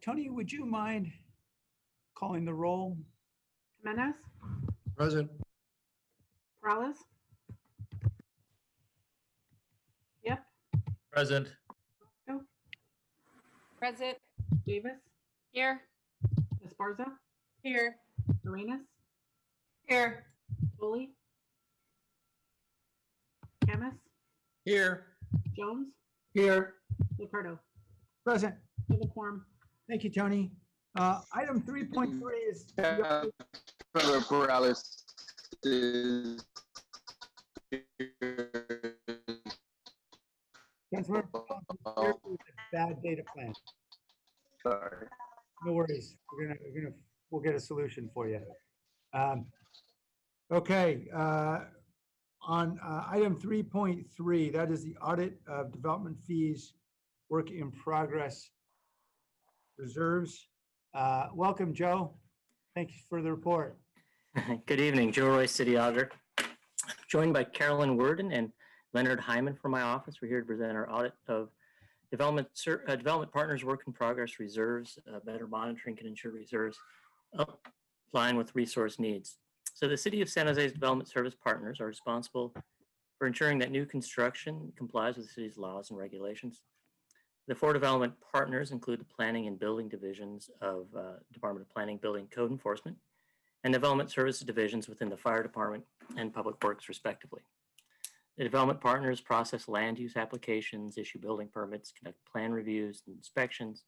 Tony, would you mind calling the roll? Jimenez, Present. Perales. Yep. Present. Go. Present. Davis, Here. Esparza, Here. Arenas, Here. Foley, Camus, Here. Jones, Here. Ricardo. Present. We have a quorum. Thank you, Tony. Item 3.3 is Brother Perales is Councilmember Collins is here with a bad data plan. sorry. No worries. We'll get a solution for you. Okay. On item 3.3, that is the audit of development fees, work in progress reserves. Welcome, Joe. Thanks for the report. Good evening, Joe Roy, City Auditor. Joined by Carolyn Worden and Leonard Hyman from my office, we're here to present our audit of development partners work in progress reserves. Better monitoring can ensure reserves align with resource needs. So the City of San Jose's development service partners are responsible for ensuring that new construction complies with the city's laws and regulations. The 4 development partners include the planning and building divisions of Department of Planning, Building, Code Enforcement, and development services divisions within the Fire Department and Public Works, respectively. The development partners process land use applications, issue building permits, conduct plan reviews and inspections,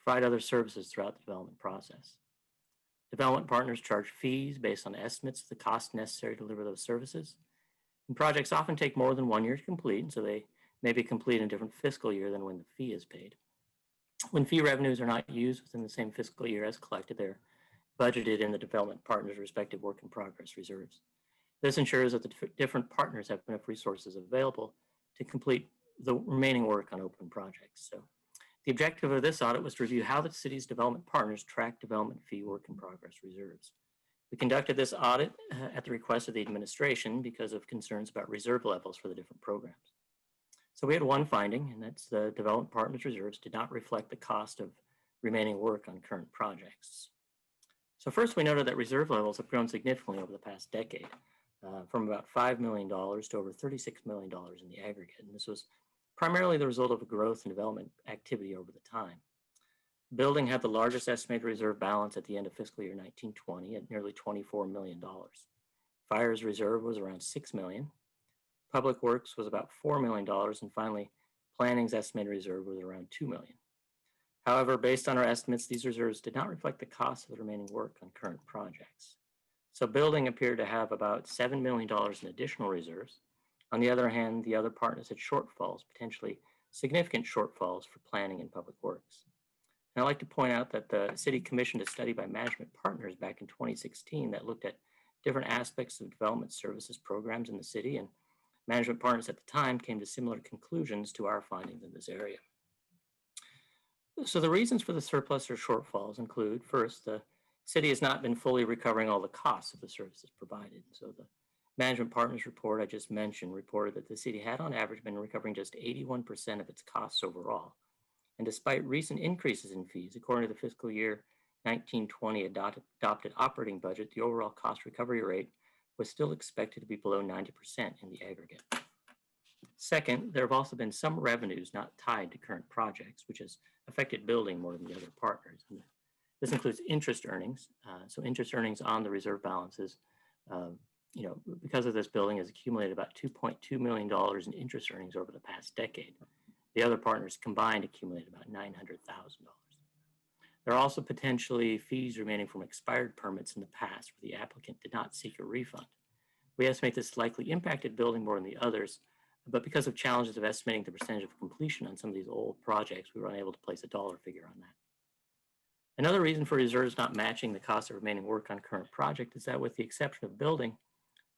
provide other services throughout the development process. Development partners charge fees based on estimates of the cost necessary to deliver those services. And projects often take more than 1 year to complete, and so they may be complete in a different fiscal year than when the fee is paid. When fee revenues are not used within the same fiscal year as collected, they're budgeted in the development partners' respective work in progress reserves. This ensures that the different partners have enough resources available to complete the remaining work on open projects. So the objective of this audit was to review how the city's development partners track development fee work in progress reserves. We conducted this audit at the request of the administration because of concerns about reserve levels for the different programs. So we had one finding, and that's the development partners reserves did not reflect the cost of remaining work on current projects. So first, we noted that reserve levels have grown significantly over the past decade, from about $5 million to over $36 million in the aggregate. And this was primarily the result of a growth in development activity over the time. The building had the largest estimated reserve balance at the end of fiscal year 1920 at nearly $24 million. Fire's reserve was around $6 million. Public Works was about $4 million. And finally, planning's estimated reserve was around $2 million. However, based on our estimates, these reserves did not reflect the cost of the remaining work on current projects. So building appeared to have about $7 million in additional reserves. On the other hand, the other partners had shortfalls, potentially significant shortfalls for planning and public works. And I'd like to point out that the city commissioned a study by management partners back in 2016 that looked at different aspects of development services programs in the city, and management partners at the time came to similar conclusions to our findings in this area. So the reasons for the surplus or shortfalls include, first, the city has not been fully recovering all the costs of the services provided. So the management partners report I just mentioned reported that the city had on average been recovering just 81% of its costs overall. And despite recent increases in fees, according to the fiscal year 1920 adopted operating budget, the overall cost recovery rate was still expected to be below 90% in the aggregate. Second, there have also been some revenues not tied to current projects, which has affected building more than the other partners. And this includes interest earnings. So interest earnings on the reserve balances, because of this building has accumulated about $2.2 million in interest earnings over the past decade. The other partners combined accumulated about $900,000. There are also potentially fees remaining from expired permits in the past where the applicant did not seek a refund. We estimate this likely impacted building more than the others, but because of challenges of estimating the percentage of completion on some of these old projects, we were unable to place a dollar figure on that. Another reason for reserves not matching the cost of remaining work on current project is that with the exception of building,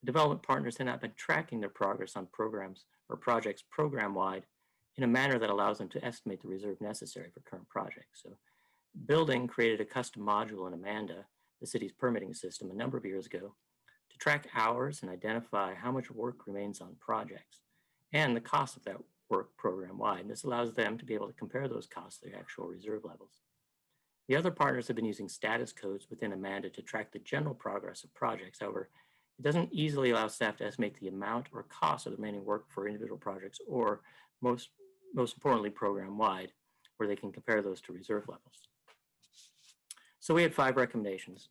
the development partners have not been tracking their progress on programs or projects program-wide in a manner that allows them to estimate the reserve necessary for current projects. So building created a custom module in Amanda, the city's permitting system, a number of years ago to track hours and identify how much work remains on projects and the cost of that work program-wide. And this allows them to be able to compare those costs to their actual reserve levels. The other partners have been using status codes within Amanda to track the general progress of projects. However, it doesn't easily allow staff to estimate the amount or cost of the remaining work for individual projects, or most importantly, program-wide, where they can compare those to reserve levels. So we had 5 recommendations.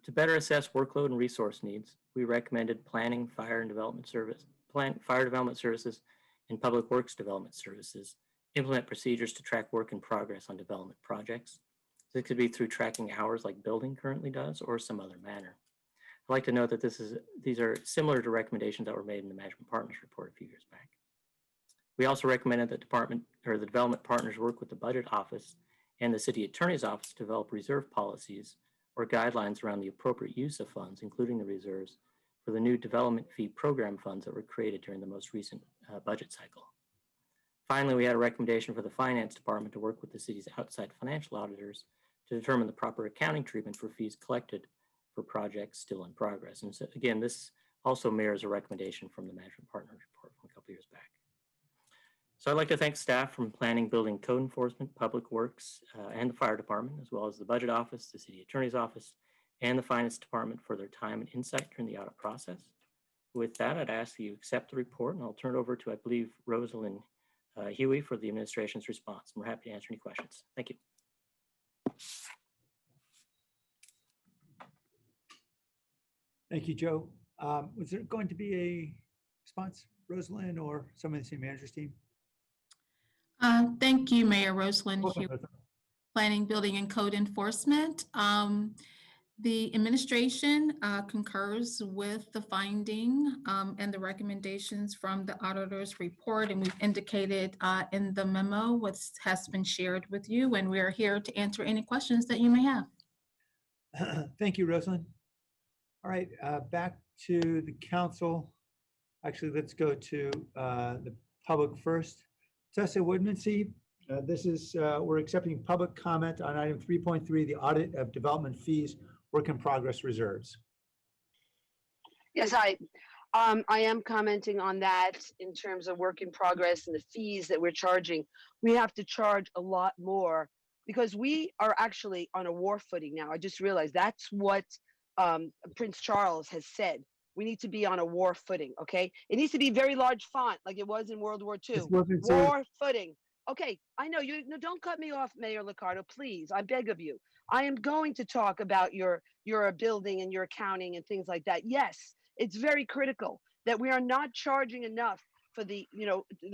To better assess workload and resource needs, we recommended planning, fire development services, and public works development services implement procedures to track work in progress on development projects. This could be through tracking hours like building currently does, or some other manner. I'd like to note that these are similar to recommendations that were made in the Management Partners report a few years back. We also recommended that the development partners work with the Budget Office and the City Attorney's Office to develop reserve policies or guidelines around the appropriate use of funds, including the reserves, for the new development fee program funds that were created during the most recent budget cycle. Finally, we had a recommendation for the Finance Department to work with the city's outside financial auditors to determine the proper accounting treatment for fees collected for projects still in progress. And so again, this also mirrors a recommendation from the Management Partners report from a couple years back. So I'd like to thank staff from Planning, Building, Code Enforcement, Public Works, and the Fire Department, as well as the Budget Office, the City Attorney's Office, and the Finance Department for their time and insight during the audit process. With that, I'd ask that you accept the report, and I'll turn it over to, I believe, Rosalind Huey for the administration's response. And we're happy to answer any questions. Thank you. Thank you, Joe. Was there going to be a response, Rosalind, or some of the city manager's team? Thank you, Mayor Rosalind Welcome, Huey, Rosalind. Planning, Building, and Code Enforcement. The administration concurs with the finding and the recommendations from the auditor's report, and we've indicated in the memo what has been shared with you, and we are here to answer any questions that you may have. Thank you, Rosalind. All right, back to the council. Actually, let's go to the public first. Tessa Woodmansee, this is, we're accepting public comment on item 3.3, the audit of development fees, work in progress reserves. Yes, I am commenting on that in terms of work in progress and the fees that we're charging. We have to charge a lot more because we are actually on a war footing now. I just realized that's what Prince Charles has said. We need to be on a war footing, okay? It needs to be very large font like it was in World War II. War footing. Okay, I know you. No, don't cut me off, Mayor Liccardo, please. I beg of you. I am going to talk about your building and your accounting and things like that. Yes, it's very critical that we are not charging enough for the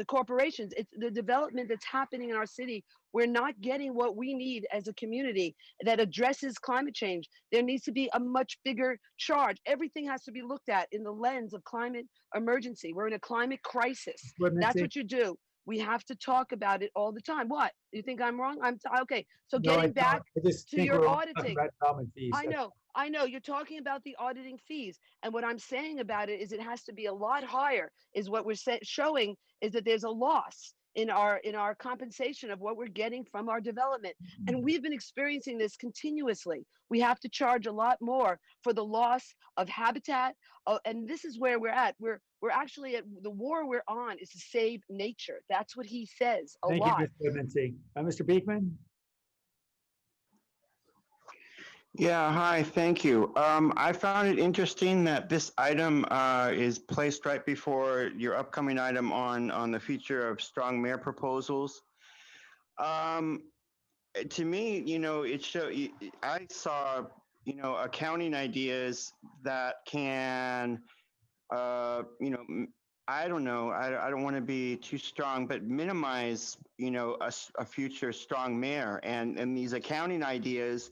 corporations. It's the development that's happening in our city. We're not getting what we need as a community that addresses climate change. There needs to be a much bigger charge. Everything has to be looked at in the lens of climate emergency. We're in a climate crisis. That's what you do. We have to talk about it all the time. What? You think I'm wrong? Okay. So No, getting back to your auditing. Fees. I know. You're talking about the auditing fees. And what I'm saying about it is it has to be a lot higher, is what we're showing is that there's a loss in our compensation of what we're getting from our development. And we've been experiencing this continuously. We have to charge a lot more for the loss of habitat. And this is where we're at. We're actually at the war we're on is to save nature. That's what he says a lot. Thank you, Ms. Woodmansee. Mr. Beekman? Yeah, hi, thank you. I found it interesting that this item is placed right before your upcoming item on the future of strong mayor proposals. To me, I saw, accounting ideas that can, I don't know, I don't want to be too strong, but minimize, a future strong mayor. And these accounting ideas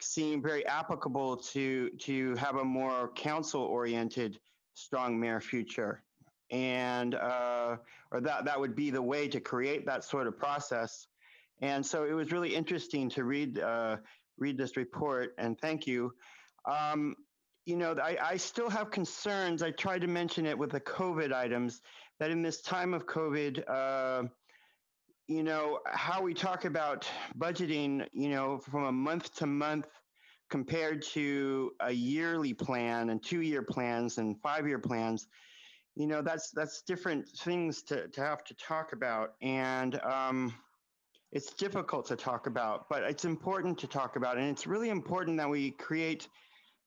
seem very applicable to have a more council-oriented strong mayor future, and or that would be the way to create that sort of process. And so it was really interesting to read this report, and thank you. I still have concerns. I tried to mention it with the COVID items, that in this time of COVID, how we talk about budgeting, from a month to month compared to a yearly plan and 2-year plans and 5-year plans, that's different things to have to talk about. And it's difficult to talk about, but it's important to talk about. And it's really important that we create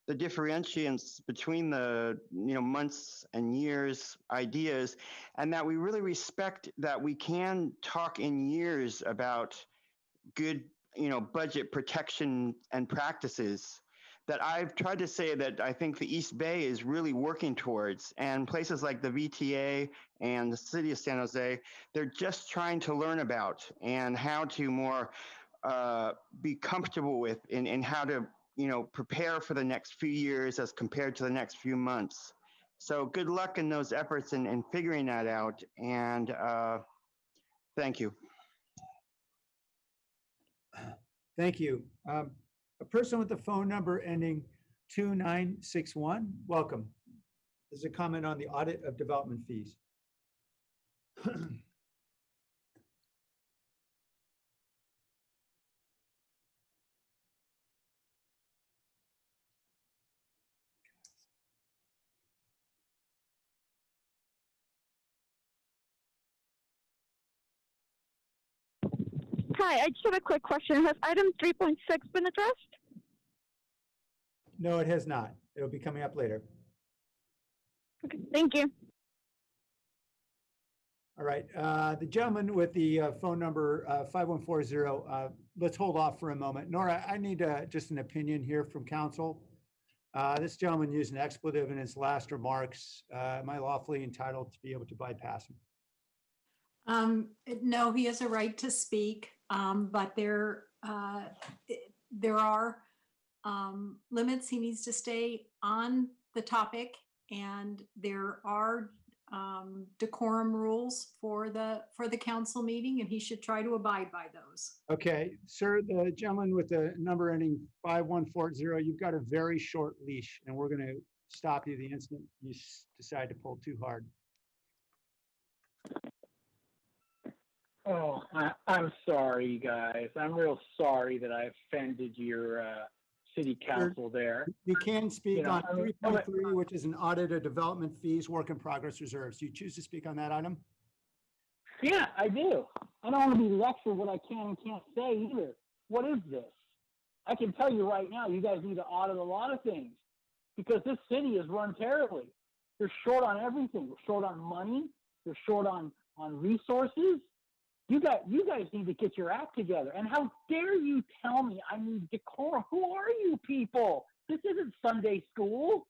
the differentiations between the months and years ideas, and that we really respect that we can talk in years about good budget protection and practices that I've tried to say that I think the East Bay is really working towards, and places like the VTA and the city of San Jose, they're just trying to learn about and how to more be comfortable with and how to prepare for the next few years as compared to the next few months. So good luck in those efforts and figuring that out. And thank you. Thank you. A person with the phone number ending 2961, welcome. This is a comment on the audit of development fees. Hi, I just have a quick question. Has item 3.6 been addressed? No, it has not. It'll be coming up later. Okay, thank you. All right, the gentleman with the phone number 5140, let's hold off for a moment. Nora, I need just an opinion here from council. This gentleman used an expletive in his last remarks. Am I lawfully entitled to be able to bypass him? No, he has a right to speak, but there are limits. He needs to stay on the topic, and there are decorum rules for the council meeting, and he should try to abide by those. Okay, sir, the gentleman with the number ending 5140, you've got a very short leash, and we're going to stop you the instant you decide to pull too hard. Oh, I'm sorry, you guys. I'm real sorry that I offended your city council there. You can speak on I mean, 3.3, which is an audit of development fees, work in progress reserves. Do you choose to speak on that item? Yeah, I do. I don't want to be lectured what I can and can't say either. What is this? I can tell you right now, you guys need to audit a lot of things because this city is run terribly. They're short on everything. We're short on money. They're short on resources. You guys need to get your act together. And how dare you tell me I need decorum? Who are you people? This isn't Sunday school.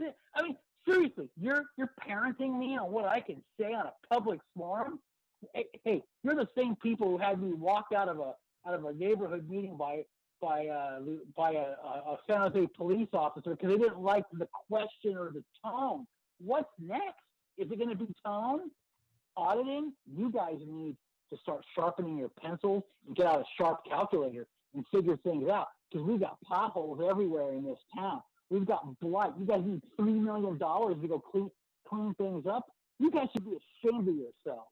I mean, seriously, you're parenting me on what I can say on a public forum. Hey, you're the same people who had me walked out of a neighborhood meeting by a San Jose police officer because they didn't like the question or the tone. What's next? Is it going to be tone? Auditing? You guys need to start sharpening your pencils and get out a sharp calculator and figure things out because we've got potholes everywhere in this town. We've got blight. You guys need $3 million to go clean things up. You guys should be ashamed of yourselves.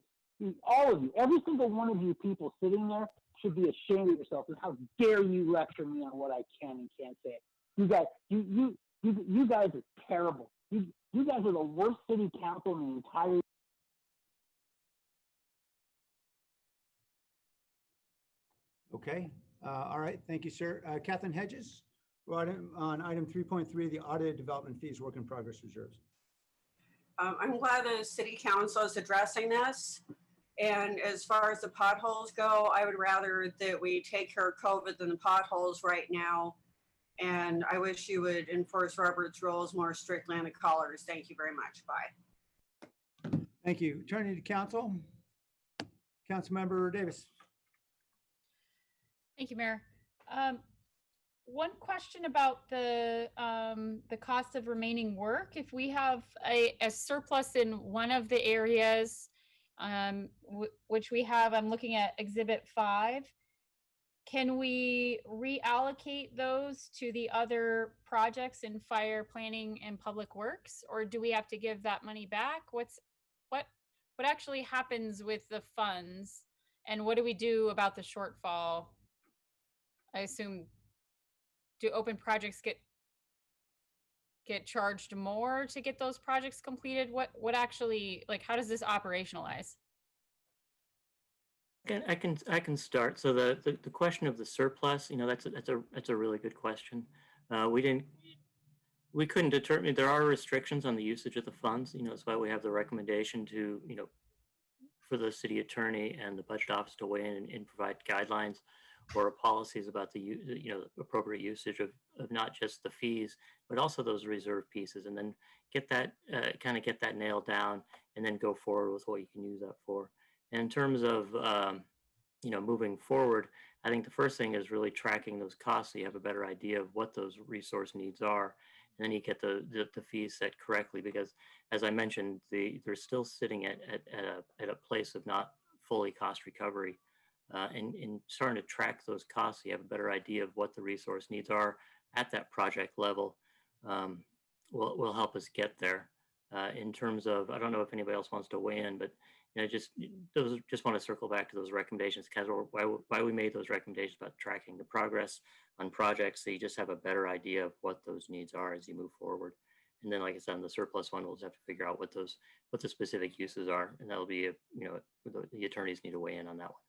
All of you, every single one of you people sitting there should be ashamed of yourselves. And how dare you lecture me on what I can and can't say? You guys, you guys are terrible. You guys are the worst city council in the entire. Okay, all right, thank you, sir. Catherine Hedges, on item 3.3, the audit development fees, work in progress reserves. I'm glad the city council is addressing this. And as far as the potholes go, I would rather that we take care of COVID than the potholes right now. And I wish you would enforce Robert's rules more strictly on the colors. Thank you very much. Bye. Thank you. Turning to council. Councilmember Davis. Thank you, Mayor. One question about the cost of remaining work. If we have a surplus in one of the areas, which we have, I'm looking at Exhibit 5, can we reallocate those to the other projects in fire planning and public works, or do we have to give that money back? What actually happens with the funds, and what do we do about the shortfall? I assume, do open projects get charged more to get those projects completed? What actually, like, how does this operationalize? I can start. So the question of the surplus, that's a really good question. We couldn't determine, there are restrictions on the usage of the funds. That's why we have the recommendation to, for the city attorney and the budget office to weigh in and provide guidelines or policies about the appropriate usage of not just the fees, but also those reserve pieces, and then get that get that nailed down, and then go forward with what you can use that for. And in terms of moving forward, I think the first thing is really tracking those costs so you have a better idea of what those resource needs are, and then you get the fees set correctly, because as I mentioned, they're still sitting at a place of not fully cost recovery. And starting to track those costs so you have a better idea of what the resource needs are at that project level will help us get there. In terms of, I don't know if anybody else wants to weigh in, but just want to circle back to those recommendations, because why we made those recommendations about tracking the progress on projects, so you just have a better idea of what those needs are as you move forward. And then, like I said, on the surplus one, we'll just have to figure out what the specific uses are, and that'll be the attorneys need to weigh in on that one.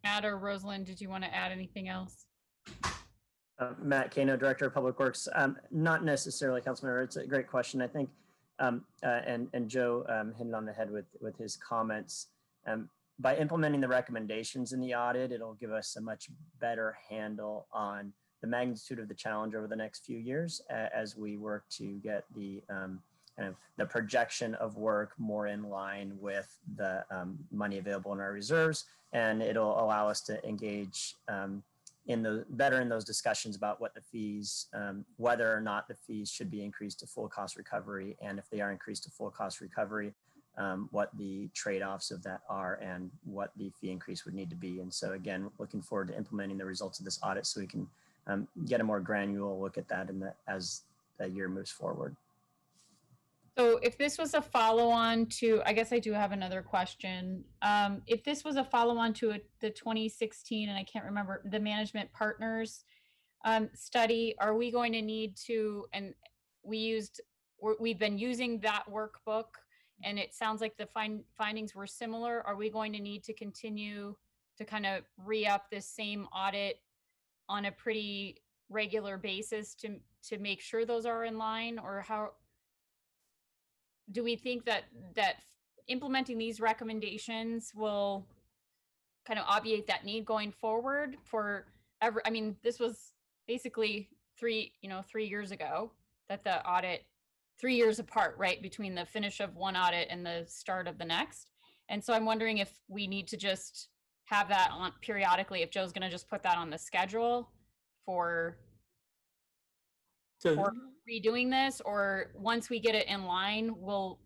Matt or Rosalind, did you want to add anything else? Matt Kano, Director of Public Works. Not necessarily, Councilmember. It's a great question. I think, and Joe hit it on the head with his comments. By implementing the recommendations in the audit, it'll give us a much better handle on the magnitude of the challenge over the next few years as we work to get the the projection of work more in line with the money available in our reserves, and it'll allow us to engage better in those discussions about what the fees, whether or not the fees should be increased to full cost recovery, and if they are increased to full cost recovery, what the trade-offs of that are and what the fee increase would need to be. And so again, looking forward to implementing the results of this audit so we can get a more granular look at that as the year moves forward. So if this was a follow-on to, I guess I do have another question. If this was a follow-on to the 2016, and I can't remember, the management partners study, are we going to need to, and we've been using that workbook, and it sounds like the findings were similar. Are we going to need to continue to kind of re-up this same audit on a pretty regular basis to make sure those are in line? Or how do we think that implementing these recommendations will kind of obviate that need going forward I mean, this was basically 3 years ago that the audit, 3 years apart, right, between the finish of one audit and the start of the next. And so I'm wondering if we need to just have that on periodically, if Joe's going to just put that on the schedule for redoing this, or once we get it in line, we'll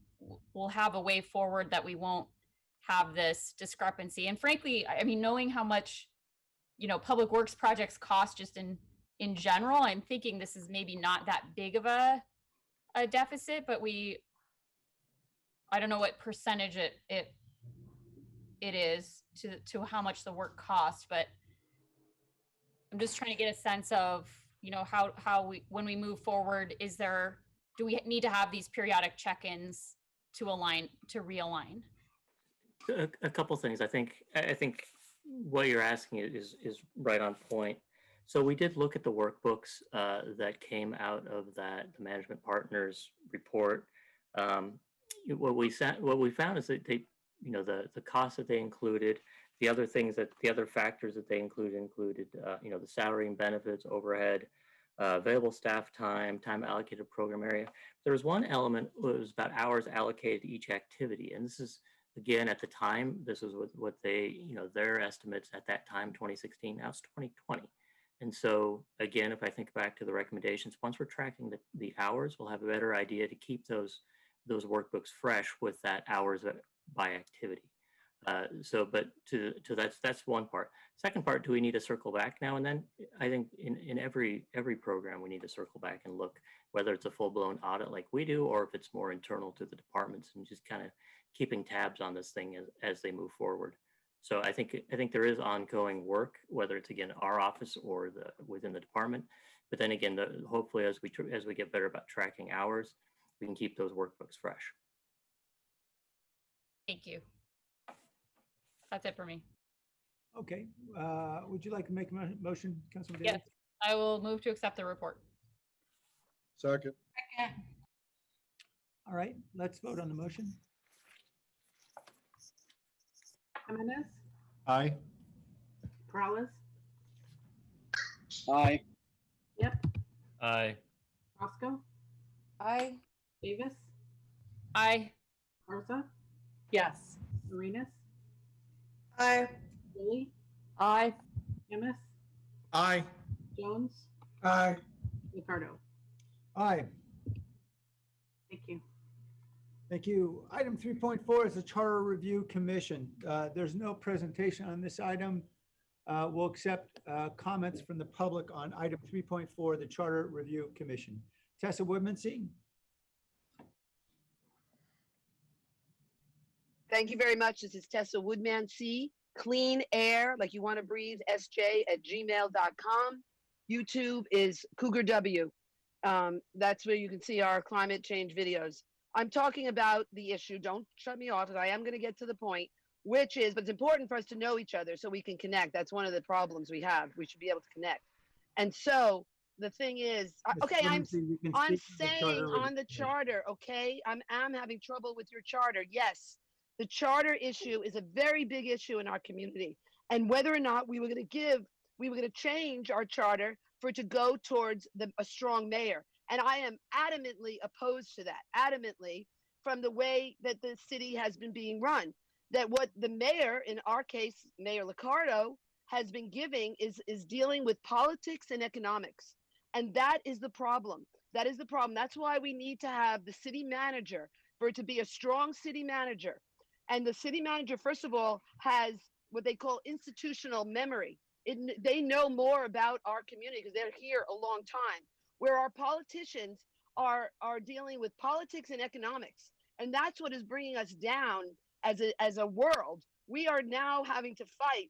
have a way forward that we won't have this discrepancy. And frankly, I mean, knowing how much, public works projects cost just in general, I'm thinking this is maybe not that big of a deficit, but I don't know what percentage it is to how much the work costs, but I'm just trying to get a sense of, how when we move forward, do we need to have these periodic check-ins to realign? A couple things. I think what you're asking is right on point. So we did look at the workbooks that came out of the management partners report. What we found is that they, the costs that they included, the other factors that they included, the salary and benefits, overhead, available staff time allocated program area. There was one element, it was about hours allocated to each activity. And this is, again, at the time, this is what they, their estimates at that time, 2016, now it's 2020. And so again, if I think back to the recommendations, once we're tracking the hours, we'll have a better idea to keep those workbooks fresh with that hours by activity. But that's one part. Second part, do we need to circle back now and then? I think in every program, we need to circle back and look, whether it's a full-blown audit like we do, or if it's more internal to the departments, and just kind of keeping tabs on this thing as they move forward. So I think there is ongoing work, whether it's, again, our office or within the department. But then again, hopefully as we get better about tracking hours, we can keep those workbooks fresh. Thank you. That's it for me. Okay, would you like to make a motion, Councilman Yes, Davis? I will move to accept the report. Second. All right, let's vote on the motion. Jimenez, Aye. Peralez, Aye. Aye. Roscoe, Aye. Davis, Aye. Garza, Yes. Arenas, Aye. Lily, Aye. Amos, Aye. Jones, Aye. Ricardo. Aye, Thank you. thank you. Item 3.4 is the Charter Review Commission. There's no presentation on this item. We'll accept comments from the public on item 3.4, the Charter Review Commission. Tessa Woodmansee? Thank you very much. This is Tessa Woodmansee. Clean air, like you want to breathe, sj@gmail.com. YouTube is Cougar W. That's where you can see our climate change videos. I'm talking about the issue. Don't shut me off, because I am going to get to the point, which is, but it's important for us to know each other so we can connect. That's one of the problems we have. We should be able to connect. And so the thing is, Ms. okay, I'm Woodmansee, you can I'm speak to the saying Charter Review on the Commission. charter, okay? I'm having trouble with your charter. Yes, the charter issue is a very big issue in our community. And whether or not we were going to change our charter for it to go towards a strong mayor. And I am adamantly opposed to that, adamantly, from the way that the city has been being run. That what the mayor, in our case, Mayor Liccardo, has been giving is dealing with politics and economics. And that is the problem. That is the problem. That's why we need to have the city manager, for it to be a strong city manager. And the city manager, first of all, has what they call institutional memory. They know more about our community because they're here a long time, where our politicians are dealing with politics and economics. And that's what is bringing us down as a world. We are now having to fight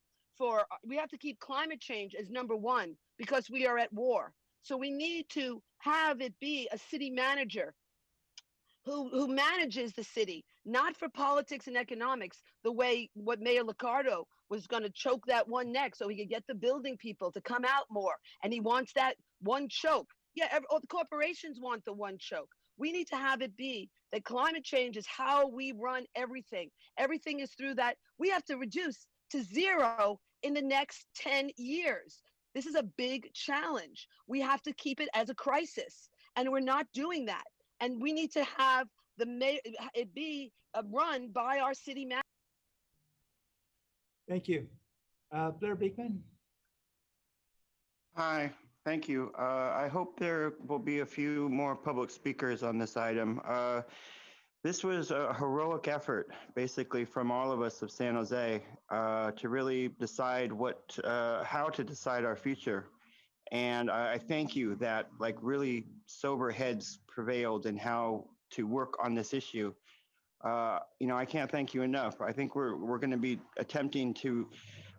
we have to keep climate change as number one because we are at war. So we need to have it be a city manager who manages the city, not for politics and economics, the way what Mayor Liccardo was going to choke that one neck so he could get the building people to come out more. And he wants that one choke. Yeah, all the corporations want the one choke. We need to have it be that climate change is how we run everything. Everything is through that. We have to reduce to zero in the next 10 years. This is a big challenge. We have to keep it as a crisis, and we're not doing that. And we need to have it be run by our city manager. Thank you. Blair Beekman? Hi, thank you. I hope there will be a few more public speakers on this item. This was a heroic effort, basically, from all of us of San Jose to really decide how to decide our future. And I thank you that really sober heads prevailed in how to work on this issue. I can't thank you enough. I think we're going to be attempting to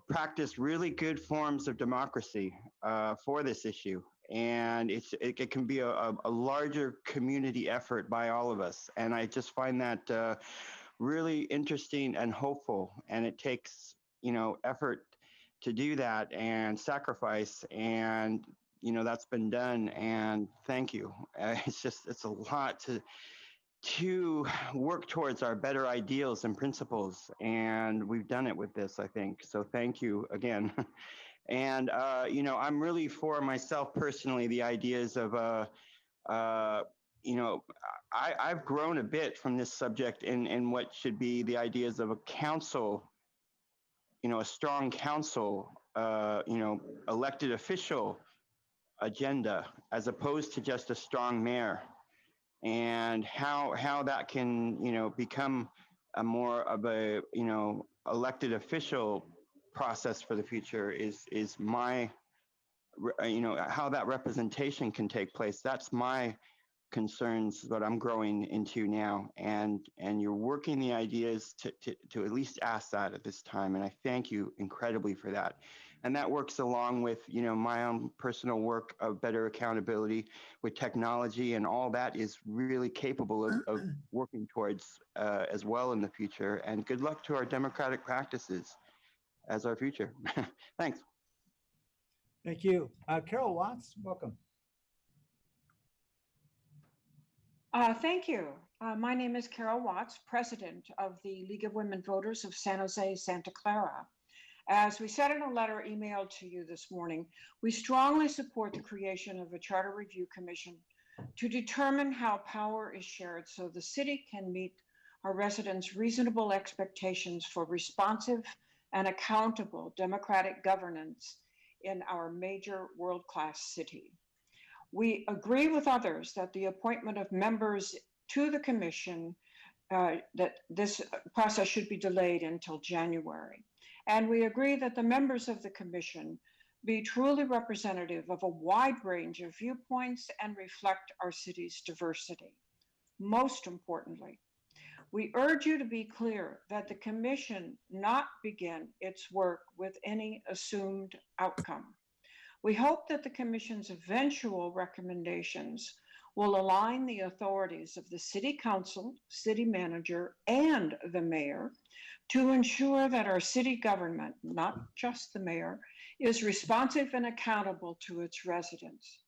practice really good forms of democracy for this issue. And it can be a larger community effort by all of us. And I just find that really interesting and hopeful. And it takes, effort to do that and sacrifice. And, that's been done. And thank you. It's a lot to work towards our better ideals and principles. And we've done it with this, I think. So thank you again. And, I'm really for myself personally, the ideas of, I've grown a bit from this subject in what should be the ideas of a council, a strong council, elected official agenda, as opposed to just a strong mayor. And how that can, become a more of a, elected official process for the future is my, how that representation can take place. That's my concerns that I'm growing into now. And you're working the ideas to at least ask that at this time. And I thank you incredibly for that. And that works along with, my own personal work of better accountability with technology, and all that is really capable of working towards as well in the future. And good luck to our democratic practices as our future. Thanks. Thank you. Carol Watts, welcome. Thank you. My name is Carol Watts, president of the League of Women Voters of San Jose, Santa Clara. As we said in a letter emailed to you this morning, we strongly support the creation of a charter review commission to determine how power is shared so the city can meet our residents' reasonable expectations for responsive and accountable democratic governance in our major world-class city. We agree with others that the appointment of members to the commission, that this process should be delayed until January. And we agree that the members of the commission be truly representative of a wide range of viewpoints and reflect our city's diversity. Most importantly, we urge you to be clear that the commission not begin its work with any assumed outcome. We hope that the commission's eventual recommendations will align the authorities of the city council, city manager, and the mayor to ensure that our city government, not just the mayor, is responsive and accountable to its residents.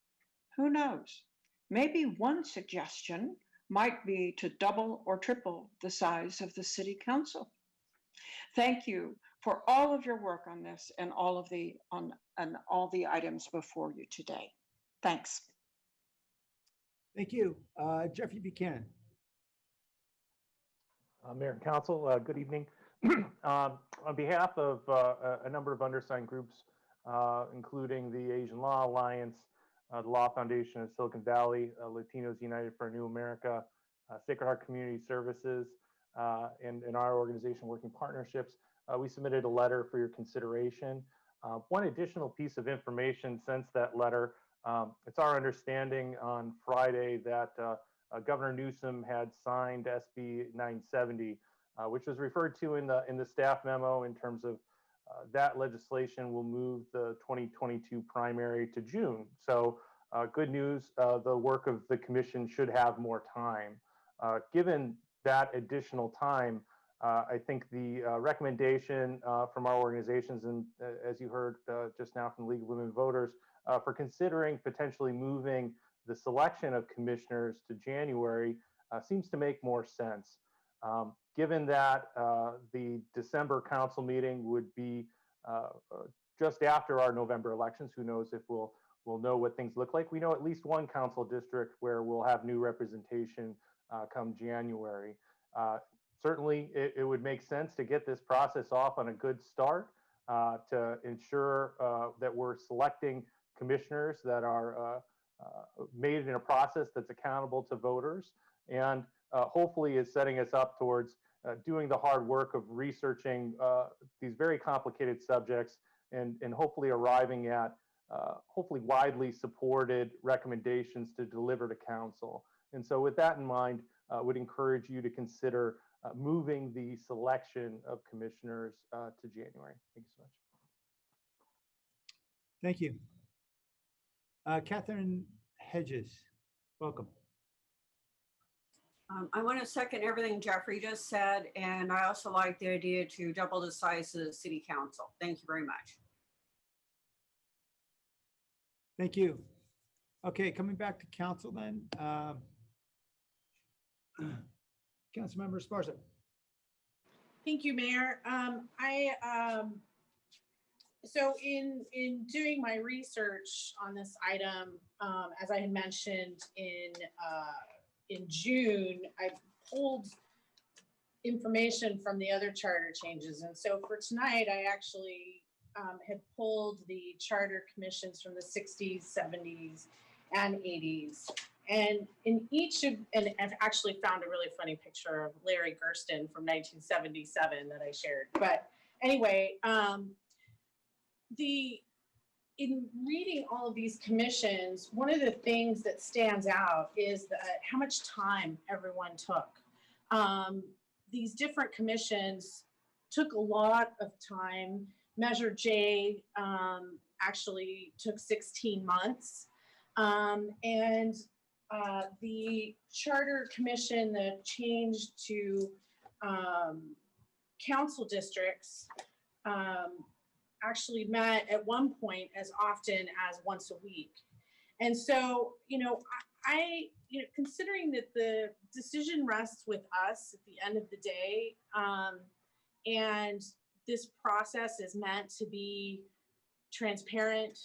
Who knows? Maybe one suggestion might be to double or triple the size of the city council. Thank you for all of your work on this and all of the items before you today. Thanks. Thank you. Jeffrey Buchanan. Mayor and Council, good evening. On behalf of a number of undersigned groups, including the Asian Law Alliance, the Law Foundation of Silicon Valley, Latinos United for a New America, Sacred Heart Community Services, and our organization, Working Partnerships, we submitted a letter for your consideration. One additional piece of information since that letter, it's our understanding on Friday that Governor Newsom had signed SB 970, which was referred to in the staff memo in terms of that legislation will move the 2022 primary to June. So good news, the work of the commission should have more time. Given that additional time, I think the recommendation from our organizations, and as you heard just now from the League of Women Voters, for considering potentially moving the selection of commissioners to January seems to make more sense. Given that the December council meeting would be just after our November elections, who knows if we'll know what things look like. We know at least one council district where we'll have new representation come January. Certainly, it would make sense to get this process off on a good start to ensure that we're selecting commissioners that are made in a process that's accountable to voters, and hopefully is setting us up towards doing the hard work of researching these very complicated subjects and hopefully arriving at hopefully widely supported recommendations to deliver to council. And so with that in mind, would encourage you to consider moving the selection of commissioners to January. Thank you so much. Thank you. Catherine Hedges, welcome. I want to second everything Jeffrey just said, and I also like the idea to double the size of the city council. Thank you very much. Thank you. Okay, coming back to council then. Councilmember Esparza. Thank you, Mayor. So in doing my research on this item, as I had mentioned in June, I pulled information from the other charter changes. And so for tonight, I actually had pulled the charter commissions from the 60s, 70s, and 80s. And in each of, and I've actually found a really funny picture of Larry Gersten from 1977 that I shared. But anyway, in reading all of these commissions, one of the things that stands out is that how much time everyone took. These different commissions took a lot of time. Measure J actually took 16 months. And the Charter Commission, the change to council districts actually met at one point as often as once a week. And so, considering that the decision rests with us at the end of the day, and this process is meant to be transparent,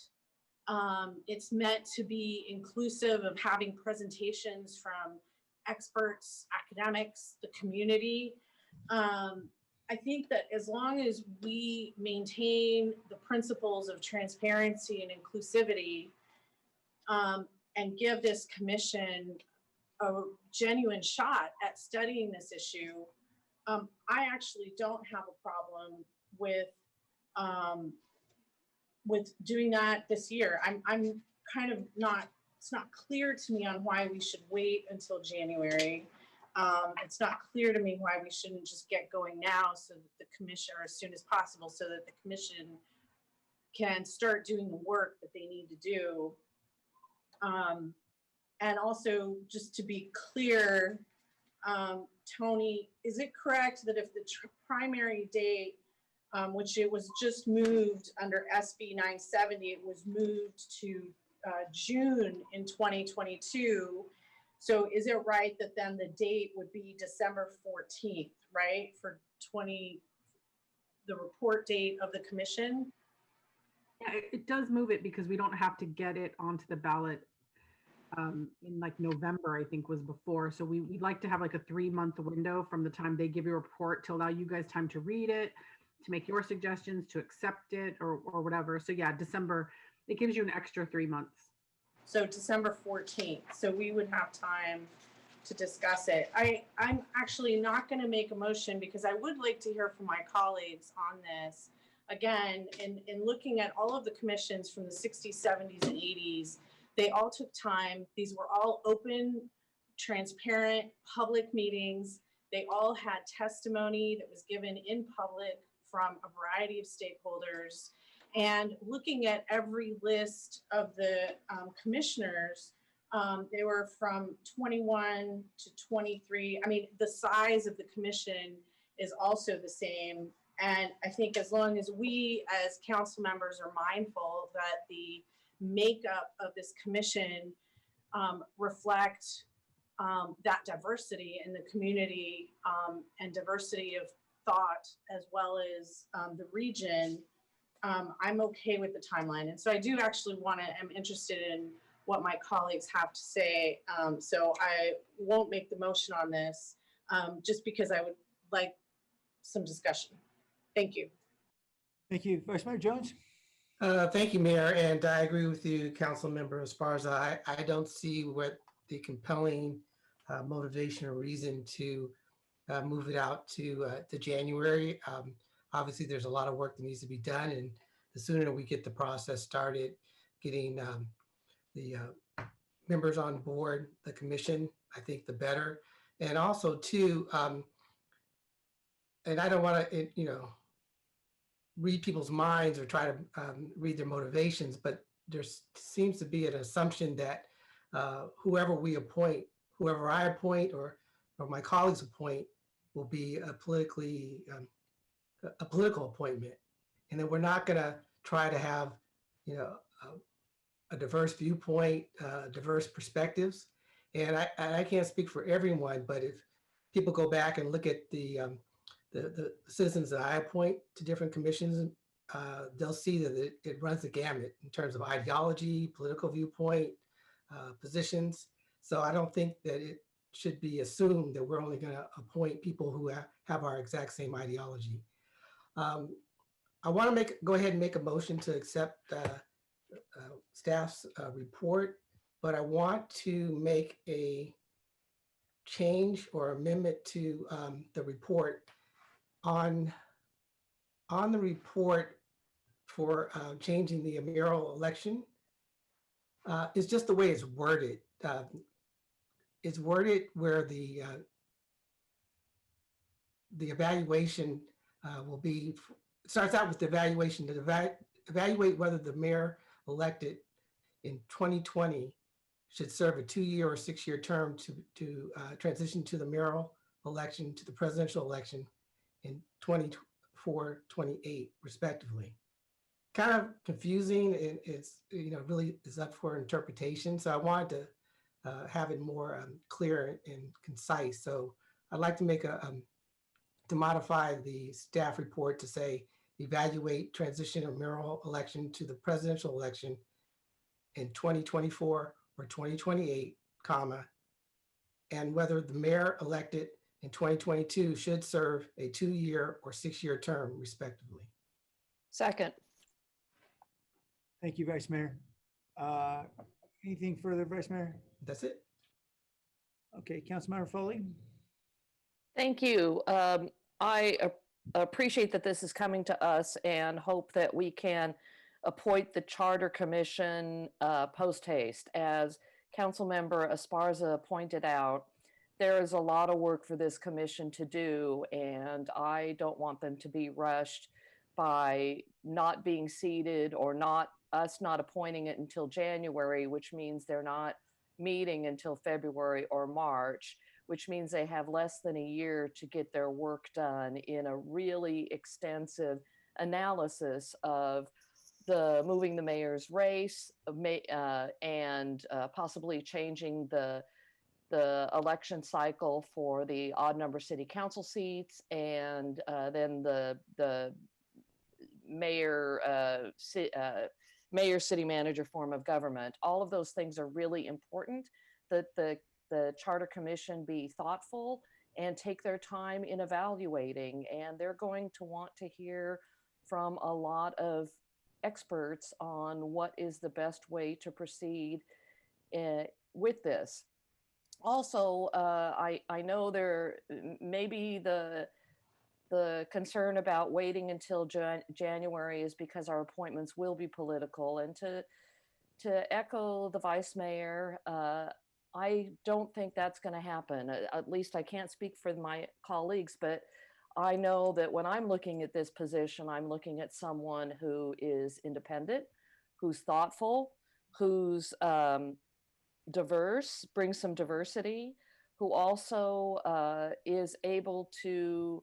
it's meant to be inclusive of having presentations from experts, academics, the community. I think that as long as we maintain the principles of transparency and inclusivity, and give this commission a genuine shot at studying this issue, I actually don't have a problem with doing that this year. I'm kind of not, it's not clear to me on why we should wait until January. It's not clear to me why we shouldn't just get going now so that the commission, or as soon as possible, so that the commission can start doing the work that they need to do. And also, just to be clear, Tony, is it correct that if the primary date, which it was just moved under SB 970, it was moved to June in 2022. So is it right that then the date would be December 14th, right? For the report date of the commission? Yeah, it does move it because we don't have to get it onto the ballot in like November, I think was before. So we'd like to have like a 3-month window from the time they give you a report to allow you guys time to read it, to make your suggestions, to accept it or whatever. So yeah, December, it gives you an extra 3 months. So December 14th. So we would have time to discuss it. I'm actually not going to make a motion because I would like to hear from my colleagues on this. Again, in looking at all of the commissions from the 60s, 70s, and 80s, they all took time. These were all open, transparent, public meetings. They all had testimony that was given in public from a variety of stakeholders. And looking at every list of the commissioners, they were from 21 to 23. I mean, the size of the commission is also the same. And I think as long as we as council members are mindful that the makeup of this commission reflect that diversity in the community and diversity of thought, as well as the region, I'm okay with the timeline. And so I do actually am interested in what my colleagues have to say. So I won't make the motion on this just because I would like some discussion. Thank you. Thank you. Vice Mayor Jones? Thank you, Mayor, and I agree with you, Council Member, as far as I don't see what the compelling motivation or reason to move it out to January. Obviously, there's a lot of work that needs to be done, and the sooner we get the process started, getting the members on board, the commission, I think the better. And also, too, and I don't want to, read people's minds or try to read their motivations, but there seems to be an assumption that whoever we appoint, whoever I appoint or my colleagues appoint will be a political appointment. And that we're not going to try to have, a diverse viewpoint, diverse perspectives. And I can't speak for everyone, but if people go back and look at the citizens that I appoint to different commissions, they'll see that it runs the gamut in terms of ideology, political viewpoint, positions. So I don't think that it should be assumed that we're only going to appoint people who have our exact same ideology. I want to go ahead and make a motion to accept staff's report, but I want to make a change or amendment to the report. On the report for changing the mayoral election, it's just the way it's worded. It's worded where the evaluation will be starts out with the evaluation to evaluate whether the mayor elected in 2020 should serve a 2-year or 6-year term to transition to the mayoral election to the presidential election in 24, 28, respectively. Kind of confusing. It's, really is up for interpretation. So I wanted to have it more clear and concise. So I'd like to make to modify the staff report to say, evaluate transition of mayoral election to the presidential election in 2024 or 2028, comma, and whether the mayor elected in 2022 should serve a 2-year or 6-year term, respectively. Second. Thank you, Vice Mayor. Anything further, Vice Mayor? That's it. Okay, Councilmember Foley. Thank you. I appreciate that this is coming to us and hope that we can appoint the Charter Commission post haste. As Councilmember Esparza pointed out, there is a lot of work for this commission to do, and I don't want them to be rushed by not being seated or us not appointing it until January, which means they're not meeting until February or March, which means they have less than a year to get their work done in a really extensive analysis of moving the mayor's race and possibly changing the election cycle for the odd number city council seats, and then the mayor, city manager form of government. All of those things are really important, that the Charter Commission be thoughtful and take their time in evaluating. And they're going to want to hear from a lot of experts on what is the best way to proceed with this. Also, I know there may be the concern about waiting until January is because our appointments will be political. And to echo the vice mayor, I don't think that's going to happen. At least I can't speak for my colleagues, but I know that when I'm looking at this position, I'm looking at someone who is independent, who's thoughtful, who's diverse, brings some diversity, who also is able to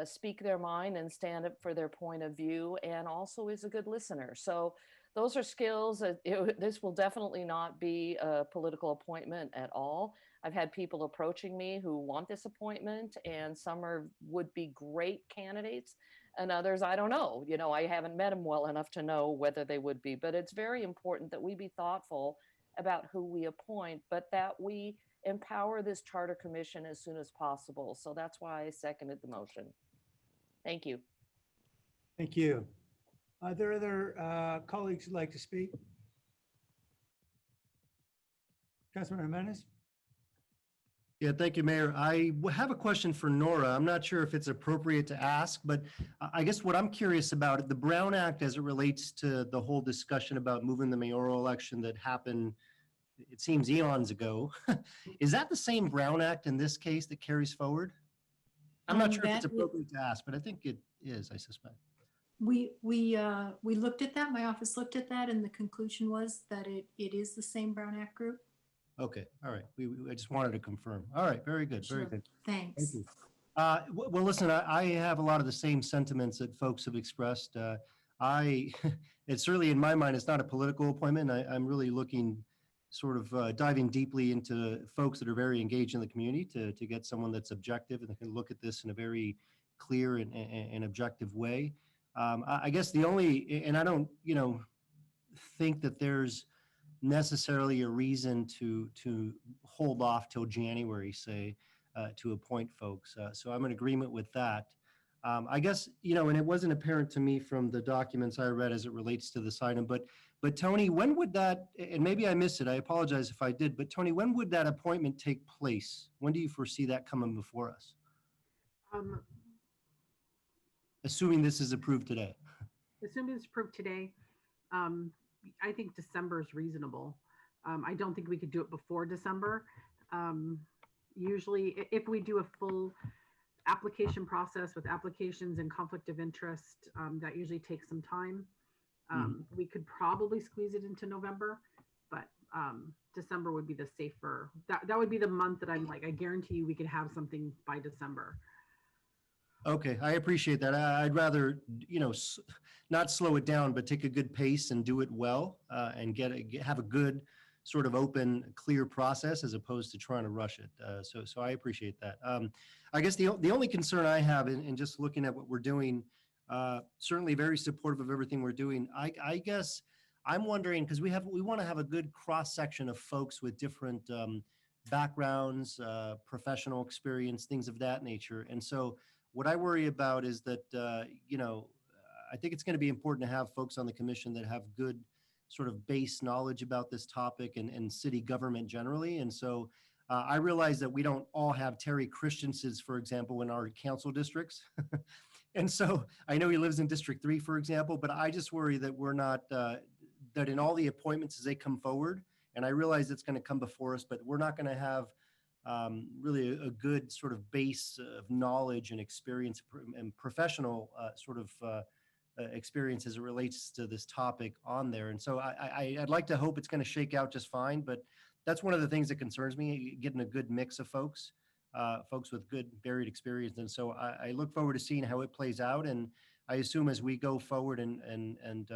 speak their mind and stand up for their point of view, and also is a good listener. So those are skills that this will definitely not be a political appointment at all. I've had people approaching me who want this appointment, and some would be great candidates, and others, I don't know. I haven't met them well enough to know whether they would be, but it's very important that we be thoughtful about who we appoint, but that we empower this Charter Commission as soon as possible. So that's why I seconded the motion. Thank you. Thank you. Are there other colleagues who'd like to speak? Councilmember Jimenez? Yeah, thank you, Mayor. I have a question for Nora. I'm not sure if it's appropriate to ask, but I guess what I'm curious about, the Brown Act as it relates to the whole discussion about moving the mayoral election that happened, it seems eons ago. Is that the same Brown Act in this case that carries forward? I'm not sure if it's appropriate to ask, but I think it is, I suspect. We looked at that. My office looked at that, and the conclusion was that it is the same Brown Act group. Okay, all right. I just wanted to confirm. All right, very good, very good. Thanks. Thank you. Well, listen, I have a lot of the same sentiments that folks have expressed. It's certainly in my mind, it's not a political appointment. I'm really looking sort of diving deeply into folks that are very engaged in the community to get someone that's objective and that can look at this in a very clear and objective way. I guess the only, and I don't, think that there's necessarily a reason to hold off till January, say, to appoint folks. So I'm in agreement with that. I guess, and it wasn't apparent to me from the documents I read as it relates to this item, but Tony, when would that, and maybe I missed it, I apologize if I did, but Tony, when would that appointment take place? When do you foresee that coming before us? Assuming this is approved today. Assuming it's approved today, I think December is reasonable. I don't think we could do it before December. Usually, if we do a full application process with applications and conflict of interest. That usually takes some time. We could probably squeeze it into November, but December would be the safer, that would be the month that I'm like, I guarantee you we could have something by December. Okay, I appreciate that. I'd rather, not slow it down, but take a good pace and do it well, and have a good sort of open, clear process as opposed to trying to rush it. So I appreciate that. I guess the only concern I have in just looking at what we're doing, certainly very supportive of everything we're doing. I guess I'm wondering, because we want to have a good cross section of folks with different backgrounds, professional experience, things of that nature, and so. What I worry about is that, I think it's going to be important to have folks on the commission that have good sort of base knowledge about this topic and city government generally. And so I realize that we don't all have Terry Christensen's, for example, in our council districts. And so I know he lives in District 3, for example, but I just worry that we're not, that in all the appointments as they come forward, and I realize it's going to come before us, but we're not going to have really a good sort of base of knowledge and experience and professional sort of experience as it relates to this topic on there. And so I'd like to hope it's going to shake out just fine, but that's one of the things that concerns me, getting a good mix of folks with good varied experience. And so I look forward to seeing how it plays out. And I assume as we go forward and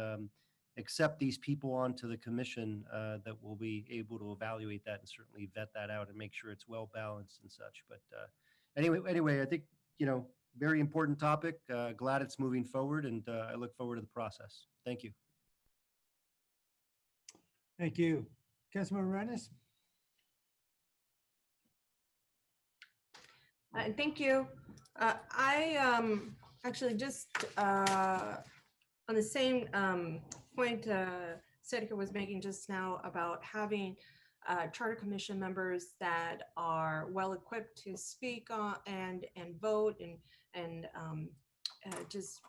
accept these people onto the commission, that we'll be able to evaluate that and certainly vet that out and make sure it's well balanced and such. But anyway, I think, very important topic. Glad it's moving forward, and I look forward to the process. Thank you. Thank you. Councilmember Rennes? Thank you. I actually just on the same point Sedika was making just now about having charter commission members that are well equipped to speak on and vote and just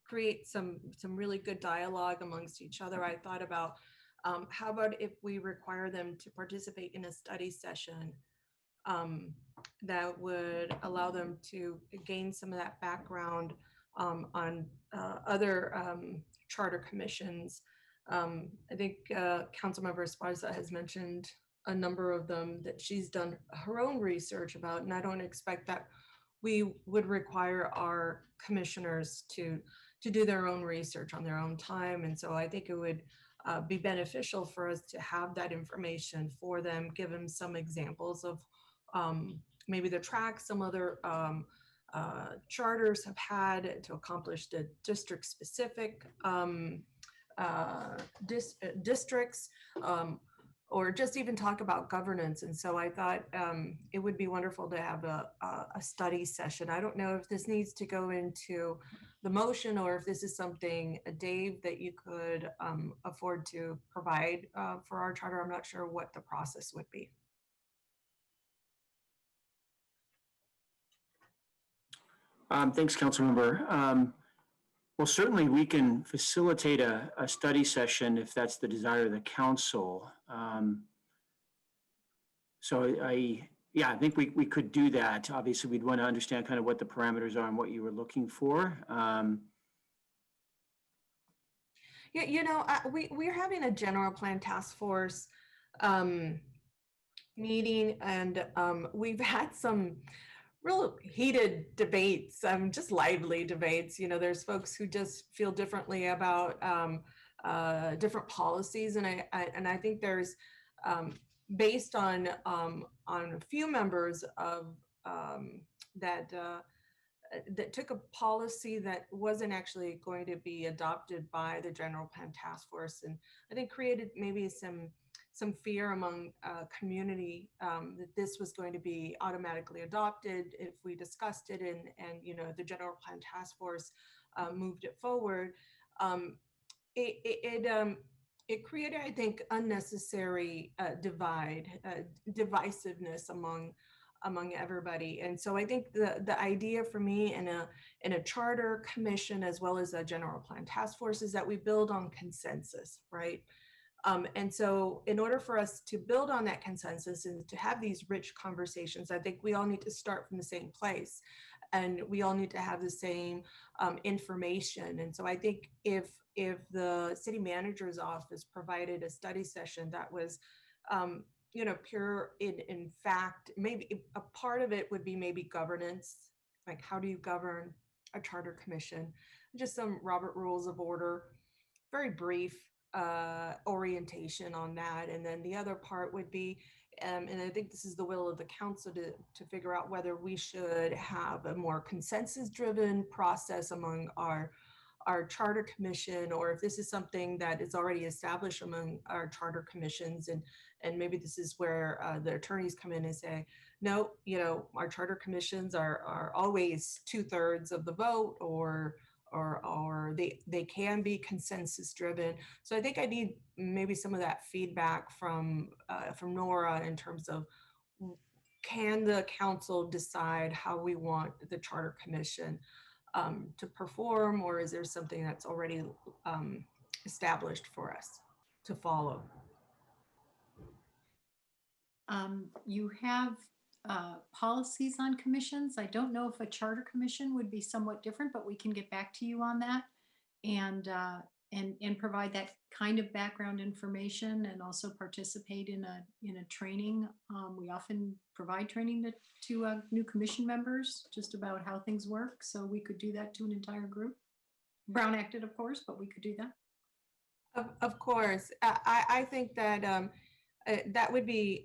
create some really good dialogue amongst each other. I thought about how about if we require them to participate in a study session that would allow them to gain some of that background on other charter commissions. I think Councilmember Esparza has mentioned a number of them that she's done her own research about, and I don't expect that we would require our commissioners to do their own research on their own time. And so I think it would be beneficial for us to have that information for them, give them some examples of maybe the track some other charters have had to accomplish the district specific districts, or just even talk about governance. And so I thought it would be wonderful to have a study session. I don't know if this needs to go into the motion or if this is something, Dave, that you could afford to provide for our charter. I'm not sure what the process would be. Thanks, Councilmember. Well, certainly we can facilitate a study session if that's the desire of the council. So I think we could do that. Obviously, we'd want to understand kind of what the parameters are and what you were looking for. Yeah, we're having a general plan task force meeting, and we've had some real heated debates, just lively debates. There's folks who just feel differently about different policies, and I think there's based on a few members of that took a policy that wasn't actually going to be adopted by the general plan task force, and I think created maybe some fear among community that this was going to be automatically adopted if we discussed it and the general plan task force moved it forward. It created, I think, unnecessary divisiveness among everybody. And so I think the idea for me in a charter commission as well as a general plan task force is that we build on consensus, right? And so in order for us to build on that consensus and to have these rich conversations, I think we all need to start from the same place. and we all need to have the same information. And so I think if the city manager's office provided a study session that was, pure in fact, maybe a part of it would be maybe governance, like how do you govern a charter commission, just some Robert Rules of Order, very brief orientation on that. And then the other part would be, and I think this is the will of the council to figure out whether we should have a more consensus-driven process among our charter commission, or if this is something that is already established among our charter commissions, and maybe this is where the attorneys come in and say, no, our charter commissions are always 2/3 of the vote, or they can be consensus driven. So I think I need maybe some of that feedback from Nora in terms of, can the council decide how we want the charter commission to perform, or is there something that's already established for us to follow? You have policies on commissions. I don't know if a charter commission would be somewhat different, but we can get back to you on that and provide that kind of background information, and also participate in a training. We often provide training to new commission members just about how things work. So we could do that to an entire group. Brown acted, of course, but we could do that. Of course, I think that that would be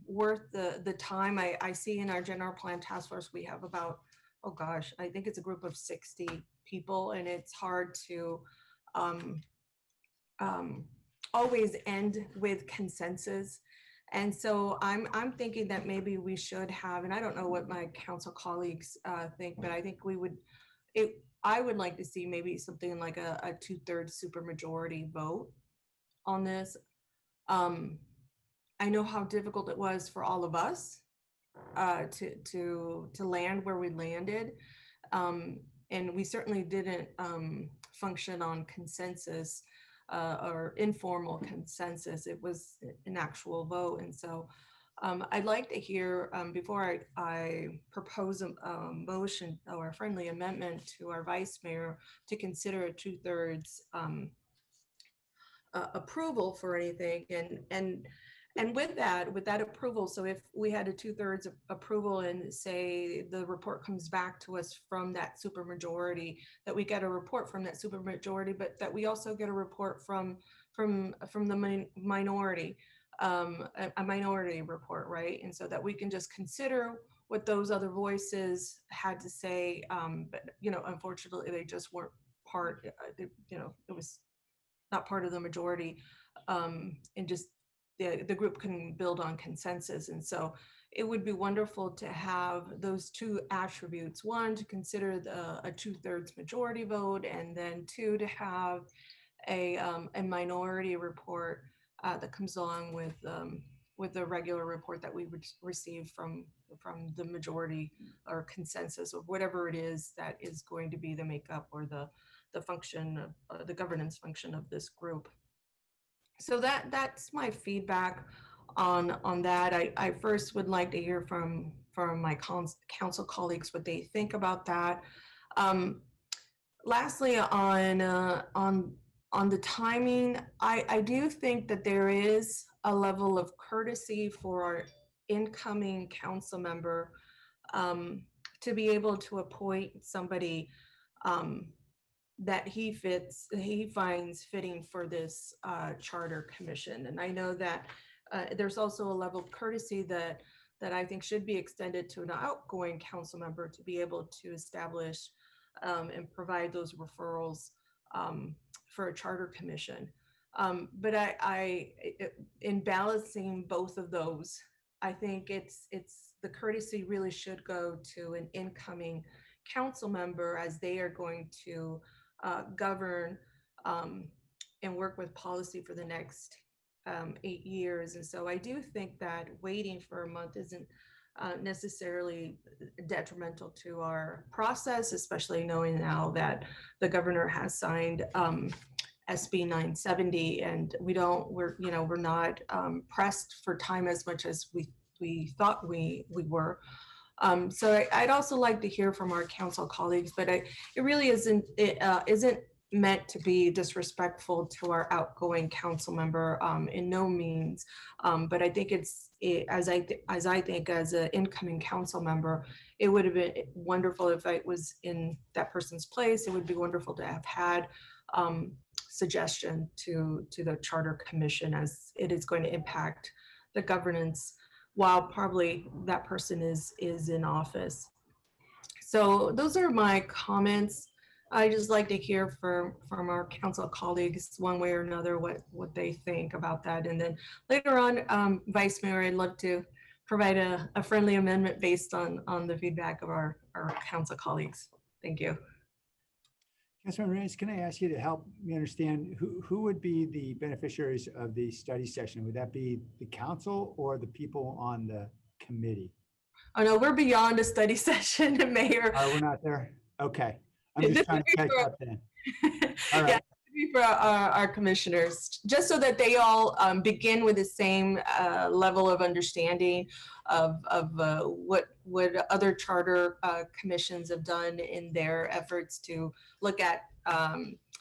worth the time. I see in our general plan task force, we have about, oh gosh, I think it's a group of 60 people, and it's hard to always end with consensus. And so I'm thinking that maybe we should have, and I don't know what my council colleagues think, but I think I would like to see maybe something like a 2/3 supermajority vote on this. I know how difficult it was for all of us to land where we landed. And we certainly didn't function on consensus or informal consensus. It was an actual vote. And so I'd like to hear, before I propose a motion or a friendly amendment to our vice mayor to consider a 2/3 approval for anything, and with that approval, so if we had a 2/3 approval and say the report comes back to us from that supermajority, that we get a report from that supermajority, but that we also get a report from the minority, a minority report, right? And so that we can just consider what those other voices had to say, but unfortunately, they just weren't part. It was not part of the majority, and just the group can build on consensus. And so it would be wonderful to have those two attributes: one, to consider a 2/3 majority vote, and then two, to have a minority report that comes along with the regular report that we would receive from the majority or consensus, or whatever it is that is going to be the makeup or the function, the governance function of this group. So that's my feedback on that. I first would like to hear from my council colleagues what they think about that. Lastly, on the timing, I do think that there is a level of courtesy for our incoming council member to be able to appoint somebody that he finds fitting for this charter commission. And I know that there's also a level of courtesy that I think should be extended to an outgoing council member to be able to establish and provide those referrals for a charter commission. But in balancing both of those, I think it's the courtesy really should go to an incoming council member, as they are going to govern and work with policy for the next 8 years. And so I do think that waiting for a month isn't necessarily detrimental to our process, especially knowing now that the governor has signed SB 970, and we're not pressed for time as much as we thought we were. I'd also like to hear from our council colleagues, but it really isn't meant to be disrespectful to our outgoing council member, in no means. But I think as I think as an incoming council member, it would have been wonderful if I was in that person's place. It would be wonderful to have had suggestion to the Charter Commission, as it is going to impact the governance while probably that person is in office. So those are my comments. I just like to hear from our council colleagues one way or another what they think about that. And then later on, Vice Mayor, I'd love to provide a friendly amendment based on the feedback of our council colleagues. Thank you. Councilmember Reyes, can I ask you to help me understand who would be the beneficiaries of the study session? Would that be the council or the people on the committee? Oh no, we're beyond a study session, Mayor. We're not there? Okay. I'm just trying to catch up then. All right. Yeah, for our commissioners, just so that they all begin with the same level of understanding of what other charter commissions have done in their efforts to look at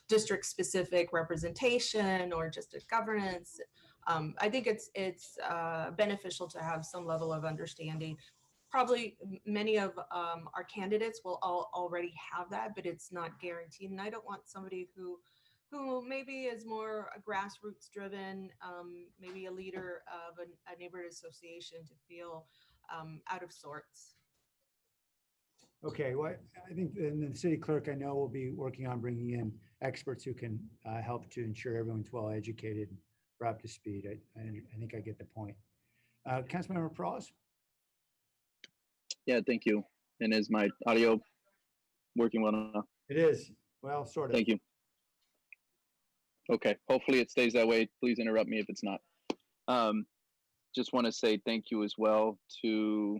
district-specific representation or just governance. I think it's beneficial to have some level of understanding. Probably many of our candidates will already have that, but it's not guaranteed. And I don't want somebody who maybe is more grassroots driven, maybe a leader of a neighborhood association, to feel out of sorts. Okay, well, I think the city clerk, I know, will be working on bringing in experts who can help to ensure everyone's well educated, or up to speed. I think I get the point. Councilmember Perales? Yeah, thank you. And is my audio working well now? It is. Well, sort of. Thank you. Okay, hopefully it stays that way. Please interrupt me if it's not. Just want to say thank you as well to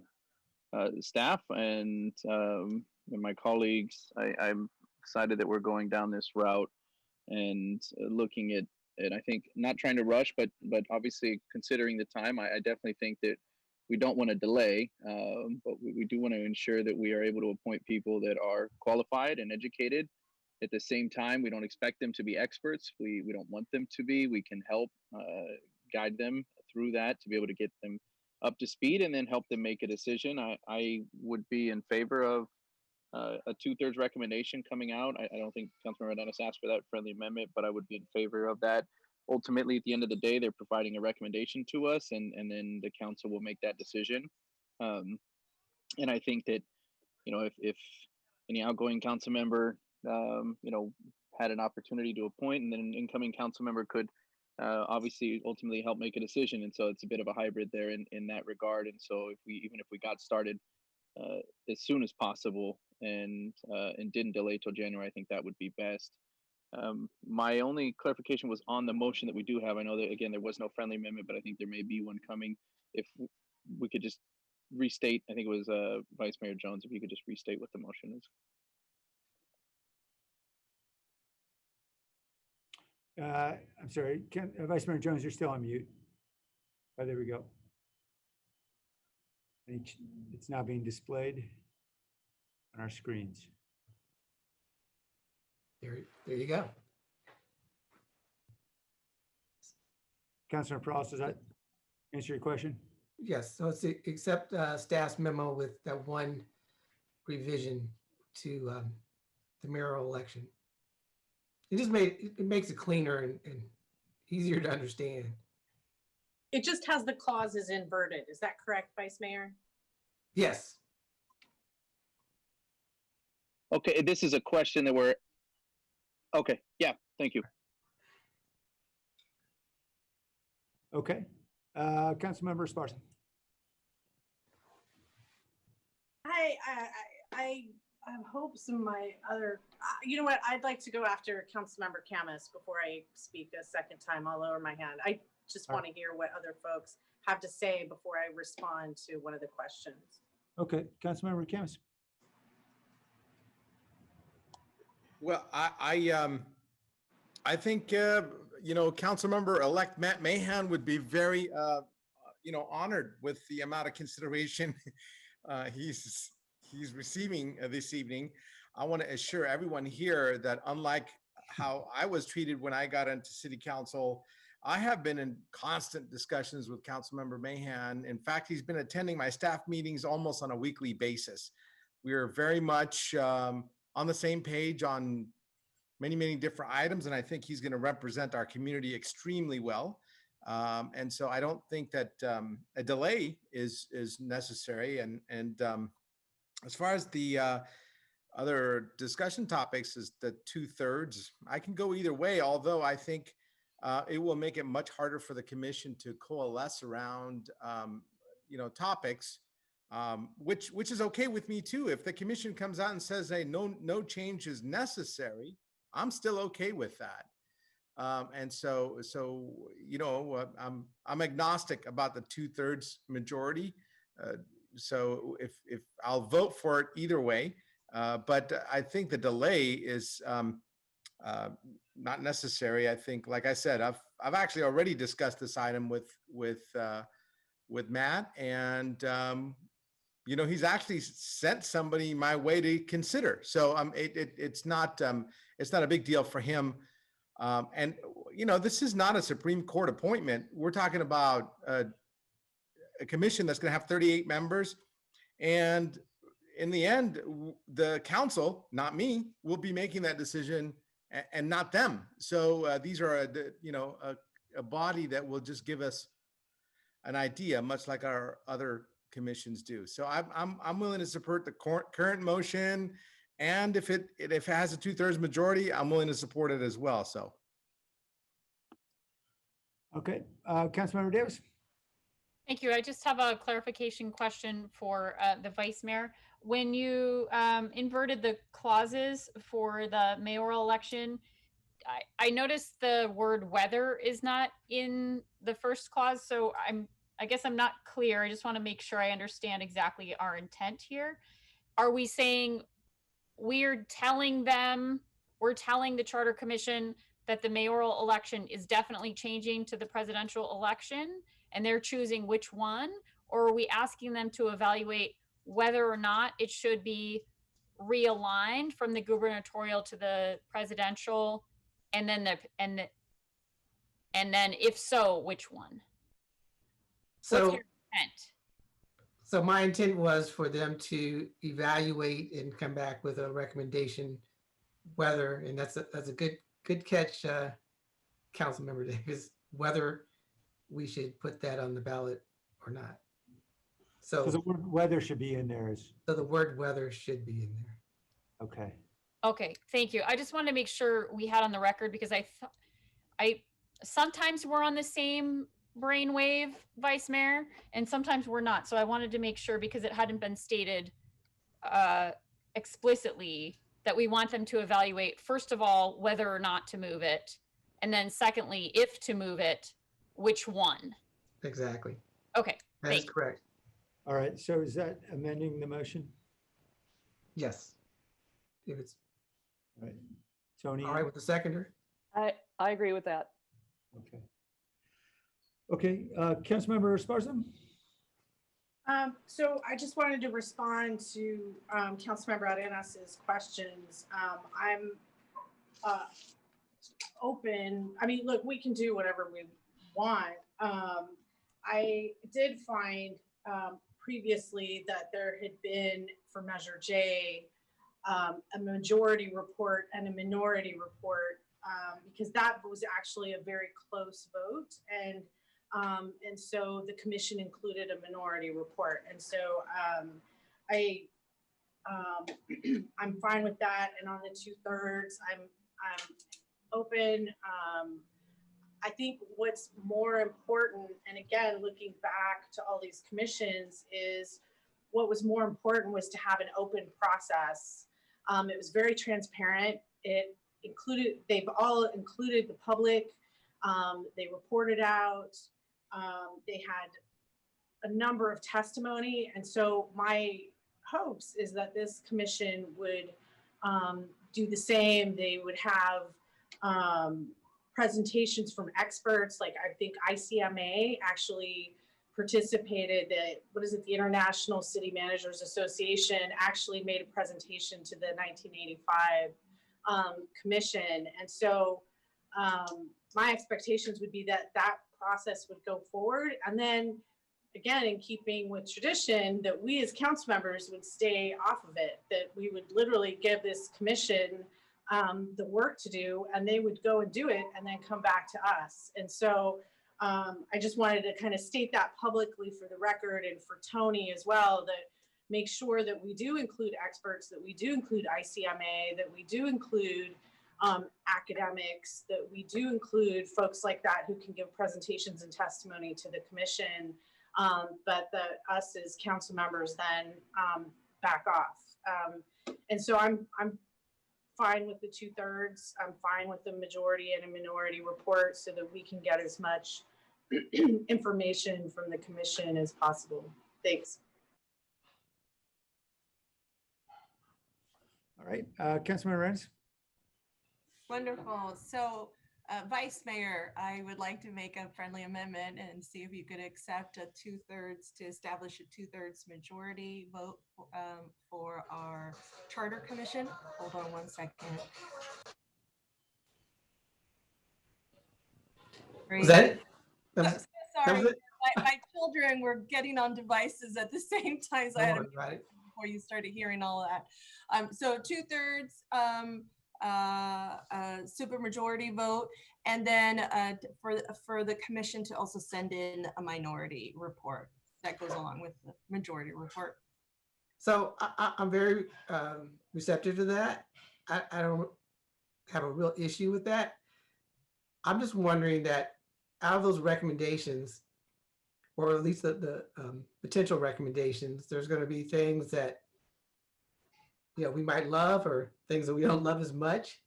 the staff and my colleagues. I'm excited that we're going down this route and looking at, and I think not trying to rush, but obviously considering the time, I definitely think that we don't want to delay, but we do want to ensure that we are able to appoint people that are qualified and educated. At the same time, we don't expect them to be experts. We don't want them to be. We can help guide them through that to be able to get them up to speed and then help them make a decision. I would be in favor of a 2/3 recommendation coming out. I don't think Councilmember Dennis asked for that friendly amendment, but I would be in favor of that. Ultimately, at the end of the day, they're providing a recommendation to us, and then the council will make that decision. And I think that, if any outgoing council member, had an opportunity to appoint, and then an incoming council member could obviously ultimately help make a decision. And so it's a bit of a hybrid there in that regard. And so even if we got started as soon as possible and didn't delay till January, I think that would be best. My only clarification was on the motion that we do have. I know that, again, there was no friendly amendment, but I think there may be one coming. If we could just restate, I think it was Vice Mayor Jones, if you could just restate what the motion is. I'm sorry, Vice Mayor Jones, you're still on mute. Oh, there we go. It's now being displayed on our screens. There you go. Councilor Perales, does that answer your question? Yes, so it's accept staff's memo with that one revision to the mayoral election. It makes it cleaner and easier to understand. It just has the clauses inverted. Is that correct, Vice Mayor? Yes. Okay, this is a question that we're, okay, yeah, thank you. Okay, Councilmember Sparson. I hope some of my other, you know what, I'd like to go after Councilmember Camus before I speak a second time. I'll lower my hand. I just want to hear what other folks have to say before I respond to one of the questions. Okay, Councilmember Camus. Well, I think, Councilmember-elect Matt Mahan would be very, honored with the amount of consideration he's receiving this evening. I want to assure everyone here that unlike how I was treated when I got into city council, I have been in constant discussions with Councilmember Mahan. In fact, he's been attending my staff meetings almost on a weekly basis. We are very much on the same page on many different items, and I think he's going to represent our community extremely well. And so I don't think that a delay is necessary. And as far as the other discussion topics is the 2/3, I can go either way, although I think it will make it much harder for the commission to coalesce around topics, which is okay with me too. If the commission comes out and says, hey, no change is necessary, I'm still okay with that. And so I'm agnostic about the 2/3 majority. So if I'll vote for it either way, but I think the delay is not necessary. I think, like I said, I've actually already discussed this item with Matt, and he's actually sent somebody my way to consider. So it's not a big deal for him. And this is not a Supreme Court appointment. We're talking about a commission that's going to have 38 members, and in the end, the council, not me, will be making that decision, and not them. So these are a body that will just give us an idea, much like our other commissions do. So I'm willing to support the current motion, and if it has a 2/3 majority, I'm willing to support it as well. So. Okay, Councilmember Davis. Thank you. I just have a clarification question for the vice mayor. When you inverted the clauses for the mayoral election, I noticed the word whether is not in the first clause. So I guess I'm not clear. I just want to make sure I understand exactly our intent here. Are we saying we're telling the Charter Commission that the mayoral election is definitely changing to the presidential election, and they're choosing which one? Or are we asking them to evaluate whether or not it should be realigned from the gubernatorial to the presidential, and then if so, which one? What's your intent? So my intent was for them to evaluate and come back with a recommendation whether, and that's a good catch, Councilmember Davis, whether we should put that on the ballot or not. So the word whether should be in there. So the word whether should be in there. Okay. Okay, thank you. I just wanted to make sure we had on the record, because I sometimes we're on the same brainwave, Vice Mayor, and sometimes we're not. So I wanted to make sure, because it hadn't been stated explicitly, that we want them to evaluate, first of all, whether or not to move it, and then secondly, if to move it, which one? Exactly. Okay. That's correct. All right. So is that amending the motion? Yes. If it's all right. Tony. All right with the seconder. I agree with that. Okay. Okay. Councilmember Esparza. So I just wanted to respond to Councilmember Arenas's questions. I'm open. I mean, look, we can do whatever we want. I did find previously that there had been, for Measure J, a majority report and a minority report, because that was actually a very close vote, and so the commission included a minority report, and so I'm fine with that. And on the 2/3, I'm open. I think what's more important, and again, looking back to all these commissions, is what was more important was to have an open process. It was very transparent. They've all included the public. They reported out. They had a number of testimony. And so my hopes is that this commission would do the same. They would have presentations from experts. Like, I think ICMA actually participated, what is it, the International City Managers Association actually made a presentation to the 1985 commission. And so my expectations would be that that process would go forward. And then again, in keeping with tradition, that we as council members would stay off of it, that we would literally give this commission the work to do, and they would go and do it and then come back to us. And so I just wanted to kind of state that publicly for the record and for Tony as well, that make sure that we do include experts, that we do include ICMA, that we do include academics, that we do include folks like that who can give presentations and testimony to the commission, but that us as council members then back off. And so I'm fine with the 2/3. I'm fine with the majority and a minority report so that we can get as much information from the commission as possible. Thanks. All right, Councilmember Renz. Wonderful. So, Vice Mayor, I would like to make a friendly amendment and see if you could accept a 2/3 to establish a 2/3 majority vote for our Charter Commission. Hold on one second. Was that it? I'm That so was- sorry. that was it? My children were getting on devices at the same time, so I had to Don't worry about it. before you started hearing all of that. So 2/3 super majority vote, and then for the commission to also send in a minority report that goes along with the majority report. So I'm very receptive to that. I don't have a real issue with that. I'm just wondering that out of those recommendations, or at least the potential recommendations, there's going to be things that we might love or things that we don't love as much.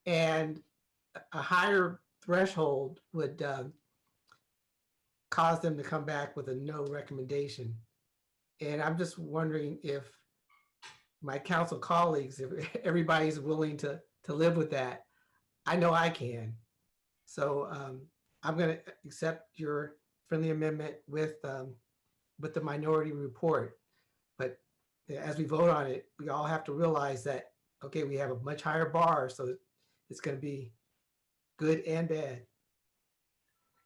And a higher threshold would cause them to come back with a no recommendation. And I'm just wondering if my council colleagues, if everybody's willing to live with that. I know I can. So I'm going to accept your friendly amendment with the minority report. But as we vote on it, we all have to realize that, okay, we have a much higher bar, so it's going to be good and bad.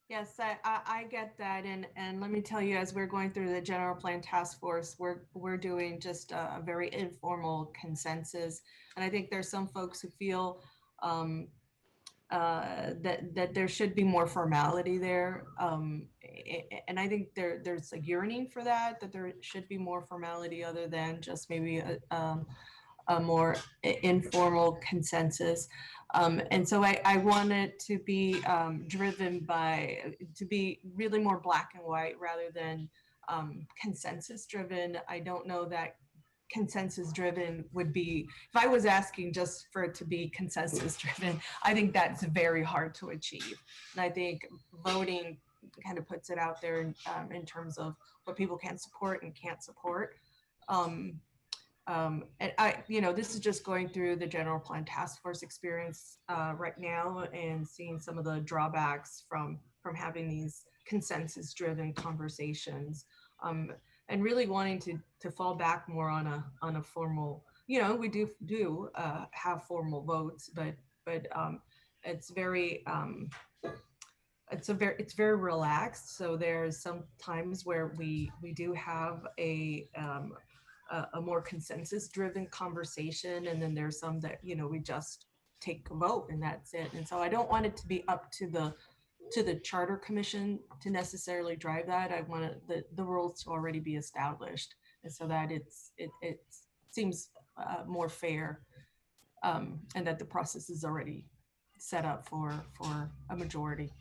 Yes, I get that, and let me tell you, as we're going through the general plan task force, we're doing just a very informal consensus, and I think there's some folks who feel that there should be more formality there, and I think there's a yearning for that there should be more formality other than just maybe a more informal consensus. And so I want it to be driven to be really more black and white rather than consensus driven. I don't know that consensus driven would be, if I was asking just for it to be consensus driven, I think that's very hard to achieve. And I think voting kind of puts it out there in terms of what people can support and can't support. And this is just going through the general plan task force experience right now and seeing some of the drawbacks from having these consensus driven conversations, and really wanting to fall back more on a formal, we do have formal votes, but it's very it's very relaxed. So there's some times where we do have a more consensus driven conversation, and then there's some that we just take a vote and that's it. And so I don't want it to be up to the charter commission to necessarily drive that. I want the rules to already be established, and so that it seems more fair, and that the process is already set up for a majority.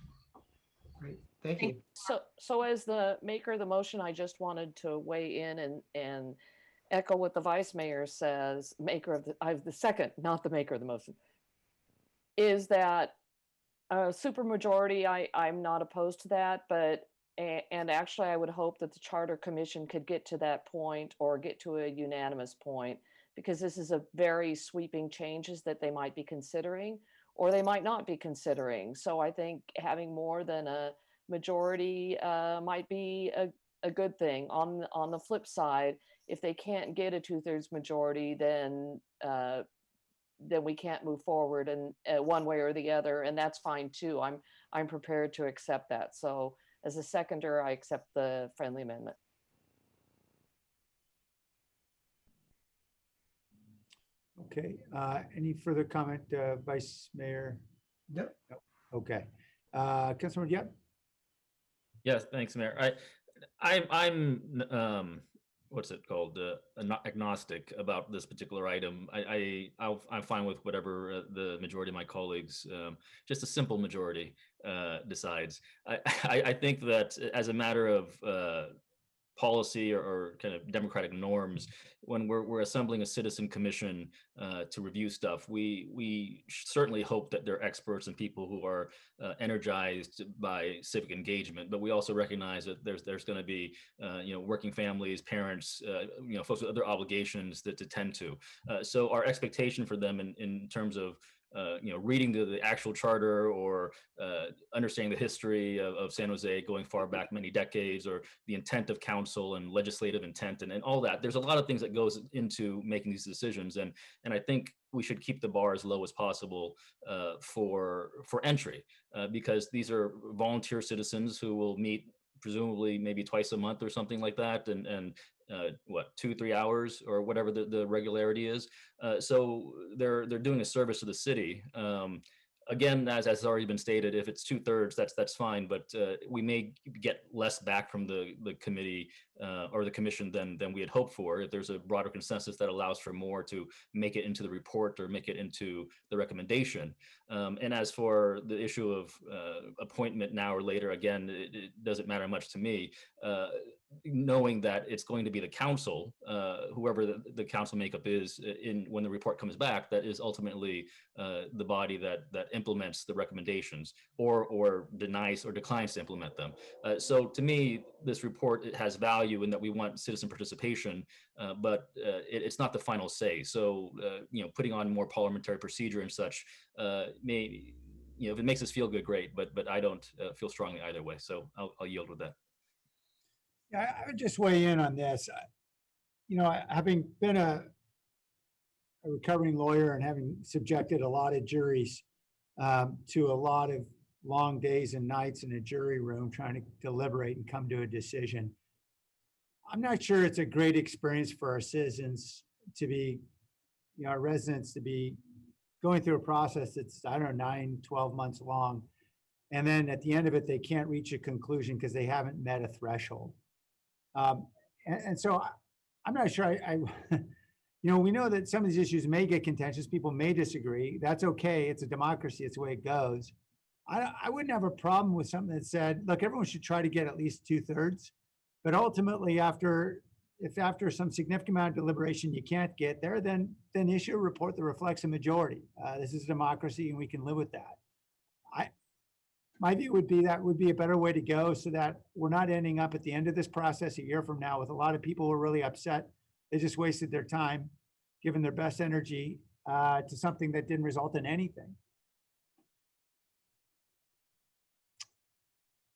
Great, thank you. So as the maker of the motion, I just wanted to weigh in and echo what the vice mayor says, the second, not the maker of the motion, is that a supermajority, I'm not opposed to that, and actually I would hope that the charter commission could get to that point or get to a unanimous point, because this is a very sweeping changes that they might be considering or they might not be considering. So I think having more than majority might be a good thing. On the flip side, if they can't get a 2/3 majority, then we can't move forward and one way or the other, and that's fine too. I'm prepared to accept that. So as a seconder, I accept the friendly amendment. Okay, any further comment, Vice Mayor? Yep. No. Okay, Councilmember Yep. Yes, thanks, Mayor. I'm what's it called? Agnostic about this particular item. I'm fine with whatever the majority of my colleagues, just a simple majority, decides. I think that as a matter of policy or kind of democratic norms, when we're assembling a citizen commission to review stuff, we certainly hope that they're experts and people who are energized by civic engagement, but we also recognize that there's going to be working families, parents, folks with other obligations that to tend to. So our expectation for them in terms of reading the actual charter or understanding the history of San Jose going far back many decades, or the intent of council and legislative intent and all that. There's a lot of things that goes into making these decisions, and I think we should keep the bar as low as possible for entry, because these are volunteer citizens who will meet presumably maybe twice a month or something like that, and 2-3 hours or whatever the regularity is. So they're doing a service to the city. Again, as has already been stated, if it's 2/3, that's fine, but we may get less back from the committee or the commission than we had hoped for. If there's a broader consensus that allows for more to make it into the report or make it into the recommendation. And as for the issue of appointment now or later, again, it doesn't matter much to me. Knowing that it's going to be the council, whoever the council makeup is, when the report comes back, that is ultimately the body that implements the recommendations or denies or declines to implement them. So to me, this report, it has value in that we want citizen participation, but it's not the final say. So putting on more parliamentary procedure and such may, if it makes us feel good, great, but I don't feel strongly either way. So I'll yield with that. Yeah, I would just weigh in on this. Having been a recovering lawyer and having subjected a lot of juries to a lot of long days and nights in a jury room trying to deliberate and come to a decision, I'm not sure it's a great experience for our citizens to be, our residents to be going through a process that's, 9, 12 months long. And then at the end of it, they can't reach a conclusion because they haven't met a threshold. And so I'm not sure we know that some of these issues may get contentious. People may disagree. That's okay. It's a democracy. It's the way it goes. I wouldn't have a problem with something that said, look, everyone should try to get at least 2/3. But ultimately, if after some significant amount of deliberation you can't get there, then issue a report that reflects a majority. This is a democracy, and we can live with that. My view would be that would be a better way to go, so that we're not ending up at the end of this process a year from now with a lot of people who are really upset. They just wasted their time, given their best energy to something that didn't result in anything.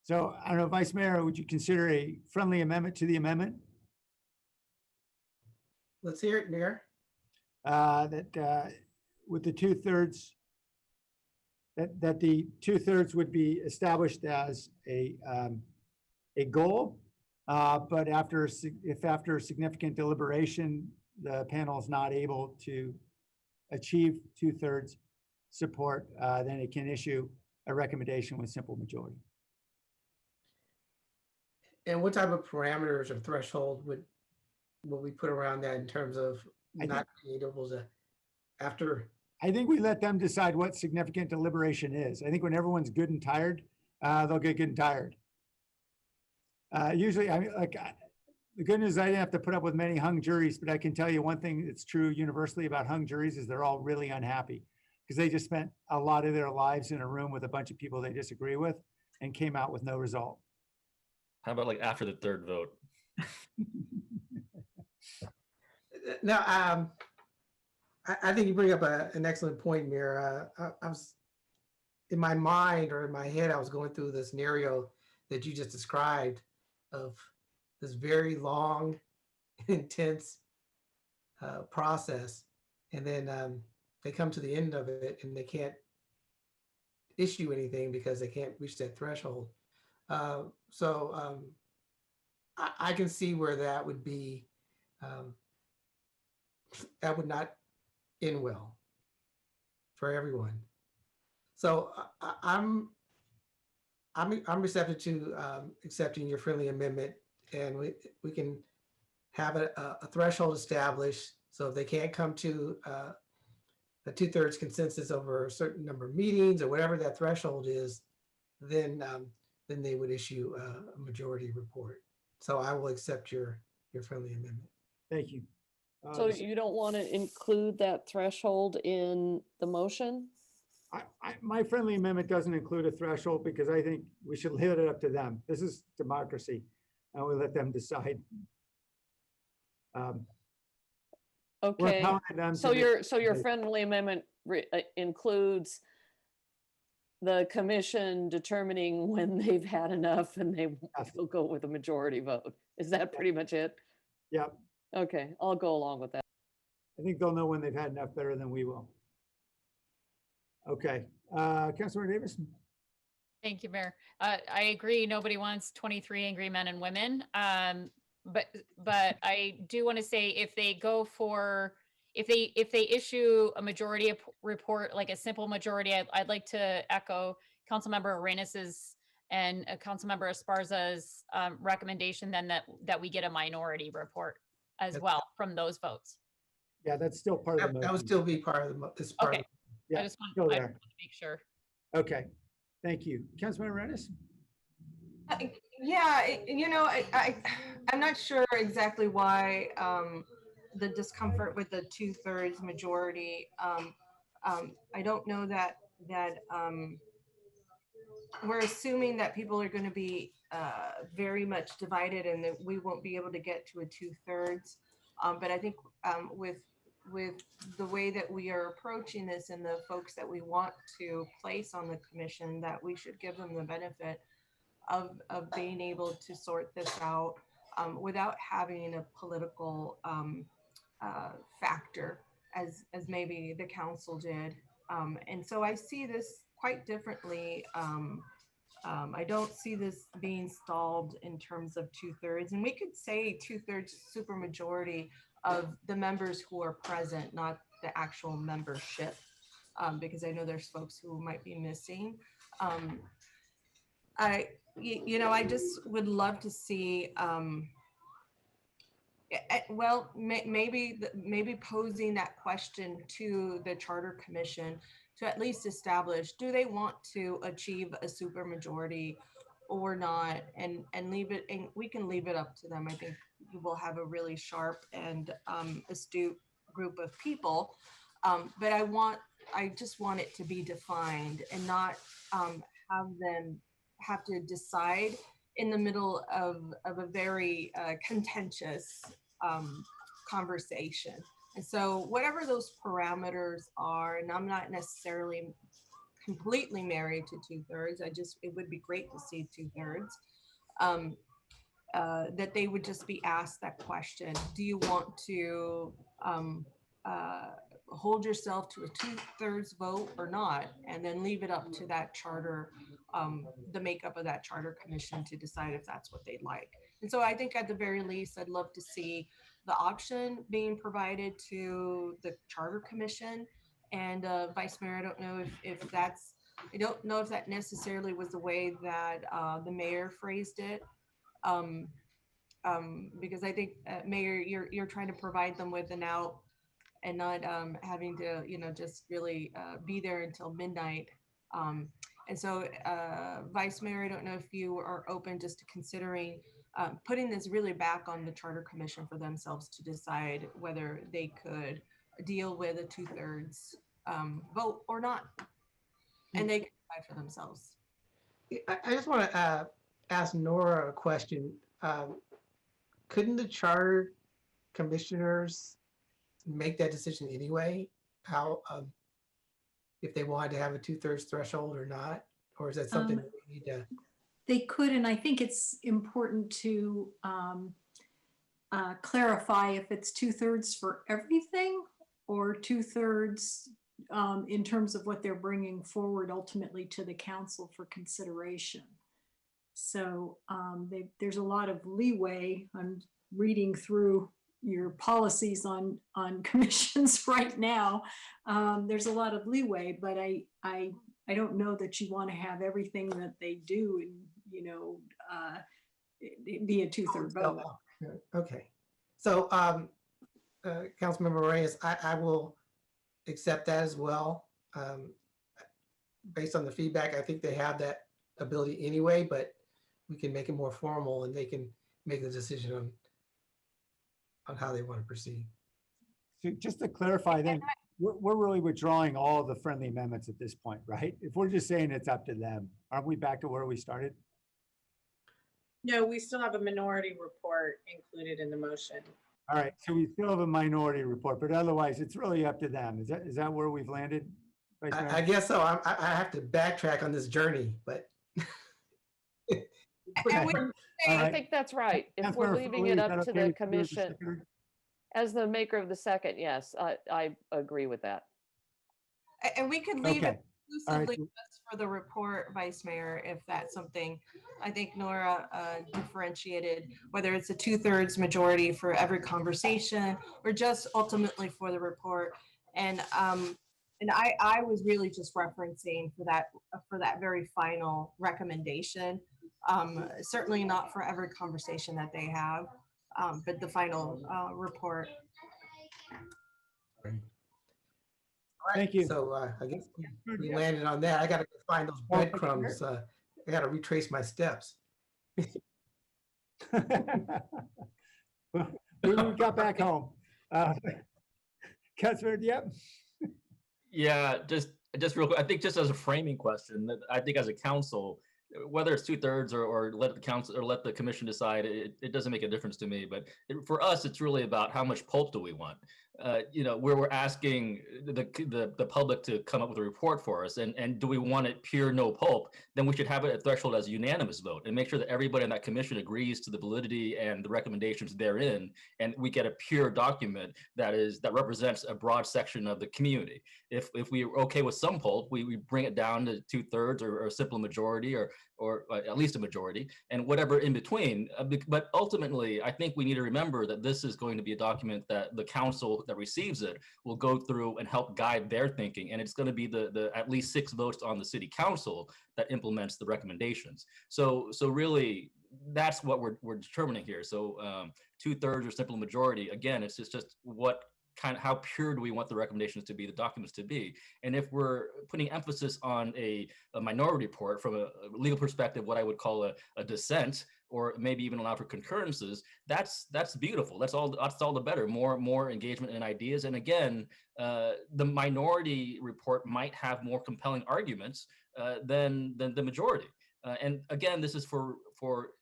So I don't know, Vice Mayor, would you consider a friendly amendment to the amendment? Let's hear it, Mayor. That with the 2/3, that the 2/3 would be established as a goal, but if after significant deliberation, the panel is not able to achieve 2/3 support, then it can issue a recommendation with simple majority. And what type of parameters or threshold would we put around that in terms of not being able to after? I think we let them decide what significant deliberation is. I think when everyone's good and tired, they'll get good and tired. Usually, the good news is I didn't have to put up with many hung juries, but I can tell you one thing that's true universally about hung juries is they're all really unhappy because they just spent a lot of their lives in a room with a bunch of people they disagree with and came out with no result. How about after the third vote? Now, I think you bring up an excellent point, Mayor. I was in my mind or in my head, I was going through the scenario that you just described of this very long, intense process, and then they come to the end of it and they can't issue anything because they can't reach that threshold. I can see where that would be, that would not end well for everyone. So I'm receptive to accepting your friendly amendment, and we can have a threshold established. So if they can't come to a 2/3 consensus over a certain number of meetings or whatever that threshold is, then they would issue a majority report. So I will accept your friendly amendment. Thank you. So you don't want to include that threshold in the motion? My friendly amendment doesn't include a threshold because I think we should leave it up to them. This is democracy, and we let them decide. Okay, them so to your friendly amendment includes the commission determining when they've had enough and they will go with a majority vote. Is that pretty much it? Yep. Okay, I'll go along with that. I think they'll know when they've had enough better than we will. Okay, Councilor Davis. Thank you, Mayor. I agree. Nobody wants 23 angry men and women. But I do want to say if they go for, if they issue a majority report, like a simple majority, I'd like to echo Councilmember Arenas' and Councilmember Esparza's recommendation then that we get a minority report as well from those votes. Yeah, that's still part of the motion. That would still be part of the, part Okay. Yeah, I just want go to there. make sure. Okay, thank you. Councilmember Arenas? Yeah, I'm not sure exactly why the discomfort with the 2/3 majority. I don't know that we're assuming that people are going to be very much divided and that we won't be able to get to a 2/3. But I think with the way that we are approaching this and the folks that we want to place on the commission, that we should give them the benefit of being able to sort this out without having a political factor as maybe the council did. And so I see this quite differently. I don't see this being stalled in terms of 2/3. And we could say 2/3 supermajority of the members who are present, not the actual membership, because I know there's folks who might be missing. I just would love to see, maybe posing that question to the Charter Commission to at least establish, do they want to achieve a supermajority or not, and leave it, and we can leave it up to them. I think we'll have a really sharp and astute group of people, but I just want it to be defined and not have them have to decide in the middle of a very contentious conversation. And so whatever those parameters are, and I'm not necessarily completely married to 2/3, it would be great to see 2/3, that they would just be asked that question. Do you want to hold yourself to a 2/3 vote or not? And then leave it up to that charter, the makeup of that charter commission to decide if that's what they'd like. And so I think at the very least, I'd love to see the option being provided to the charter commission. And Vice Mayor, I don't know if that's, I don't know if that necessarily was the way that the mayor phrased it. Because I think, Mayor, you're trying to provide them with an out and not having to, just really be there until midnight. And so, Vice Mayor, I don't know if you are open just to considering putting this really back on the Charter Commission for themselves to decide whether they could deal with a 2/3 vote or not, and they can decide for themselves. I just want to ask Nora a question. Couldn't the charter commissioners make that decision anyway? How, if they wanted to have a 2/3 threshold or not? Or is that something that we need to? they could, and I think it's important to clarify if it's 2/3 for everything or 2/3 in terms of what they're bringing forward ultimately to the council for consideration. So there's a lot of leeway. I'm reading through your policies on commissions right now. There's a lot of leeway, but I don't know that you want to have everything that they do and, you know, be a 2/3 vote. Okay. So, Councilmember Reyes, I will accept that as well. Based on the feedback, I think they have that ability anyway, but we can make it more formal and they can make the decision on how they want to proceed. So just to clarify, then we're really withdrawing all the friendly amendments at this point, right? If we're just saying it's up to them, aren't we back to where we started? No, we still have a minority report included in the motion. All right, so we still have a minority report, but otherwise it's really up to them. Is that where we've landed? Vice Mayor? I guess so. I have to backtrack on this journey, but. I think that's right. If we're Councilmember leaving Foley, it is up that to okay the with you as the commission, seconder? as the maker of the second, yes, I agree with that. And we could leave Okay. it All right. exclusively just for the report, Vice Mayor, if that's something. I think Nora differentiated whether it's a 2/3 majority for every conversation or just ultimately for the report. And I was really just referencing for that very final recommendation. Certainly not for every conversation that they have, but the final report. Thank you. So I guess we landed on that. I got to find those breadcrumbs. I got to retrace my steps. Well, we got back home. Councilor, yep. Yeah, just real quick. I think just as a framing question, I think as a council, whether it's 2/3 or let the council or let the commission decide, it doesn't make a difference to me. But for us, it's really about how much pulp do we want. You know, where we're asking the public to come up with a report for us, and do we want it pure no pulp? Then we should have it at threshold as a unanimous vote and make sure that everybody in that commission agrees to the validity and the recommendations therein, and we get a pure document that represents a broad section of the community. If we're okay with some pulp, we bring it down to 2/3 or a simple majority or at least a majority, and whatever in between. But ultimately, I think we need to remember that this is going to be a document that the council that receives it will go through and help guide their thinking, and it's going to be the at least 6 votes on the city council that implements the recommendations. So really, that's what we're determining here. So 2/3 or simple majority. Again, it's just what how pure do we want the recommendations to be, the documents to be? And if we're putting emphasis on a minority report from a legal perspective, what I would call a dissent, or maybe even allow for concurrences, that's beautiful. That's all the better. More engagement and ideas. And again, the minority report might have more compelling arguments than the majority. And again, this is for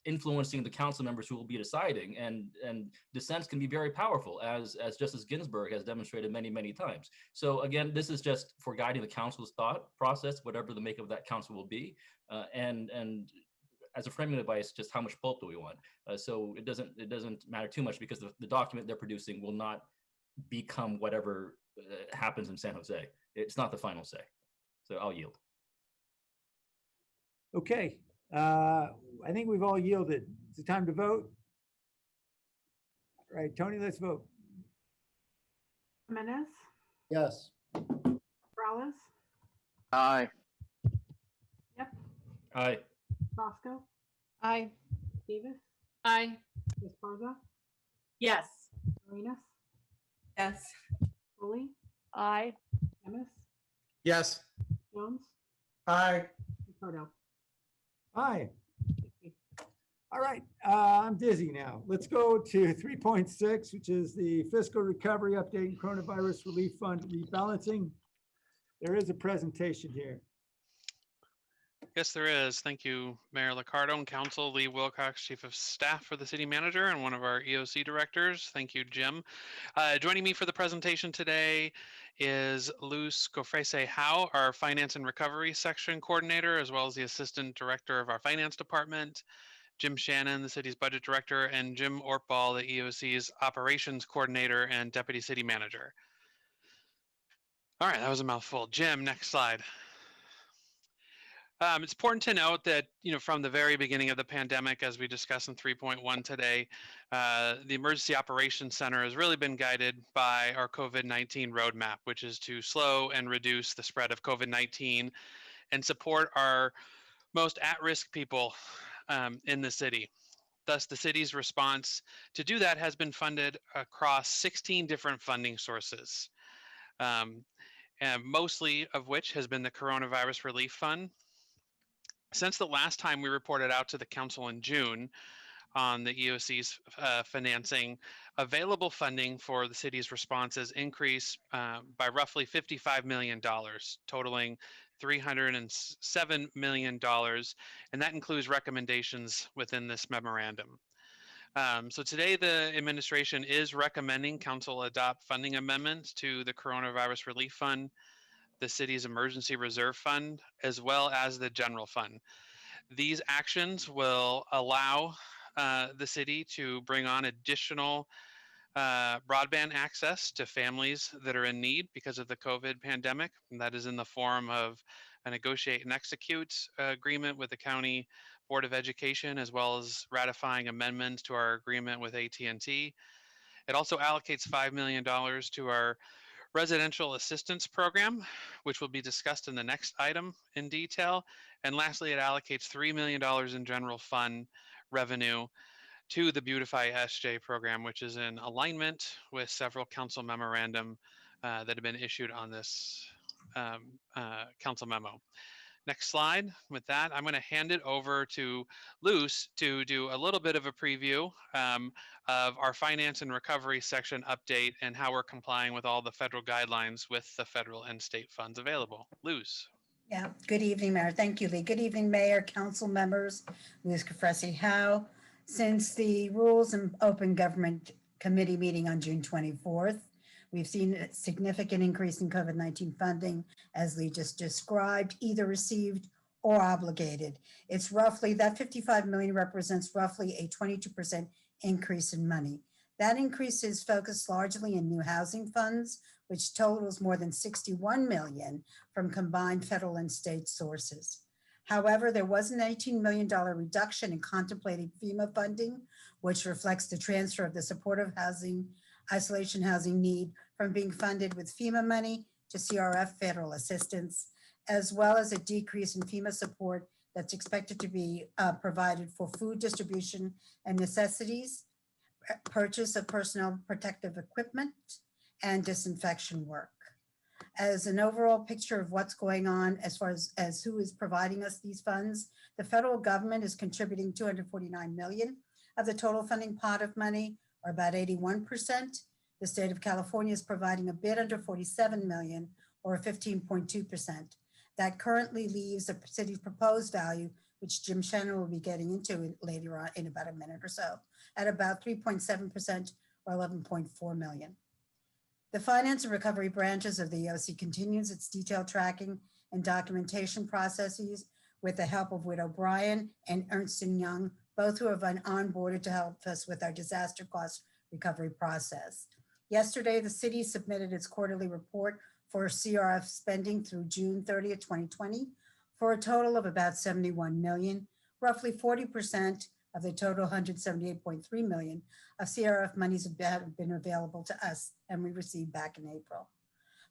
influencing the council members who will be deciding, and dissents can be very powerful, as Justice Ginsburg has demonstrated many times. So again, this is just for guiding the council's thought process, whatever the make of that council will be, and as a framing device, just how much pulp do we want? So it doesn't matter too much, because the document they're producing will not become whatever happens in San Jose. It's not the final say. So I'll yield. Okay, I think we've all yielded. Is it time to vote? All right, Tony, let's vote. Jimenez, Yes. Morales, Aye. Yep, Aye. Roscoe, Aye. Davis, Aye. Esparza, Yes. Arenas, Yes. Foley, Aye. Emmis, Yes. Jones, Aye. Ricardo. Aye. All right, I'm dizzy now. Let's go to 3.6, which is the fiscal recovery update and coronavirus relief fund rebalancing. There is a presentation here. Yes, there is. Thank you, Mayor Liccardo and Council. Lee Wilcox, Chief of Staff for the City Manager and one of our EOC directors. Thank you, Jim. Joining me for the presentation today is Luz Gofrese Howe, our Finance and Recovery Section Coordinator, as well as the Assistant Director of our Finance Department, Jim Shannon, the city's Budget Director, and Jim Ortball, the EOC's Operations Coordinator and Deputy City Manager. All right, that was a mouthful. Jim, next slide. It's important to note that, from the very beginning of the pandemic, as we discussed in 3.1 today, the Emergency Operations Center has really been guided by our COVID-19 roadmap, which is to slow and reduce the spread of COVID-19 and support our most at-risk people in the city. Thus, the city's response to do that has been funded across 16 different funding sources, and mostly of which has been the Coronavirus Relief Fund. Since the last time we reported out to the council in June on the EOC's financing, available funding for the city's responses increased by roughly $55 million, totaling $307 million, and that includes recommendations within this memorandum. So today the administration is recommending council adopt funding amendments to the Coronavirus Relief Fund, the city's emergency reserve fund, as well as the general fund. These actions will allow the city to bring on additional broadband access to families that are in need because of the COVID pandemic. And that is in the form of a negotiate and execute agreement with the County Board of Education, as well as ratifying amendments to our agreement with AT&T. It also allocates $5 million to our residential assistance program, which will be discussed in the next item in detail. And lastly, it allocates $3 million in general fund revenue to the Beautify SJ program, which is in alignment with several council memorandum that have been issued on this council memo. Next slide. With that, I'm going to hand it over to Luz to do a little bit of a preview of our finance and recovery section update and how we're complying with all the federal guidelines with the federal and state funds available. Luz. Yeah, good evening, Mayor. Thank you, Lee. Good evening, Mayor, council members, Luz Gofrese Howe. Since the Rules and Open Government Committee meeting on June 24th, we've seen a significant increase in COVID-19 funding, as Lee just described, either received or obligated. It's roughly, that 55 million represents roughly a 22% increase in money. That increase is focused largely in new housing funds, which totals more than 61 million from combined federal and state sources. However, there was an $18 million reduction in contemplated FEMA funding, which reflects the transfer of the supportive housing, isolation housing need from being funded with FEMA money to CRF federal assistance, as well as a decrease in FEMA support that's expected to be provided for food distribution and necessities, purchase of personal protective equipment, and disinfection work. As an overall picture of what's going on as far as who is providing us these funds, the federal government is contributing 249 million of the total funding pot of money, or about 81%. The state of California is providing a bit under 47 million, or 15.2%. That currently leaves the city's proposed value, which Jim Shannon will be getting into later on in about a minute or so, at about 3.7% or 11.4 million. The finance and recovery branches of the EOC continues its detailed tracking and documentation processes with the help of Whit O'Brien and Ernst & Young, both who have been onboarded to help us with our disaster cost recovery process. Yesterday, the city submitted its quarterly report for CRF spending through June 30th, 2020, for a total of about 71 million, roughly 40% of the total 178.3 million of CRF monies have been available to us and we received back in April.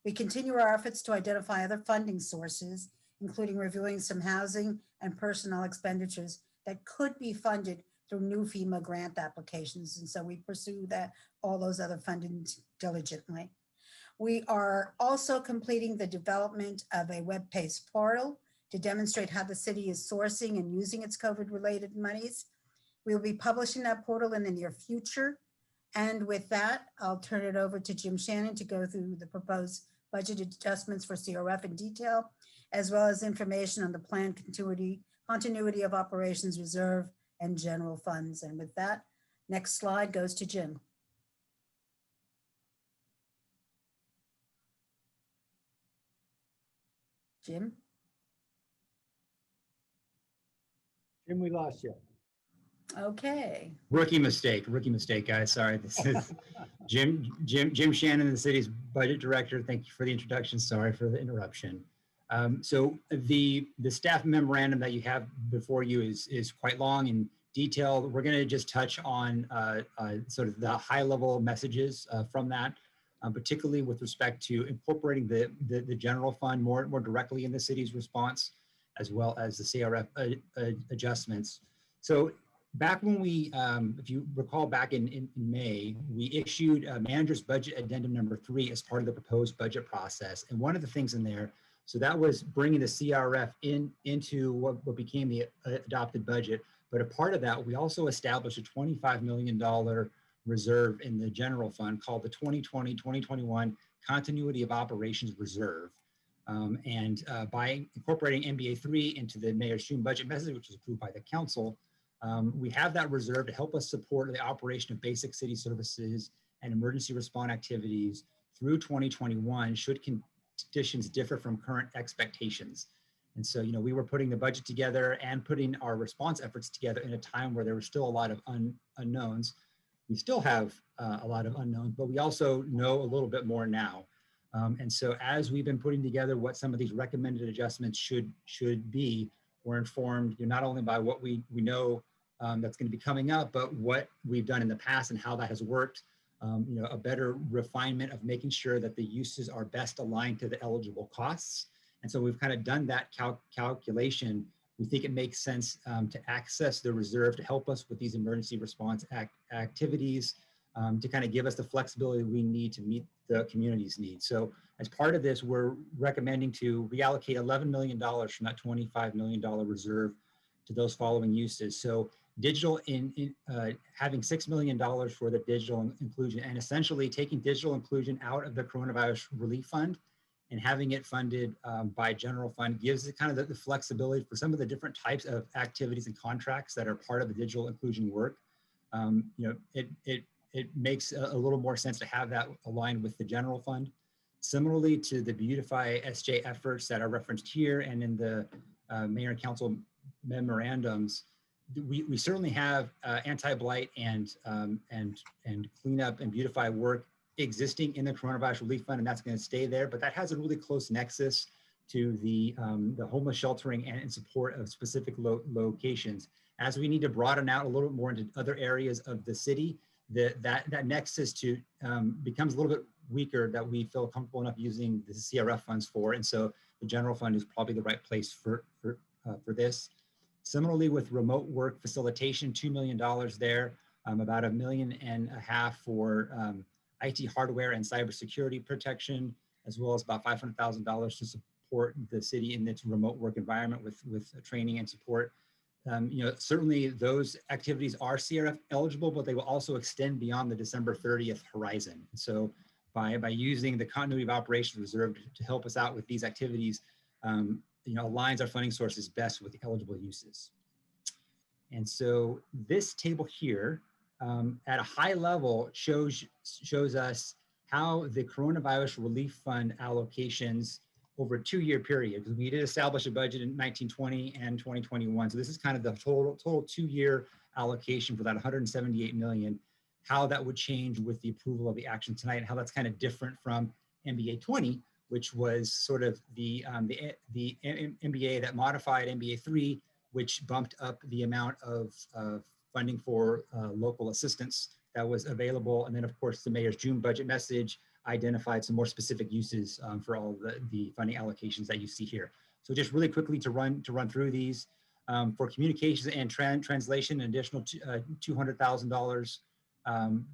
We continue our efforts to identify other funding sources, including reviewing some housing and personnel expenditures that could be funded through new FEMA grant applications. And so we pursue all those other funding diligently. We are also completing the development of a web-based portal to demonstrate how the city is sourcing and using its COVID-related monies. We will be publishing that portal in the near future. And with that, I'll turn it over to Jim Shannon to go through the proposed budget adjustments for CRF in detail as well as information on the planned continuity of operations reserve and general funds. And with that, next slide goes to Jim. Jim? Jim, we lost you. Okay. Rookie mistake, guys. Sorry. This is Jim Shannon, the city's budget director. Thank you for the introduction. Sorry for the interruption. So the staff memorandum that you have before you is quite long and detailed. We're going to just touch on sort of the high level messages from that, particularly with respect to incorporating the general fund more directly in the city's response, as well as the CRF adjustments. So back when we, if you recall back in May, we issued a manager's budget addendum number 3 as part of the proposed budget process. And one of the things in there, so that was bringing the CRF into what became the adopted budget. But a part of that, we also established a $25 million reserve in the general fund called the 2020-2021 Continuity of Operations Reserve. By incorporating NBA 3 into the mayor's June budget message, which was approved by the council, we have that reserve to help us support the operation of basic city services and emergency response activities through 2021 should conditions differ from current expectations. And so, you know, we were putting the budget together and putting our response efforts together in a time where there were still a lot of unknowns. We still have a lot of unknowns, but we also know a little bit more now. And so as we've been putting together what some of these recommended adjustments should be, we're informed not only by what we know that's going to be coming up, but what we've done in the past and how that has worked. A better refinement of making sure that the uses are best aligned to the eligible costs. And so we've kind of done that calculation. We think it makes sense to access the reserve to help us with these emergency response activities, to kind of give us the flexibility we need to meet the community's needs. So as part of this, we're recommending to reallocate $11 million from that $25 million reserve to those following uses. So digital having $6 million for the digital inclusion, and essentially taking digital inclusion out of the coronavirus relief fund and having it funded by general fund gives it kind of the flexibility for some of the different types of activities and contracts that are part of the digital inclusion work. It makes a little more sense to have that aligned with the general fund. Similarly to the Beautify SJ efforts that are referenced here and in the mayor and council memorandums, we certainly have anti-blight and cleanup and beautify work existing in the coronavirus relief fund, and that's going to stay there. But that has a really close nexus to the homeless sheltering and support of specific locations. As we need to broaden out a little bit more into other areas of the city, that nexus to becomes a little bit weaker, that we feel comfortable enough using the CRF funds for, and so the general fund is probably the right place for this. Similarly, with remote work facilitation, $2 million there, about $1.5 million for IT hardware and cybersecurity protection, as well as about $500,000 to support the city in its remote work environment with training and support. Certainly those activities are CRF eligible, but they will also extend beyond the December 30th horizon. And so by using the continuity of operations reserve to help us out with these activities, aligns our funding sources best with the eligible uses. And so this table here, at a high level, shows us how the coronavirus relief fund allocations over a 2-year period, because we did establish a budget in 1920 and 2021. So this is kind of the total 2-year allocation for that 178 million, how that would change with the approval of the action tonight, and how that's kind of different from NBA 20, which was sort of the NBA that modified NBA 3, which bumped up the amount of funding for local assistance that was available. And then of course the mayor's June budget message identified some more specific uses for all the funding allocations that you see here. So just really quickly to run through these, for communications and translation, an additional $200,000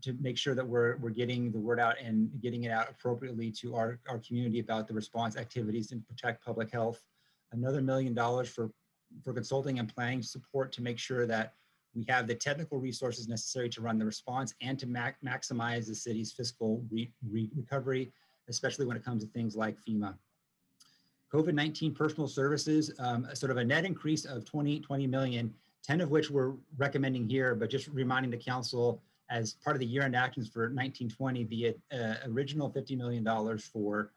to make sure that we're getting the word out and getting it out appropriately to our community about the response activities and protect public health. Another $1 million for consulting and planning support to make sure that we have the technical resources necessary to run the response and to maximize the city's fiscal recovery, especially when it comes to things like FEMA. COVID-19 personal services, sort of a net increase of 20 million, 10 of which we're recommending here, but just reminding the council as part of the year-end actions for 1920, the original $50 million for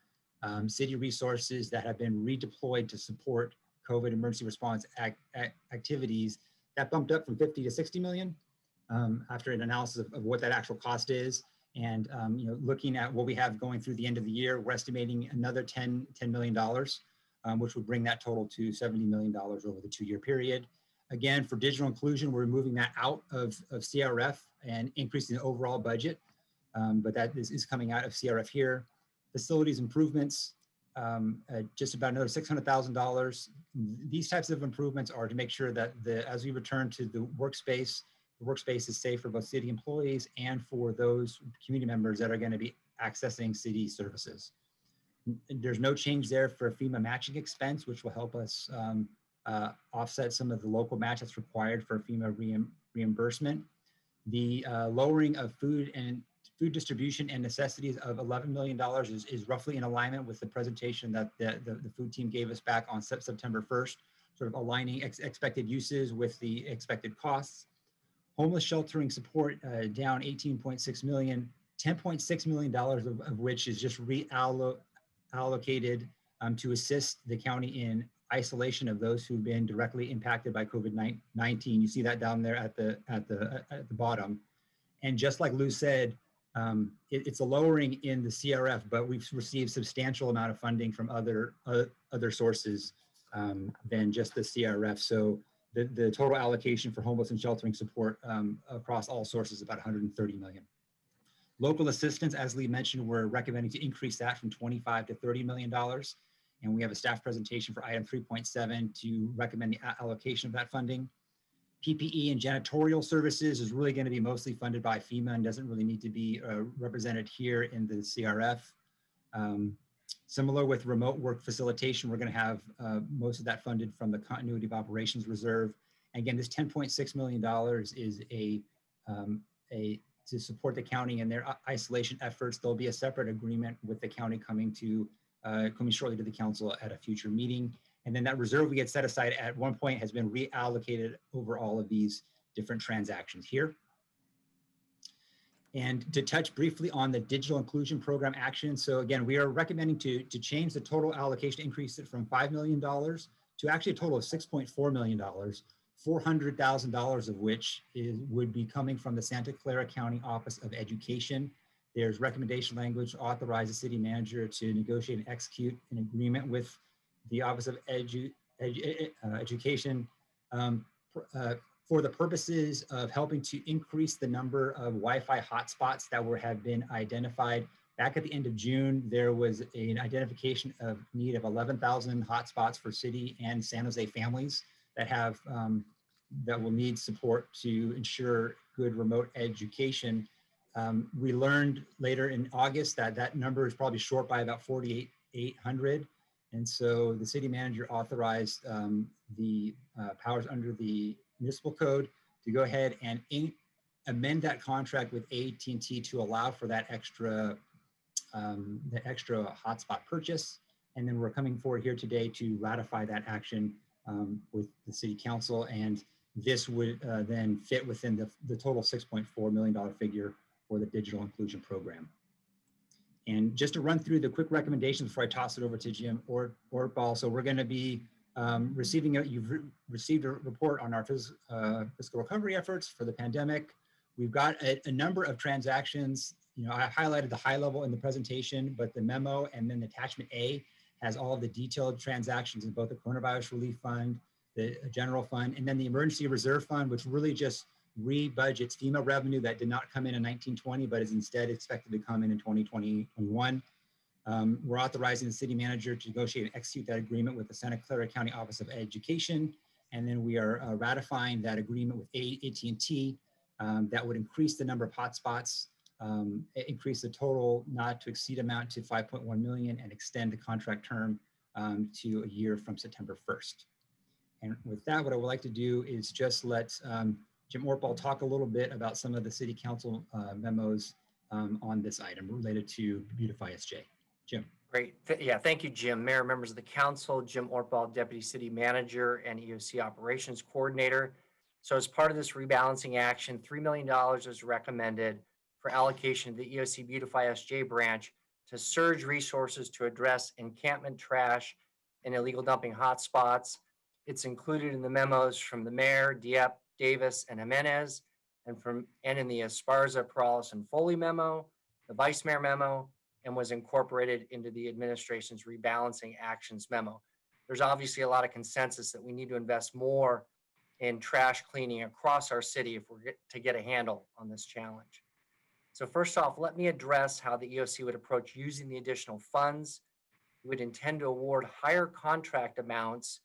city resources that have been redeployed to support COVID emergency response activities, that bumped up from 50 to 60 million after an analysis of what that actual cost is. And looking at what we have going through the end of the year, we're estimating another $10 million, which would bring that total to $70 million over the 2-year period. Again, for digital inclusion, we're moving that out of CRF and increasing the overall budget, but that is coming out of CRF here. Facilities improvements, just about another $600,000. These types of improvements are to make sure that as we return to the workspace is safe for both city employees and for those community members that are going to be accessing city services. There's no change there for FEMA matching expense, which will help us offset some of the local match that's required for FEMA reimbursement. The lowering of food distribution and necessities of $11 million is roughly in alignment with the presentation that the food team gave us back on September 1st, sort of aligning expected uses with the expected costs. Homeless sheltering support down 18.6 million, $10.6 million of which is just reallocated to assist the county in isolation of those who've been directly impacted by COVID-19. You see that down there at the bottom. And just like Lou said, it's a lowering in the CRF, but we've received substantial amount of funding from other sources than just the CRF. So the total allocation for homeless and sheltering support across all sources is about 130 million. Local assistance, as Lee mentioned, we're recommending to increase that from 25 to $30 million. And we have a staff presentation for item 3.7 to recommend the allocation of that funding. PPE and janitorial services is really going to be mostly funded by FEMA and doesn't really need to be represented here in the CRF. Similar with remote work facilitation, we're going to have most of that funded from the Continuity of Operations Reserve. Again, this $10.6 million is to support the county in their isolation efforts. There'll be a separate agreement with the county coming shortly to the council at a future meeting. And then that reserve we get set aside at one point has been reallocated over all of these different transactions here. And to touch briefly on the digital inclusion program action. So again, we are recommending to change the total allocation, increase it from $5 million to actually a total of $6.4 million, $400,000 of which would be coming from the Santa Clara County Office of Education. There's recommendation language to authorize the city manager to negotiate and execute an agreement with the Office of Education for the purposes of helping to increase the number of Wi-Fi hotspots that have been identified. Back at the end of June, there was an identification of need of 11,000 hotspots for city and San Jose families that will need support to ensure good remote education. We learned later in August that number is probably short by about 4,800. And so the city manager authorized the powers under the municipal code to go ahead and amend that contract with AT&T to allow for that extra hotspot purchase. And then we're coming forward here today to ratify that action with the city council. And this would then fit within the total $6.4 million figure for the digital inclusion program. And just to run through the quick recommendations before I toss it over to Jim Ortball. So we're going to be you've received a report on our fiscal recovery efforts for the pandemic. We've got a number of transactions. I highlighted the high level in the presentation, but the memo and then attachment A has all of the detailed transactions in both the Coronavirus Relief Fund, the General Fund, and then the Emergency Reserve Fund, which really just re-budgets FEMA revenue that did not come in 1920, but is instead expected to come in 2021. We're authorizing the city manager to negotiate and execute that agreement with the Santa Clara County Office of Education. And then we are ratifying that agreement with AT&T that would increase the number of hotspots, increase the total not to exceed amount to 5.1 million and extend the contract term to a year from September 1st. And with that, what I would like to do is just let Jim Ortball talk a little bit about some of the city council memos on this item related to Beautify SJ. Jim. Great. Yeah, thank you, Jim. Mayor, members of the council, Jim Ortball, Deputy City Manager and EOC Operations Coordinator. So as part of this rebalancing action, $3 million is recommended for allocation to the EOC Beautify SJ branch to surge resources to address encampment trash and illegal dumping hotspots. It's included in the memos from the mayor, Dieppe, Davis, and Jimenez, and in the Esparza, Perales, and Foley memo, the vice mayor memo, and was incorporated into the administration's rebalancing actions memo. There's obviously a lot of consensus that we need to invest more in trash cleaning across our city if we're to get a handle on this challenge. So first off, let me address how the EOC would approach using the additional funds. We would intend to award higher contract amounts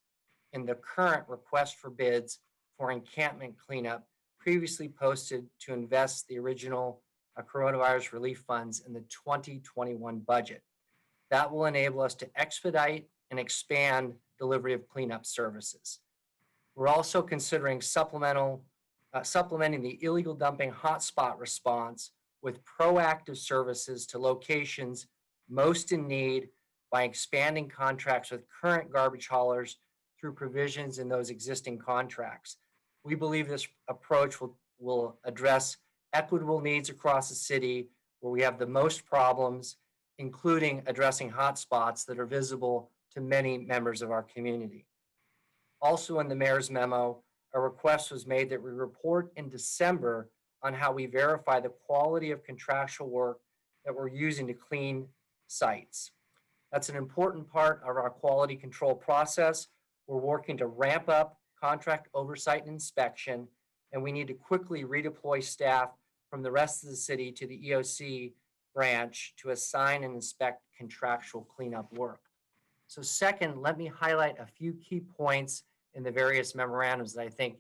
in the current request for bids for encampment cleanup previously posted to invest the original coronavirus relief funds in the 2021 budget. That will enable us to expedite and expand delivery of cleanup services. We're also considering supplementing the illegal dumping hotspot response with proactive services to locations most in need by expanding contracts with current garbage haulers through provisions in those existing contracts. We believe this approach will address equitable needs across the city where we have the most problems, including addressing hotspots that are visible to many members of our community. Also in the mayor's memo, a request was made that we report in December on how we verify the quality of contractual work that we're using to clean sites. That's an important part of our quality control process. We're working to ramp up contract oversight and inspection, and we need to quickly redeploy staff from the rest of the city to the EOC branch to assign and inspect contractual cleanup work. So second, let me highlight a few key points in the various memorandums that I think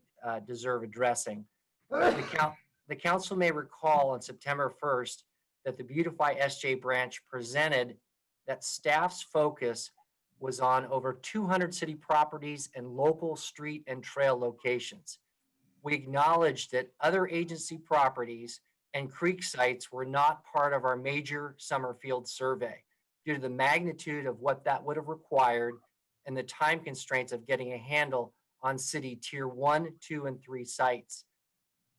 deserve addressing. The council may recall on September 1st that the Beautify SJ branch presented that staff's focus was on over 200 city properties and local street and trail locations. We acknowledged that other agency properties and creek sites were not part of our major summer field survey due to the magnitude of what that would have required and the time constraints of getting a handle on city tier 1, 2, and 3 sites.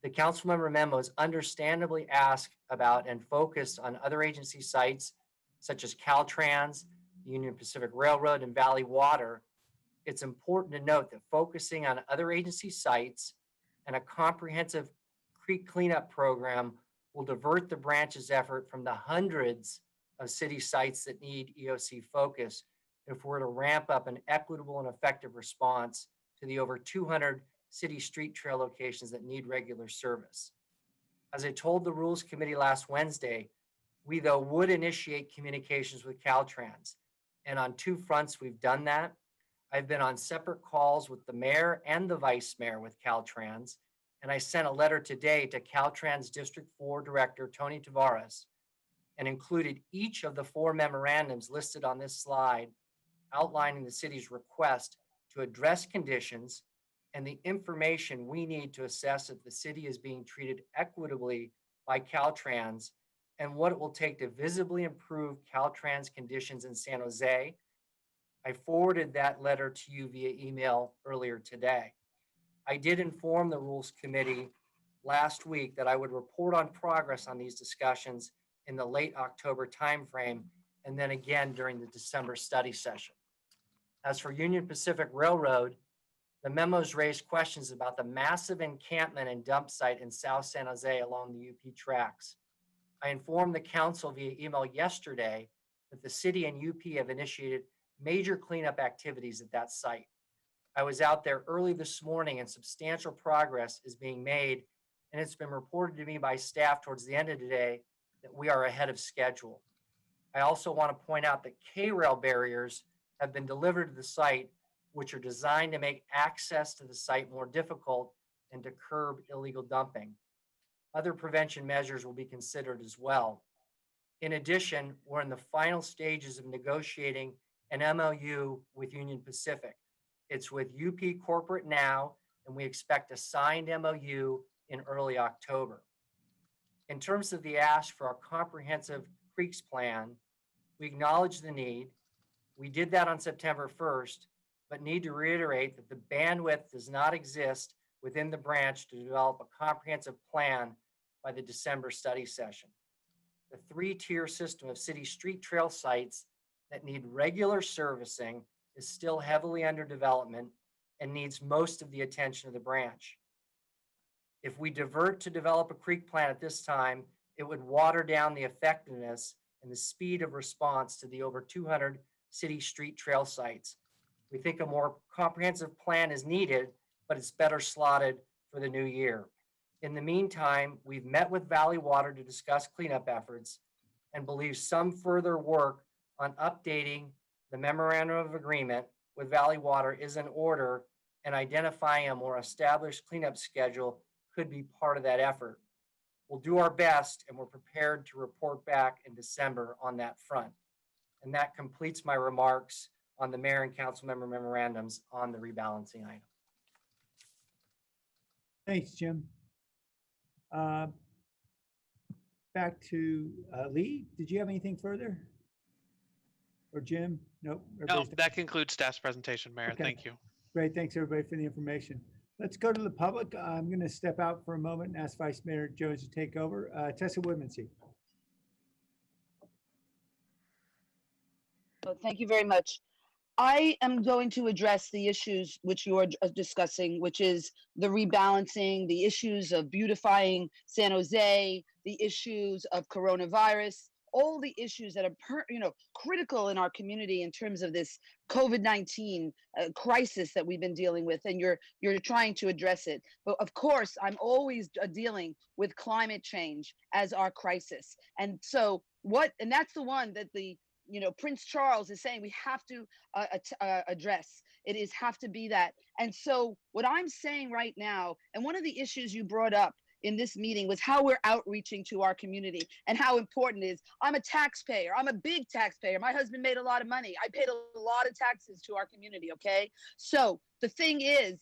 The council member memos understandably asked about and focused on other agency sites such as Caltrans, Union Pacific Railroad, and Valley Water. It's important to note that focusing on other agency sites and a comprehensive creek cleanup program will divert the branch's effort from the hundreds of city sites that need EOC focus if we're to ramp up an equitable and effective response to the over 200 city street trail locations that need regular service. As I told the Rules Committee last Wednesday, we though would initiate communications with Caltrans. And on 2 fronts, we've done that. I've been on separate calls with the mayor and the vice mayor with Caltrans, and I sent a letter today to Caltrans District 4 Director Tony Tavares and included each of the 4 memorandums listed on this slide outlining the city's request to address conditions and the information we need to assess if the city is being treated equitably by Caltrans and what it will take to visibly improve Caltrans conditions in San Jose. I forwarded that letter to you via email earlier today. I did inform the Rules Committee last week that I would report on progress on these discussions in the late October timeframe and then again during the December study session. As for Union Pacific Railroad, the memos raised questions about the massive encampment and dump site in South San Jose along the UP tracks. I informed the council via email yesterday that the city and UP have initiated major cleanup activities at that site. I was out there early this morning and substantial progress is being made, and it's been reported to me by staff towards the end of today that we are ahead of schedule. I also want to point out that K-rail barriers have been delivered to the site, which are designed to make access to the site more difficult and to curb illegal dumping. Other prevention measures will be considered as well. In addition, we're in the final stages of negotiating an MOU with Union Pacific. It's with UP Corporate now, and we expect a signed MOU in early October. In terms of the ask for a comprehensive creeks plan, We acknowledge the need. We did that on September 1st, but need to reiterate that the bandwidth does not exist within the branch to develop a comprehensive plan by the December study session. The three-tier system of city street trail sites that need regular servicing is still heavily under development and needs most of the attention of the branch. If we divert to develop a creek plan at this time, it would water down the effectiveness and the speed of response to the over 200 city street trail sites. We think a more comprehensive plan is needed, but it's better slotted for the new year. In the meantime, we've met with Valley Water to discuss cleanup efforts and believe some further work on updating the memorandum of agreement with Valley Water is in order, and identifying a more established cleanup schedule could be part of that effort. We'll do our best, and we're prepared to report back in December on that front. And that completes my remarks on the mayor and council member memorandums on the rebalancing item. Thanks, Jim. Back to Lee. Did you have anything further? Or Jim? Nope. No, everybody's- that concludes staff's presentation, Mayor. Okay. Thank you. Great. Thanks, everybody, for the information. Let's go to the public. I'm going to step out for a moment and ask Vice Mayor Jones to take over. Tessa Woodmansee. Oh, thank you very much. I am going to address the issues which you are discussing, which is the rebalancing, the issues of beautifying San Jose, the issues of coronavirus, all the issues that are critical in our community in terms of this COVID-19 crisis that we've been dealing with, and you're trying to address it. But of course, I'm always dealing with climate change as our crisis. And so and that's the one that Prince Charles is saying we have to address. It is have to be that. And so what I'm saying right now, and one of the issues you brought up in this meeting was how we're outreaching to our community and how important it is. I'm a taxpayer. I'm a big taxpayer. My husband made a lot of money. I paid a lot of taxes to our community, okay? So the thing is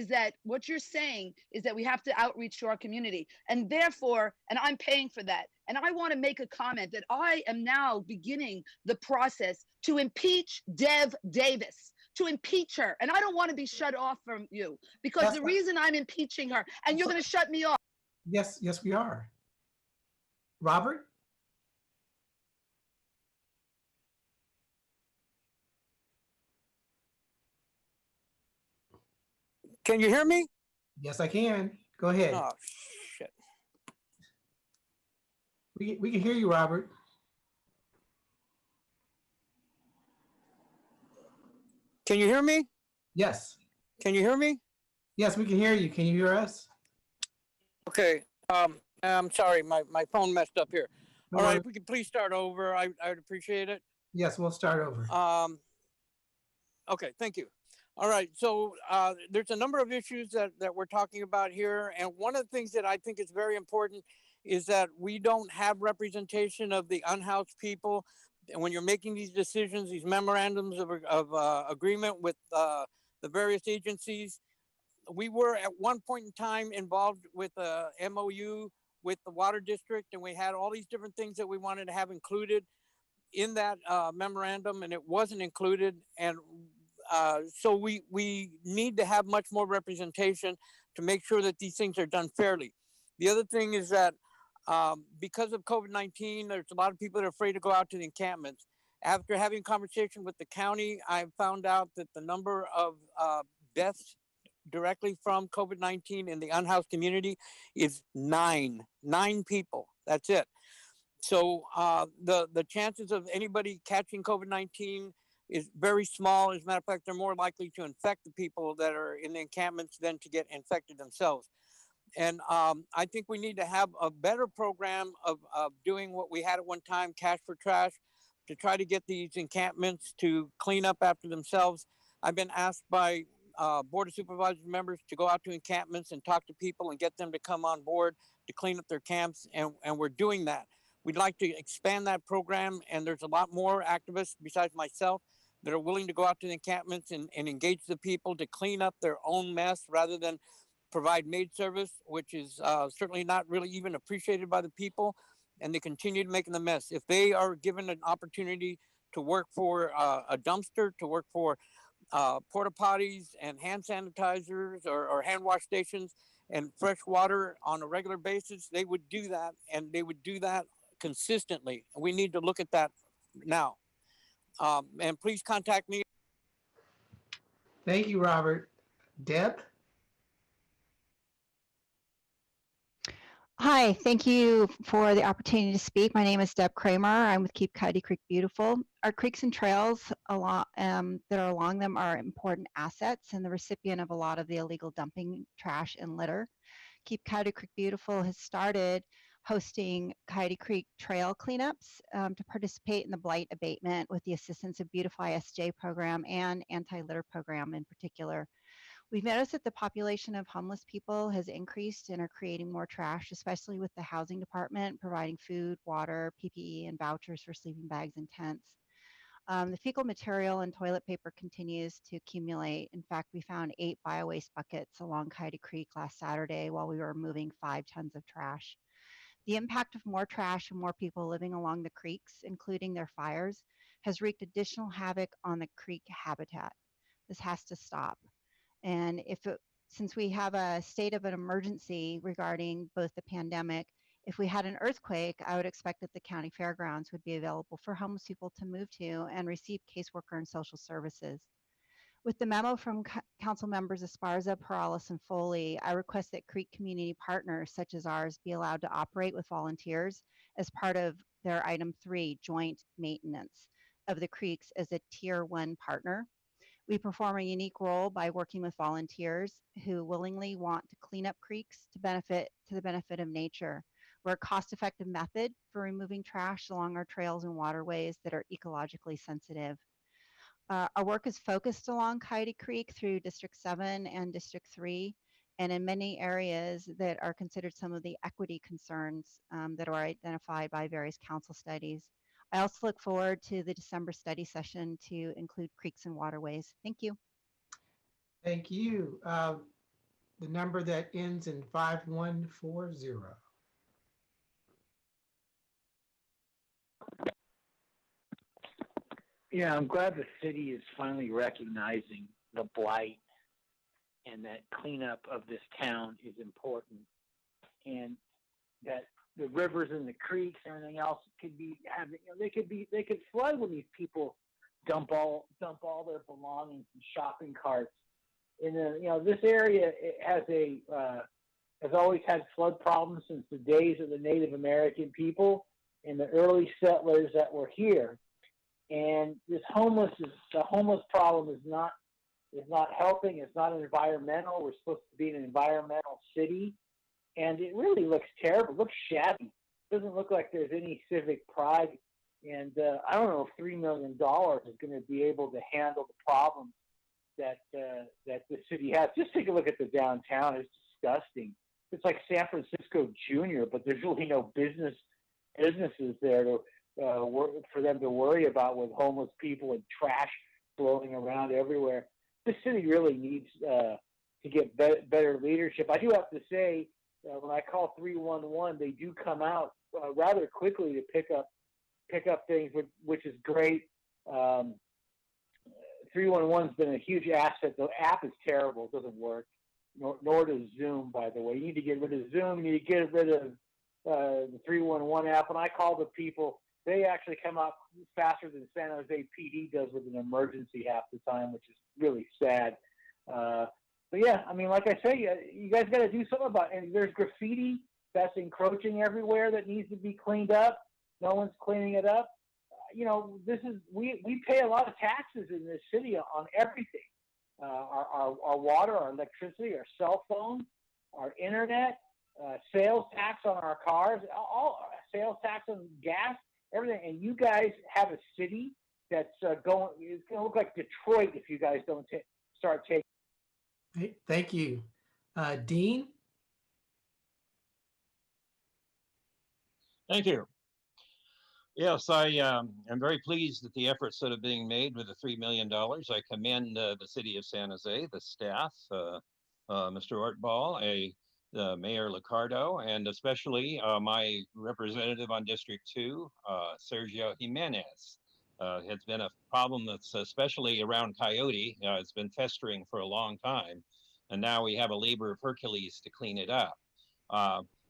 that what you're saying is that we have to outreach to our community. And therefore, and I'm paying for that. And I want to make a comment that I am now beginning the process to impeach Dev Davis, to impeach her. And I don't want to be shut off from you because the reason I'm impeaching her, and you're going to shut me off. Yes, we are. Robert? Can you hear me? Yes, I can. Go ahead. Oh, shit. We can hear you, Robert. Can you hear me? Yes. Can you hear me? Yes, we can hear you. Can you hear us? Okay. I'm sorry, my phone messed up here. No All right, worries. if we could please start over, I'd appreciate it. Yes, we'll start over. Okay, thank you. All right, so there's a number of issues that we're talking about here, and one of the things that I think is very important is that we don't have representation of the unhoused people. And when you're making these decisions, these memorandums of agreement with the various agencies, we were at one point in time involved with a MOU with the water district, and we had all these different things that we wanted to have included in that memorandum, and it wasn't included. And so we need to have much more representation to make sure that these things are done fairly. The other thing is that because of COVID-19, there's a lot of people that are afraid to go out to the encampments. After having conversation with the county, I found out that the number of deaths directly from COVID-19 in the unhoused community is 9 people. That's it. So the chances of anybody catching COVID-19 is very small. As a matter of fact, they're more likely to infect the people that are in the encampments than to get infected themselves. And I think we need to have a better program of doing what we had at one time, cash for trash, to try to get these encampments to clean up after themselves. I've been asked by Board of Supervisors members to go out to encampments and talk to people and get them to come on board to clean up their camps, and we're doing that. We'd like to expand that program, and there's a lot more activists besides myself that are willing to go out to the encampments and engage the people to clean up their own mess rather than provide maid service, which is certainly not really even appreciated by the people. and they continued making the mess. If they are given an opportunity to work for a dumpster, to work for porta potties and hand sanitizers or hand wash stations and fresh water on a regular basis, they would do that, and they would do that consistently. We need to look at that now. And please contact me. Thank you, Robert. Deb? Hi, thank you for the opportunity to speak. My name is Deb Kramer. I'm with Keep Coyote Creek Beautiful. Our creeks and trails that are along them are important assets and the recipient of a lot of the illegal dumping, trash, and litter. Keep Coyote Creek Beautiful has started hosting Coyote Creek trail cleanups to participate in the blight abatement with the assistance of Beautify SJ program and anti-litter program in particular. We've noticed that the population of homeless people has increased and are creating more trash, especially with the housing department providing food, water, PPE, and vouchers for sleeping bags and tents. The fecal material and toilet paper continues to accumulate. In fact, we found 8 bio-waste buckets along Coyote Creek last Saturday while we were moving 5 tons of trash. The impact of more trash and more people living along the creeks, including their fires, has wreaked additional havoc on the creek habitat. This has to stop. And since we have a state of an emergency regarding both the pandemic, if we had an earthquake, I would expect that the county fairgrounds would be available for homeless people to move to and receive caseworker and social services. With the memo from council members Esparza, Perales, and Foley, I request that Creek community partners such as ours be allowed to operate with volunteers as part of their item 3, joint maintenance of the creeks as a tier 1 partner. We perform a unique role by working with volunteers who willingly want to clean up creeks to the benefit of nature. We're a cost-effective method for removing trash along our trails and waterways that are ecologically sensitive. Our work is focused along Coyote Creek through District 7 and District 3, and in many areas that are considered some of the equity concerns that are identified by various council studies. I also look forward to the December study session to include creeks and waterways. Thank you. Thank you. The number that ends in 5140. Yeah, I'm glad the city is finally recognizing the blight and that cleanup of this town is important, and that the rivers and the creeks and everything else could be having, they could flood when these people dump all their belongings and shopping carts. In this area has always had flood problems since the days of the Native American people and the early settlers that were here. And the homeless problem is not helping. It's not environmental. We're supposed to be an environmental city, and it really looks terrible. It looks shabby. It doesn't look like there's any civic pride. And I don't know if $3 million is going to be able to handle the problems that the city has. Just take a look at the downtown. It's disgusting. It's like San Francisco Junior, but there's really no businesses there for them to worry about, with homeless people and trash blowing around everywhere. The city really needs to get better leadership. I do have to say, when I call 311, they do come out rather quickly to pick up things, which is great. 311's been a huge asset. The app is terrible; it doesn't work. Nor does Zoom, by the way. You need to get rid of Zoom. You need to get rid of the 311 app. When I call the people, they actually come out faster than San Jose PD does with an emergency half the time, which is really sad. But yeah, I mean, like I say, you guys got to do something about it. And there's graffiti that's encroaching everywhere that needs to be cleaned up. No one's cleaning it up. We pay a lot of taxes in this city on everything. Our water, our electricity, our cell phone, our internet, sales tax on our cars, all sales tax on gas, everything. And you guys have a city that's it's going to look like Detroit if you guys don't start taking. Thank you. Dean? Thank you. Yes, I am very pleased at the efforts that are being made with the $3 million. I commend the city of San Jose, the staff, Mr. Ortball. Mayor Liccardo, and especially my representative on District 2, Sergio Jimenez. Has been a problem that's especially around Coyote. It's been festering for a long time, and now we have a labor of Hercules to clean it up.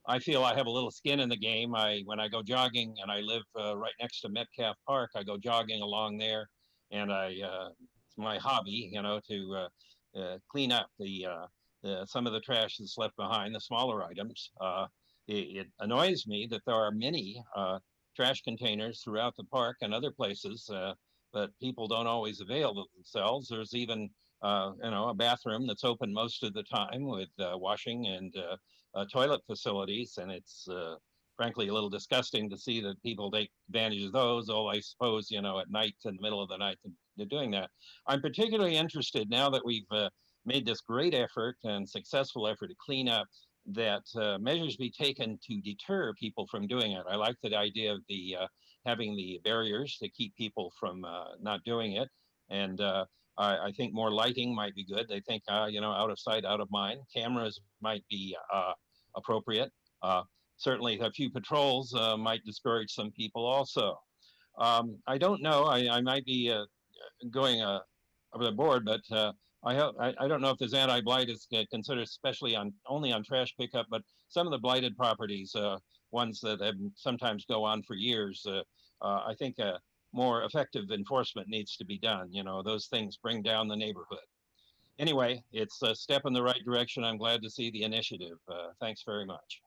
I feel I have a little skin in the game. When I go jogging, and I live right next to Metcalf Park, I go jogging along there, and it's my hobby, to clean up some of the trash that's left behind, the smaller items. It annoys me that there are many trash containers throughout the park and other places, but people don't always avail of themselves. There's even a bathroom that's open most of the time with washing and toilet facilities, and it's frankly a little disgusting to see that people take advantage of those. Oh, I suppose, at night, in the middle of the night, they're doing that. I'm particularly interested now that we've made this great effort and successful effort to clean up, that measures be taken to deter people from doing it. I like the idea of the having the barriers to keep people from not doing it. And I think more lighting might be good. They think, out of sight, out of mind. Cameras might be appropriate. Certainly a few patrols might discourage some people also. I don't know, I might be going over the board, but I don't know if this anti-blight is considered especially only on trash pickup, but some of the blighted properties, ones that have sometimes go on for years, I think more effective enforcement needs to be done. Those things bring down the neighborhood. Anyway, it's a step in the right direction. I'm glad to see the initiative. Thanks very much.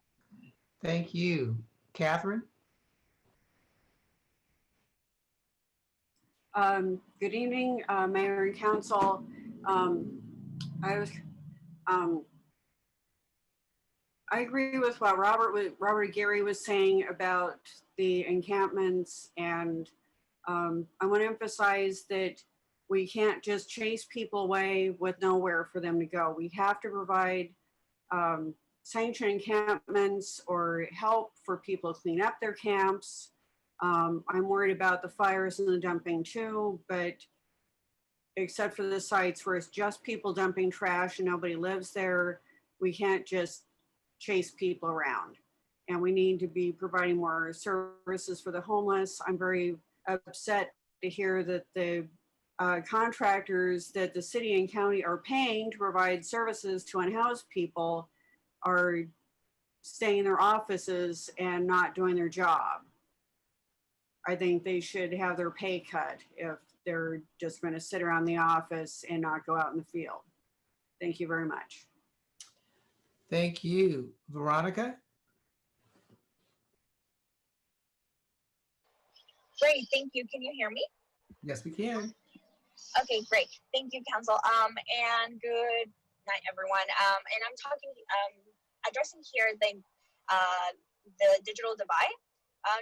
Thank you. Catherine? Good evening, Mayor and Council. I agree with what Robert and Gary was saying about the encampments, and I want to emphasize that we can't just chase people away with nowhere for them to go. We have to provide sanctioned encampments or help for people to clean up their camps. I'm worried about the fires and the dumping too, but except for the sites where it's just people dumping trash and nobody lives there, we can't just chase people around. And we need to be providing more services for the homeless. I'm very upset to hear that the contractors that the city and county are paying to provide services to unhoused people are staying in their offices and not doing their job. I think they should have their pay cut if they're just going to sit around the office and not go out in the field. Thank you very much. Thank you. Veronica? Great, thank you. Can you hear me? Yes, we can. Okay, great. Thank you, Council. And good night, everyone. And I'm talking, addressing here the digital divide.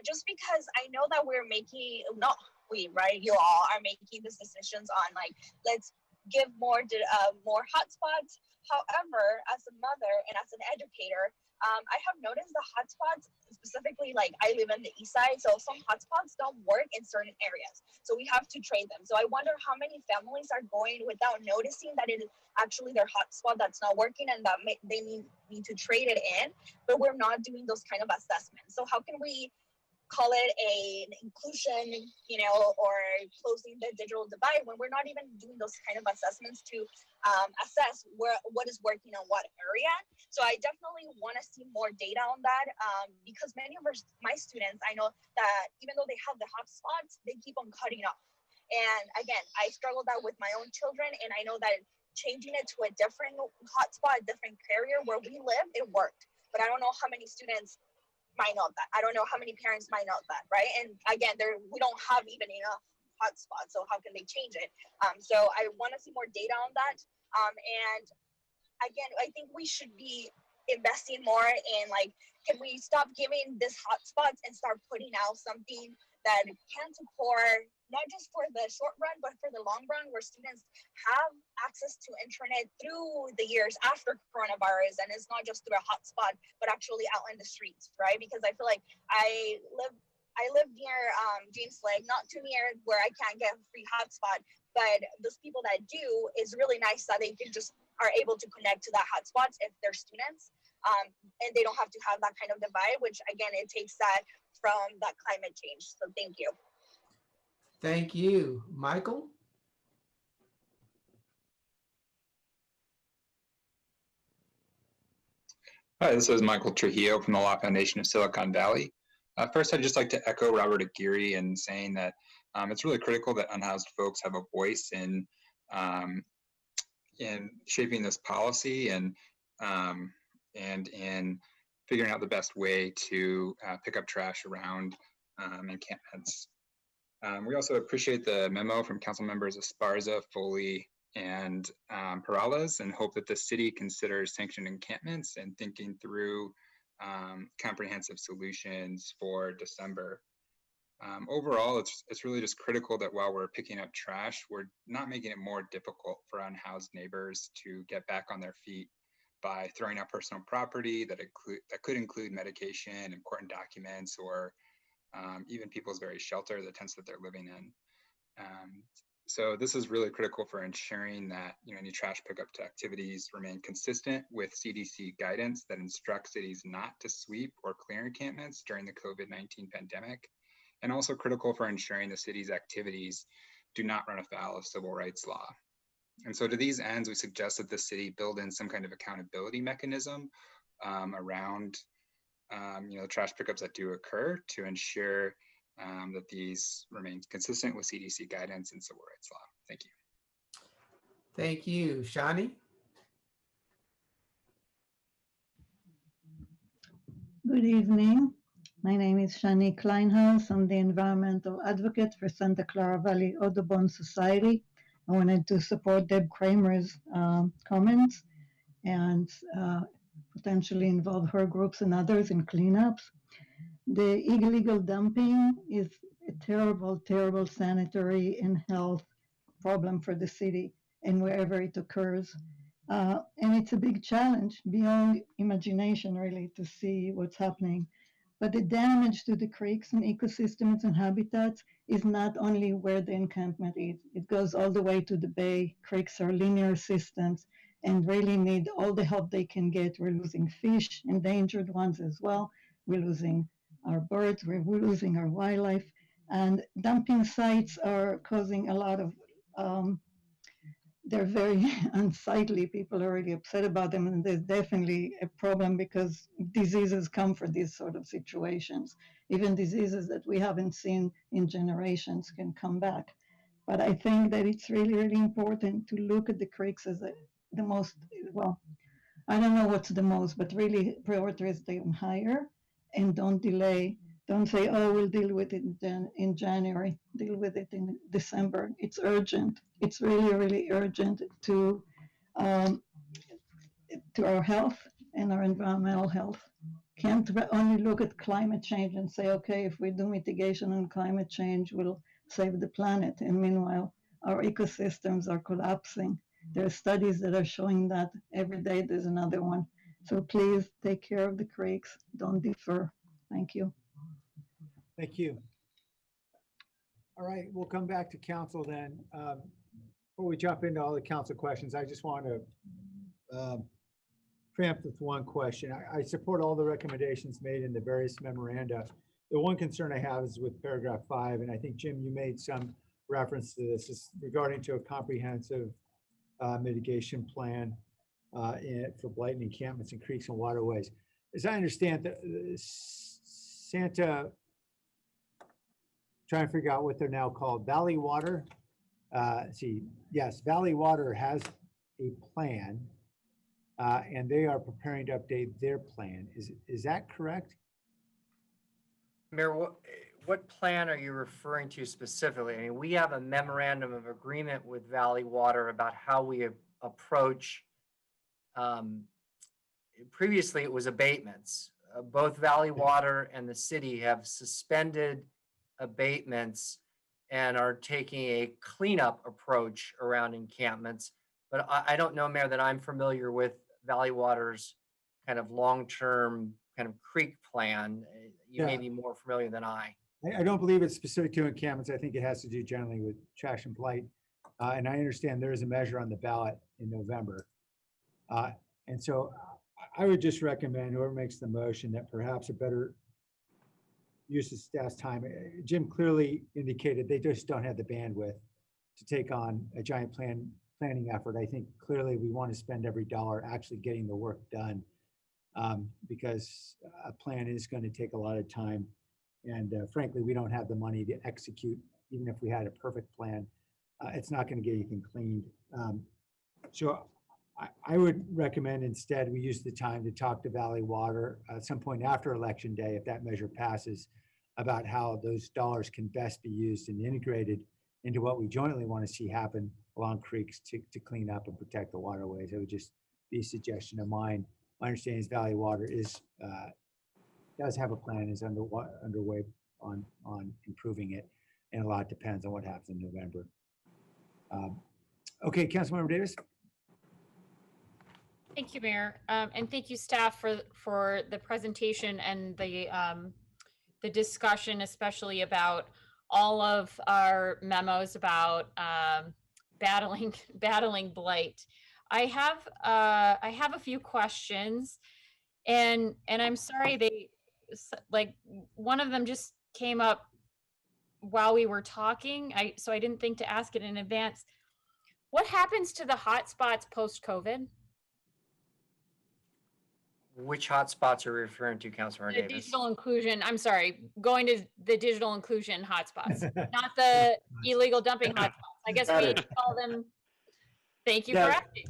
Just because I know that we're making, not we, right? You all are making these decisions on like, let's give more hotspots. However, as a mother and as an educator, I have noticed the hotspots, specifically like I live in the east side, so some hotspots don't work in certain areas. So we have to trade them. So I wonder how many families are going without noticing that it is actually their hotspot that's not working and that they need to trade it in, but we're not doing those kind of assessments. So how can we call it an inclusion, or closing the digital divide when we're not even doing those kind of assessments to assess what is working in what area. So I definitely want to see more data on that because many of my students, I know that even though they have the hotspots, they keep on cutting off. And again, I struggled that with my own children, and I know that changing it to a different hotspot, a different carrier where we live, it worked. But I don't know how many students might know that. I don't know how many parents might know that, right? And again, we don't have even enough hotspots, so how can they change it? So I want to see more data on that. And again, I think we should be investing more in like, can we stop giving this hotspots and start putting out something that can support not just for the short run, but for the long run, where students have access to internet through the years after coronavirus, and it's not just through a hotspot, but actually out in the streets, right? Because I feel like I live near James Lake, not too near where I can't get a free hotspot, but those people that do, is really nice that they can just are able to connect to that hotspots if they're students. and they don't have to have that kind of divide, which again, it takes that from that climate change. So thank you. Thank you. Michael? Hi, this is Michael Trujillo from the Law Foundation of Silicon Valley. First, I'd just like to echo Robert Aguirre in saying that it's really critical that unhoused folks have a voice in shaping this policy and in figuring out the best way to pick up trash around encampments. We also appreciate the memo from council members Esparza, Foley, and Perales, and hope that the city considers sanctioned encampments and thinking through comprehensive solutions for December. Overall, it's really just critical that while we're picking up trash, we're not making it more difficult for unhoused neighbors to get back on their feet by throwing out personal property that could include medication, important documents, or even people's very shelter, the tents that they're living in. So this is really critical for ensuring that any trash pickup activities remain consistent with CDC guidance that instructs cities not to sweep or clear encampments during the COVID-19 pandemic, and also critical for ensuring the city's activities do not run afoul of civil rights law. And so to these ends, we suggest that the city build in some kind of accountability mechanism around the trash pickups that do occur to ensure that these remain consistent with CDC guidance and civil rights law. Thank you. Thank you. Shani? Good evening. My name is Shani Kleinhaus. I'm the environmental advocate for Santa Clara Valley Audubon Society. I wanted to support Deb Kramer's comments and potentially involve her groups and others in cleanups. The illegal dumping is a terrible, terrible sanitary and health problem for the city and wherever it occurs. And it's a big challenge beyond imagination, really, to see what's happening. But the damage to the creeks and ecosystems and habitats is not only where the encampment is. It goes all the way to the bay. Creeks are linear systems and really need all the help they can get. We're losing fish, endangered ones as well. We're losing our birds, we're losing our wildlife. And dumping sites are causing a lot of, they're very unsightly. People are really upset about them. And there's definitely a problem because diseases come for these sort of situations. Even diseases that we haven't seen in generations can come back. But I think that it's really, really important to look at the creeks as the most, well, I don't know what's the most, but really prioritize them higher and don't delay. Don't say, oh, we'll deal with it in January. Deal with it in December. It's urgent. It's really, really urgent to our health and our environmental health. Can't only look at climate change and say, okay, if we do mitigation on climate change, we'll save the planet. And meanwhile, our ecosystems are collapsing. There are studies that are showing that every day there's another one. So please take care of the creeks. Don't defer. Thank you. Thank you. All right, we'll come back to council then. Before we jump into all the council questions, I just want to preempt with one question. I support all the recommendations made in the various memoranda. The one concern I have is with paragraph 5, and I think, Jim, you made some reference to this, is regarding to a comprehensive mitigation plan for blight and encampments in creeks and waterways. As I understand, Santa, trying to figure out what they're now called, Valley Water. Yes, Valley Water has a plan, and they are preparing to update their plan. Is that correct? Mayor, what plan are you referring to specifically? I mean, we have a memorandum of agreement with Valley Water about how we approach, previously it was abatements. Both Valley Water and the city have suspended abatements and are taking a cleanup approach around encampments. But I don't know, Mayor, that I'm familiar with Valley Water's kind of long-term kind of creek plan. You may be more familiar than I. I don't believe it's specific to encampments. I think it has to do generally with trash and blight. And I understand there is a measure on the ballot in November. And so I would just recommend whoever makes the motion that perhaps a better use of staff's time. Jim clearly indicated they just don't have the bandwidth to take on a giant planning effort. I think clearly we want to spend every dollar actually getting the work done, because a plan is going to take a lot of time. And frankly, we don't have the money to execute, even if we had a perfect plan. It's not going to get anything cleaned. So I would recommend instead we use the time to talk to Valley Water at some point after Election Day, if that measure passes, about how those dollars can best be used and integrated into what we jointly want to see happen along creeks to clean up and protect the waterways. It would just be a suggestion of mine. My understanding is Valley Water does have a plan, is underway on improving it, and a lot depends on what happens in November. Okay, Councilmember Davis. Thank you, Mayor, and thank you, staff, for the presentation and the discussion, especially about all of our memos about battling blight. I have a few questions, and I'm sorry like one of them just came up while we were talking. So I didn't think to ask it in advance. What happens to the hotspots post-COVID? Which hotspots are you referring to, Councilmember The Davis? digital inclusion, I'm sorry, going to the digital inclusion hotspots, not the illegal dumping hotspots. I guess Got we it. call them. Thank you Yeah. for asking.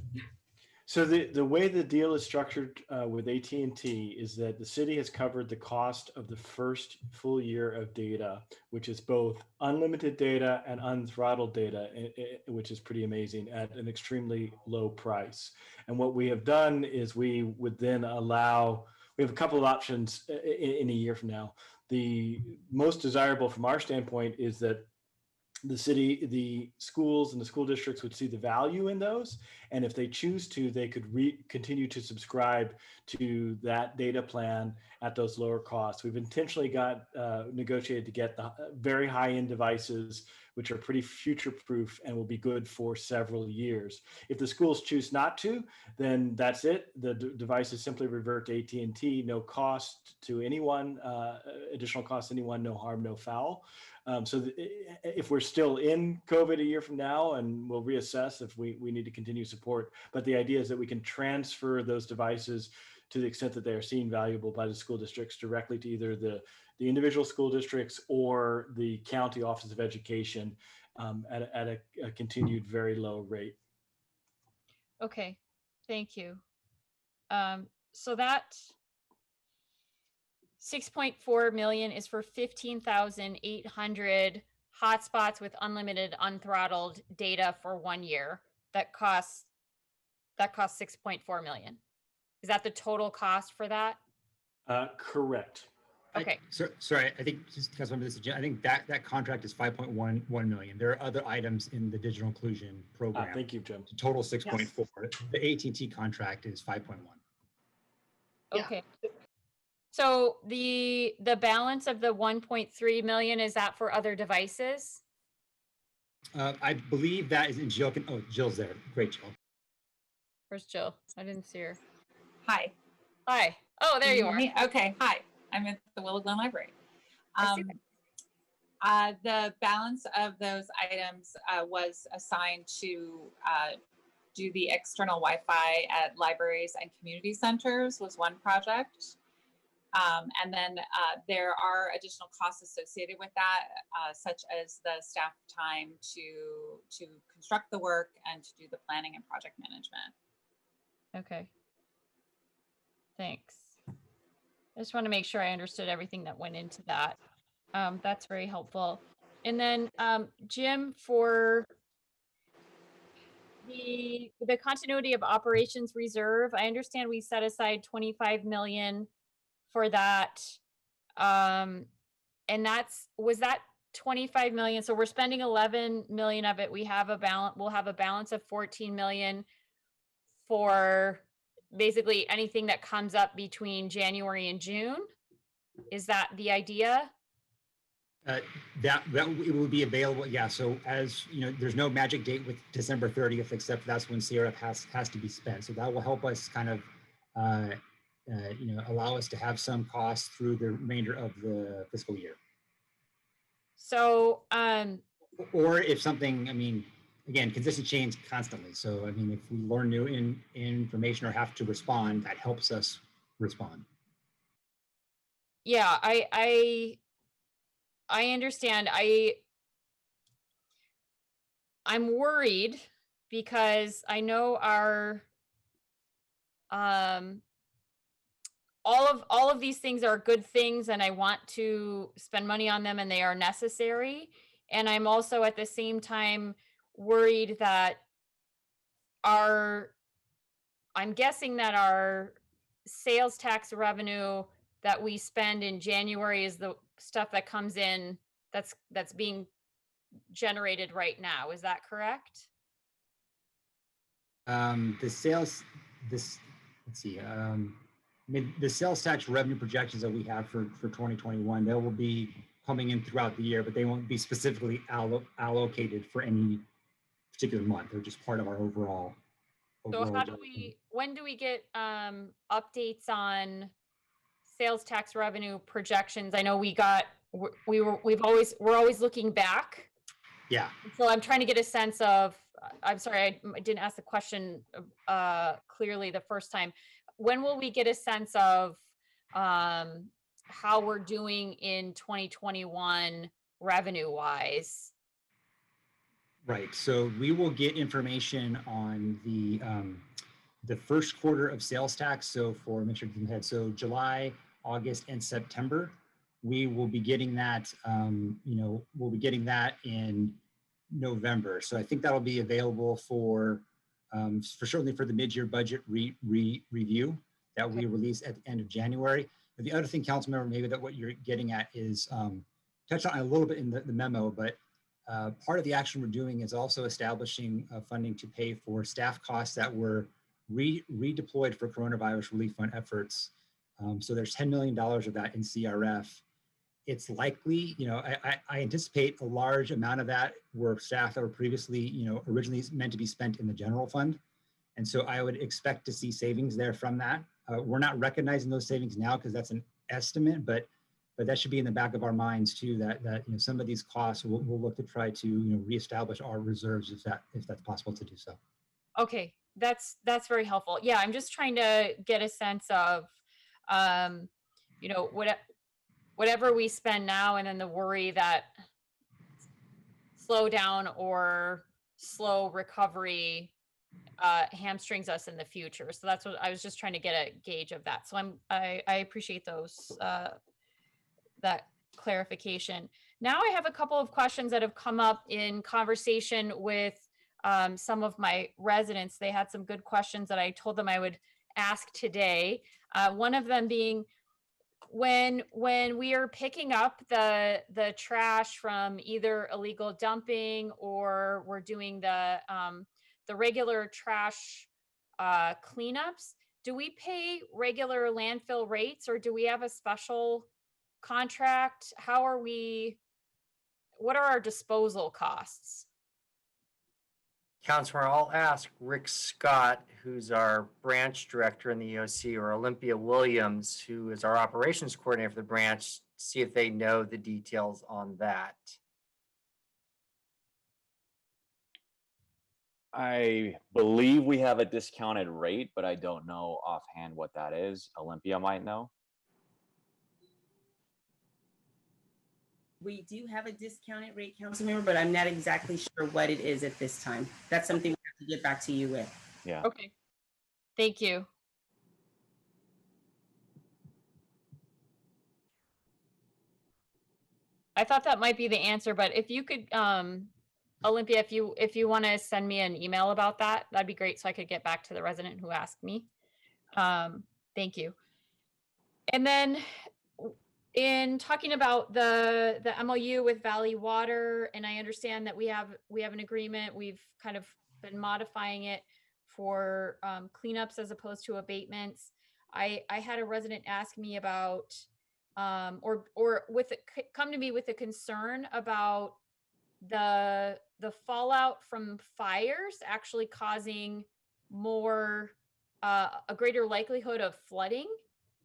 So the way the deal is structured with AT&T is that the city has covered the cost of the first full year of data, which is both unlimited data and unthrottled data, which is pretty amazing, at an extremely low price. And what we have done is we would then allow, we have a couple of options in a year from now. The most desirable from our standpoint is that the city, the schools and the school districts would see the value in those. And if they choose to, they could continue to subscribe to that data plan at those lower costs. We've intentionally negotiated to get the very high-end devices, which are pretty future-proof and will be good for several years. If the schools choose not to, then that's it. The devices simply revert to AT&T, no cost to anyone, additional cost to anyone, no harm, no foul. If we're still in COVID a year from now, and we'll reassess if we need to continue support, but the idea is that we can transfer those devices to the extent that they are seen valuable by the school districts directly to either the individual school districts or the county office of education at a continued very low rate. Okay, thank you. So that 6.4 million is for 15,800 hotspots with unlimited unthrottled data for 1 year. That costs 6.4 million. Is that the total cost for that? Correct. Okay. Sorry, I think just because I think that contract is 5.1 million. There are other items in the digital inclusion program. Thank you, Jim. Total 6.4. The AT&T contract is 5.1. Okay. So the balance of the 1.3 million, is that for other devices? I believe that is in Jill. Jill's there. Great, Jill. Where's Jill? I didn't see her. Hi. Hi. Oh, there you are. Okay. Hi. I'm at the Willow Glen Library. The balance of those items was assigned to do the external Wi-Fi at libraries and community centers was one project. And then there are additional costs associated with that, such as the staff time to construct the work and to do the planning and project management. Okay. Thanks. I just want to make sure I understood everything that went into that. That's very helpful. And then Jim, for the continuity of operations reserve, I understand we set aside 25 million for that. And was that 25 million? So we're spending 11 million of it. We'll have a balance of 14 million for basically anything that comes up between January and June. Is that the idea? That it will be available. Yeah. So as you know, there's no magic date with December 30th, except that's when CRF has to be spent. So that will help us kind of allow us to have some costs through the remainder of the fiscal year. So, Or if something, again, conditions change constantly. So, if we learn new information or have to respond, that helps us respond. yeah, I understand. I'm worried because I know our all of these things are good things, and I want to spend money on them, and they are necessary. And I'm also at the same time worried that I'm guessing that our sales tax revenue that we spend in January is the stuff that comes in that's being generated right now. Is that correct? The sales, let's see, the sales tax revenue projections that we have for 2021, they will be coming in throughout the year, but they won't be specifically allocated for any particular month. They're just part of our overall. So when do we get updates on sales tax revenue projections? I know we're always looking back. Yeah. So I'm trying to get a sense of, I'm sorry, I didn't ask the question clearly the first time. When will we get a sense of how we're doing in 2021 revenue wise? Right. So we will get information on the first quarter of sales tax. So for make sure you had July, August, and September, we will be getting that. We'll be getting that in November. So I think that'll be available for certainly for the mid-year budget review that we release at the end of January. But the other thing, council member, maybe that what you're getting at is touched on a little bit in the memo, but part of the action we're doing is also establishing funding to pay for staff costs that were redeployed for coronavirus relief fund efforts. So there's $10 million of that in CRF. It's likely, I anticipate a large amount of that were staff that were previously, originally meant to be spent in the general fund. And so I would expect to see savings there from that. We're not recognizing those savings now because that's an estimate, but that should be in the back of our minds too, that some of these costs we'll look to try to, reestablish our reserves if that's possible to do so. Okay, that's very helpful. Yeah, I'm just trying to get a sense of, whatever we spend now, and then the worry that slow down or slow recovery hamstrings us in the future. So that's what I was just trying to get a gauge of that. So I appreciate those that clarification. Now I have a couple of questions that have come up in conversation with some of my residents. They had some good questions that I told them I would ask today. One of them being, when we are picking up the trash from either illegal dumping or we're doing the regular trash cleanups, do we pay regular landfill rates or do we have a special contract? What are our disposal costs? Councilor, I'll ask Rick Scott, who's our branch director in the EOC, or Olympia Williams, who is our operations coordinator for the branch, to see if they know the details on that. I believe we have a discounted rate, but I don't know offhand what that is. Olympia might know. We do have a discounted rate, Councilmember, but I'm not exactly sure what it is at this time. That's something we have to get back to you with. Yeah. Okay. Thank you. I thought that might be the answer, but if you could, Olympia, if you want to send me an email about that, that'd be great, so I could get back to the resident who asked me. Thank you. And then in talking about the MOU with Valley Water, and I understand that we have an agreement. We've kind of been modifying it for cleanups as opposed to abatements. I had a resident ask me about come to me with a concern about the fallout from fires actually causing a greater likelihood of flooding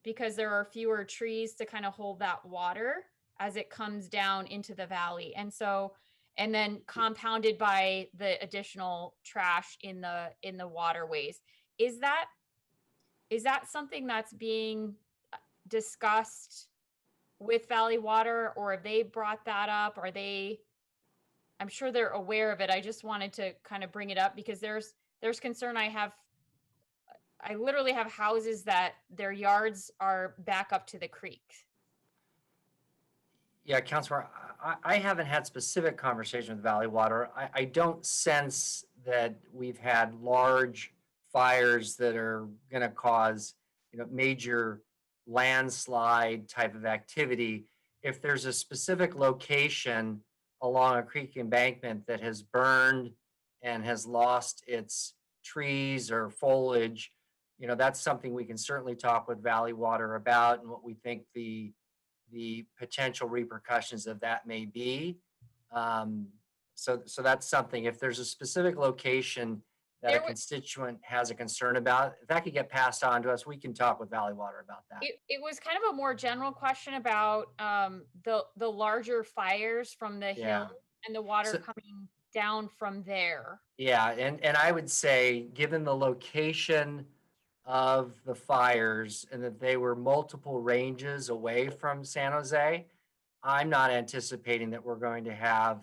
because there are fewer trees to kind of hold that water as it comes down into the valley. And so, and then compounded by the additional trash in the waterways. Is that something that's being discussed with Valley Water, or have they brought that up? Are they, I'm sure they're aware of it. I just wanted to kind of bring it up because there's concern. I literally have houses that their yards are back up to the creek. Yeah, Councilor, I haven't had specific conversation with Valley Water. I don't sense that we've had large fires that are going to cause, major landslide type of activity. If there's a specific location along a creek embankment that has burned and has lost its trees or foliage, that's something we can certainly talk with Valley Water about and what we think the potential repercussions of that may be. So that's something. If there's a specific location that a constituent has a concern about, if that could get passed on to us, we can talk with Valley Water about that. It was kind of a more general question about the larger fires from the hill and the water coming down from there. Yeah, and I would say, given the location of the fires and that they were multiple ranges away from San Jose, I'm not anticipating that we're going to have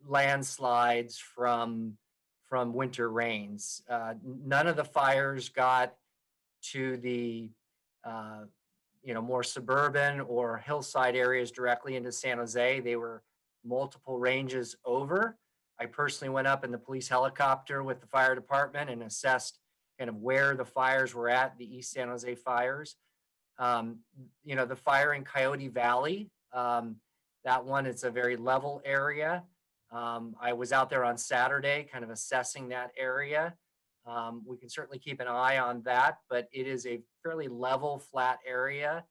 landslides from winter rains. None of the fires got to the more suburban or hillside areas directly into San Jose. They were multiple ranges over. I personally went up in the police helicopter with the fire department and assessed kind of where the fires were at, the East San Jose fires. The fire in Coyote Valley, that one, it's a very level area. I was out there on Saturday kind of assessing that area. We can certainly keep an eye on that, but it is a fairly level, flat area.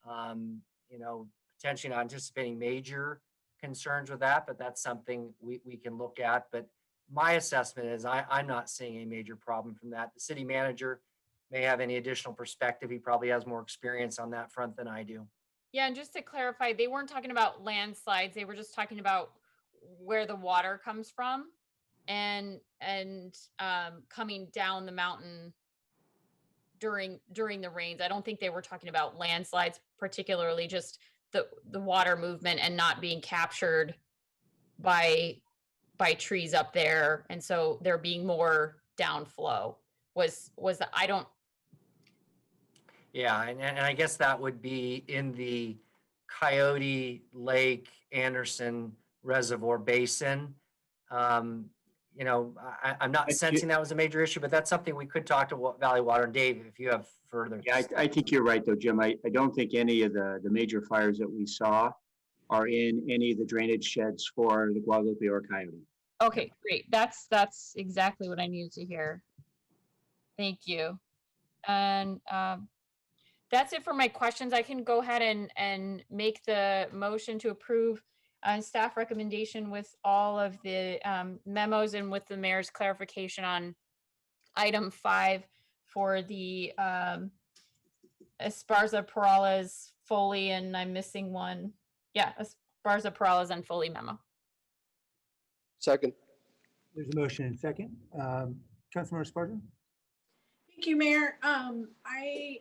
Potentially not anticipating major concerns with that, but that's something we can look at. But my assessment is I'm not seeing a major problem from that. The city manager may have any additional perspective. He probably has more experience on that front than I do. Yeah, and just to clarify, they weren't talking about landslides. They were just talking about where the water comes from and coming down the mountain during the rains. I don't think they were talking about landslides, particularly just the water movement and not being captured by trees up there, and so there being more downflow was I don't. Yeah, and I guess that would be in the Coyote Lake Anderson Reservoir Basin. I'm not sensing that was a major issue, but that's something we could talk to Valley Water. And Dave, if you have further. Yeah, I think you're right though, Jim. I don't think any of the major fires that we saw are in any of the drainage sheds for the Guadalupe or Coyote. Okay, great. That's exactly what I needed to hear. Thank you. And that's it for my questions. I can go ahead and make the motion to approve staff recommendation with all of the memos and with the mayor's clarification on item 5 for the Esparza Peralez Foley, and I'm missing one. Yeah, Esparza Peralez and Foley memo. Second. There's a motion and second. Councilmember Esparza? Thank you, Mayor. I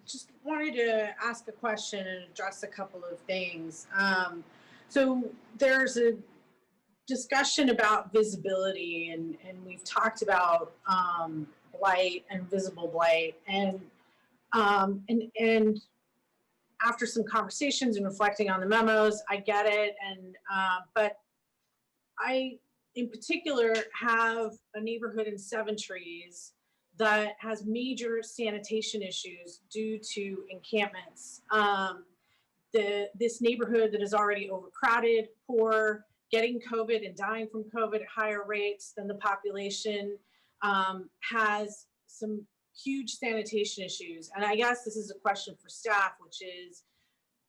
just wanted to ask a question and address a couple of things. So there's a discussion about visibility, and we've talked about blight and visible blight, and after some conversations and reflecting on the memos, I get it, and but I, in particular, have a neighborhood in Seven Trees that has major sanitation issues due to encampments. This neighborhood that is already overcrowded, poor, getting COVID and dying from COVID at higher rates than the population, has some huge sanitation issues. And I guess this is a question for staff, which is,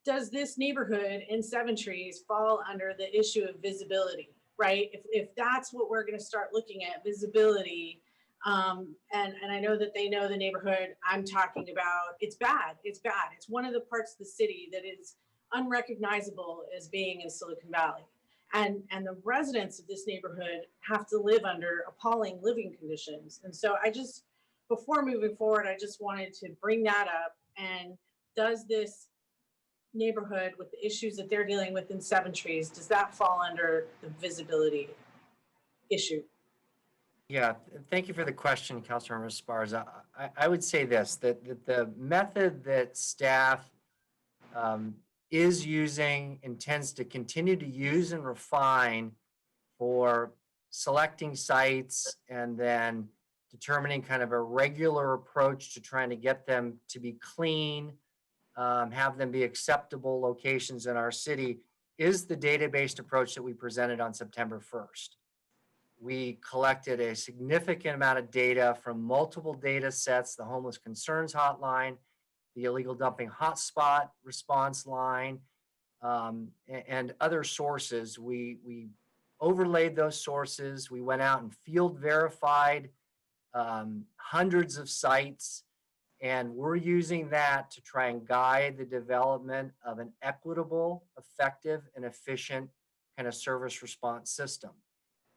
does this neighborhood in Seven Trees fall under the issue of visibility, right? If that's what we're gonna start looking at, visibility, And I know that they know the neighborhood I'm talking about. It's bad. It's bad. It's one of the parts of the city that is unrecognizable as being in Silicon Valley. And the residents of this neighborhood have to live under appalling living conditions. And so I just, before moving forward, I just wanted to bring that up. And does this neighborhood with the issues that they're dealing with in Seven Trees, does that fall under the visibility issue? Yeah, thank you for the question, Councilmember Esparza. I would say this, that the method that staff is using, intends to continue to use and refine for selecting sites and then determining kind of a regular approach to trying to get them to be clean, have them be acceptable locations in our city, is the data-based approach that we presented on September 1st. We collected a significant amount of data from multiple data sets, the Homeless Concerns Hotline, the Illegal Dumping Hotspot Response Line, and other sources. We overlaid those sources. We went out and field verified hundreds of sites, and we're using that to try and guide the development of an equitable, effective, and efficient kind of service response system.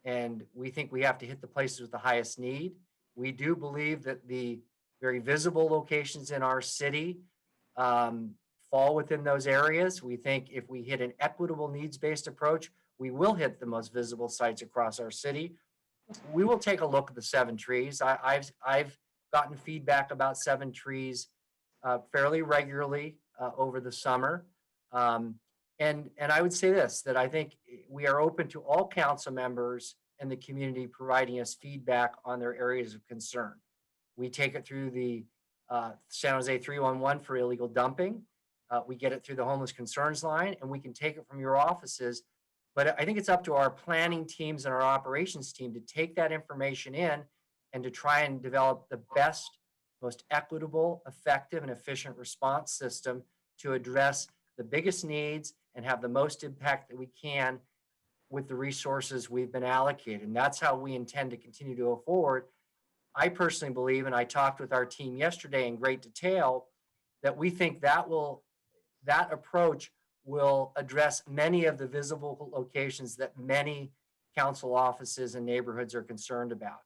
And we think we have to hit the places with the highest need. We do believe that the very visible locations in our city fall within those areas. We think if we hit an equitable needs-based approach, we will hit the most visible sites across our city. We will take a look at the Seven Trees. I've gotten feedback about Seven Trees fairly regularly over the summer. And I would say this, that I think we are open to all council members and the community providing us feedback on their areas of concern. We take it through the San Jose 311 for illegal dumping. We get it through the Homeless Concerns Line, and we can take it from your offices. But I think it's up to our planning teams and our operations team to take that information in and to try and develop the best, most equitable, effective, and efficient response system to address the biggest needs and have the most impact that we can with the resources we've been allocated. And that's how we intend to continue to go forward. I personally believe, and I talked with our team yesterday in great detail, that we think that approach will address many of the visible locations that many council offices and neighborhoods are concerned about.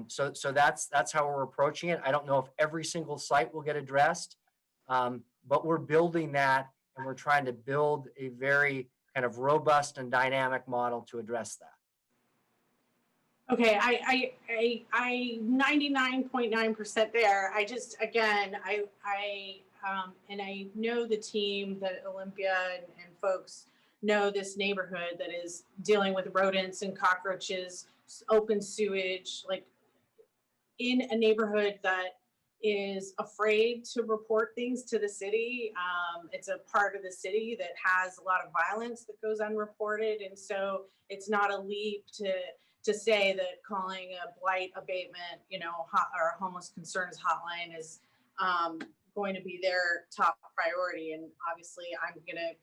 So that's how we're approaching it. I don't know if every single site will get addressed, but we're building that, and we're trying to build a very kind of robust and dynamic model to address that. Okay, I 99.9% there. I just, again, and I know the team that Olympia and folks know this neighborhood that is dealing with rodents and cockroaches, open sewage, like in a neighborhood that is afraid to report things to the city. It's a part of the city that has a lot of violence that goes unreported. And so it's not a leap to say that calling a blight abatement, or a homeless concerns hotline is going to be their top priority. And obviously I'm gonna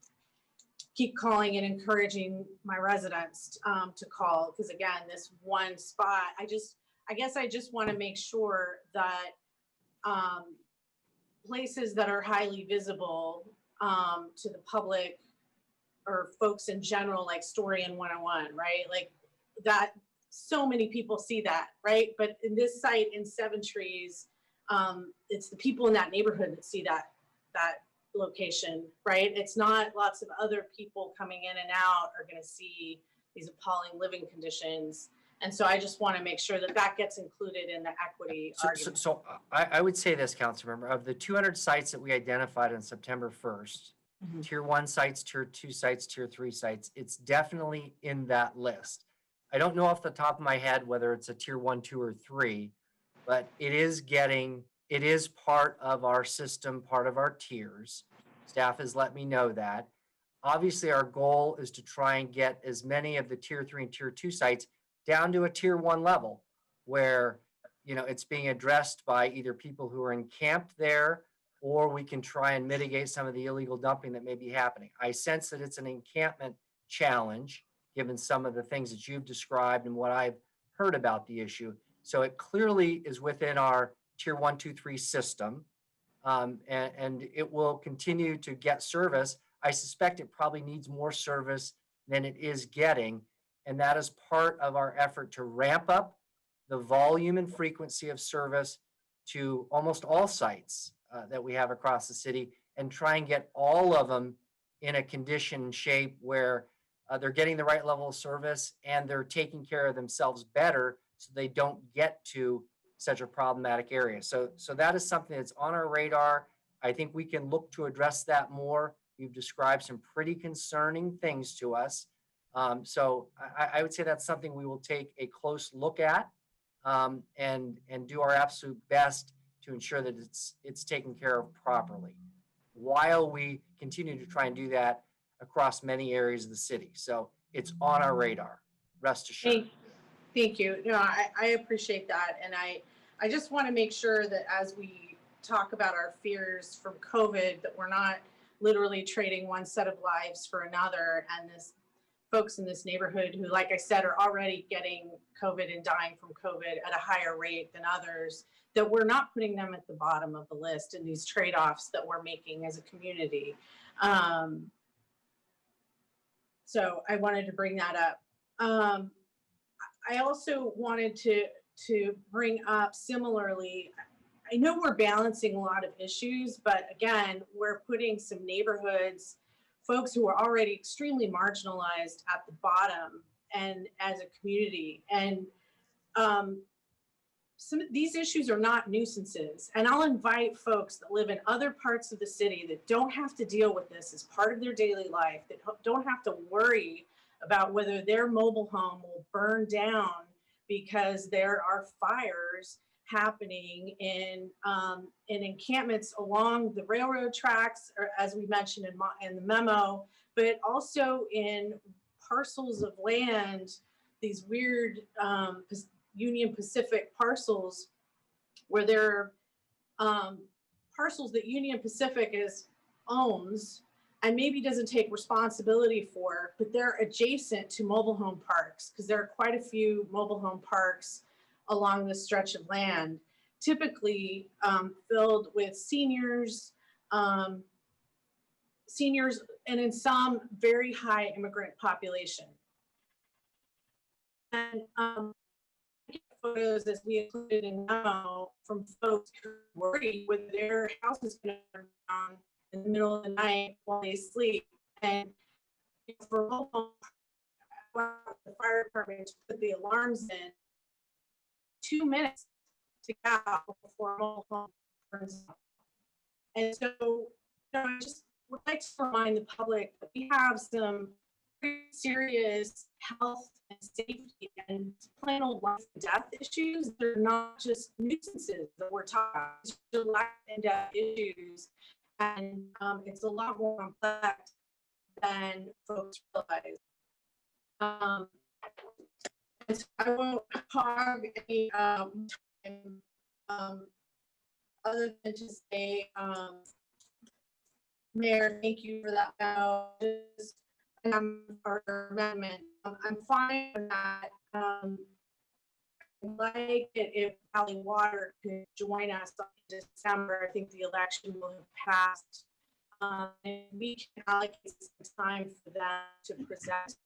keep calling and encouraging my residents to call, because again, this one spot, I guess I just want to make sure that places that are highly visible to the public or folks in general, like Story and 101, right? Like that, so many people see that, right? But in this site in Seven Trees, it's the people in that neighborhood that see that location, right? It's not lots of other people coming in and out are going to see these appalling living conditions. And so I just want to make sure that that gets included in the equity argument. So I would say this, Councilmember, of the 200 sites that we identified on September 1st, Tier 1 sites, Tier 2 sites, Tier 3 sites, it's definitely in that list. I don't know off the top of my head whether it's a Tier 1, 2, or 3, but it is part of our system, part of our tiers. Staff has let me know that. Obviously, our goal is to try and get as many of the Tier 3 and Tier 2 sites down to a Tier 1 level where, it's being addressed by either people who are encamped there, or we can try and mitigate some of the illegal dumping that may be happening. I sense that it's an encampment challenge, given some of the things that you've described and what I've heard about the issue. So it clearly is within our tier 1, 2, 3 system. And it will continue to get service. I suspect it probably needs more service than it is getting. And that is part of our effort to ramp up the volume and frequency of service to almost all sites that we have across the city, and try and get all of them in a condition and shape where they're getting the right level of service and they're taking care of themselves better so they don't get to such a problematic area. So that is something that's on our radar. I think we can look to address that more. You've described some pretty concerning things to us. So I would say that's something we will take a close look at, and do our absolute best to ensure that it's taken care of properly, while we continue to try and do that across many areas of the city. So it's on our radar, rest assured. Thank you. No, I appreciate that. And I just want to make sure that as we talk about our fears from COVID, that we're not literally trading one set of lives for another. And this folks in this neighborhood who, like I said, are already getting COVID and dying from COVID at a higher rate than others, that we're not putting them at the bottom of the list in these trade-offs that we're making as a community. So I wanted to bring that up. I also wanted to bring up similarly, I know we're balancing a lot of issues, but again, we're putting some neighborhoods, folks who are already extremely marginalized at the bottom and as a community. And some of these issues are not nuisances. And I'll invite folks that live in other parts of the city that don't have to deal with this as part of their daily life, that don't have to worry about whether their mobile home will burn down because there are fires happening in encampments along the railroad tracks, or as we mentioned in the memo, but also in parcels of land, these weird Union Pacific parcels, where there are parcels that Union Pacific owns and maybe doesn't take responsibility for, but they're adjacent to mobile home parks, because there are quite a few mobile home parks along this stretch of land, typically filled with seniors, and in some very high immigrant population. And photos, as we included in now, from folks who worry whether their house is going to burn down in the middle of the night while they sleep. And for mobile, the fire department to put the alarms in 2 minutes to get out before a mobile home burns down. And so, I just would like to remind the public that we have some very serious health and safety and plain old life and death issues. They're not just nuisances that we're talking about. They're life and death issues. And it's a lot more complex than folks realize. And so I won't hog any time other than to say, Mayor, thank you for that memo. Our amendment. I'm fine with that. I'd like it if Valley Water could join us in December. I think the election will have passed. And we can allocate some time for that to present.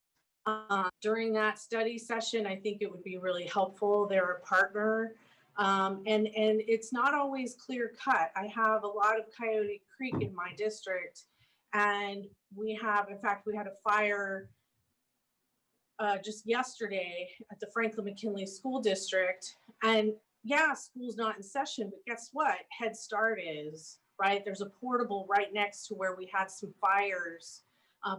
During that study session, I think it would be really helpful. They're a partner. And it's not always clear cut. I have a lot of Coyote Creek in my district, and we had a fire just yesterday at the Franklin McKinley School District. And yeah, school's not in session, but guess what? Head Start is, right? There's a portable right next to where we had some fires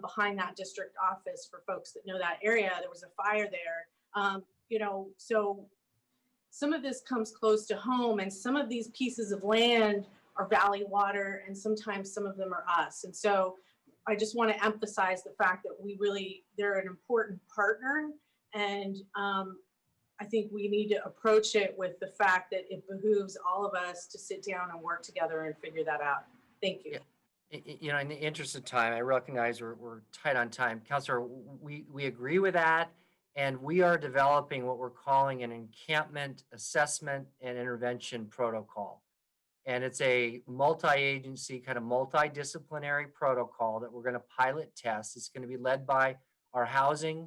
behind that district office. For folks that know that area, there was a fire there. So some of this comes close to home, and some of these pieces of land are Valley Water, and sometimes some of them are us. And so I just want to emphasize the fact that they're an important partner. And I think we need to approach it with the fact that it behooves all of us to sit down and work together and figure that out. Thank you. In the interest of time, I recognize we're tight on time. Councilor, we agree with that. And we are developing what we're calling an encampment assessment and intervention protocol. And it's a multi-agency, kind of multidisciplinary protocol that we're going to pilot test. It's going to be led by our housing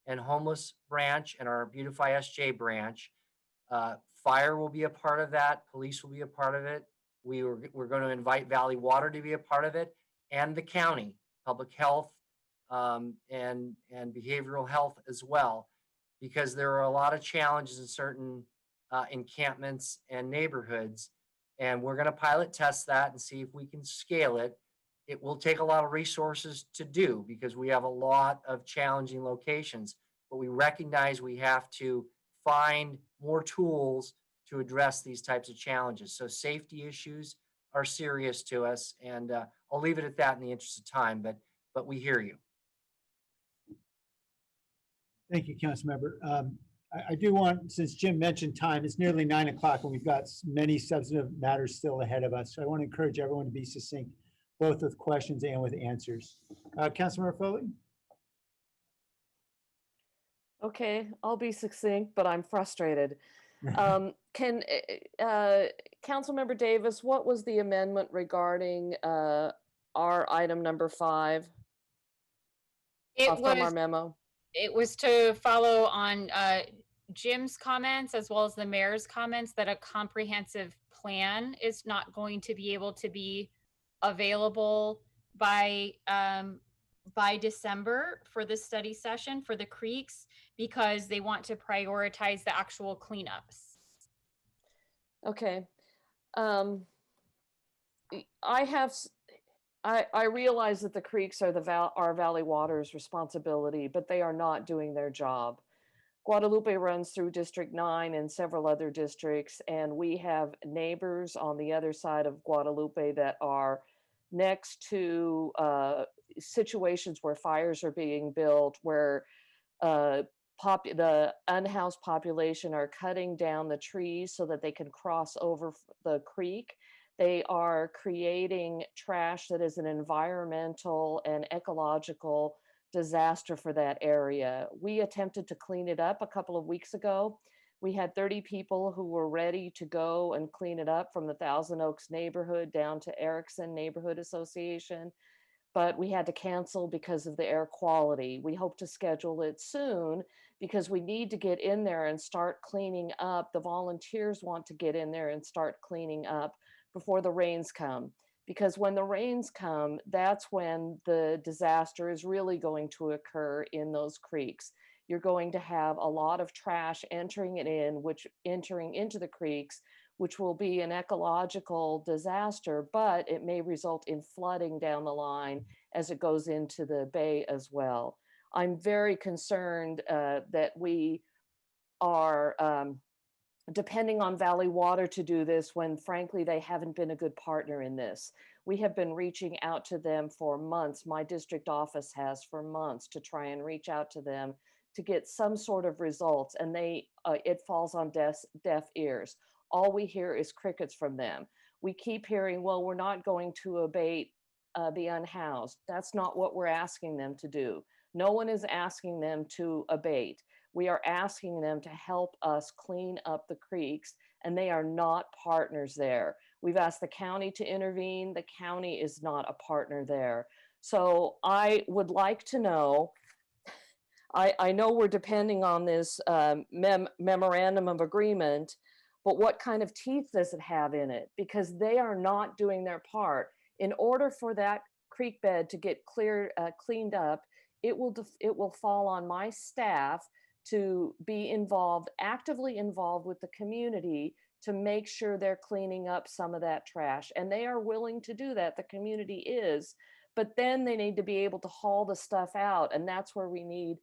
and homeless branch and our Beautify SJ branch. Fire will be a part of that. Police will be a part of it. We're going to invite Valley Water to be a part of it, and the county, public health, and behavioral health as well, because there are a lot of challenges in certain encampments and neighborhoods. And we're going to pilot test that and see if we can scale it. It will take a lot of resources to do because we have a lot of challenging locations, but we recognize we have to find more tools to address these types of challenges. So safety issues are serious to us, and I'll leave it at that in the interest of time, but we hear you. Thank you, Councilmember. I do want, since Jim mentioned time, it's nearly 9 o'clock and we've got many substantive matters still ahead of us. So I want to encourage everyone to be succinct, both with questions and with answers. Councilmember Foley? Okay, I'll be succinct, but I'm frustrated. Councilmember Davis, what was the amendment regarding our item number 5 from our memo? It was to follow on Jim's comments as well as the mayor's comments that a comprehensive plan is not going to be able to be available by December for the study session for the creeks because they want to prioritize the actual cleanups. Okay. I realize that the creeks are our Valley Water's responsibility, but they are not doing their job. Guadalupe runs through District 9 and several other districts, and we have neighbors on the other side of Guadalupe that are next to situations where fires are being built, where the unhoused population are cutting down the trees so that they can cross over the creek. They are creating trash that is an environmental and ecological disaster for that area. We attempted to clean it up a couple of weeks ago. We had 30 people who were ready to go and clean it up from the Thousand Oaks neighborhood down to Erickson Neighborhood Association, but we had to cancel because of the air quality. We hope to schedule it soon because we need to get in there and start cleaning up. The volunteers want to get in there and start cleaning up before the rains come. Because when the rains come, that's when the disaster is really going to occur in those creeks. You're going to have a lot of trash entering into the creeks, which will be an ecological disaster, but it may result in flooding down the line as it goes into the bay as well. I'm very concerned that we are depending on Valley Water to do this when frankly they haven't been a good partner in this. We have been reaching out to them for months. My district office has for months to try and reach out to them to get some sort of results, and it falls on deaf ears. All we hear is crickets from them. We keep hearing, well, we're not going to abate the unhoused. That's not what we're asking them to do. No one is asking them to abate. We are asking them to help us clean up the creeks, and they are not partners there. We've asked the county to intervene. The county is not a partner there. So I would like to know, I know we're depending on this memorandum of agreement, but what kind of teeth does it have in it? Because they are not doing their part. In order for that creek bed to get cleaned up, it will fall on my staff to be involved, actively involved with the community to make sure they're cleaning up some of that trash. And they are willing to do that, the community is, but then they need to be able to haul the stuff out. And that's where we need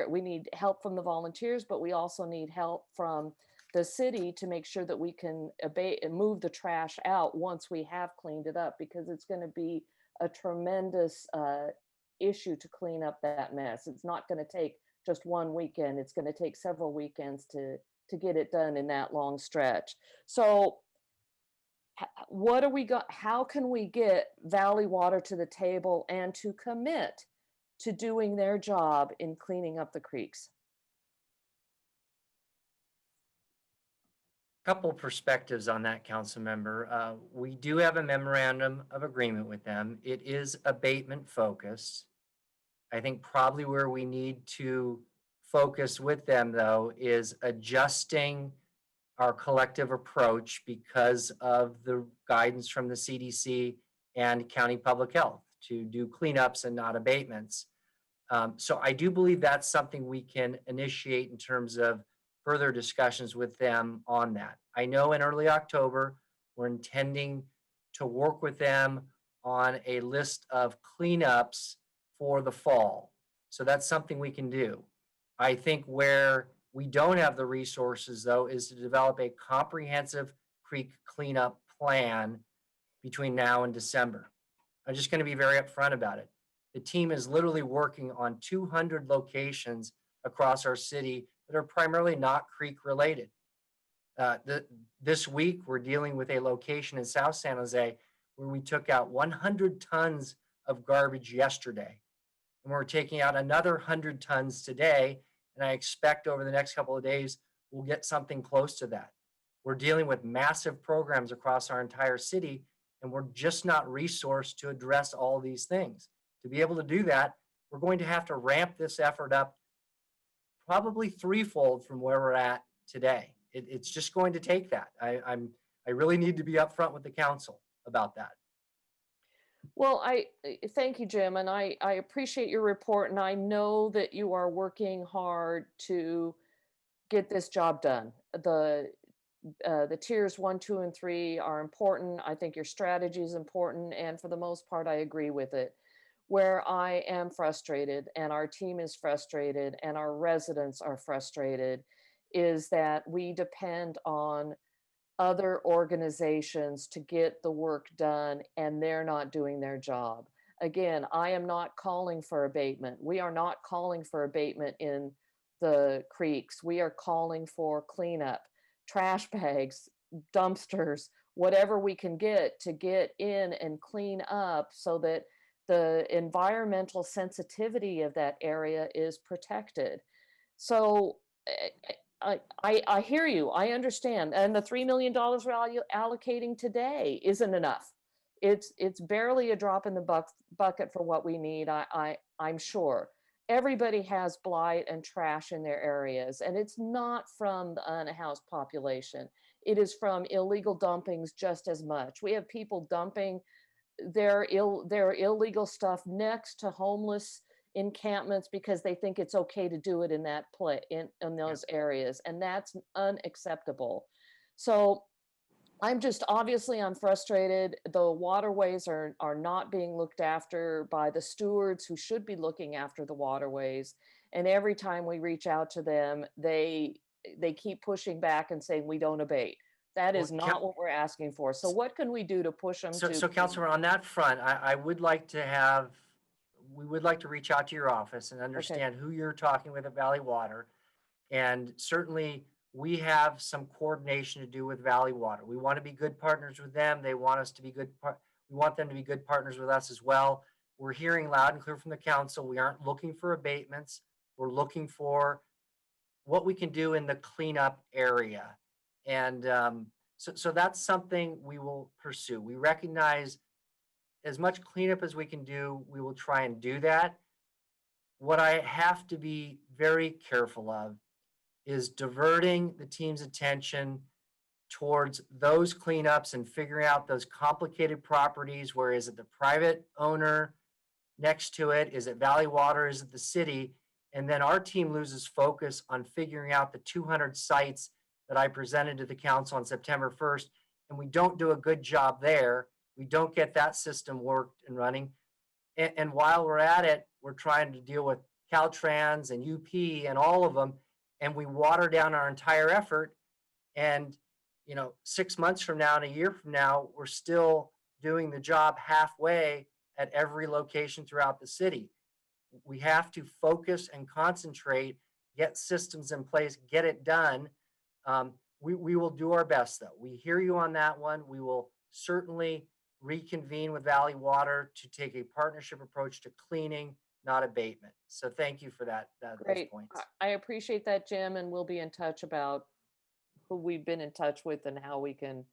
we need help from the volunteers, but we also need help from the city to make sure that we can abate and move the trash out once we have cleaned it up, because it's going to be a tremendous issue to clean up that mess. It's not going to take just one weekend. It's going to take several weekends to get it done in that long stretch. So how can we get Valley Water to the table and to commit to doing their job in cleaning up the creeks? Couple perspectives on that, council member. We do have a memorandum of agreement with them. It is abatement focused. I think probably where we need to focus with them, though, is adjusting our collective approach because of the guidance from the CDC and County Public Health to do cleanups and not abatements. So I do believe that's something we can initiate in terms of further discussions with them on that. I know in early October, we're intending to work with them on a list of cleanups for the fall. So that's something we can do. I think where we don't have the resources, though, is to develop a comprehensive creek cleanup plan between now and December. I'm just going to be very upfront about it. The team is literally working on 200 locations across our city that are primarily not creek related. This week, we're dealing with a location in South San Jose where we took out 100 tons of garbage yesterday. And we're taking out another 100 tons today. And I expect over the next couple of days, we'll get something close to that. We're dealing with massive programs across our entire city, and we're just not resourced to address all these things. To be able to do that, we're going to have to ramp this effort up probably threefold from where we're at today. It's just going to take that. I really need to be upfront with the council about that. Well, I thank you, Jim, and I appreciate your report, and I know that you are working hard to get this job done. The tiers 1, 2, and 3 are important. I think your strategy is important, and for the most part, I agree with it. Where I am frustrated, and our team is frustrated, and our residents are frustrated, is that we depend on other organizations to get the work done, and they're not doing their job. Again, I am not calling for abatement. We are not calling for abatement in the creeks. We are calling for cleanup, trash bags, dumpsters, whatever we can get to get in and clean up so that the environmental sensitivity of that area is protected. So I hear you. I understand. And the $3 million we're allocating today isn't enough. It's barely a drop in the bucket for what we need. I'm sure. Everybody has blight and trash in their areas, and it's not from the unhoused population. It is from illegal dumpings just as much. We have people dumping their illegal stuff next to homeless encampments because they think it's okay to do it in that in those areas, and that's unacceptable. So I'm frustrated. The waterways are not being looked after by the stewards who should be looking after the waterways, and every time we reach out to them, they keep pushing back and saying we don't abate. That is not what we're asking for. So what can we do to push them to? So Councilor, on that front, I would like to have, we would like to reach out to your office and understand who you're talking with at Valley Water. And certainly we have some coordination to do with Valley Water. We want to be good partners with them. They want us to be we want them to be good partners with us as well. We're hearing loud and clear from the council. We aren't looking for abatements. We're looking for what we can do in the cleanup area. And so that's something we will pursue. We recognize as much cleanup as we can do, we will try and do that. What I have to be very careful of is diverting the team's attention towards those cleanups and figuring out those complicated properties. Where is it the private owner next to it? Is it Valley Water? Is it the city? And then our team loses focus on figuring out the 200 sites that I presented to the council on September 1st. And we don't do a good job there. We don't get that system worked and running. And while we're at it, we're trying to deal with Caltrans and UP and all of them. And we water down our entire effort. And, 6 months from now and a year from now, we're still doing the job halfway at every location throughout the city. We have to focus and concentrate, get systems in place, get it done. We will do our best, though. We hear you on that one. We will certainly reconvene with Valley Water to take a partnership approach to cleaning not abatement. So thank you for that, those Great. points. I appreciate that, Jim, and we'll be in touch about who we've been in touch with and how we can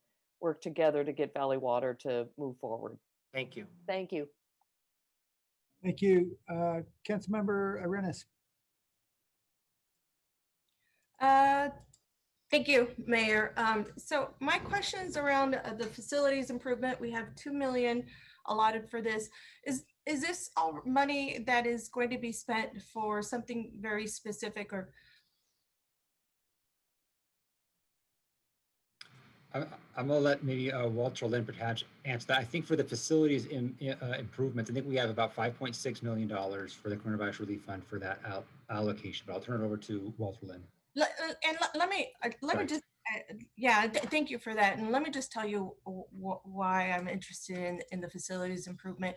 work together to get Valley Water to move forward. Thank you. Thank you. Thank you. Councilmember Arenas. Thank you, Mayor. So my question's around the facilities improvement. We have 2 million allotted for this. Is this all money that is going to be spent for something very specific, or? I'm gonna let maybe Walter Lynn perhaps answer that. I think for the facilities improvements, I think we have about $5.6 million for the coronavirus relief fund for that allocation, but I'll turn it over to Walter Lynn. Let me just thank you for that, and let me just tell you why I'm interested in the facilities improvement.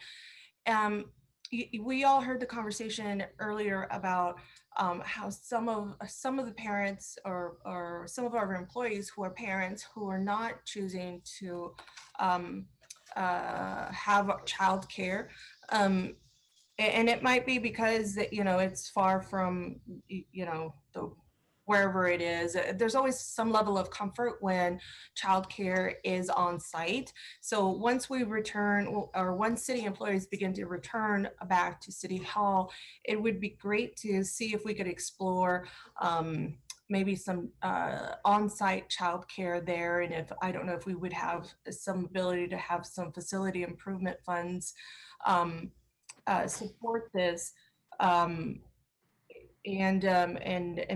We all heard the conversation earlier about how some of the parents or some of our employees who are parents who are not choosing to have childcare, and it might be because it's far from wherever it is. There's always some level of comfort when childcare is on site. So once we return, or once city employees begin to return back to City Hall, it would be great to see if we could explore maybe some on-site childcare there. And I don't know if we would have some ability to have some facility improvement funds support this. And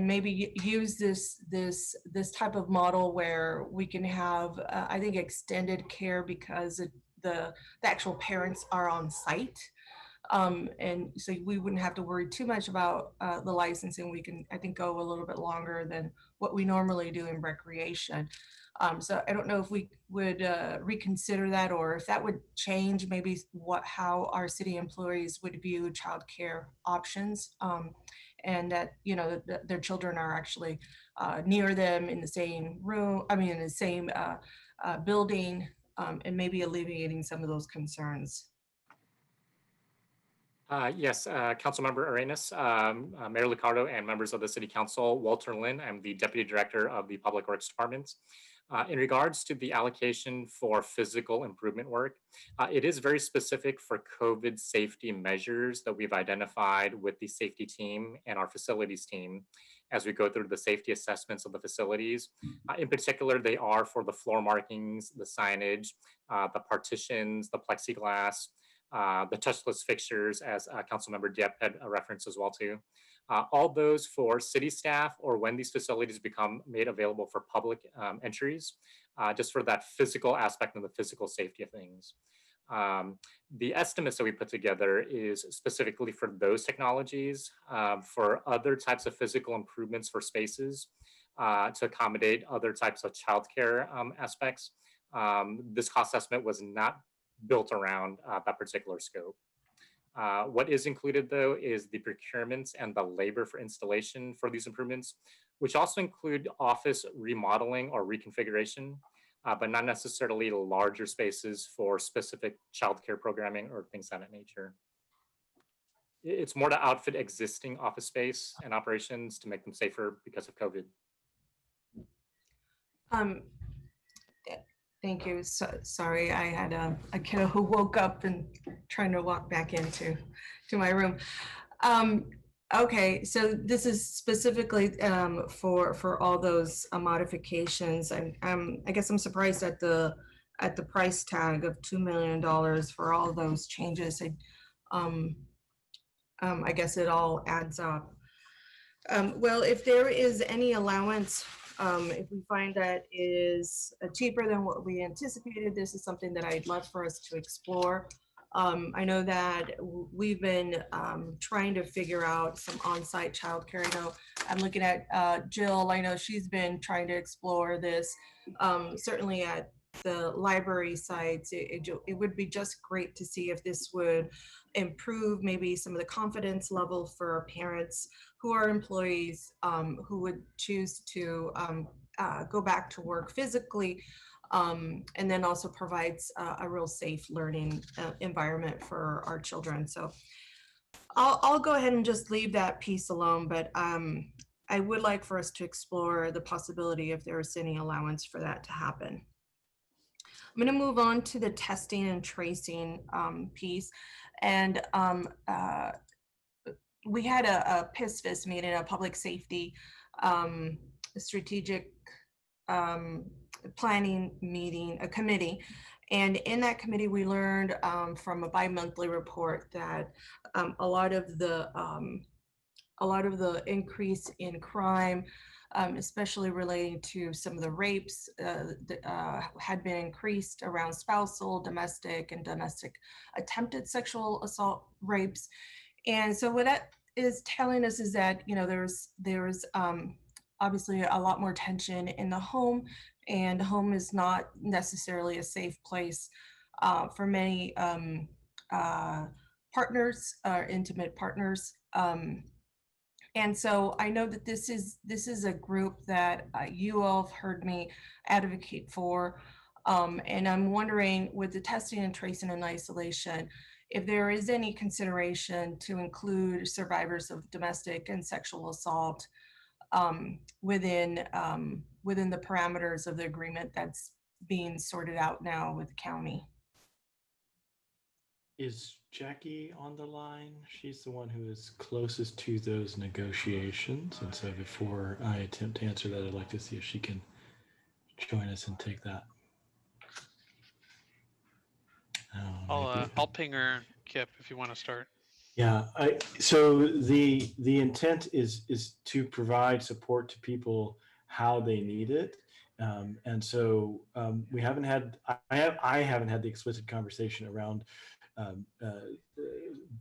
maybe use this type of model where we can have I think extended care because the actual parents are on site, and so we wouldn't have to worry too much about the licensing. We can, I think, go a little bit longer than what we normally do in recreation. So I don't know if we would reconsider that, or if that would change maybe how our city employees would view childcare options. And that their children are actually near them in the same room, in the same building, and maybe alleviating some of those concerns. Yes, Councilmember Arenas, Mayor Liccardo, and members of the City Council. Walter Lynn, I'm the Deputy Director of the Public Works Department. In regards to the allocation for physical improvement work, it is very specific for COVID safety measures that we've identified with the safety team and our facilities team as we go through the safety assessments of the facilities. In particular, they are for the floor markings, the signage, the partitions, the plexiglass, the touchless fixtures, as Councilmember Diep had referenced as well too. All those for city staff, or when these facilities become made available for public entries, just for that physical aspect and the physical safety of things. The estimates that we put together is specifically for those technologies. For other types of physical improvements for spaces to accommodate other types of childcare aspects, this cost estimate was not built around that particular scope. What is included, though, is the procurements and the labor for installation for these improvements, which also include office remodeling or reconfiguration, but not necessarily larger spaces for specific childcare programming or things of that nature. It's more to outfit existing office space and operations to make them safer because of COVID. Thank you. Sorry, I had a kiddo who woke up and trying to walk back into my room. Okay, so this is specifically for all those modifications, and I guess I'm surprised at the price tag of $2 million for all those changes. I guess it all adds up. Well, if there is any allowance, if we find that is cheaper than what we anticipated, this is something that I'd love for us to explore. I know that we've been trying to figure out some on-site childcare. I know I'm looking at Jill. I know she's been trying to explore this. Certainly at the library sites, it would be just great to see if this would improve maybe some of the confidence level for parents who are employees who would choose to go back to work physically, and then also provides a real safe learning environment for our children. So I'll go ahead and just leave that piece alone, but I would like for us to explore the possibility if there is any allowance for that to happen. I'm going to move on to the testing and tracing piece. And we had a PISFIS meeting, a public safety strategic planning meeting, a committee. And in that committee, we learned from a bi-monthly report that a lot of the increase in crime, especially relating to some of the rapes, had been increased around spousal, domestic, and domestic attempted sexual assault rapes. And so what that is telling us is that, you know, there's obviously a lot more tension in the home, and home is not necessarily a safe place for many partners, intimate partners. And so I know that this is a group that you all have heard me advocate for. And I'm wondering, with the testing and tracing and isolation, if there is any consideration to include survivors of domestic and sexual assault within the parameters of the agreement that's being sorted out now with the county. Is Jackie on the line? She's the one who is closest to those negotiations. And so before I attempt to answer that, I'd like to see if she can join us and take that. I'll ping her, Kip, if you want to start. Yeah, so the intent is to provide support to people how they need it. And so we haven't had, I haven't had the explicit conversation around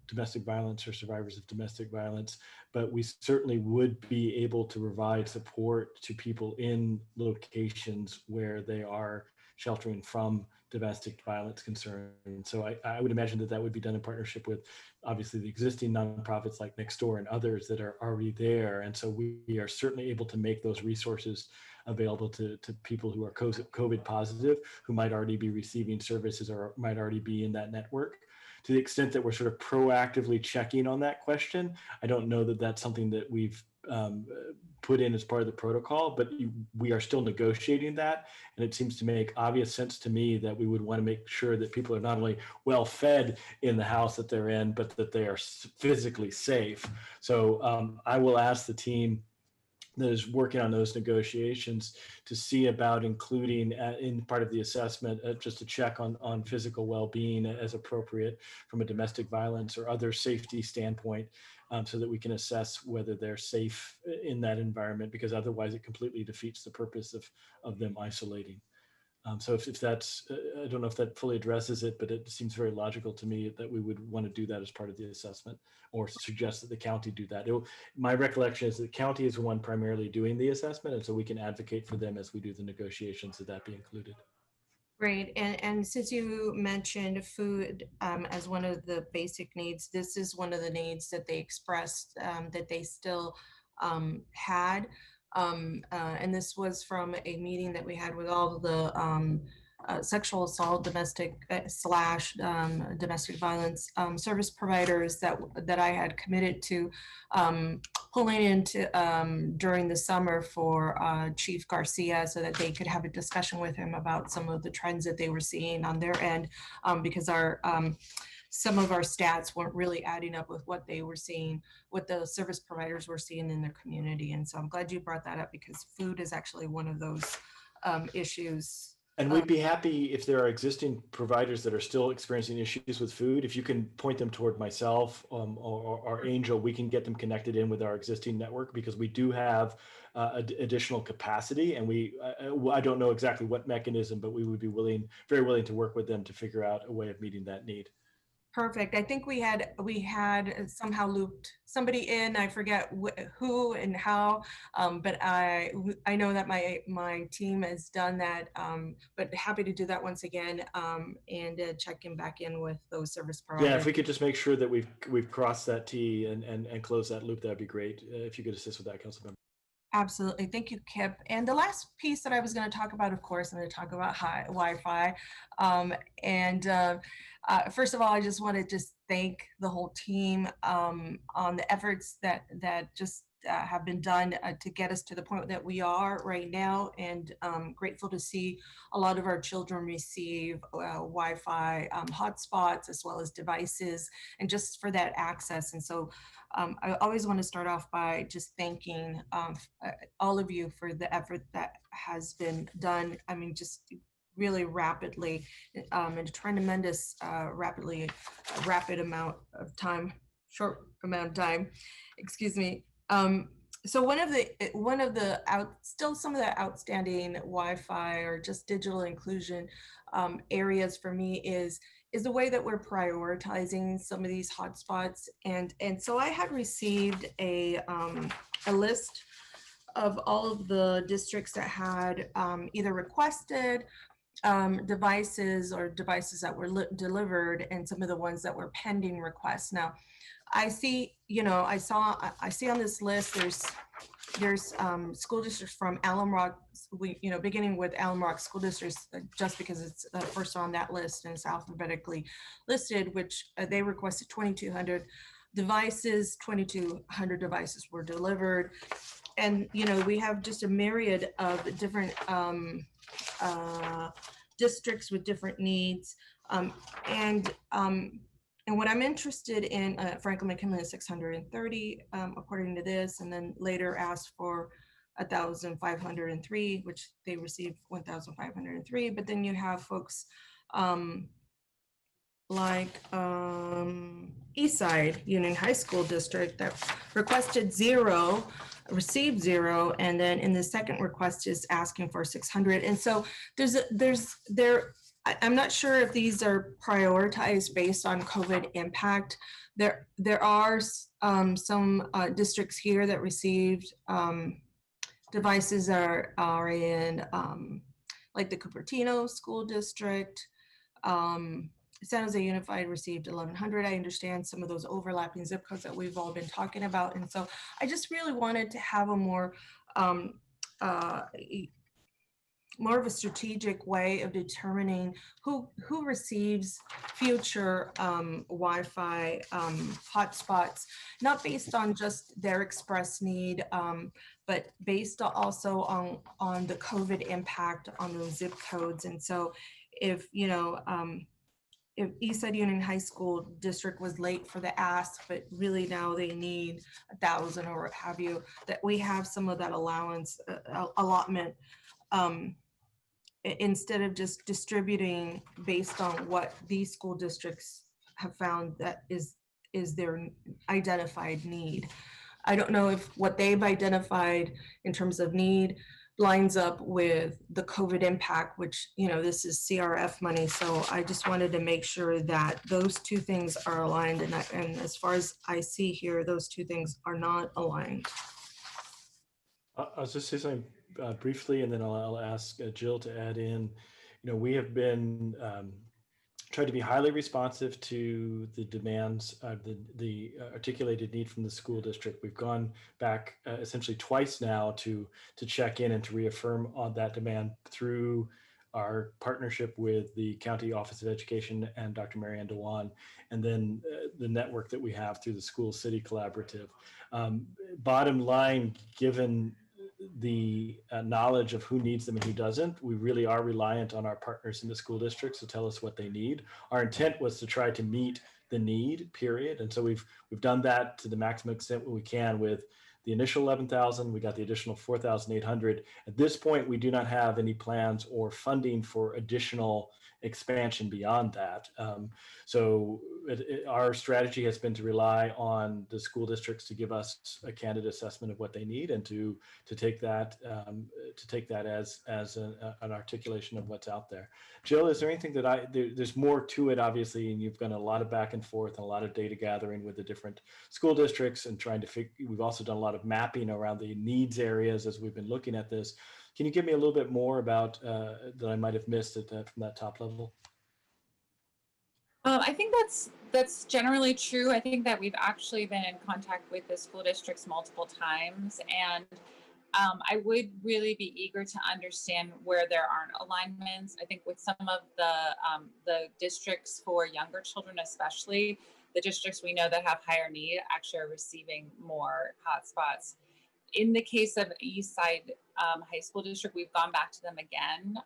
domestic violence or survivors of domestic violence, but we certainly would be able to provide support to people in locations where they are sheltering from domestic violence concerns. So I would imagine that would be done in partnership with obviously the existing nonprofits like Next Door and others that are already there. And so we are certainly able to make those resources available to people who are COVID positive, who might already be receiving services or might already be in that network. To the extent that we're sort of proactively checking on that question, I don't know that that's something that we've put in as part of the protocol, but we are still negotiating that. And it seems to make obvious sense to me that we would want to make sure that people are not only well fed in the house that they're in, but that they are physically safe. So I will ask the team that is working on those negotiations to see about including in part of the assessment just a check on physical well-being as appropriate from a domestic violence or other safety standpoint, so that we can assess whether they're safe in that environment, because otherwise it completely defeats the purpose of them isolating. So if that's, I don't know if that fully addresses it, but it seems very logical to me that we would want to do that as part of the assessment, or suggest that the county do that. My recollection is that the county is the one primarily doing the assessment, and so we can advocate for them as we do the negotiations that be included. Great. And since you mentioned food as one of the basic needs, this is one of the needs that they expressed that they still had. And this was from a meeting that we had with all of the sexual assault, domestic domestic violence service providers that I had committed to pulling into during the summer for Chief Garcia, so that they could have a discussion with him about some of the trends that they were seeing on their end, because some of our stats weren't really adding up with what they were seeing, what the service providers were seeing in their community. And so I'm glad you brought that up, because food is actually one of those issues. And we'd be happy if there are existing providers that are still experiencing issues with food. If you can point them toward myself or Angel, we can get them connected in with our existing network, because we do have additional capacity. And I don't know exactly what mechanism, but we would be very willing to work with them to figure out a way of meeting that need. Perfect. I think we had somehow looped somebody in. I forget who and how, but I know that my team has done that. But happy to do that once again, and checking back in with those service providers. Yeah, if we could just make sure that we've crossed that T and closed that loop, that'd be great. If you could assist with that, Councilmember. Absolutely. Thank you, Kip. And the last piece that I was going to talk about, of course, I'm going to talk about Wi-Fi. First of all, I just want to just thank the whole team on the efforts that just have been done to get us to the point that we are right now, and grateful to see a lot of our children receive Wi-Fi hotspots as well as devices, and just for that access. And so I always want to start off by just thanking all of you for the effort that has been done. I mean, just really rapidly, and tremendous rapid amount of time, short amount of time, excuse me. So one of the still some of the outstanding Wi-Fi or just digital inclusion areas for me is the way that we're prioritizing some of these hotspots. And so I had received a list of all of the districts that had either requested devices or devices that were delivered, and some of the ones that were pending requests. Now, I see, I see on this list, there's school districts from Alum Rock, beginning with Alum Rock School Districts, just because it's first on that list and it's alphabetically listed, which they requested 2,200 devices. 2,200 devices were delivered. And, we have just a myriad of different districts with different needs. And what I'm interested in, Franklin McKinley is 630, according to this, and then later asked for 1,503, which they received 1,503. But then you have folks like Eastside Union High School District that requested 0, received 0, and then in the second request is asking for 600. And so I'm not sure if these are prioritized based on COVID impact. There are some districts here that received devices that are in like the Cupertino School District. San Jose Unified received 1,100. I understand some of those overlapping zip codes that we've all been talking about. And so I just really wanted to have a more of a strategic way of determining who receives future Wi-Fi hotspots, not based on just their express need, but based also on the COVID impact on those zip codes. And so if Eastside Union High School District was late for the ask, but really now they need 1,000 or what have you, that we have some of that allowance allotment, instead of just distributing based on what these school districts have found that is their identified need. I don't know if what they've identified in terms of need lines up with the COVID impact, which, this is CRF money. So I just wanted to make sure that those two things are aligned. And as far as I see here, those two things are not aligned. I'll just say something briefly, and then I'll ask Jill to add in. We have been tried to be highly responsive to the demands, the articulated need from the school district. We've gone back essentially twice now to check in and to reaffirm on that demand through our partnership with the County Office of Education and Dr. Marianne Dewan, and then the network that we have through the School City Collaborative. Bottom line, given the knowledge of who needs them and who doesn't, we really are reliant on our partners in the school districts to tell us what they need. Our intent was to try to meet the need, period. And so we've done that to the maximum extent we can with the initial 11,000. We got the additional 4,800. At this point, we do not have any plans or funding for additional expansion beyond that. So our strategy has been to rely on the school districts to give us a candid assessment of what they need, and to take that as an articulation of what's out there. Jill, is there anything that there's more to it, obviously, and you've done a lot of back and forth and a lot of data gathering with the different school districts and trying to we've also done a lot of mapping around the needs areas as we've been looking at this. Can you give me a little bit more about that I might have missed from that top level? I think that's generally true. I think that we've actually been in contact with the school districts multiple times, and I would really be eager to understand where there aren't alignments. I think with some of the districts for younger children, especially the districts we know that have higher need, actually are receiving more hotspots. In the case of East Side High School District, we've gone back to them again,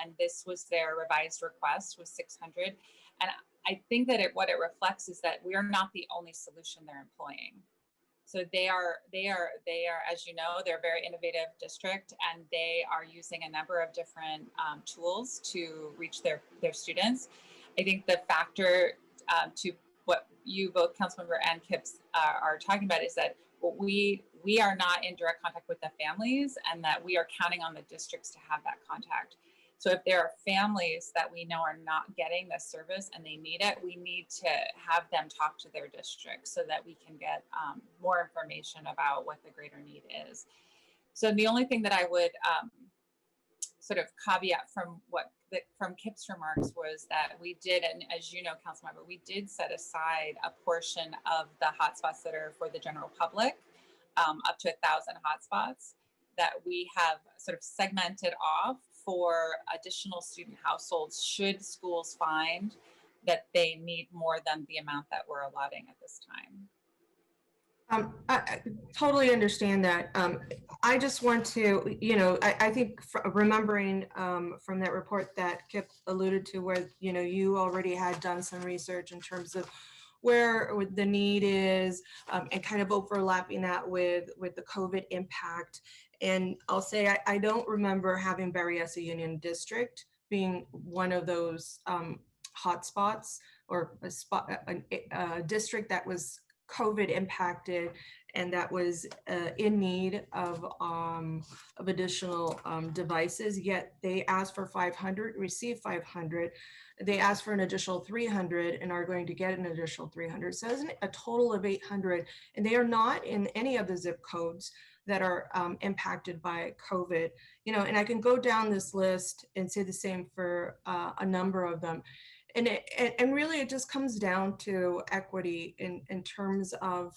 and this was their revised request was 600. And I think that what it reflects is that we are not the only solution they're employing. So they are, as you know, they're a very innovative district, and they are using a number of different tools to reach their students. I think the factor to what you both, Councilmember and Kips, are talking about is that we are not in direct contact with the families, and that we are counting on the districts to have that contact. So if there are families that we know are not getting this service and they need it, we need to have them talk to their district so that we can get more information about what the greater need is. So the only thing that I would sort of caveat from Kip's remarks was that we did, and as you know, Councilmember, we did set aside a portion of the hotspots that are for the general public, up to 1,000 hotspots, that we have sort of segmented off for additional student households should schools find that they need more than the amount that we're allotting at this time. I totally understand that. I just want to, I think remembering from that report that Kip alluded to, where, you already had done some research in terms of where the need is, and kind of overlapping that with the COVID impact. And I'll say, I don't remember having Berryessa Union District being one of those hotspots, or a district that was COVID impacted and that was in need of additional devices, yet they asked for 500, received 500. They asked for an additional 300 and are going to get an additional 300. So it's a total of 800, and they are not in any of the zip codes that are impacted by COVID. And I can go down this list and say the same for a number of them. And really it just comes down to equity in terms of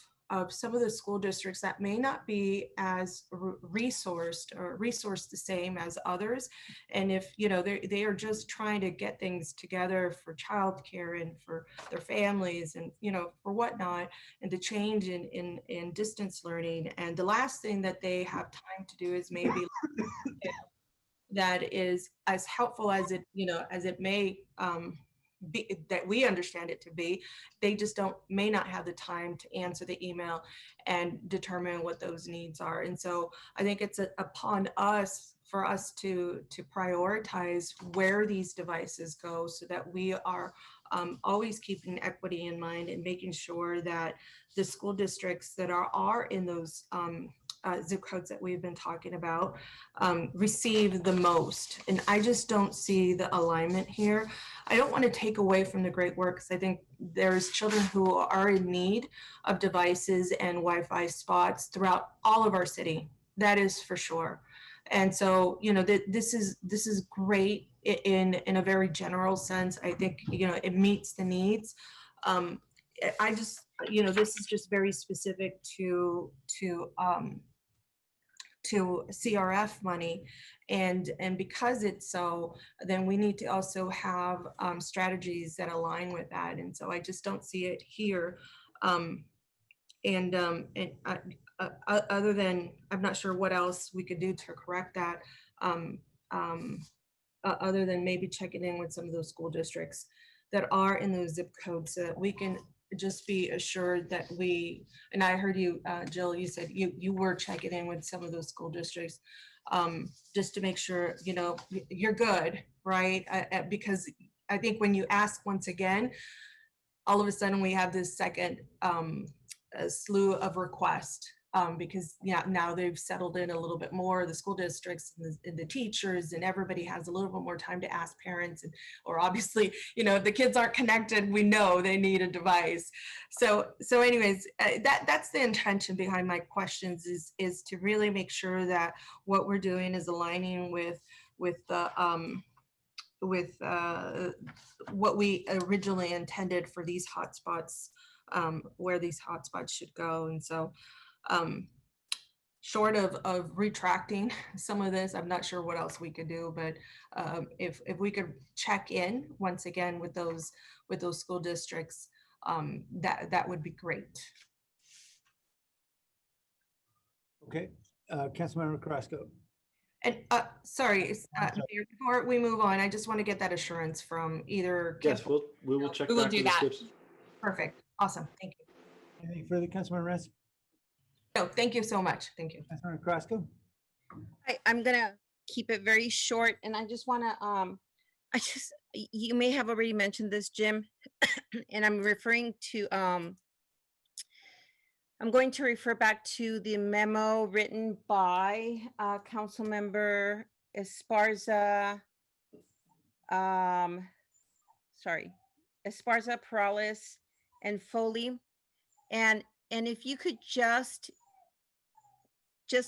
some of the school districts that may not be as resourced the same as others. And if, they are just trying to get things together for childcare and for their families and, for whatnot, and the change in distance learning. And the last thing that they have time to do is maybe that is as helpful as it may be, that we understand it to be, they just may not have the time to answer the email and determine what those needs are. And so I think it's upon us for us to prioritize where these devices go, so that we are always keeping equity in mind and making sure that the school districts that are in those zip codes that we've been talking about receive the most. And I just don't see the alignment here. I don't want to take away from the great work, because I think there's children who are in need of devices and Wi-Fi spots throughout all of our city. That is for sure. And so, this is great in a very general sense. I think, it meets the needs. I just, this is just very specific to CRF money. And because it's so, then we need to also have strategies that align with that. And so I just don't see it here. Other than, I'm not sure what else we could do to correct that, other than maybe checking in with some of those school districts that are in those zip codes, so that we can just be assured that and I heard you, Jill, you said you were checking in with some of those school districts, just to make sure, you're good, right? Because I think when you ask once again, all of a sudden we have this second slew of requests, because now they've settled in a little bit more, the school districts and the teachers, and everybody has a little bit more time to ask parents, or obviously, if the kids aren't connected, we know they need a device. So anyways, that's the intention behind my questions, is to really make sure that what we're doing is aligning with what we originally intended for these hotspots, where these hotspots should go. And so short of retracting some of this, I'm not sure what else we could do, but if we could check in once again with those school districts, that would be great. Okay, Councilmember Carrasco. And sorry, Mayor, before we move on, I just want to get that assurance from either. Yes, we will check We will back do with the that. SIPs. Perfect. Awesome. Thank you. Anything further, Councilmember Reyes? No, thank you so much. Thank you. Councilmember Carrasco? I'm gonna keep it very short, and I just wanna, you may have already mentioned this, Jim, and I'm referring to, I'm going to refer back to the memo written by, Councilmember Esparza, Esparza, Perales, and Foley. And if you could just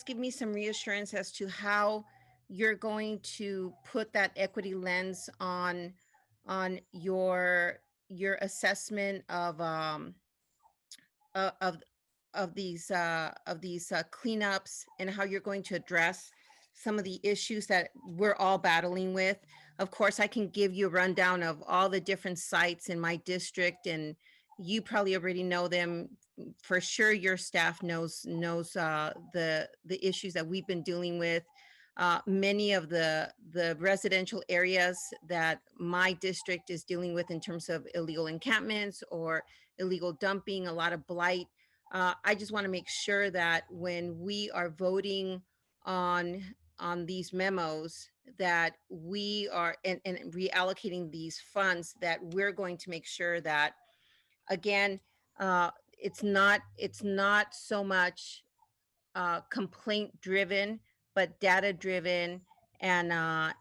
give me some reassurance as to how you're going to put that equity lens on your assessment of these cleanups, and how you're going to address some of the issues that we're all battling with. Of course, I can give you a rundown of all the different sites in my district, and you probably already know them. For sure, your staff knows the issues that we've been dealing with. Many of the residential areas that my district is dealing with in terms of illegal encampments or illegal dumping, a lot of blight. I just want to make sure that when we are voting on these memos, that we are and reallocating these funds, that we're going to make sure that, again, it's not so much complaint driven, but data driven, and that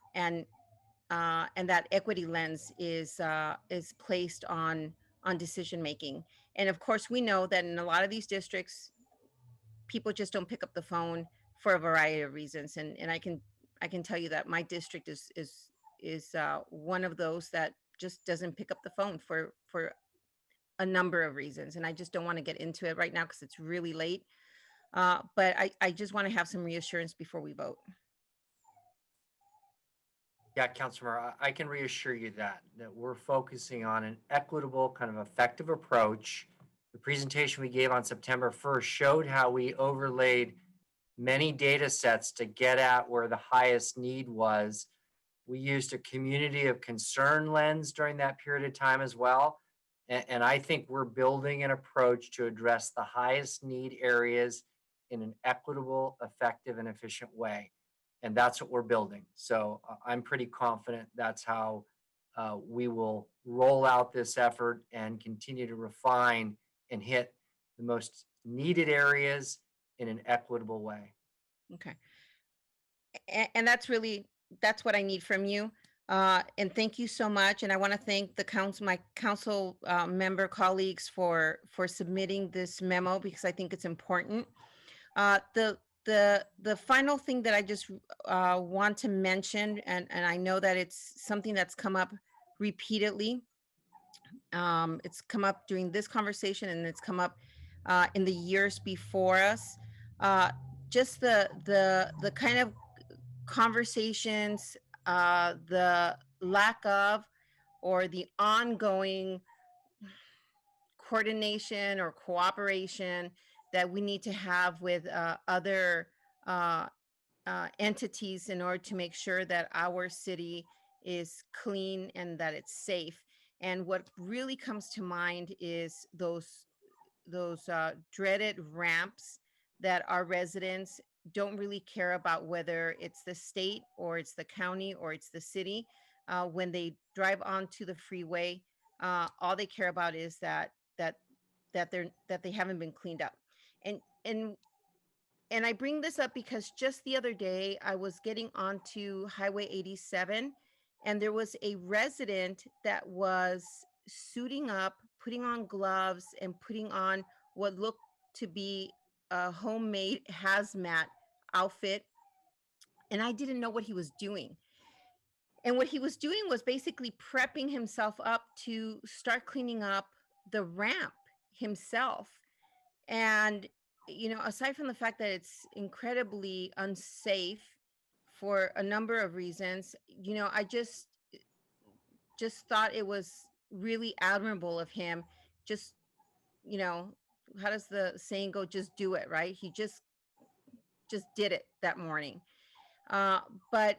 equity lens is placed on decision making. And of course, we know that in a lot of these districts, people just don't pick up the phone for a variety of reasons. And I can tell you that my district is one of those that just doesn't pick up the phone for a number of reasons. And I just don't want to get into it right now because it's really late. But I just want to have some reassurance before we vote. Yeah, Councilmember, I can reassure you that we're focusing on an equitable, kind of effective approach. The presentation we gave on September 1st showed how we overlaid many data sets to get at where the highest need was. We used a community of concern lens during that period of time as well. And I think we're building an approach to address the highest need areas in an equitable, effective, and efficient way. And that's what we're building. So I'm pretty confident that's how we will roll out this effort and continue to refine and hit the most needed areas in an equitable way. Okay. And that's what I need from you. And thank you so much. And I want to thank my council member colleagues for submitting this memo, because I think it's important. The final thing that I just want to mention, and I know that it's something that's come up repeatedly. It's come up during this conversation, and it's come up in the years before us. Just the kind of conversations, the lack of, or the ongoing coordination or cooperation that we need to have with other entities in order to make sure that our city is clean and that it's safe. And what really comes to mind is those dreaded ramps that our residents don't really care about, whether it's the state or it's the county or it's the city. When they drive onto the freeway, all they care about is that they haven't been cleaned up. And I bring this up because just the other day I was getting onto Highway 87, and there was a resident that was suiting up, putting on gloves, and putting on what looked to be a homemade hazmat outfit. And I didn't know what he was doing. And what he was doing was basically prepping himself up to start cleaning up the ramp himself. And aside from the fact that it's incredibly unsafe for a number of reasons, I just thought it was really admirable of him. Just, how does the saying go? Just do it, right? He just did it that morning. But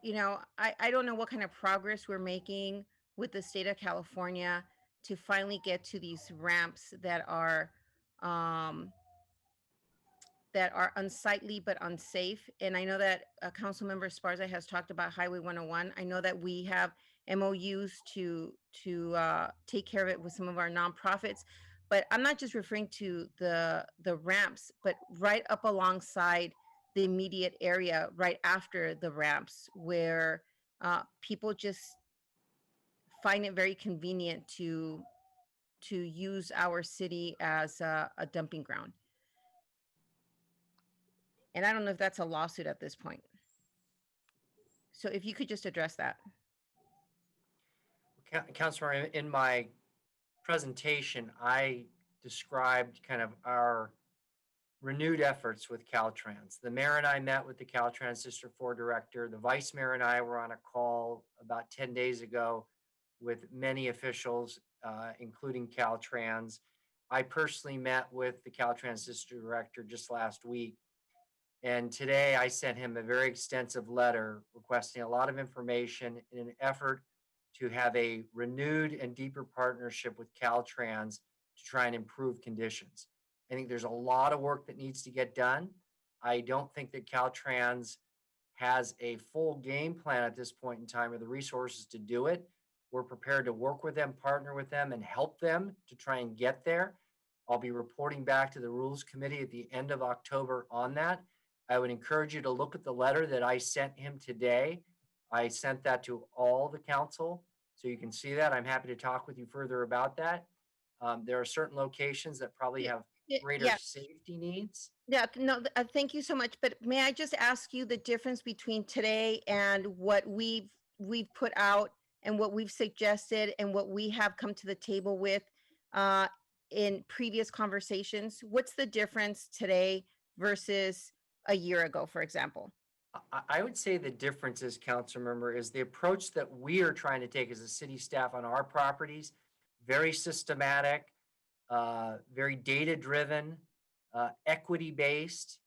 I don't know what kind of progress we're making with the state of California to finally get to these ramps that are unsightly but unsafe. And I know that Councilmember Esparza has talked about Highway 101. I know that we have MOUs to take care of it with some of our nonprofits, but I'm not just referring to the ramps, but right up alongside the immediate area, right after the ramps, where people just find it very convenient to use our city as a dumping ground. And I don't know if that's a lawsuit at this point. So if you could just address that. Councilor, in my presentation, I described kind of our renewed efforts with Caltrans. The mayor and I met with the Caltrans District 4 director. The vice mayor and I were on a call about 10 days ago with many officials, including Caltrans. I personally met with the Caltrans District director just last week. And today I sent him a very extensive letter requesting a lot of information in an effort to have a renewed and deeper partnership with Caltrans to try and improve conditions. I think there's a lot of work that needs to get done. I don't think that Caltrans has a full game plan at this point in time or the resources to do it. We're prepared to work with them, partner with them, and help them to try and get there. I'll be reporting back to the Rules Committee at the end of October on that. I would encourage you to look at the letter that I sent him today. I sent that to all the council, so you can see that. I'm happy to talk with you further about that. There are certain locations that probably have greater safety needs. Yeah, no, thank you so much. But may I just ask you the difference between today and what we've put out and what we've suggested and what we have come to the table with in previous conversations? What's the difference today versus a year ago, for example? I would say the difference is, council member, is the approach that we are trying to take as a city staff on our properties, very systematic, very data-driven, equity-based.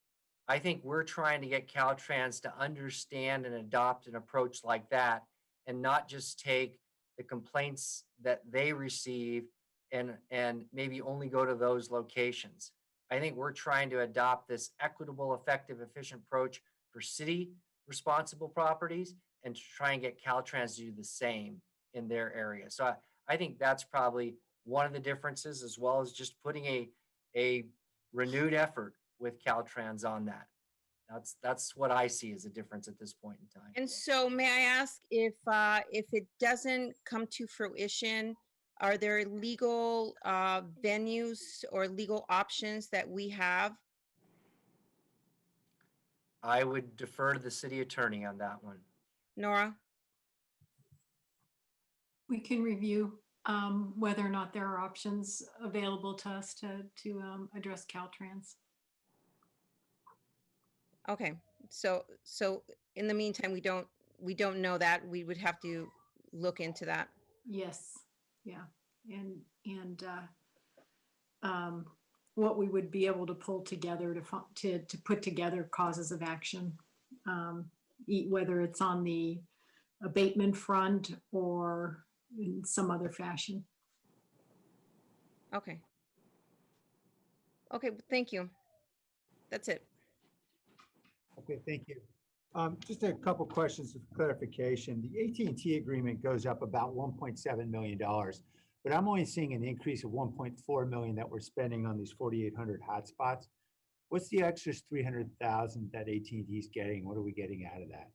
I think we're trying to get Caltrans to understand and adopt an approach like that and not just take the complaints that they receive and maybe only go to those locations. I think we're trying to adopt this equitable, effective, efficient approach for city responsible properties and to try and get Caltrans to do the same in their area. So I think that's probably one of the differences, as well as just putting a renewed effort with Caltrans on that. That's what I see as a difference at this point in time. And so may I ask if it doesn't come to fruition, are there legal venues or legal options that we have? I would defer to the city attorney on that one. Nora? We can review whether or not there are options available to us to address Caltrans. Okay, so in the meantime, we don't know that. We would have to look into that. Yes, yeah, and what we would be able to pull together to put together causes of action, whether it's on the abatement front or in some other fashion. Okay. Okay, thank you. That's it. Okay, thank you. Just a couple questions of clarification. The AT&T agreement goes up about $1.7 million, but I'm only seeing an increase of 1.4 million that we're spending on these 4,800 hotspots. What's the extra 300,000 that AT&T is getting? What are we getting out of that?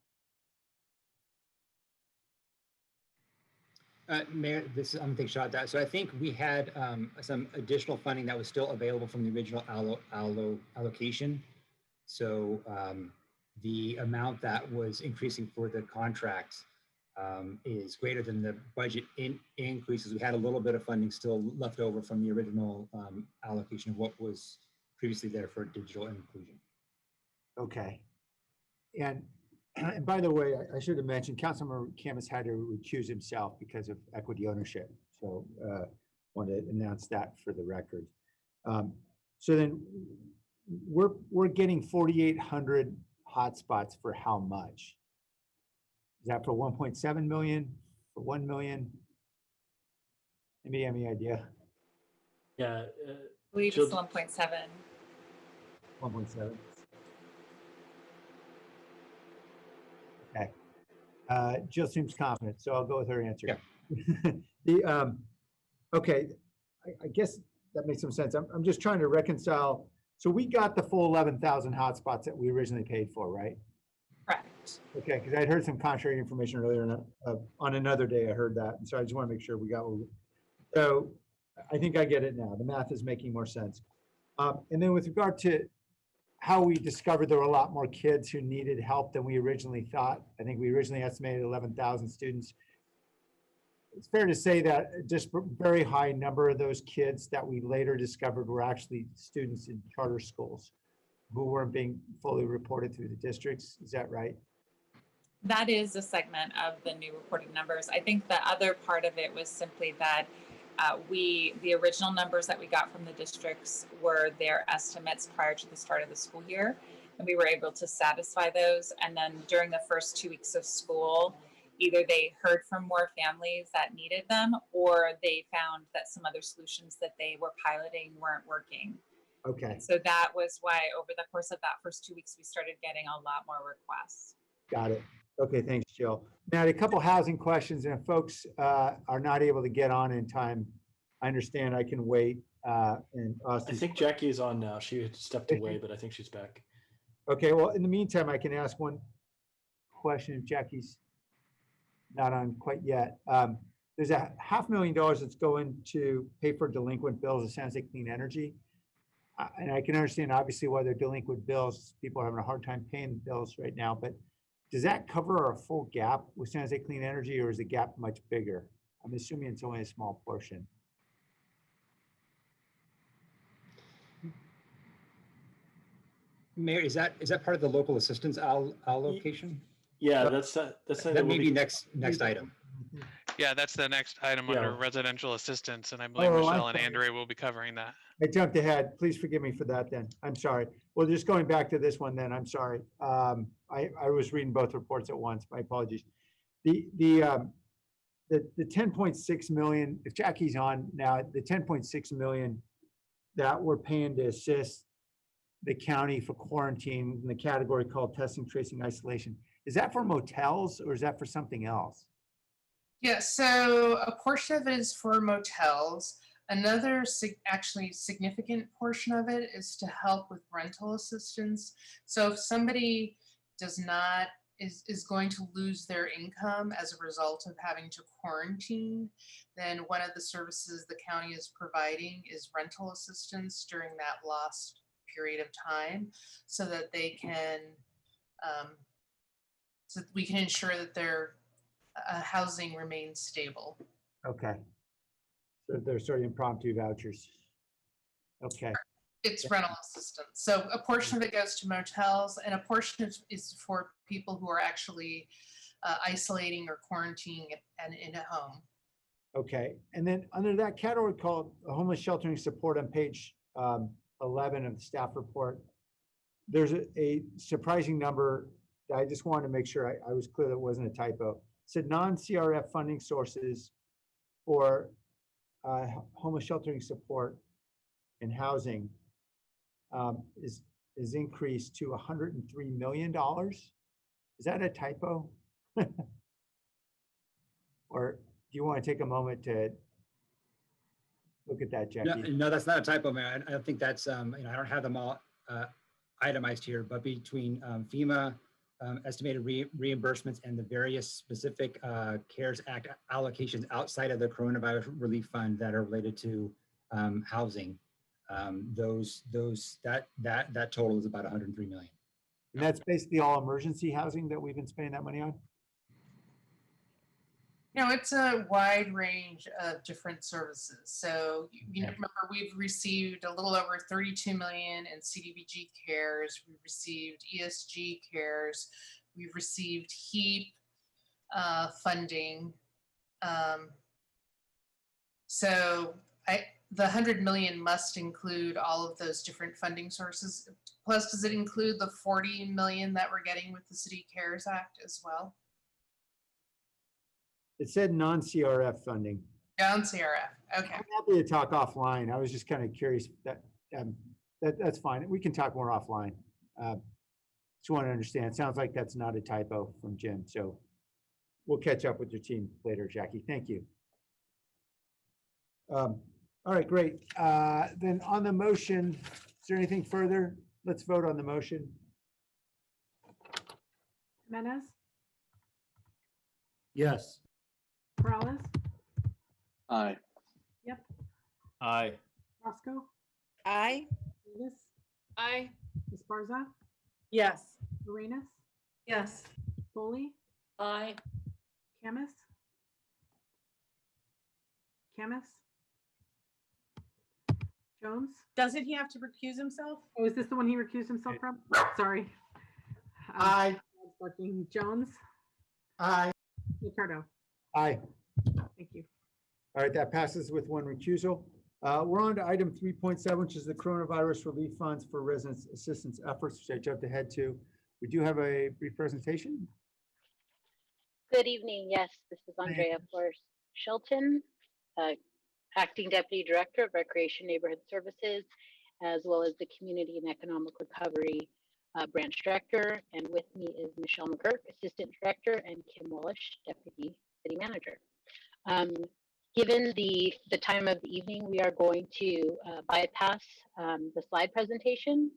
Mayor, I'm gonna take a shot at that. So I think we had some additional funding that was still available from the original allocation. So the amount that was increasing for the contracts is greater than the budget increases. We had a little bit of funding still left over from the original allocation of what was previously there for digital inclusion. Okay. And, and by the way, I should have mentioned Councilmember Camus had to recuse himself because of equity ownership. So wanted to announce that for the record. So then we're getting 4,800 hotspots for how much? Is that for 1.7 million, for 1 million? Any idea? Yeah. I believe it's 1.7. 1.7. Okay. Jill seems confident, so I'll go with her answer. Yeah. Okay, I guess that makes some sense. I'm just trying to reconcile. So we got the full 11,000 hotspots that we originally paid for, right? Correct. Okay, because I heard some contrary information earlier on another day. I heard that, and so I just want to make sure we got. So I think I get it now. The math is making more sense. And then with regard to how we discovered there were a lot more kids who needed help than we originally thought. I think we originally estimated 11,000 students. It's fair to say that just a very high number of those kids that we later discovered were actually students in charter schools who weren't being fully reported through the districts. Is that right? That is a segment of the new reported numbers. I think the other part of it was simply that the original numbers that we got from the districts were their estimates prior to the start of the school year, and we were able to satisfy those. And then during the first 2 weeks of school, either they heard from more families that needed them, or they found that some other solutions that they were piloting weren't working. Okay. And so that was why over the course of that first 2 weeks, we started getting a lot more requests. Got it. Okay, thanks, Jill. Now, a couple housing questions, and if folks are not able to get on in time, I understand I can wait. And Austin, I think Jackie is on now. She had stepped away, but I think she's back. Okay, well, in the meantime, I can ask one question if Jackie's not on quite yet. There's a $500,000 that's going to pay for delinquent bills of San Jose Clean Energy. And I can understand obviously why they're delinquent bills. People are having a hard time paying bills right now, but does that cover a full gap with San Jose Clean Energy, or is the gap much bigger? I'm assuming it's only a small portion. Mayor, is that part of the local assistance allocation? Yeah, that's that may be next item. Yeah, that's the next item Yeah. under residential assistance, and I believe Oh, Michelle I'm and sorry. Andrea will be covering that. I jumped ahead. Please forgive me for that then. I'm sorry. Well, just going back to this one then, I'm sorry. I was reading both reports at once. My apologies. The 10.6 million, if Jackie's on now, the 10.6 million that we're paying to assist the county for quarantine in the category called testing, tracing, isolation, is that for motels or is that for something else? Yeah, so a portion of it is for motels. Another actually significant portion of it is to help with rental assistance. So if somebody is going to lose their income as a result of having to quarantine, then one of the services the county is providing is rental assistance during that lost period of time, so that they can, so we can ensure that their housing remains stable. Okay. So they're sort of impromptu vouchers. Okay. It's rental assistance. So a portion of it goes to motels, and a portion is for people who are actually isolating or quarantining and in a home. Okay. And then under that category called homeless sheltering support on page 11 of the staff report, there's a surprising number that I just wanted to make sure I was clear that it wasn't a typo. It said non-CRF funding sources for homeless sheltering support and housing is increased to $103 million. Is that a typo? Or do you want to take a moment to look at that, Jackie? No, that's not a typo, man. I don't think that's, I don't have them all itemized here, but between FEMA estimated reimbursements and the various specific CARES Act allocations outside of the coronavirus relief fund that are related to housing, that total is about 103 million. And that's basically all emergency housing that we've been spending that money on? No, it's a wide range of different services. So you know, remember we've received a little over 32 million in CDBG cares. We've received ESG cares. We've received HEAP funding. So the 100 million must include all of those different funding sources. Plus, does it include the 40 million that we're getting with the City Cares Act as well? It said non-CRF funding. Non-CRF, okay. I'm happy to talk offline. I was just kind of curious that's fine. We can talk more offline. Just want to understand. It sounds like that's not a typo from Jim. So we'll catch up with your team later, Jackie. Thank you. All right, great. Then on the motion, is there anything further? Let's vote on the motion. Jimenez, Yes. Morales, Aye. Yep, Aye. Roscoe, Aye. Davis, Aye. Esparza, Yes. Arenas, Yes. Foley, Aye. Camus, Jones. Doesn't he have to recuse himself? Oh, is this the one he recused himself from? Sorry. Aye. Working. Jones, Aye. Ricardo. Aye. Thank you. All right, that passes with one recusal. We're on to item 3.7, which is the coronavirus relief funds for residents assistance efforts, which I jumped ahead to. We do have a brief presentation. Good evening. Yes, this is Andrea Flores Shelton, Acting Deputy Director of Recreation Neighborhood Services, as well as the Community and Economic Recovery Branch Director. And with me is Michelle McGurk, Assistant Director, and Kim Wallish, Deputy City Manager. Given the time of the evening, we are going to bypass the slide presentation,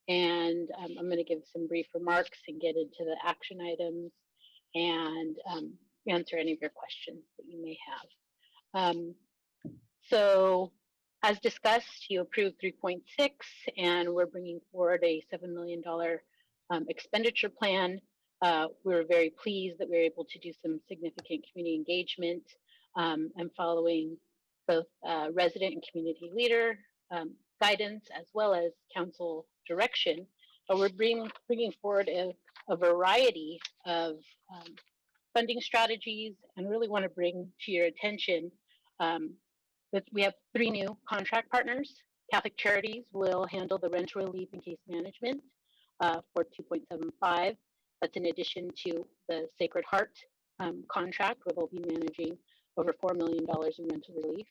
and I'm going to give some brief remarks and get into the action items and answer any of your questions that you may have. So as discussed, you approved 3.6, and we're bringing forward a $7 million expenditure plan. We're very pleased that we were able to do some significant community engagement and following both resident and community leader guidance as well as council direction. We're bringing forward a variety of funding strategies, and really want to bring to your attention that we have 3 new contract partners. Catholic Charities will handle the rent relief and case management for 2.75. That's in addition to the Sacred Heart contract, where they'll be managing over $4 million in rental relief.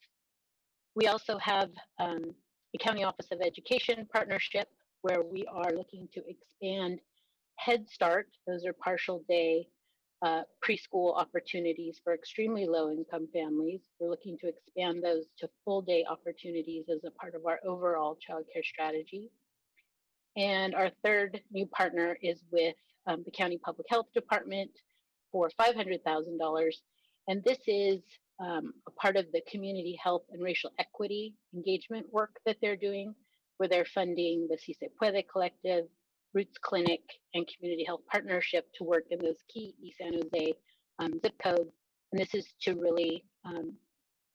We also have the County Office of Education partnership, where we are looking to expand Head Start. Those are partial day preschool opportunities for extremely low income families. We're looking to expand those to full day opportunities as a part of our overall childcare strategy. And our third new partner is with the County Public Health Department for $500,000. And this is a part of the community health and racial equity engagement work that they're doing, where they're funding the Si Se Puede Collective, Roots Clinic, and Community Health Partnership to work in those key East San Jose zip codes. And this is to really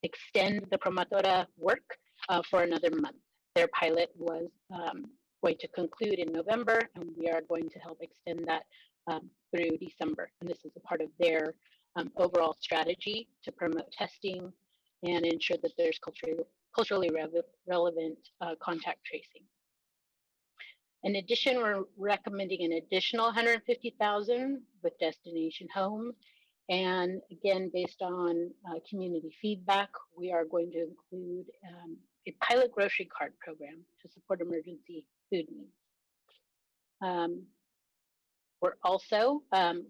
extend the Promotora work for another month. Their pilot was going to conclude in November, and we are going to help extend that through December. And this is a part of their overall strategy to promote testing and ensure that there's culturally relevant contact tracing. In addition, we're recommending an additional $150,000 with Destination Home. And again, based on community feedback, we are going to include a pilot grocery card program to support emergency food needs. We're also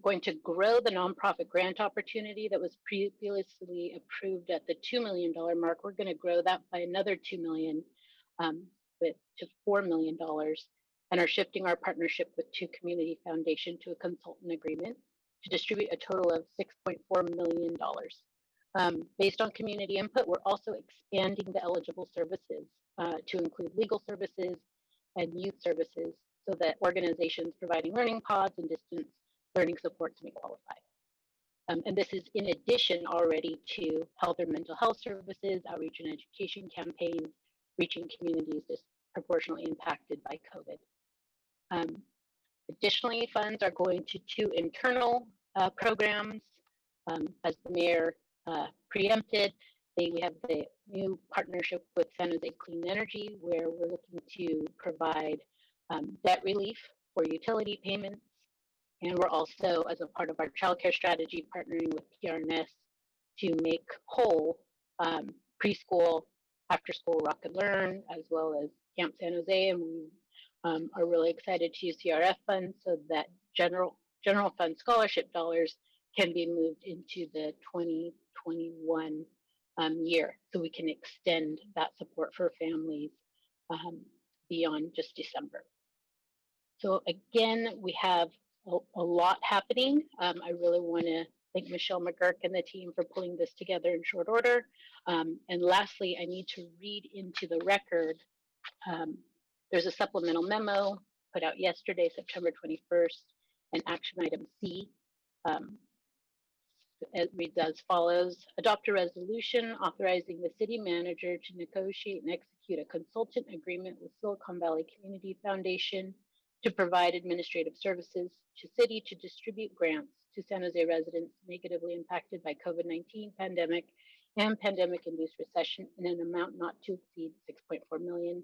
going to grow the nonprofit grant opportunity that was previously approved at the $2 million mark. We're going to grow that by another $2 million to $4 million, and are shifting our partnership with Two Community Foundation to a consultant agreement to distribute a total of $6.4 million. Based on community input, we're also expanding the eligible services to include legal services and youth services, so that organizations providing learning pods and distance learning supports may qualify. And this is in addition already to health or mental health services, outreach and education campaigns, reaching communities disproportionately impacted by COVID. Additionally, funds are going to 2 internal programs. As the mayor preempted, we have the new partnership with San Jose Clean Energy, where we're looking to provide debt relief for utility payments. And we're also, as a part of our childcare strategy, partnering with PRNS to make whole preschool, after school Rock and Learn, as well as Camp San Jose. And we are really excited to use CRF funds so that general fund scholarship dollars can be moved into the 2021 year, so we can extend that support for families beyond just December. So again, we have a lot happening. I really want to thank Michelle McGurk and the team for pulling this together in short order. And lastly, I need to read into the record. There's a supplemental memo put out yesterday, September 21st, and action item C. It reads as follows: adopt a resolution authorizing the city manager to negotiate and execute a consultant agreement with Silicon Valley Community Foundation to provide administrative services to city to distribute grants to San Jose residents negatively impacted by COVID-19 pandemic and pandemic-induced recession in an amount not to exceed $6.4 million.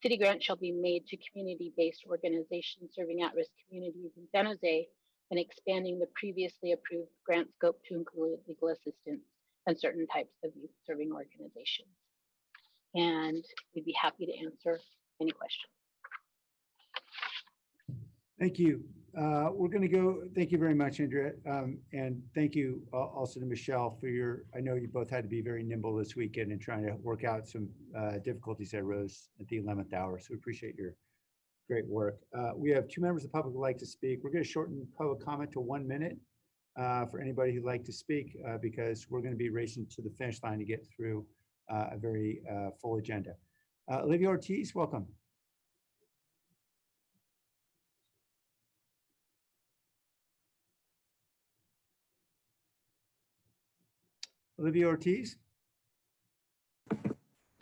City grant shall be made to community-based organizations serving at-risk communities in San Jose and expanding the previously approved grant scope to include legal assistance and certain types of youth-serving organizations. And we'd be happy to answer any questions. Thank you. We're going to go. Thank you very much, Andrea. And thank you also to Michelle for I know you both had to be very nimble this weekend in trying to work out some difficulties that arose at the 11th hour. So we appreciate your great work. We have 2 members of the public who'd like to speak. We're going to shorten public comment to 1 minute for anybody who'd like to speak because we're going to be racing to the finish line to get through a very full agenda. Olivia Ortiz, welcome. Olivia Ortiz.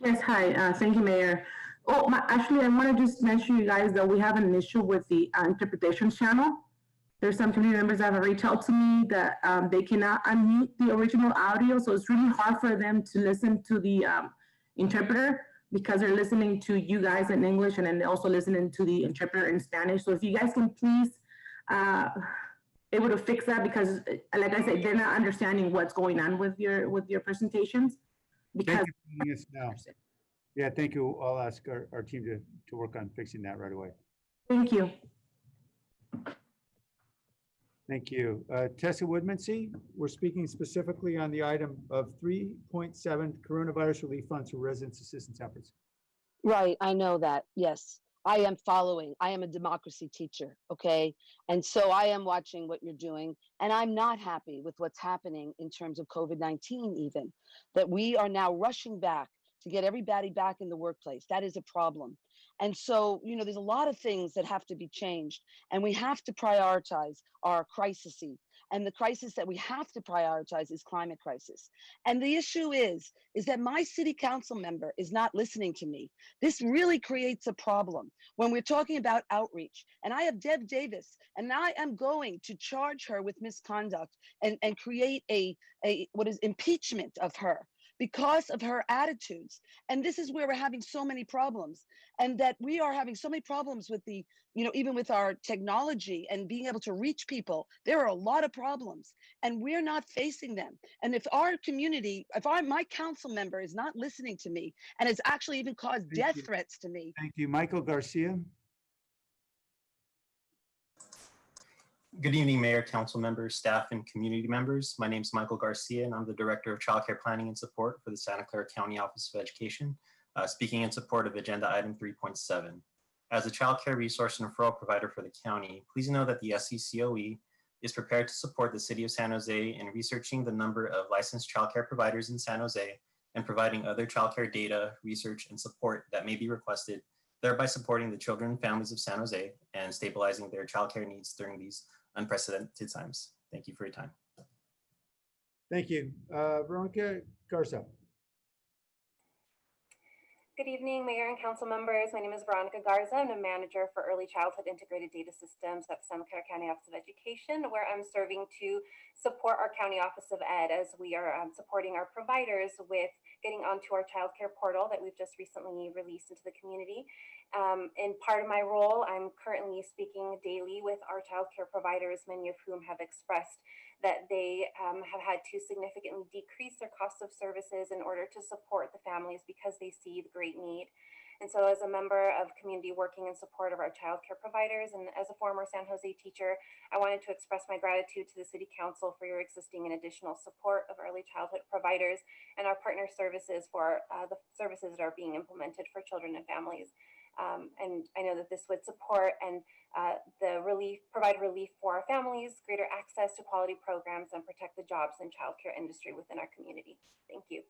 Yes, hi. Thank you, Mayor. Oh, actually, I want to just mention you guys that we have an issue with the interpretation channel. There's some community members that have reached out to me that they cannot unmute the original audio, so it's really hard for them to listen to the interpreter because they're listening to you guys in English and then they're also listening to the interpreter in Spanish. So if you guys can please able to fix that, because like I said, they're not understanding what's going on with your presentations. Because thank you for doing this now. Yeah, thank you. I'll ask our team to work on fixing that right away. Thank you. Thank you. Tessa Woodmansee, we're speaking specifically on the item of 3.7 coronavirus relief funds for residents assistance efforts. Right, I know that. Yes, I am following. I am a democracy teacher, okay? And so I am watching what you're doing, and I'm not happy with what's happening in terms of COVID-19 even, that we are now rushing back to get everybody back in the workplace. That is a problem. And so, you know, there's a lot of things that have to be changed, and we have to prioritize our crises. And the crisis that we have to prioritize is climate crisis. And the issue is that my city council member is not listening to me. This really creates a problem when we're talking about outreach. And I have Deb Davis, and I am going to charge her with misconduct and create what is impeachment of her, because of her attitudes. And this is where we're having so many problems, and that we are having so many problems with the, you know, even with our technology and being able to reach people. There are a lot of problems and we're not facing them. And if our community, my council member is not listening to me and has actually even caused death threats to me. Thank you. Michael Garcia. Good evening, Mayor, Council members, staff, and community members. My name is Michael Garcia, and I'm the Director of Childcare Planning and Support for the Santa Clara County Office of Education, speaking in support of Agenda Item 3.7. As a childcare resource and referral provider for the county, please know that the SCCOE is prepared to support the City of San Jose in researching the number of licensed childcare providers in San Jose and providing other childcare data, research, and support that may be requested, thereby supporting the children and families of San Jose and stabilizing their childcare needs during these unprecedented times. Thank you for your time. Thank you. Veronica Garza. Good evening, Mayor and Council members. My name is Veronica Garza. I'm a manager for Early Childhood Integrated Data Systems at the Santa Clara County Office of Education, where I'm serving to support our County Office of Ed as we are supporting our providers with getting onto our child care portal that we've just recently released into the community. In part of my role, I'm currently speaking daily with our child care providers, many of whom have expressed that they have had to significantly decrease their cost of services in order to support the families because they see the great need. And so as a member of community working in support of our child care providers and as a former San Jose teacher, I wanted to express my gratitude to the City Council for your existing and additional support of early childhood providers and our partner services for the services that are being implemented for children and families. And I know that this would support and provide relief for our families, greater access to quality programs, and protect the jobs and childcare industry within our community. Thank you.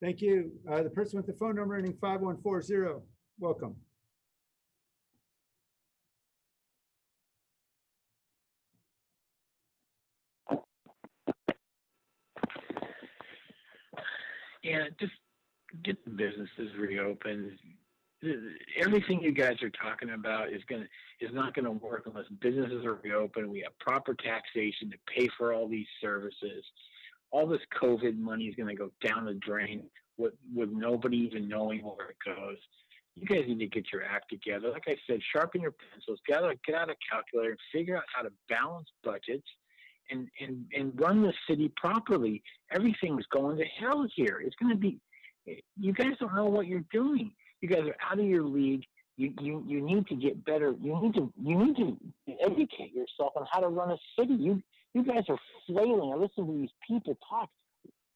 Thank you. The person with the phone number ending 5140, welcome. Yeah, just get the businesses reopened. Everything you guys are talking about is not gonna work unless businesses are reopened. We have proper taxation to pay for all these services. All this COVID money is gonna go down the drain with nobody even knowing where it goes. You guys need to get your act together. Like I said, sharpen your pencils, get out a calculator, and figure out how to balance budgets and run the city properly. Everything's going to hell here. It's gonna be. You guys don't know what you're doing. You guys are out of your league. You need to get better. You need to educate yourself on how to run a city. You guys are flailing. I listen to these people talk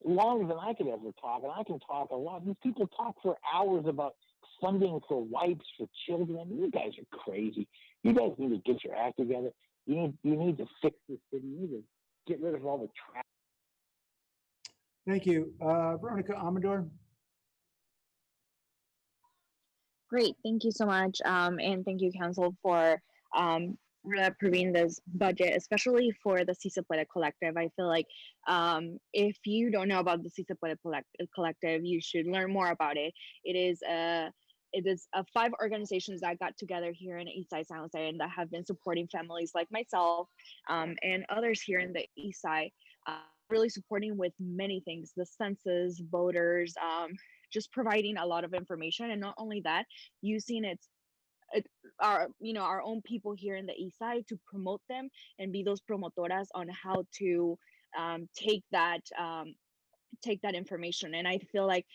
longer than I could ever talk, and I can talk a lot. These people talk for hours about funding for wipes for children. I mean, you guys are crazy. You guys need to get your act together. You need to fix the city. You need to get rid of all the trash. Thank you. Veronica Amador. Great, thank you so much. And thank you, Council, for approving this budget, especially for the Si Se Puede Collective. I feel like if you don't know about the Si Se Puede Collective, you should learn more about it. It is 5 organizations that got together here in Eastside San Jose and that have been supporting families like myself and others here in the Eastside, really supporting with many things, the census, voters, just providing a lot of information. And not only that, using our own people here in the East Side to promote them and be those promotoras on how to take that information. And I feel like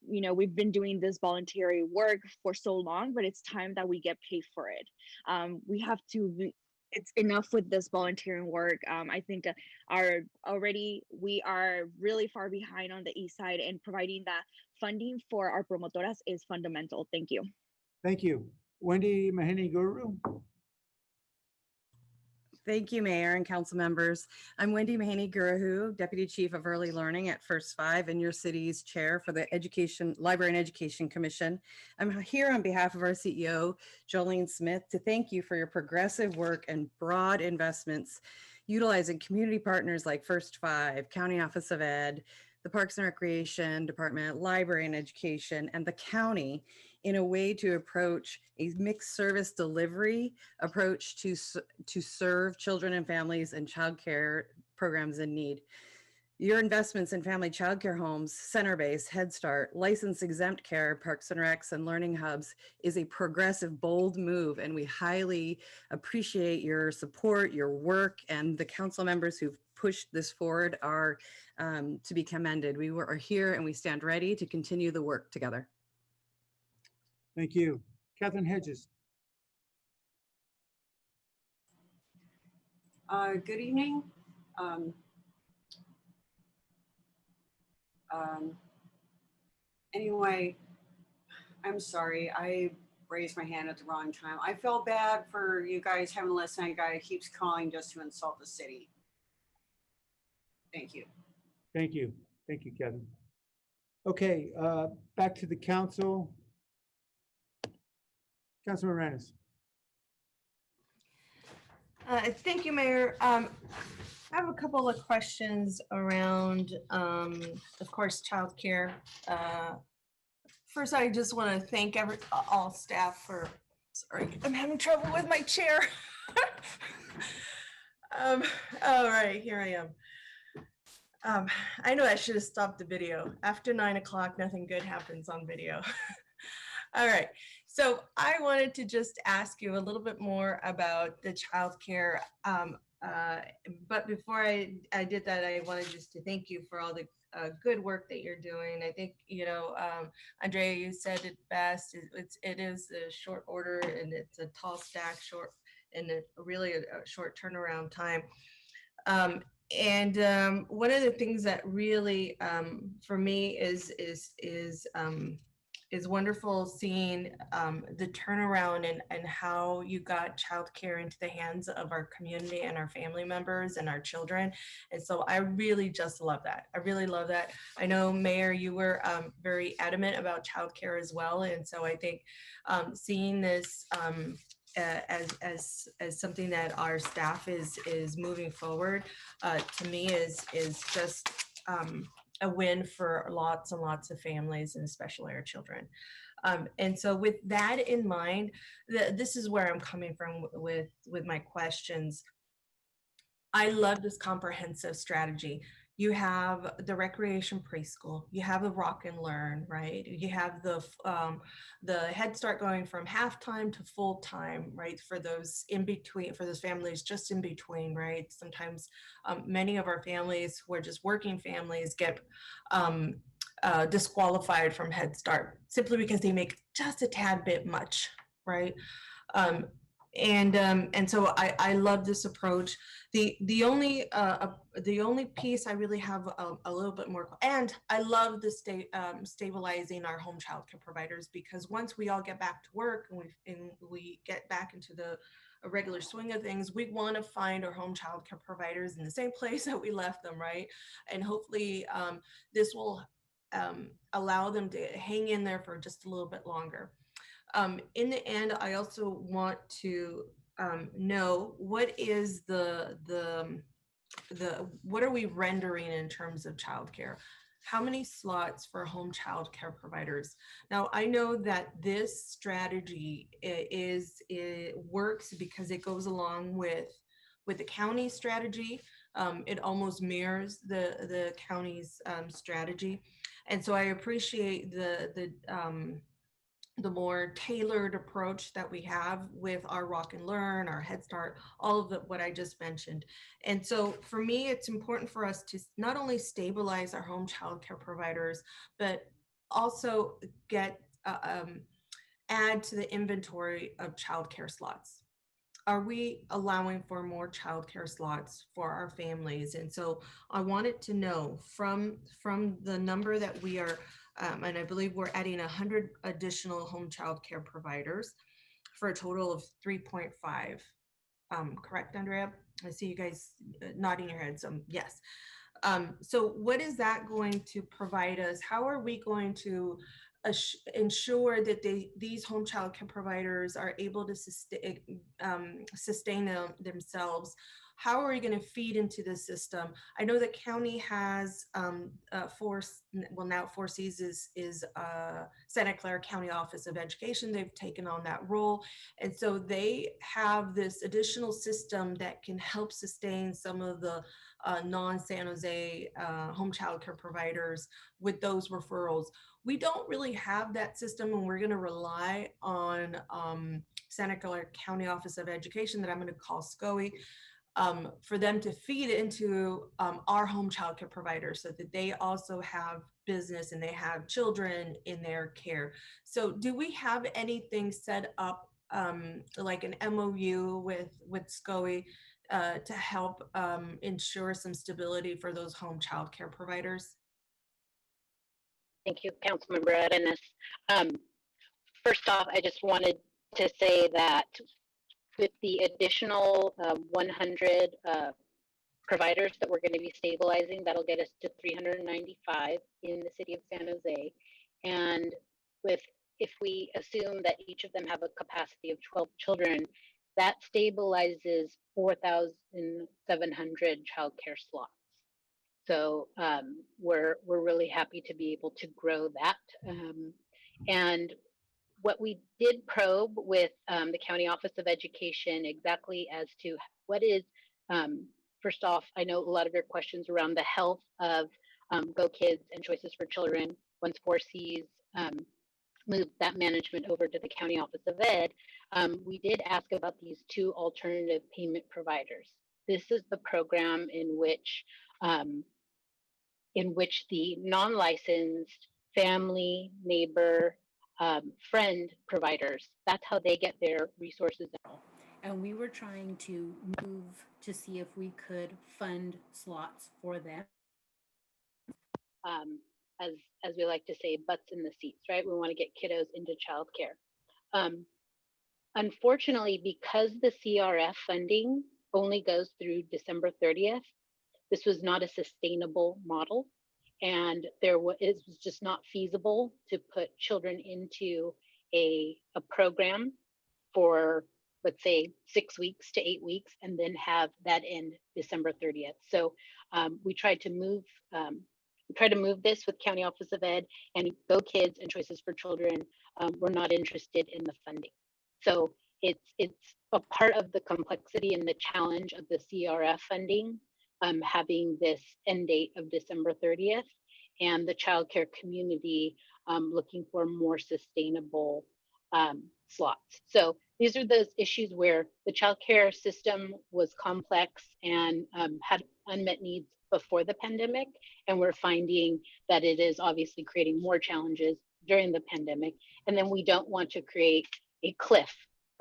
we've been doing this voluntary work for so long, but it's time that we get paid for it. We have to. It's enough with this volunteering work. I think we are really far behind on the East Side, and providing that funding for our promotoras is fundamental. Thank you. Thank you. Wendy Mahini Guru. Thank you, Mayor and Council members. I'm Wendy Mahini Gurahu, Deputy Chief of Early Learning at First Five and your city's chair for the Library and Education Commission. I'm here on behalf of our CEO, Jolene Smith, to thank you for your progressive work and broad investments utilizing community partners like First Five, County Office of Ed, the Parks and Recreation Department, Library and Education, and the county in a way to approach a mixed service delivery approach to serve children and families and childcare programs in need. Your investments in family childcare homes, center-based, Head Start, license exempt care, Parks and Recs, and learning hubs is a progressive, bold move, and we highly appreciate your support, your work, and the council members who've pushed this forward are to be commended. We are here and we stand ready to continue the work together. Thank you. Catherine Hedges. Good evening. Anyway, I'm sorry. I raised my hand at the wrong time. I feel bad for you guys having to listen. A guy keeps calling just to insult the city. Thank you. Thank you. Thank you, Kevin. Okay, back to the council. Councilman Ranis. Thank you, Mayor. I have a couple of questions around, of course, childcare. First, I just want to thank all staff for, sorry, I'm having trouble with my chair. All right, here I am. I know I should have stopped the video. After 9 o'clock, nothing good happens on video. All right, so I wanted to just ask you a little bit more about the childcare. But before I did that, I wanted just to thank you for all the good work that you're doing. I think, you know, Andrea, you said it best. It is a short order and it's a tall stack, short and really a short turnaround time. One of the things that really for me is wonderful seeing the turnaround and how you got childcare into the hands of our community and our family members and our children. And so I really just love that. I really love that. I know, Mayor, you were very adamant about childcare as well. And so I think seeing this as something that our staff is moving forward, to me is just a win for lots and lots of families, and especially our children. And so with that in mind, this is where I'm coming from with my questions. I love this comprehensive strategy. You have the recreation preschool, you have the Rock and Learn, right? You have the Head Start going from half-time to full-time, right? For those in between, for those families just in between, right? Sometimes many of our families who are just working families get disqualified from Head Start simply because they make just a tad bit much, right? And so I love this approach. The only piece I really have a little bit more, and I love the stabilizing our home child care providers, because once we all get back to work and we get back into a regular swing of things, we want to find our home child care providers in the same place that we left them, right? And hopefully this will allow them to hang in there for just a little bit longer. In the end, I also want to know what is what are we rendering in terms of childcare? How many slots for home child care providers? Now, I know that this strategy it works because it goes along with the county strategy. It almost mirrors the county's strategy. And so I appreciate the more tailored approach that we have with our Rock and Learn, our Head Start, all of what I just mentioned. And so for me, it's important for us to not only stabilize our home child care providers, but also add to the inventory of childcare slots. Are we allowing for more childcare slots for our families? And so I wanted to know from the number that we are, and I believe we're adding 100 additional home child care providers for a total of 3.5. Correct, Andrea? I see you guys nodding your heads. Yes. So what is that going to provide us? How are we going to ensure that these home child care providers are able to sustain themselves? How are we going to feed into the system? I know the county has now 4Cs is Santa Clara County Office of Education. They've taken on that role. And so they have this additional system that can help sustain some of the non-San Jose home child care providers with those referrals. We don't really have that system, and we're going to rely on Santa Clara County Office of Education, that I'm going to call SCOE, for them to feed into our home child care providers, so that they also have business and they have children in their care. So do we have anything set up like an MOU with SCOE to help ensure some stability for those home child care providers? Thank you, Councilmember Arenas. First off, I just wanted to say that with the additional 100 providers that we're going to be stabilizing, that'll get us to 395 in the city of San Jose. And if we assume that each of them have a capacity of 12 children, that stabilizes 4,700 childcare slots. So we're really happy to be able to grow that. And what we did probe with the County Office of Education exactly as to what is, first off, I know a lot of your questions around the health of Go Kids and Choices for Children. Once 4Cs moved that management over to the County Office of Ed, we did ask about these two alternative payment providers. This is the program in which the non-licensed family, neighbor, friend providers, that's how they get their resources. And we were trying to move to see if we could fund slots for them. As we like to say, butts in the seats, right? We want to get kiddos into childcare. Unfortunately, because the CRF funding only goes through December 30th, this was not a sustainable model, and it was just not feasible to put children into a program for, let's say, 6 weeks to 8 weeks, and then have that end December 30th. So we tried to move this with County Office of Ed, and Go Kids and Choices for Children were not interested in the funding. So it's a part of the complexity and the challenge of the CRF funding, having this end date of December 30th, and the childcare community looking for more sustainable slots. So these are those issues where the childcare system was complex and had unmet needs before the pandemic, and we're finding that it is obviously creating more challenges during the pandemic. And then we don't want to create a cliff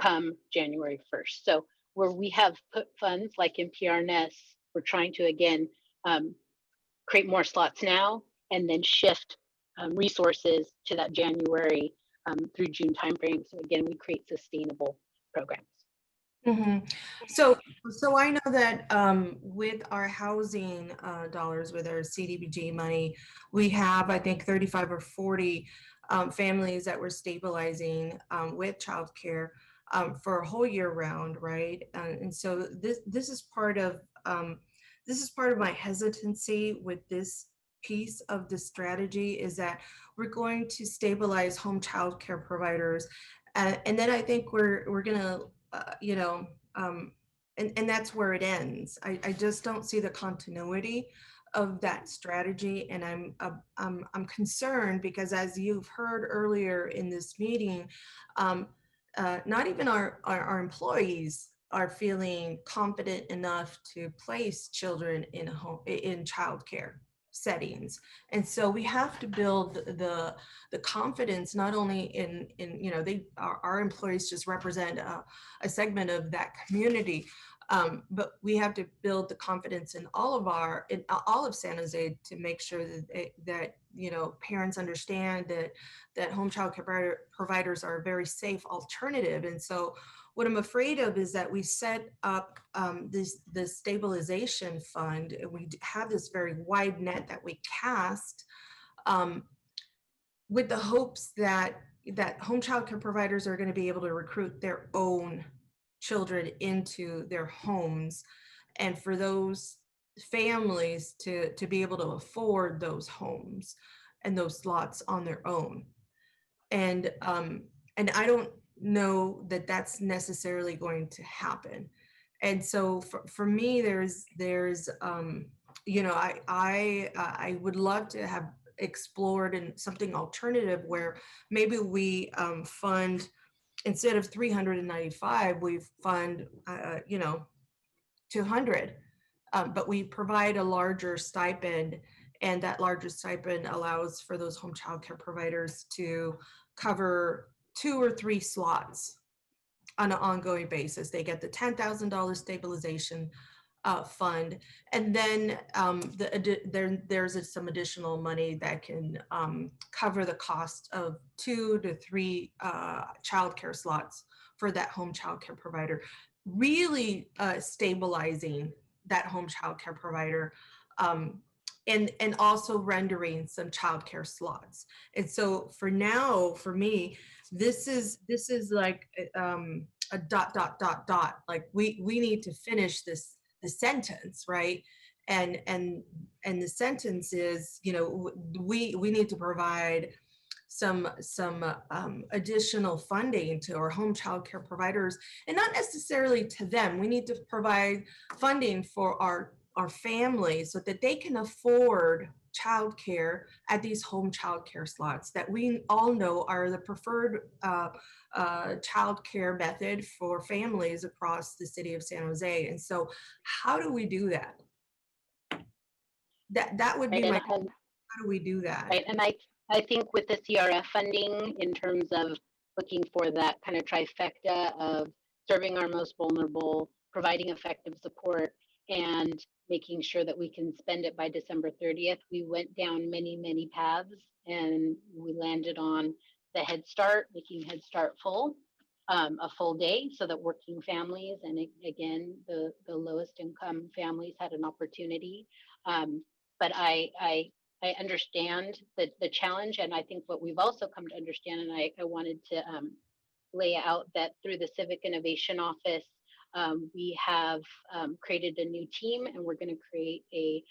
come January 1st. So where we have put funds like in PRNS, we're trying to, again, create more slots now and then shift resources to that January through June timeframe. So again, we create sustainable programs. Mm-hmm. So I know that with our housing dollars, with our CDBG money, we have, I think, 35 or 40 families that we're stabilizing with childcare for a whole year round, right? And so this is part of my hesitancy with this piece of the strategy, is that we're going to stabilize home childcare providers, and then I think we're gonna and that's where it ends. I just don't see the continuity of that strategy, and I'm concerned because, as you've heard earlier in this meeting, not even our employees are feeling confident enough to place children in childcare settings. And so we have to build the confidence, not only in our employees just represent a segment of that community, but we have to build the confidence in all of San Jose to make sure that parents understand that home child care providers are a very safe alternative. And so what I'm afraid of is that we set up the stabilization fund, and we have this very wide net that we cast with the hopes that home child care providers are going to be able to recruit their own children into their homes, and for those families to be able to afford those homes and those slots on their own. And I don't know that that's necessarily going to happen. And so for me, I would love to have explored in something alternative where maybe we fund, instead of 395, we fund 200, but we provide a larger stipend, and that larger stipend allows for those home child care providers to cover 2 or 3 slots on an ongoing basis. They get the $10,000 stabilization fund, and then there's some additional money that can cover the cost of 2 to 3 childcare slots for that home childcare provider, really stabilizing that home childcare provider, and also rendering some childcare slots. And so for now, for me, this is like a dot, dot, dot, dot. Like we need to finish the sentence, right? And the sentence is, you know, we need to provide some additional funding to our home child care providers, and not necessarily to them. We need to provide funding for our families so that they can afford childcare at these home childcare slots that we all know are the preferred childcare method for families across the city of San Jose. And so, how do we do that? That would be Right, my. and How do we do that? right, and I think with the CRF funding, in terms of looking for that kind of trifecta of serving our most vulnerable, providing effective support, and making sure that we can spend it by December 30th, we went down many paths, and we landed on the Head Start, making Head Start full, a full day, so that working families and again the lowest income families had an opportunity. But I understand the challenge, and I think what we've also come to understand, and I wanted to lay out that through the Civic Innovation Office, we have created a new team, and we're going to create a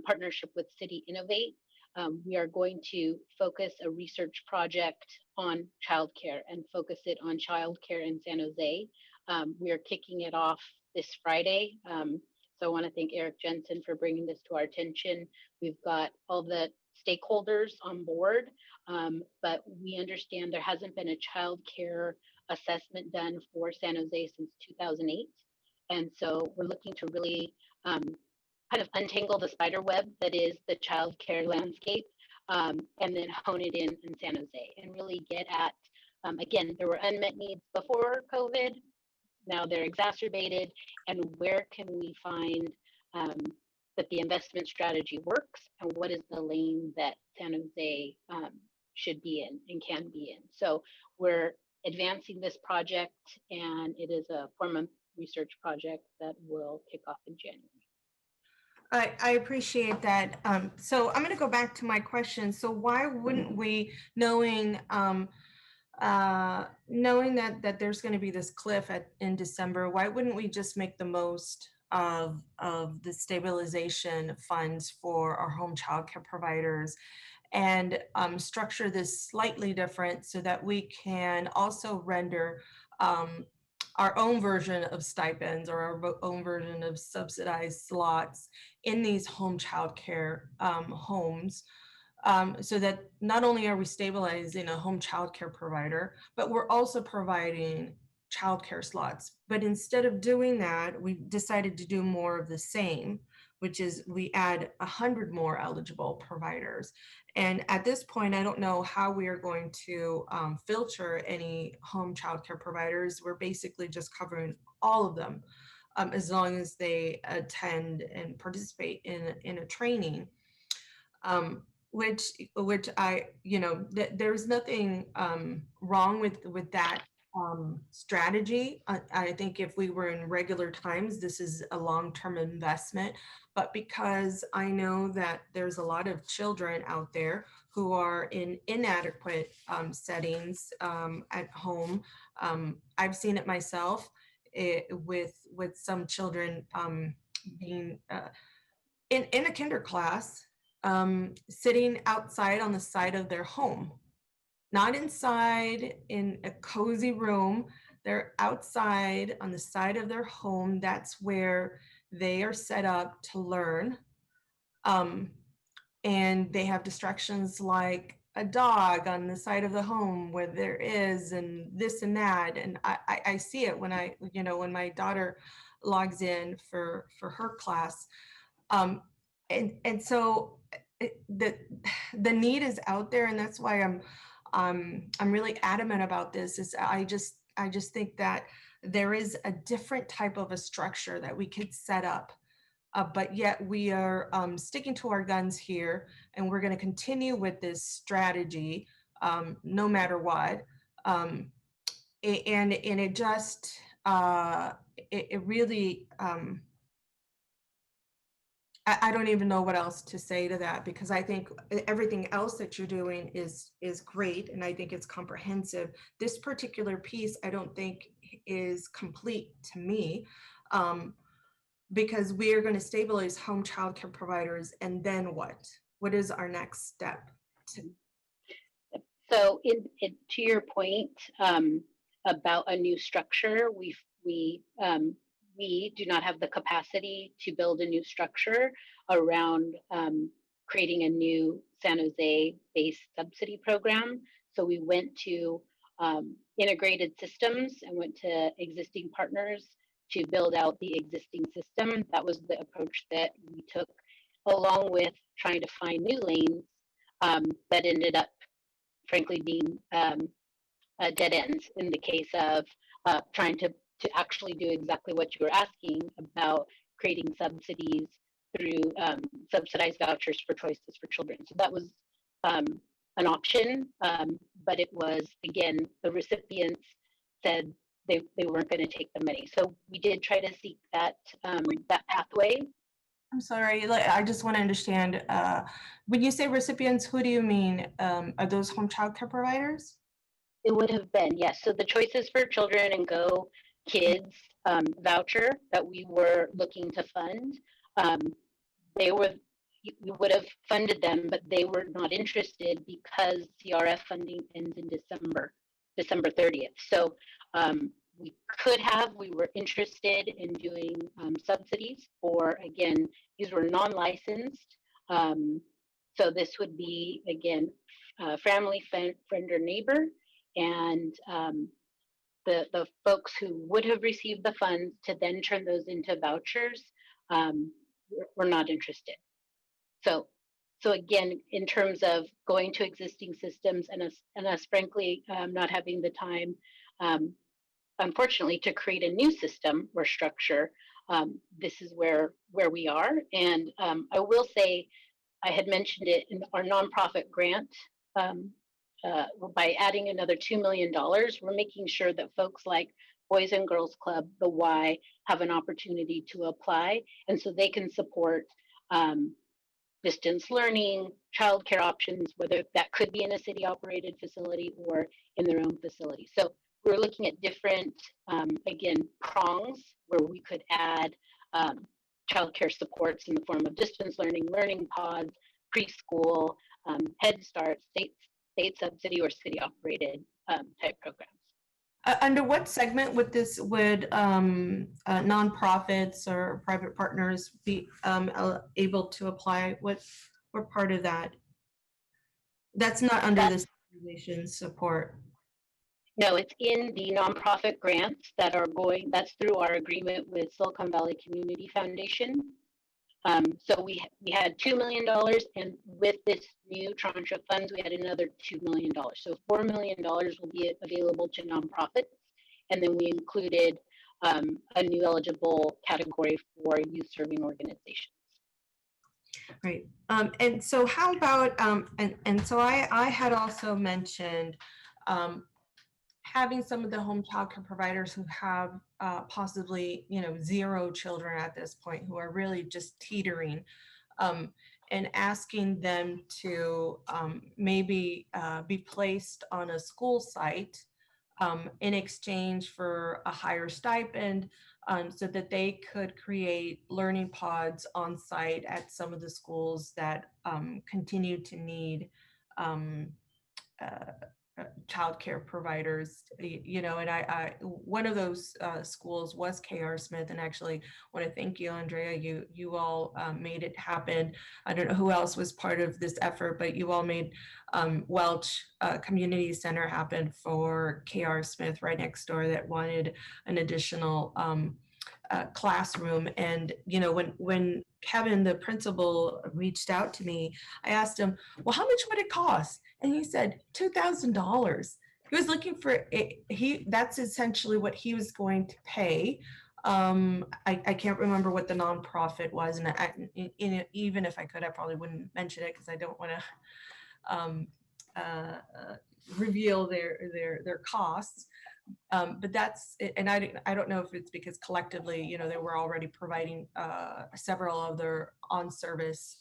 partnership with City Innovate. We are going to focus a research project on childcare and focus it on childcare in San Jose. We are kicking it off this Friday. So I want to thank Eric Jensen for bringing this to our attention. We've got all the stakeholders on board, but we understand there hasn't been a child care assessment done for San Jose since 2008. And so we're looking to really kind of untangle the spider web that is the child care landscape, and then hone it in San Jose and really get at, again, there were unmet needs before COVID. Now they're exacerbated, and where can we find that the investment strategy works, and what is the lane that San Jose should be in and can be in. So we're advancing this project, and it is a 4-month research project that will kick off in January. I appreciate that. So I'm going to go back to my question. So why wouldn't we, knowing that there's going to be this cliff in December, why wouldn't we just make the most of the stabilization funds for our home childcare providers and structure this slightly different so that we can also render our own version of stipends or our own version of subsidized slots in these home childcare homes, so that not only are we stabilizing a home childcare provider, but we're also providing childcare slots. But instead of doing that, we decided to do more of the same, which is we add 100 more eligible providers. And at this point, I don't know how we are going to filter any home childcare providers. We're basically just covering all of them, as long as they attend and participate in a training. Which I, there's nothing wrong with that strategy. I think if we were in regular times, this is a long-term investment. But because I know that there's a lot of children out there who are in inadequate settings at home, I've seen it myself with some children being in a kinder class, sitting outside on the side of their home, not inside in a cozy room. They're outside on the side of their home. That's where they are set up to learn. And they have distractions like a dog on the side of the home where there is, and this and that. And I see it when when my daughter logs in for her class. And so the need is out there, and that's why I'm really adamant about this. Is I just think that there is a different type of a structure that we could set up, but yet we are sticking to our guns here, and we're going to continue with this strategy no matter what. And it just it really I don't even know what else to say to that, because I think everything else that you're doing is great, and I think it's comprehensive. This particular piece, I don't think is complete to me, because we are going to stabilize home childcare providers, and then what? What is our next step? So to your point about a new structure, we do not have the capacity to build a new structure around creating a new San Jose-based subsidy program. So we went to integrated systems and went to existing partners to build out the existing system. That was the approach that we took, along with trying to find new lanes that ended up, frankly, being dead ends in the case of trying to actually do exactly what you were asking about, creating subsidies through subsidized vouchers for choices for children. So that was an option, but it was, again, the recipients said they weren't going to take the money. So we did try to seek that pathway. I'm sorry, I just want to understand, when you say recipients, who do you mean? Are those home child care providers? It would have been, yes. So the Choices for Children and Go Kids voucher that we were looking to fund, we would have funded them, but they were not interested because CRF funding ends in December 30th. So we were interested in doing subsidies for, again, these were non-licensed. So this would be, again, family, friend, or neighbor. And the folks who would have received the funds to then turn those into vouchers were not interested. So again, in terms of going to existing systems and us frankly not having the time, unfortunately, to create a new system or structure, this is where we are. And I will say, I had mentioned it in our nonprofit grant. By adding another $2 million, we're making sure that folks like Boys and Girls Club, the Y, have an opportunity to apply, and so they can support distance learning, childcare options, whether that could be in a city-operated facility or in their own facility. So we're looking at different, again, prongs where we could add childcare supports in the form of distance learning pods, preschool, Head Start, state subsidy, or city-operated type programs. Under what segment would nonprofits or private partners be able to apply? What part of that? That's not under this organization support. No, it's in the nonprofit grants that are going, that's through our agreement with Silicon Valley Community Foundation. So we had $2 million, and with this new tranche of funds, we had another $2 million. So $4 million will be available to nonprofits, and then we included a new eligible category for youth serving organizations. Right. And so how about, and so I had also mentioned having some of the home childcare providers who have possibly, 0 children at this point, who are really just teetering, and asking them to maybe be placed on a school site in exchange for a higher stipend, so that they could create learning pods on site at some of the schools that continue to need childcare providers, and I one of those schools was K.R. Smith, and actually want to thank you, Andrea. You all made it happen. I don't know who else was part of this effort, but you all made Welch Community Center happen for K.R. Smith right next door that wanted an additional classroom. And when Kevin, the principal, reached out to me, I asked him, well, how much would it cost? And he said $2,000. He was looking for that's essentially what he was going to pay. I can't remember what the nonprofit was, and even if I could, I probably wouldn't mention it because I don't want to reveal their costs. But that's, and I don't know if it's because collectively, you know, they were already providing several of their on-service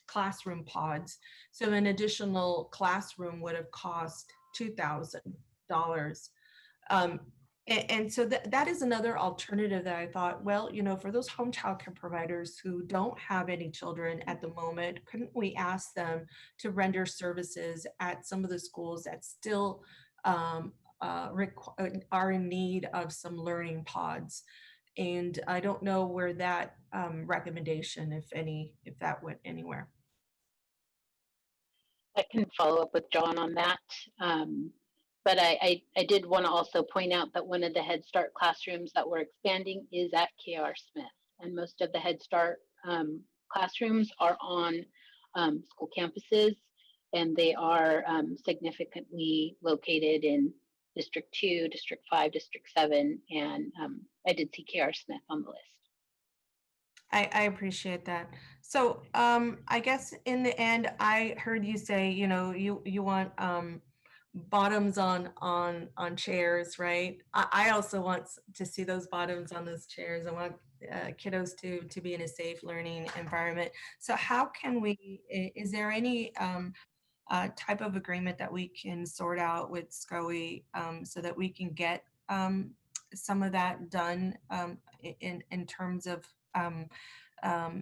classroom pods. So an additional classroom would have cost $2,000. And so that is another alternative that I thought, well, you know, for those home childcare providers who don't have any children at the moment, couldn't we ask them to render services at some of the schools that still are in need of some learning pods? And I don't know where that recommendation, if any, if that went anywhere. I can follow up with John on that. But I did want to also point out that one of the Head Start classrooms that we're expanding is at KR Smith. And most of the Head Start classrooms are on school campuses, and they are significantly located in District 2, District 5, District 7, and I did see KR Smith on the list. I appreciate that. So I guess in the end, I heard you say, you know, you want bottoms on chairs, right? I also want to see those bottoms on those chairs. I want kiddos to be in a safe learning environment. So how can we, is there any type of agreement that we can sort out with SCOE so that we can get some of that done in terms of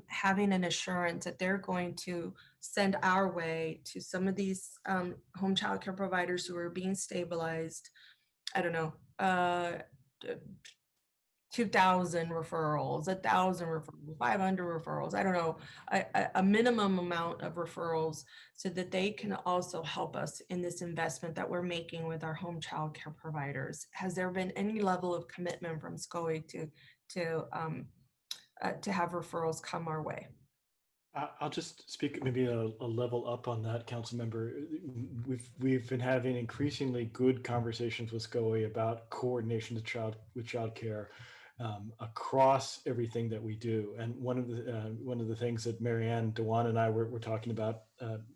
having an assurance that they're going to send our way to some of these home child care providers who are being stabilized, I don't know, 2,000 referrals, 1,000 referrals, 500 referrals, I don't know, a minimum amount of referrals so that they can also help us in this investment that we're making with our home child care providers. Has there been any level of commitment from SCOE to have referrals come our way? I'll just speak maybe a level up on that, council member. We've been having increasingly good conversations with SCOE about coordination with child care across everything that we do. And one of the things that Marianne, Dewan, and I were talking about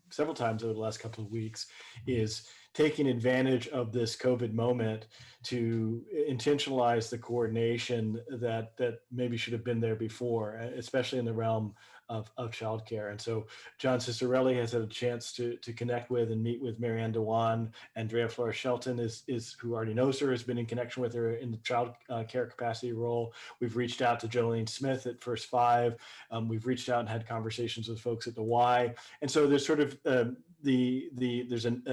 several times over the last couple of weeks is taking advantage of this COVID moment to intentionalize the coordination that maybe should have been there before, especially in the realm of childcare. And so John Cicerelli has had a chance to connect with and meet with Marianne Dewan. Andrea Flores Shelton is who already knows her, has been in connection with her in the child care capacity role. We've reached out to Jolene Smith at First Five. We've reached out and had conversations with folks at the Y. And so there's sort of there's an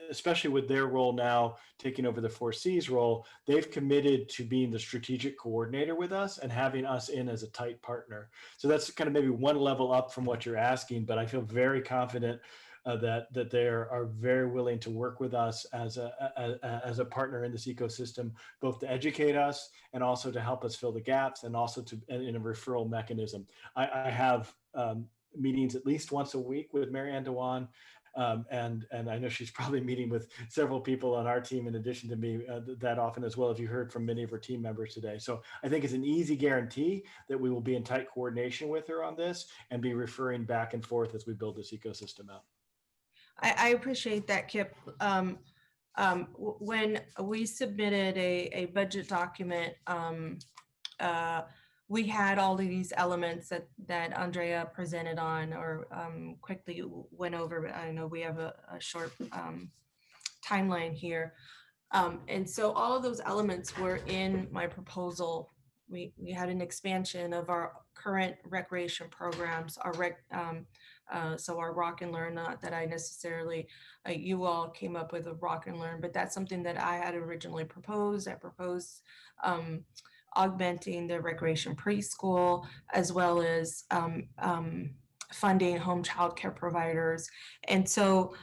especially with their role now taking over the 4C's role, they've committed to being the strategic coordinator with us and having us in as a tight partner. So that's kind of maybe one level up from what you're asking, but I feel very confident that they are very willing to work with us as a partner in this ecosystem, both to educate us and also to help us fill the gaps and also to in a referral mechanism. I have meetings at least once a week with Marianne Dewan. And I know she's probably meeting with several people on our team in addition to me that often as well, as you heard from many of her team members today. So I think it's an easy guarantee that we will be in tight coordination with her on this and be referring back and forth as we build this ecosystem out. I appreciate that, Kip. When we submitted a budget document, we had all of these elements that Andrea presented on or quickly went over. I know we have a short timeline here. And so all of those elements were in my proposal. We had an expansion of our current recreation programs, so our Rock and Learn, not that I necessarily, you all came up with a Rock and Learn, but that's something that I had originally proposed. I proposed augmenting the recreation preschool, as well as funding home child care providers. And so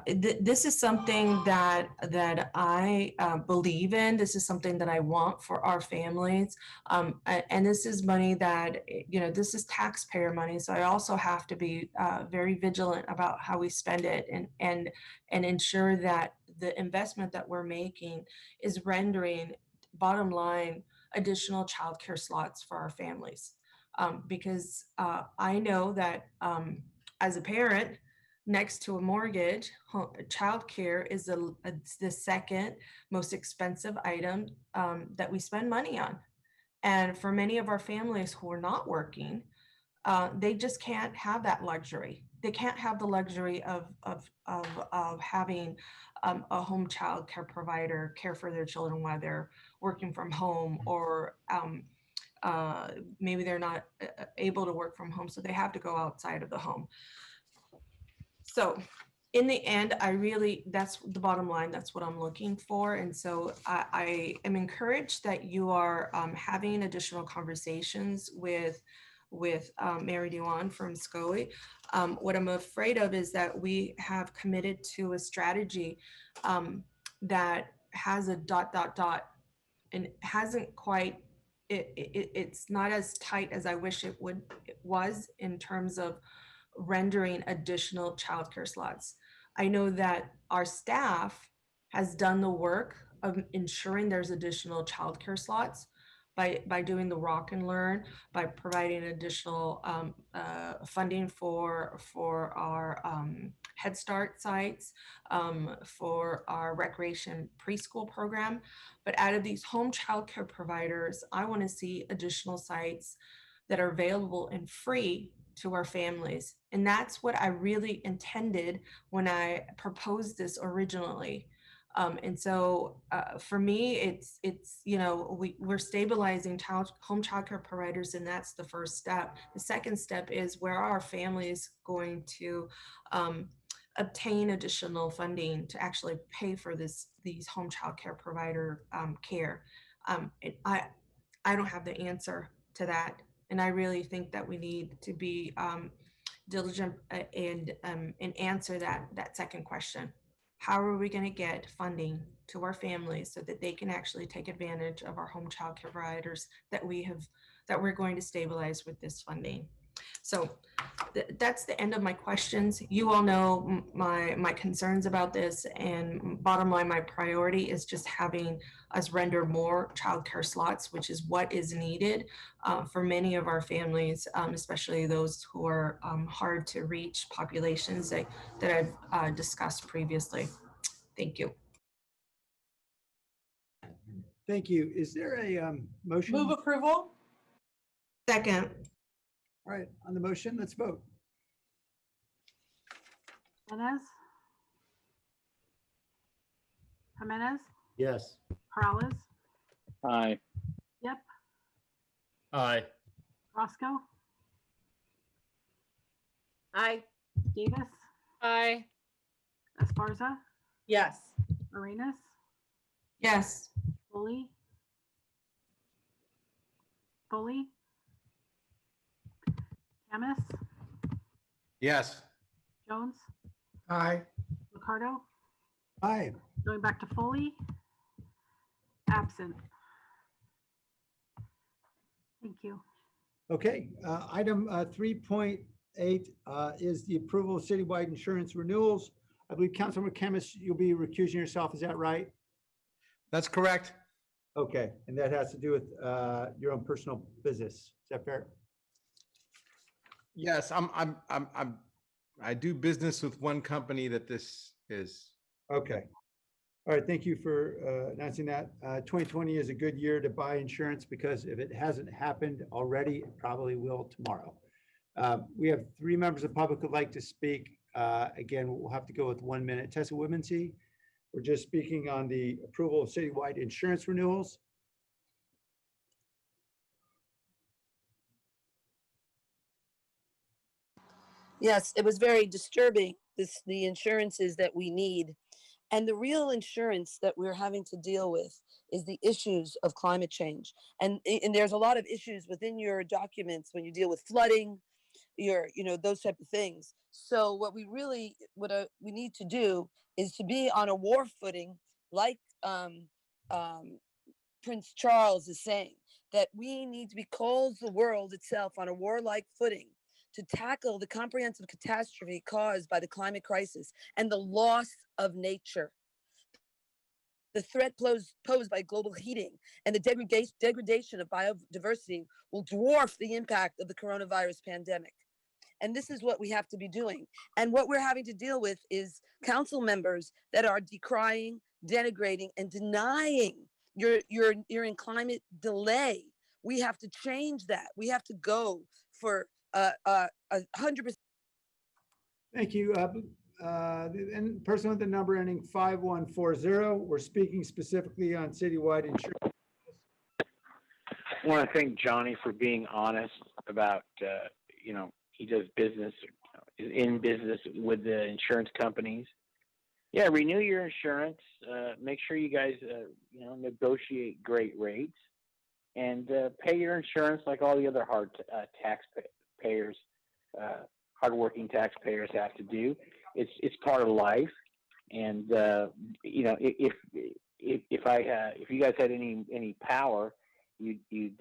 this is something that I believe in. This is something that I want for our families. And this is money that, you know, this is taxpayer money. So I also have to be very vigilant about how we spend it and ensure that the investment that we're making is rendering, bottom line, additional childcare slots for our families. Because I know that as a parent, next to a mortgage, childcare is the second most expensive item that we spend money on. And for many of our families who are not working, they just can't have that luxury. They can't have the luxury of having a home child care provider care for their children while they're working from home, or maybe they're not able to work from home, so they have to go outside of the home. So in the end, that's the bottom line. That's what I'm looking for. And so I am encouraged that you are having additional conversations with Mary Dewan from SCOE. What I'm afraid of is that we have committed to a strategy that has a ... and hasn't quite, it's not as tight as I wish it was in terms of rendering additional childcare slots. I know that our staff has done the work of ensuring there's additional childcare slots by doing the Rock and Learn, by providing additional funding for our Head Start sites, for our recreation preschool program. But out of these home childcare providers, I want to see additional sites that are available and free to our families. And that's what I really intended when I proposed this originally. And so for me, it's we're stabilizing home childcare providers, and that's the first step. The second step is, where are our families going to obtain additional funding to actually pay for these home childcare provider care? I don't have the answer to that. And I really think that we need to be diligent and answer that second question. How are we going to get funding to our families so that they can actually take advantage of our home child care providers that we're going to stabilize with this funding? So that's the end of my questions. You all know my concerns about this, and bottom line, my priority is just having us render more childcare slots, which is what is needed for many of our families, especially those who are hard to reach populations that I've discussed previously. Thank you. Thank you. Is there a motion? Move approval? Second. All right, on the motion, let's vote. Jimenez, Yes. Peralez, Aye. Yep, Aye. Roscoe, Aye. Davis, Aye. Esparza, Yes. Arenas, Yes. Foley, Camus, Yes. Jones, Aye. Ricardo, Aye. going back to Foley, absent. Thank you. Okay, item 3.8 is the approval of citywide insurance renewals. I believe Councilmember Camus, you'll be recusing yourself, is that right? That's correct. Okay, and that has to do with your own personal business. Is that fair? Yes, I do business with one company that this is. Okay. All right, thank you for announcing that. 2020 is a good year to buy insurance, because if it hasn't happened already, it probably will tomorrow. We have 3 members of the public who'd like to speak. Again, we'll have to go with 1 minute. Tessa Woodmansee, we're just speaking on the approval of citywide insurance renewals. Yes, it was very disturbing, the insurances that we need. And the real insurance that we're having to deal with is the issues of climate change. And there's a lot of issues within your documents when you deal with flooding, those type of things. So what we need to do is to be on a war footing, like Prince Charles is saying, that we need to be calls the world itself on a warlike footing to tackle the comprehensive catastrophe caused by the climate crisis and the loss of nature. The threat posed by global heating and the degradation of biodiversity will dwarf the impact of the coronavirus pandemic. And this is what we have to be doing. And what we're having to deal with is council members that are decrying, denigrating, and denying you're in climate delay. We have to change that. We have to go for 100%. Thank you. And person with the number ending 5140, we're speaking specifically on citywide insurance. I want to thank Johnny for being honest about, he does business, is in business with the insurance companies. Yeah, renew your insurance. Make sure you guys, negotiate great rates and pay your insurance like all the other taxpayers, hardworking taxpayers have to do. It's part of life, and if you guys had any power, you'd be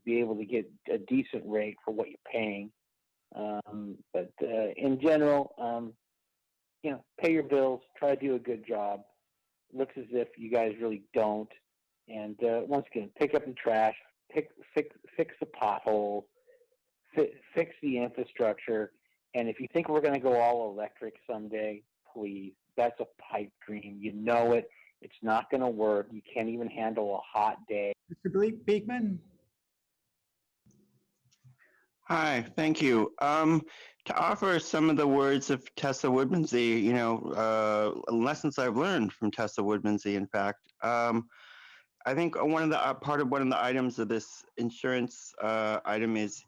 able to get a decent rate for what you're paying. But in general, pay your bills, try to do a good job. It looks as if you guys really don't. And once again, pick up the trash, fix the potholes, fix the infrastructure. And if you think we're going to go all electric someday, please, that's a pipe dream. You know it. It's not going to work. You can't even handle a hot day. Mr. Beekman? Hi, thank you. To offer some of the words of Tessa Woodmansey, lessons I've learned from Tessa Woodmansey, in fact, I think one of the items of this insurance item is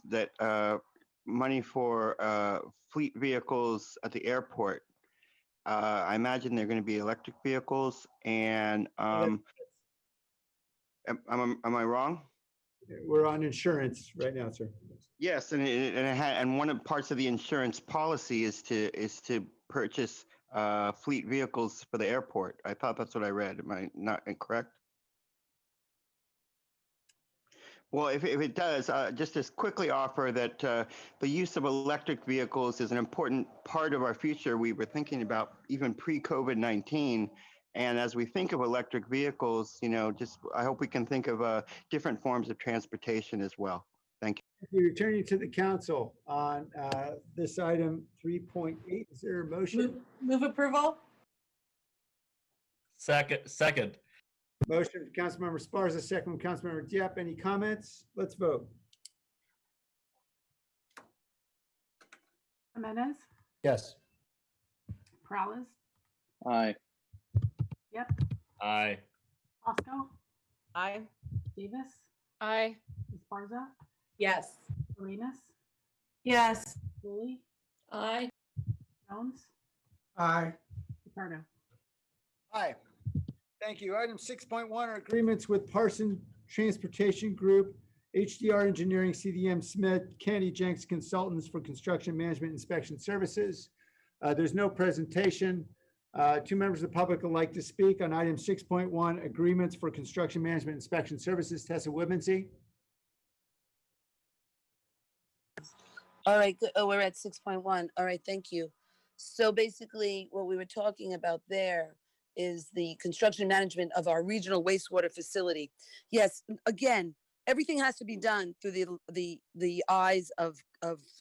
that money for fleet vehicles at the airport. I imagine they're going to be electric vehicles, and am I wrong? We're on insurance right now, sir. Yes, and one of the parts of the insurance policy is to purchase fleet vehicles for the airport. I thought that's what I read. Am I not incorrect? Well, if it does, just to quickly offer that the use of electric vehicles is an important part of our future. We were thinking about even pre-COVID-19. And as we think of electric vehicles, I hope we can think of different forms of transportation as well. Thank you. Thank you. Returning to the council on this item 3.8, is there a motion? Move approval? Second. Motion from Councilmember Sparza, second from Councilmember Diep. Any comments? Let's vote. Jimenez, Yes. Perales, Aye. Yep, Aye. Bosco, Aye. Davis, Aye. Esparza, Yes. Salinas, Yes. Woolley, Aye. Jones, Aye. Ricardo. Aye. Thank you. Item 6.1 are agreements with Parson Transportation Group, HDR Engineering, CDM Smith, Candy Jenks Consultants for Construction Management Inspection Services. There's no presentation. Two members of the public would like to speak on item 6.1, agreements for construction management inspection services. Tessa Woodmansey. All right, good. Oh, we're at 6.1. All right, thank you. So basically what we were talking about there is the construction management of our regional wastewater facility. Yes, again, everything has to be done through the eyes of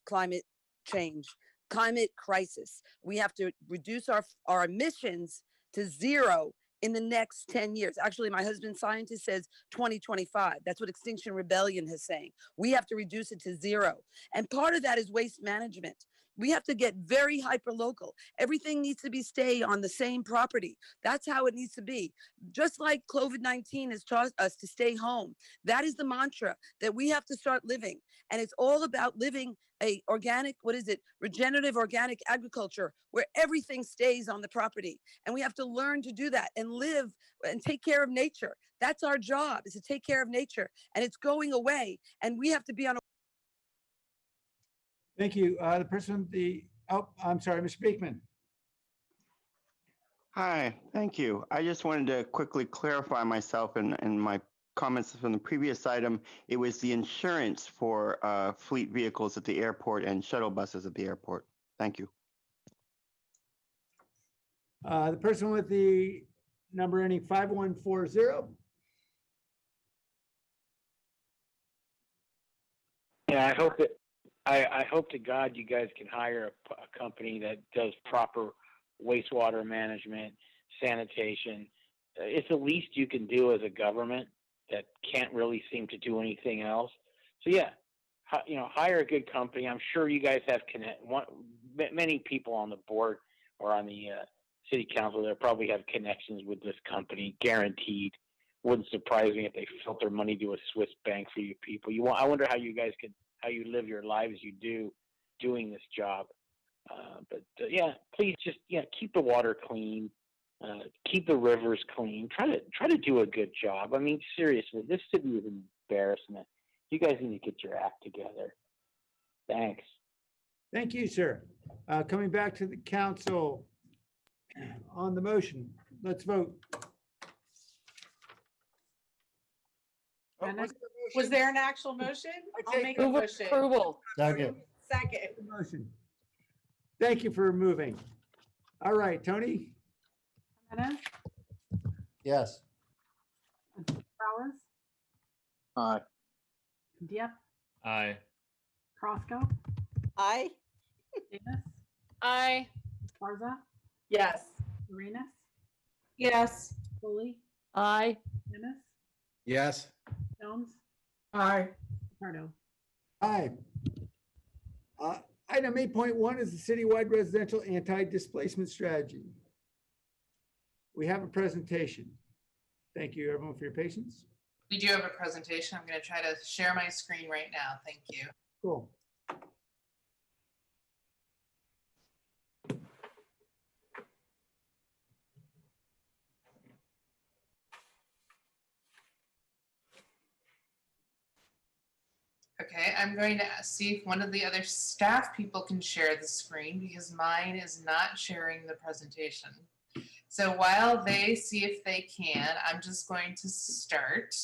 climate change, climate crisis. We have to reduce our emissions to zero in the next 10 years. Actually, my husband's scientist says 2025. That's what Extinction Rebellion is saying. We have to reduce it to zero. And part of that is waste management. We have to get very hyper local. Everything needs to stay on the same property. That's how it needs to be. Just like COVID-19 has taught us to stay home. That is the mantra that we have to start living. And it's all about living a regenerative organic agriculture where everything stays on the property. And we have to learn to do that and live and take care of nature. That's our job, is to take care of nature. And it's going away. And we have to be on a Thank you. I'm sorry, Mr. Beekman. Hi, thank you. I just wanted to quickly clarify myself in my comments from the previous item. It was the insurance for fleet vehicles at the airport and shuttle buses at the airport. Thank you. The person with the number ending 5140. Yeah, I hope that I hope to God you guys can hire a company that does proper wastewater management, sanitation. It's the least you can do as a government that can't really seem to do anything else. So yeah, hire a good company. I'm sure you guys have many people on the board or on the city council that probably have connections with this company, guaranteed. Wouldn't surprise me if they filter money to a Swiss bank for you people. I wonder how you guys how you live your lives you do doing this job. But please just keep the water clean, keep the rivers clean. Try to do a good job. I mean, seriously, this city is an embarrassment. You guys need to get your act together. Thanks. Thank you, sir. Coming back to the council on the motion, let's vote. Was there an actual motion? I'll make a Move motion. approval. Second. Second. Motion. Thank you for moving. All right, Tony? Jimenez, Yes. Flowers, Aye. Dieppe, Aye. Crosco, Aye. Davis, Aye. Garza, Yes. Arenas, Yes. Foley, Aye. Dennis, Yes. Jones, Aye. Ricardo. Aye. Item 8.1 is the citywide residential anti-displacement strategy. We have a presentation. Thank you, everyone, for your patience. We do have a presentation. I'm going to try to share my screen right now. Thank you. Cool. Okay, I'm going to see if one of the other staff people can share the screen because mine is not sharing the presentation. So while they see if they can, I'm just going to start.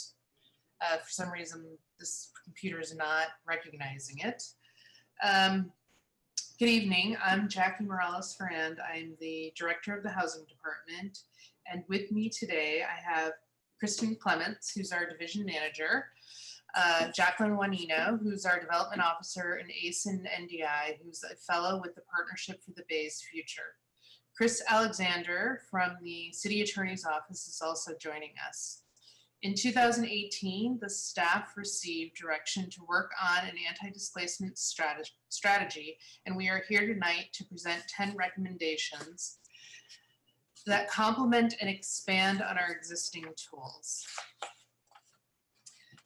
For some reason, this computer is not recognizing it. Good evening, I'm Jackie Morales-Ferrand. I'm the Director of the Housing Department. And with me today, I have Kristen Clements, who's our Division Manager, Jacqueline Juanino, who's our Development Officer, and ASIN NDI, who's a Fellow with the Partnership for the Bay's Future. Chris Alexander from the City Attorney's Office is also joining us. In 2018, the staff received direction to work on an anti-displacement strategy, and we are here tonight to present 10 recommendations that complement and expand on our existing tools.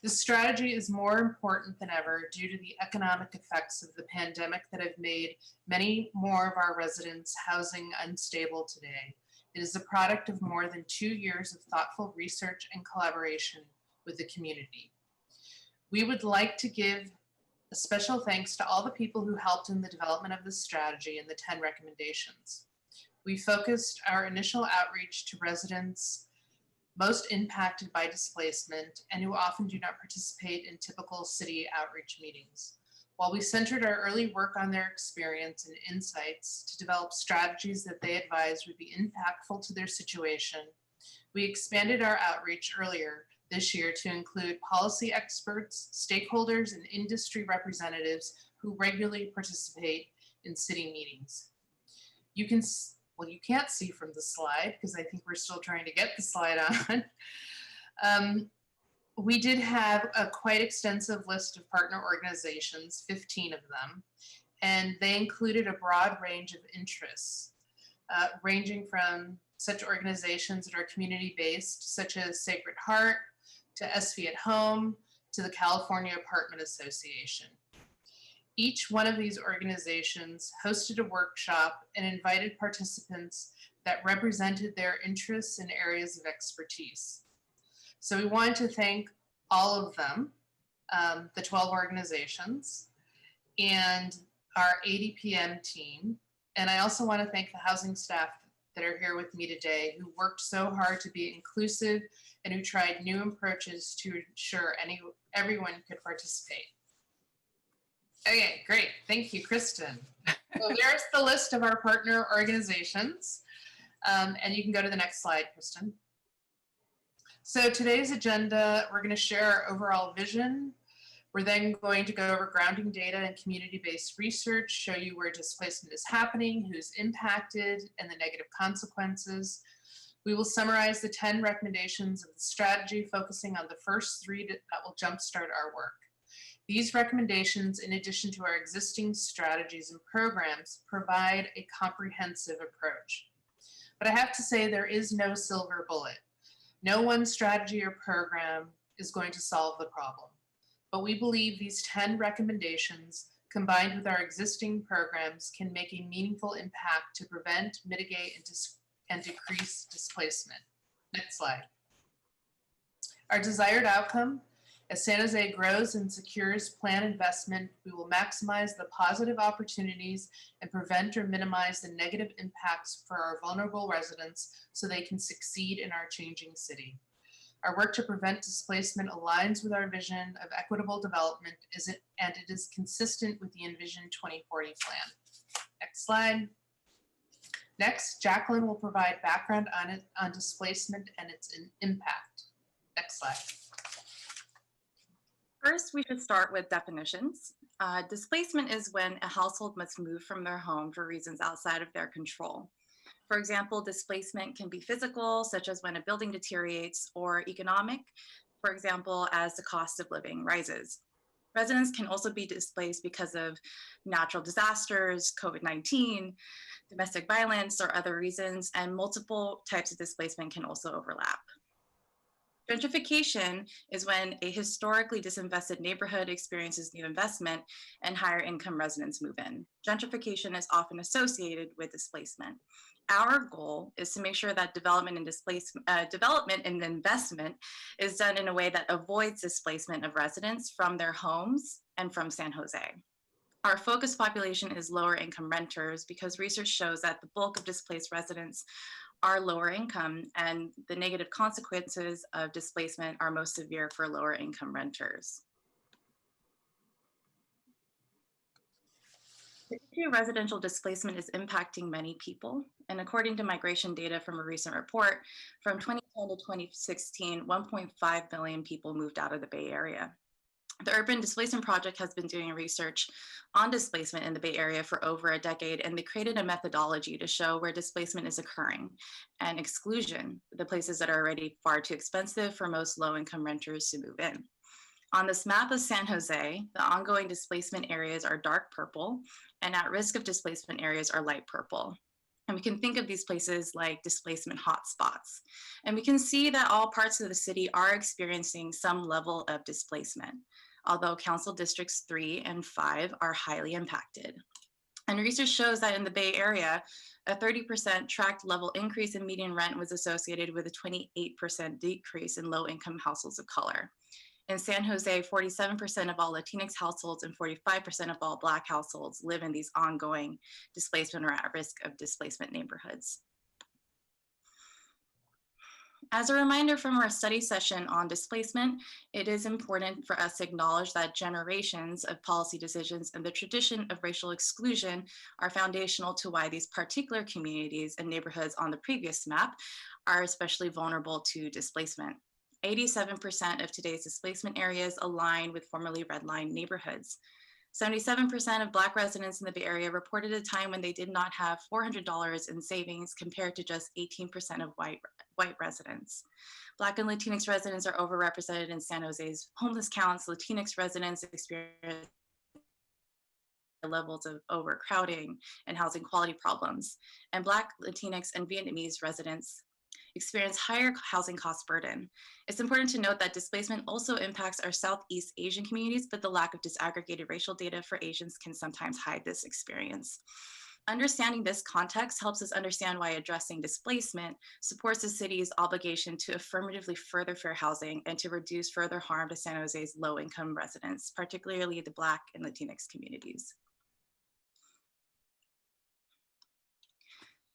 This strategy is more important than ever due to the economic effects of the pandemic that have made many more of our residents' housing unstable today. It is a product of more than 2 years of thoughtful research and collaboration with the community. We would like to give a special thanks to all the people who helped in the development of this strategy and the 10 recommendations. We focused our initial outreach to residents most impacted by displacement and who often do not participate in typical city outreach meetings. While we centered our early work on their experience and insights to develop strategies that they advised would be impactful to their situation, we expanded our outreach earlier this year to include policy experts, stakeholders, and industry representatives who regularly participate in city meetings. You can't see from the slide because I think we're still trying to get the slide on. We did have a quite extensive list of partner organizations, 15 of them, and they included a broad range of interests, ranging from such organizations that are community-based, such as Sacred Heart, to SV at Home, to the California Apartment Association. Each one of these organizations hosted a workshop and invited participants that represented their interests and areas of expertise. So we wanted to thank all of them, the 12 organizations, and our ADPM team. And I also want to thank the housing staff that are here with me today who worked so hard to be inclusive and who tried new approaches to ensure everyone could participate. Okay, great. Thank you, Kristen. So there's the list of our partner organizations. And you can go to the next slide, Kristen. So today's agenda, we're going to share our overall vision We're then going to go over grounding data and community-based research, show you where displacement is happening, who's impacted, and the negative consequences. We will summarize the 10 recommendations of the strategy, focusing on the first 3 that will jumpstart our work. These recommendations, in addition to our existing strategies and programs, provide a comprehensive approach. But I have to say, there is no silver bullet. No one strategy or program is going to solve the problem. But we believe these 10 recommendations, combined with our existing programs, can make a meaningful impact to prevent, mitigate, and decrease displacement. Next slide. Our desired outcome: as San Jose grows and secures planned investment, we will maximize the positive opportunities and prevent or minimize the negative impacts for our vulnerable residents so they can succeed in our changing city. Our work to prevent displacement aligns with our vision of equitable development, and it is consistent with the Envision 2040 plan. Next slide. Next, Jacqueline will provide background on displacement and its impact. Next slide. First, we should start with definitions. Displacement is when a household must move from their home for reasons outside of their control. For example, displacement can be physical, such as when a building deteriorates, or economic, for example, as the cost of living rises. Residents can also be displaced because of natural disasters, COVID-19, domestic violence, or other reasons, and multiple types of displacement can also overlap. Gentrification is when a historically disinvested neighborhood experiences new investment and higher income residents move in. Gentrification is often associated with displacement. Our goal is to make sure that development and investment is done in a way that avoids displacement of residents from their homes and from San Jose. Our focus population is lower income renters because research shows that the bulk of displaced residents are lower income, and the negative consequences of displacement are most severe for lower income renters. The issue of residential displacement is impacting many people, and according to migration data from a recent report, from 2010 to 2016, 1.5 million people moved out of the Bay Area. The Urban Displacement Project has been doing research on displacement in the Bay Area for over a decade, and they created a methodology to show where displacement is occurring and exclusion, the places that are already far too expensive for most low-income renters to move in. On this map of San Jose, the ongoing displacement areas are dark purple, and at risk of displacement areas are light purple. And we can think of these places like displacement hotspots. And we can see that all parts of the city are experiencing some level of displacement, although council districts 3 and 5 are highly impacted. And research shows that in the Bay Area, a 30% tract level increase in median rent was associated with a 28% decrease in low-income households of color. In San Jose, 47% of all Latinx households and 45% of all Black households live in these ongoing displacement or at risk of displacement neighborhoods. As a reminder from our study session on displacement, it is important for us to acknowledge that generations of policy decisions and the tradition of racial exclusion are foundational to why these particular communities and neighborhoods on the previous map are especially vulnerable to displacement. 87% of today's displacement areas align with formerly redlined neighborhoods. 77% of Black residents in the Bay Area reported a time when they did not have $400 in savings, compared to just 18% of white residents. Black and Latinx residents are overrepresented in San Jose's homeless counts. Latinx residents experience levels of overcrowding and housing quality problems. And Black, Latinx, and Vietnamese residents experience higher housing cost burden. It's important to note that displacement also impacts our Southeast Asian communities, but the lack of disaggregated racial data for Asians can sometimes hide this experience. Understanding this context helps us understand why addressing displacement supports the city's obligation to affirmatively further fair housing and to reduce further harm to San Jose's low-income residents, particularly the Black and Latinx communities.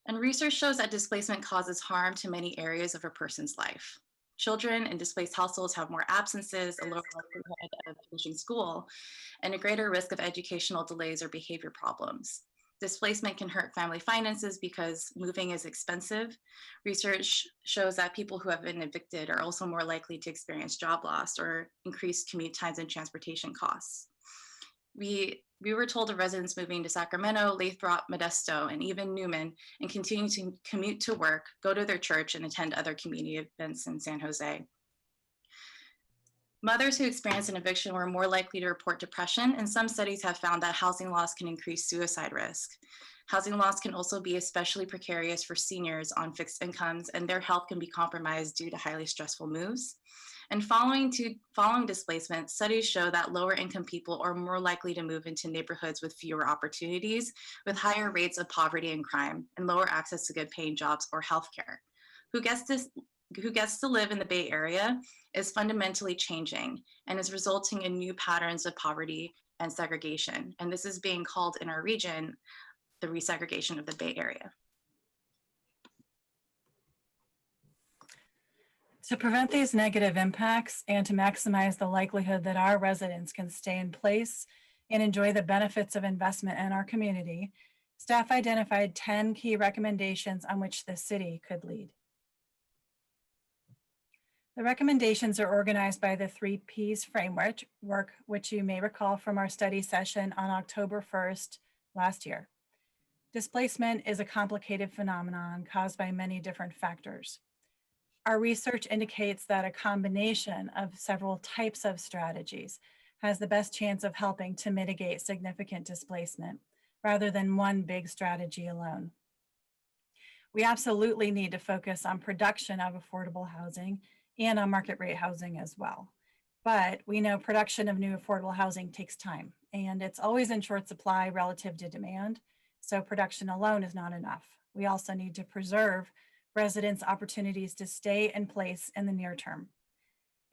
And research shows that displacement causes harm to many areas of a person's life. Children in displaced households have more absences, a lower likelihood of finishing school, and a greater risk of educational delays or behavior problems. Displacement can hurt family finances because moving is expensive. Research shows that people who have been evicted are also more likely to experience job loss or increased commute times and transportation costs. We were told of residents moving to Sacramento, Lathrop, Modesto, and even Newman, and continue to commute to work, go to their church, and attend other community events in San Jose. Mothers who experience an eviction were more likely to report depression, and some studies have found that housing loss can increase suicide risk. Housing loss can also be especially precarious for seniors on fixed incomes, and their health can be compromised due to highly stressful moves. And following displacement, studies show that lower income people are more likely to move into neighborhoods with fewer opportunities, with higher rates of poverty and crime, and lower access to good paying jobs or healthcare. Who gets to live in the Bay Area is fundamentally changing and is resulting in new patterns of poverty and segregation. And this is being called in our region the resegregation of the Bay Area. To prevent these negative impacts and to maximize the likelihood that our residents can stay in place and enjoy the benefits of investment in our community, staff identified 10 key recommendations on which the city could lead. The recommendations are organized by the 3 Ps framework, which you may recall from our study session on October 1st last year. Displacement is a complicated phenomenon caused by many different factors. Our research indicates that a combination of several types of strategies has the best chance of helping to mitigate significant displacement, rather than one big strategy alone. We absolutely need to focus on production of affordable housing and on market rate housing as well. But we know production of new affordable housing takes time, and it's always in short supply relative to demand, so production alone is not enough. We also need to preserve residents' opportunities to stay in place in the near term.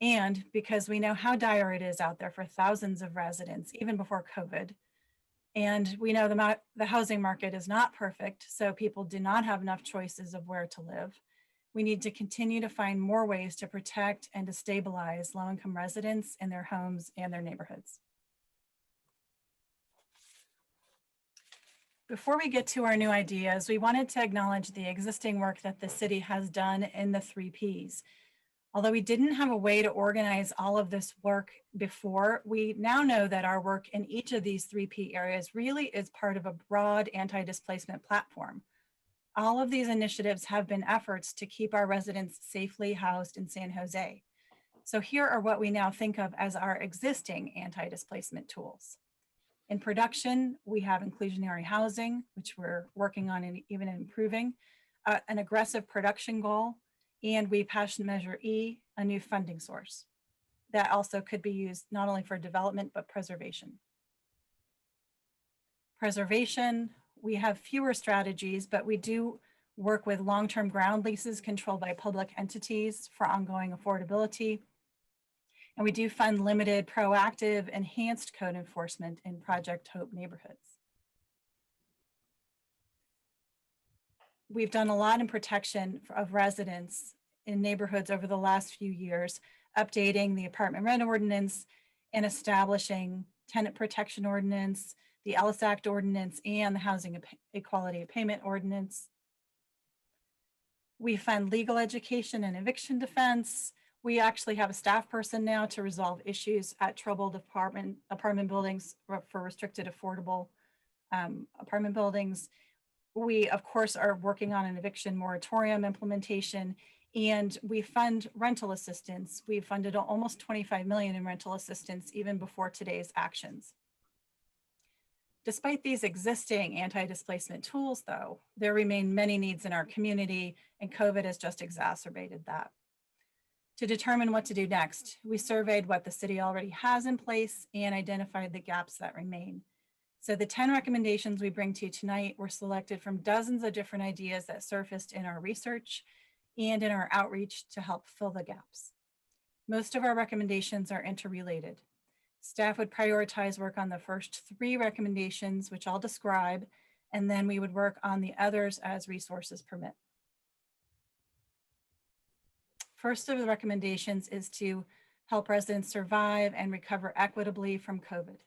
And because we know how dire it is out there for thousands of residents, even before COVID, and we know the housing market is not perfect, so people do not have enough choices of where to live, we need to continue to find more ways to protect and to stabilize low-income residents in their homes and their neighborhoods. Before we get to our new ideas, we wanted to acknowledge the existing work that the city has done in the 3 Ps. Although we didn't have a way to organize all of this work before, we now know that our work in each of these 3 P areas really is part of a broad anti-displacement platform. All of these initiatives have been efforts to keep our residents safely housed in San Jose. So here are what we now think of as our existing anti-displacement tools. In production, we have inclusionary housing, which we're working on and even improving, an aggressive production goal, and we passed Measure E, a new funding source that also could be used not only for development, but preservation. Preservation, we have fewer strategies, but we do work with long-term ground leases controlled by public entities for ongoing affordability. And we do fund limited, proactive, enhanced code enforcement in Project Hope neighborhoods. We've done a lot in protection of residents in neighborhoods over the last few years, updating the apartment rent ordinance and establishing tenant protection ordinance, the Ellis Act ordinance, and the Housing Equality of Payment ordinance. We fund legal education and eviction defense. We actually have a staff person now to resolve issues at troubled apartment buildings for restricted affordable apartment buildings. We, of course, are working on an eviction moratorium implementation, and we fund rental assistance. We funded almost 25 million in rental assistance even before today's actions. Despite these existing anti-displacement tools, though, there remain many needs in our community, and COVID has just exacerbated that. To determine what to do next, we surveyed what the city already has in place and identified the gaps that remain. So the 10 recommendations we bring to you tonight were selected from dozens of different ideas that surfaced in our research and in our outreach to help fill the gaps. Most of our recommendations are interrelated. Staff would prioritize work on the first 3 recommendations, which I'll describe, and then we would work on the others as resources permit. First of the recommendations is to help residents survive and recover equitably from COVID.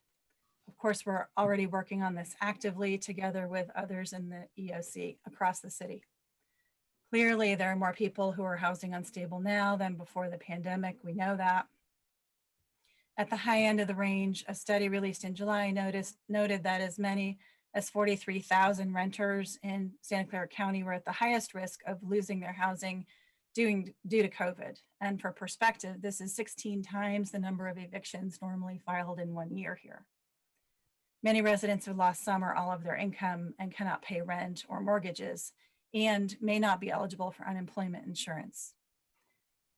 Of Of course, we're already working on this actively together with others in the EOC across the city. Clearly, there are more people who are housing unstable now than before the pandemic. We know that. At the high end of the range, a study released in July noted that as many as 43,000 renters in Santa Clara County were at the highest risk of losing their housing due to COVID. And for perspective, this is 16 times the number of evictions normally filed in 1 year here. Many residents have lost some or all of their income and cannot pay rent or mortgages and may not be eligible for unemployment insurance.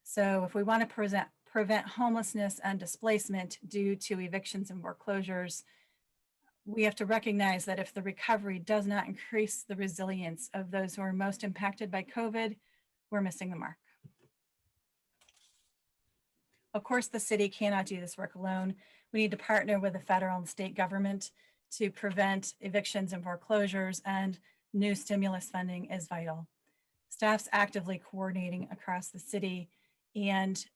So if we want to prevent homelessness and displacement due to evictions and foreclosures, we have to recognize that if the recovery does not increase the resilience of those who are most impacted by COVID, we're missing the mark. Of course, the city cannot do this work alone. We need to partner with the federal and state government to prevent evictions and foreclosures, and new stimulus funding is vital. Staff's actively coordinating across the city, and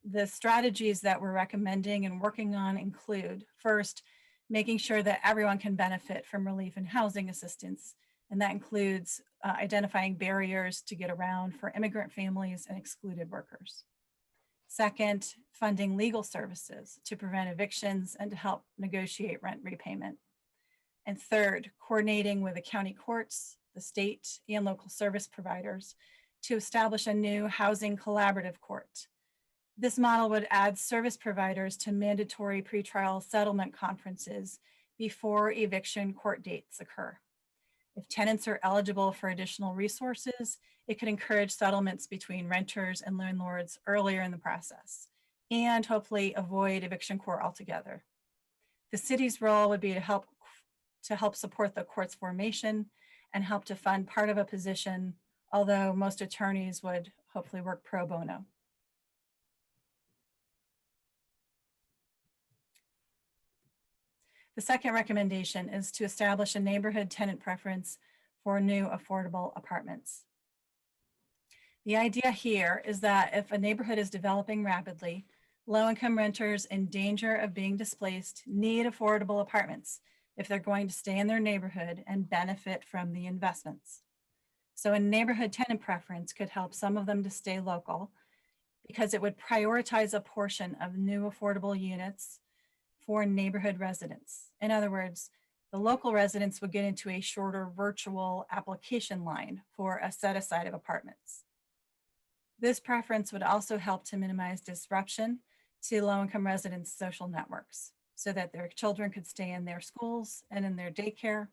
the strategies that we're recommending and working on include, first, making sure that everyone can benefit from relief and housing assistance. And that includes identifying barriers to get around for immigrant families and excluded workers. Second, funding legal services to prevent evictions and to help negotiate rent repayment. And third, coordinating with the county courts, the state and local service providers to establish a new housing collaborative court. This model would add service providers to mandatory pretrial settlement conferences before eviction court dates occur. If tenants are eligible for additional resources, it could encourage settlements between renters and landlords earlier in the process, and hopefully avoid eviction court altogether. The city's role would be to help support the court's formation and help to fund part of a position, although most attorneys would hopefully work pro bono. The second recommendation is to establish a neighborhood tenant preference for new affordable apartments. The idea here is that if a neighborhood is developing rapidly, low-income renters in danger of being displaced need affordable apartments if they're going to stay in their neighborhood and benefit from the investments. So a neighborhood tenant preference could help some of them to stay local because it would prioritize a portion of new affordable units for neighborhood residents. In other words, the local residents would get into a shorter virtual application line for a set aside of apartments. This preference would also help to minimize disruption to low-income residents' social networks so that their children could stay in their schools and in their daycare,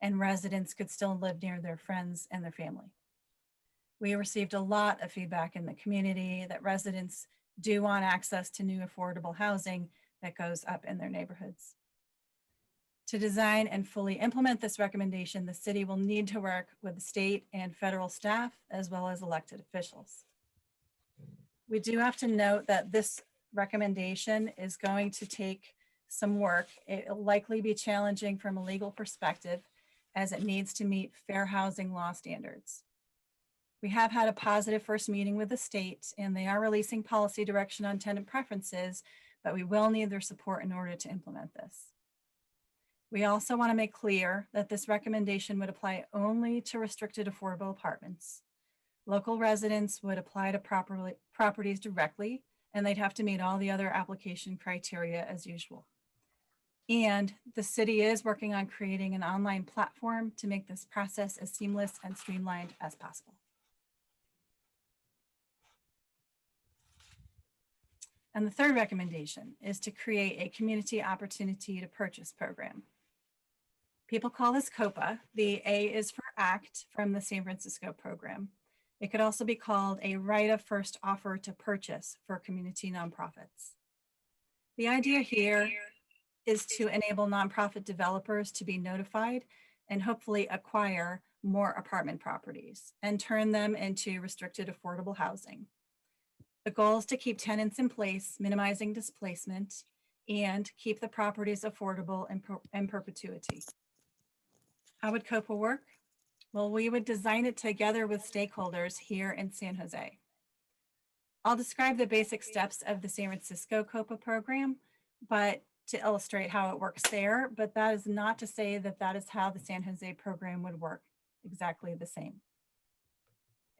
and residents could still live near their friends and their family. We received a lot of feedback in the community that residents do want access to new affordable housing that goes up in their neighborhoods. To design and fully implement this recommendation, the city will need to work with state and federal staff as well as elected officials. We do have to note that this recommendation is going to take some work. It will likely be challenging from a legal perspective as it needs to meet fair housing law standards. We have had a positive first meeting with the state, and they are releasing policy direction on tenant preferences, but we will need their support in order to implement this. We also want to make clear that this recommendation would apply only to restricted affordable apartments. Local residents would apply to properties directly, and they'd have to meet all the other application criteria as usual. And the city is working on creating an online platform to make this process as seamless and streamlined as possible. And the third recommendation is to create a community opportunity to purchase program. People call this COPA. The A is for ACT from the San Francisco program. It could also be called a right of first offer to purchase for community nonprofits. The idea here is to enable nonprofit developers to be notified and hopefully acquire more apartment properties and turn them into restricted affordable housing. The goal is to keep tenants in place, minimizing displacement, and keep the properties affordable in perpetuity. How would COPA work? Well, we would design it together with stakeholders here in San Jose. I'll describe the basic steps of the San Francisco COPA program, but to illustrate how it works there, but that is not to say that that is how the San Jose program would work exactly the same.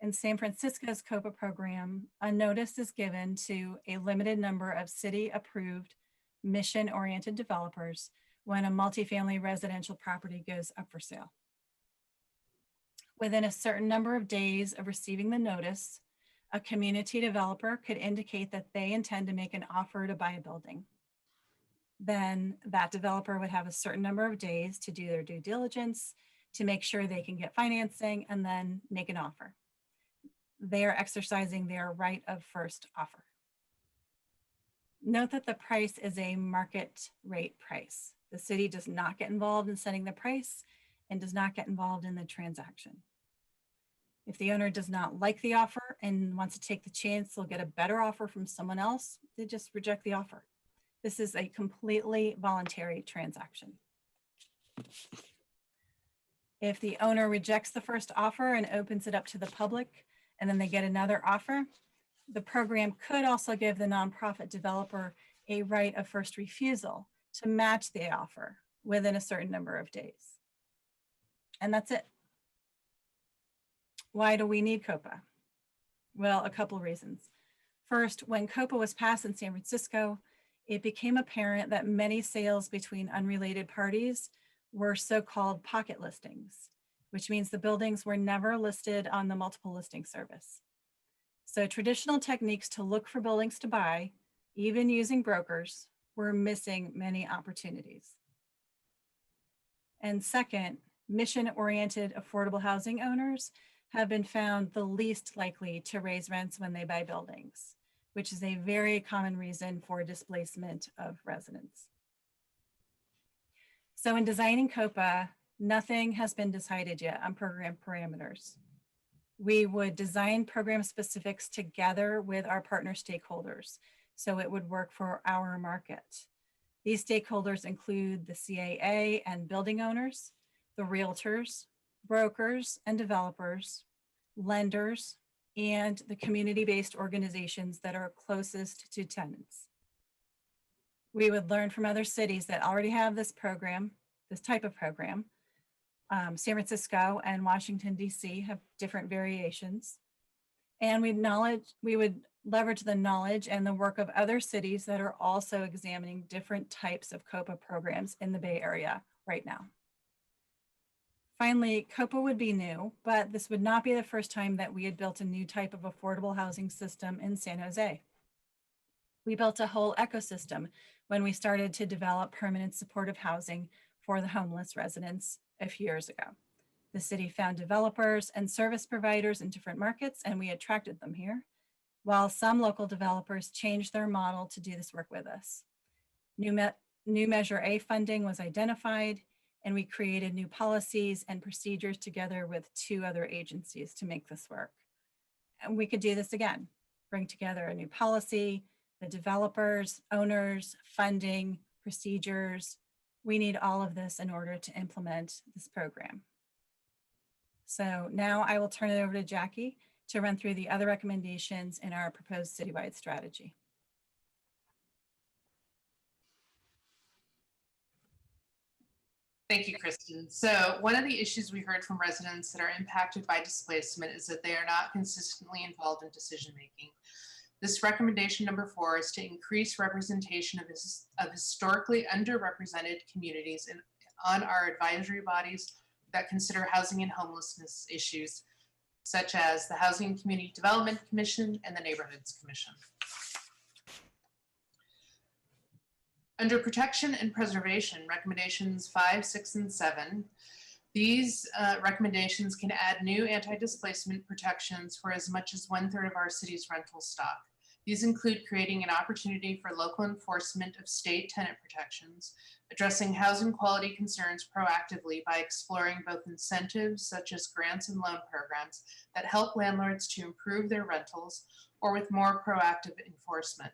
In San Francisco's COPA program, a notice is given to a limited number of city-approved mission-oriented developers when a multifamily residential property goes up for sale. Within a certain number of days of receiving the notice, a community developer could indicate that they intend to make an offer to buy a building. Then that developer would have a certain number of days to do their due diligence, to make sure they can get financing, and then make an offer. They are exercising their right of first offer. Note that the price is a market rate price. The city does not get involved in setting the price and does not get involved in the transaction. If the owner does not like the offer and wants to take the chance they'll get a better offer from someone else, they just reject the offer. This is a completely voluntary transaction. If the owner rejects the first offer and opens it up to the public, and then they get another offer, the program could also give the nonprofit developer a right of first refusal to match the offer within a certain number of days. And that's it. Why do we need COPA? Well, a couple reasons. First, when COPA was passed in San Francisco, it became apparent that many sales between unrelated parties were so-called pocket listings, which means the buildings were never listed on the multiple listing service. So traditional techniques to look for buildings to buy, even using brokers, were missing many opportunities. And second, mission-oriented affordable housing owners have been found the least likely to raise rents when they buy buildings, which is a very common reason for displacement of residents. So in designing COPA, nothing has been decided yet on program parameters. We would design program specifics together with our partner stakeholders, so it would work for our market. These stakeholders include the CAA and building owners, the realtors, brokers and developers, lenders, and the community-based organizations that are closest to tenants. We would learn from other cities that already have this program, this type of program. San Francisco and Washington, D.C. have different variations. And we would leverage the knowledge and the work of other cities that are also examining different types of COPA programs in the Bay Area right now. Finally, COPA would be new, but this would not be the first time that we had built a new type of affordable housing system in San Jose. We built a whole ecosystem when we started to develop permanent supportive housing for the homeless residents a few years ago. The city found developers and service providers in different markets, and we attracted them here, while some local developers changed their model to do this work with us. New Measure A funding was identified, and we created new policies and procedures together with 2 other agencies to make this work. And we could do this again, bring together a new policy, the developers, owners, funding, procedures. We need all of this in order to implement this program. So now I will turn it over to Jackie to run through the other recommendations in our proposed citywide strategy. Thank you, Kristen. So one of the issues we heard from residents that are impacted by displacement is that they are not consistently involved in decision-making. This recommendation number 4 is to increase representation of historically underrepresented communities on our advisory bodies that consider housing and homelessness issues, such as the Housing and Community Development Commission and the Neighborhoods Commission. Under protection and preservation, recommendations 5, 6, and 7, these recommendations can add new anti-displacement protections for as much as 1/3 of our city's rental stock. These include creating an opportunity for local enforcement of state tenant protections, addressing housing quality concerns proactively by exploring both incentives such as grants and loan programs that help landlords to improve their rentals, or with more proactive enforcement.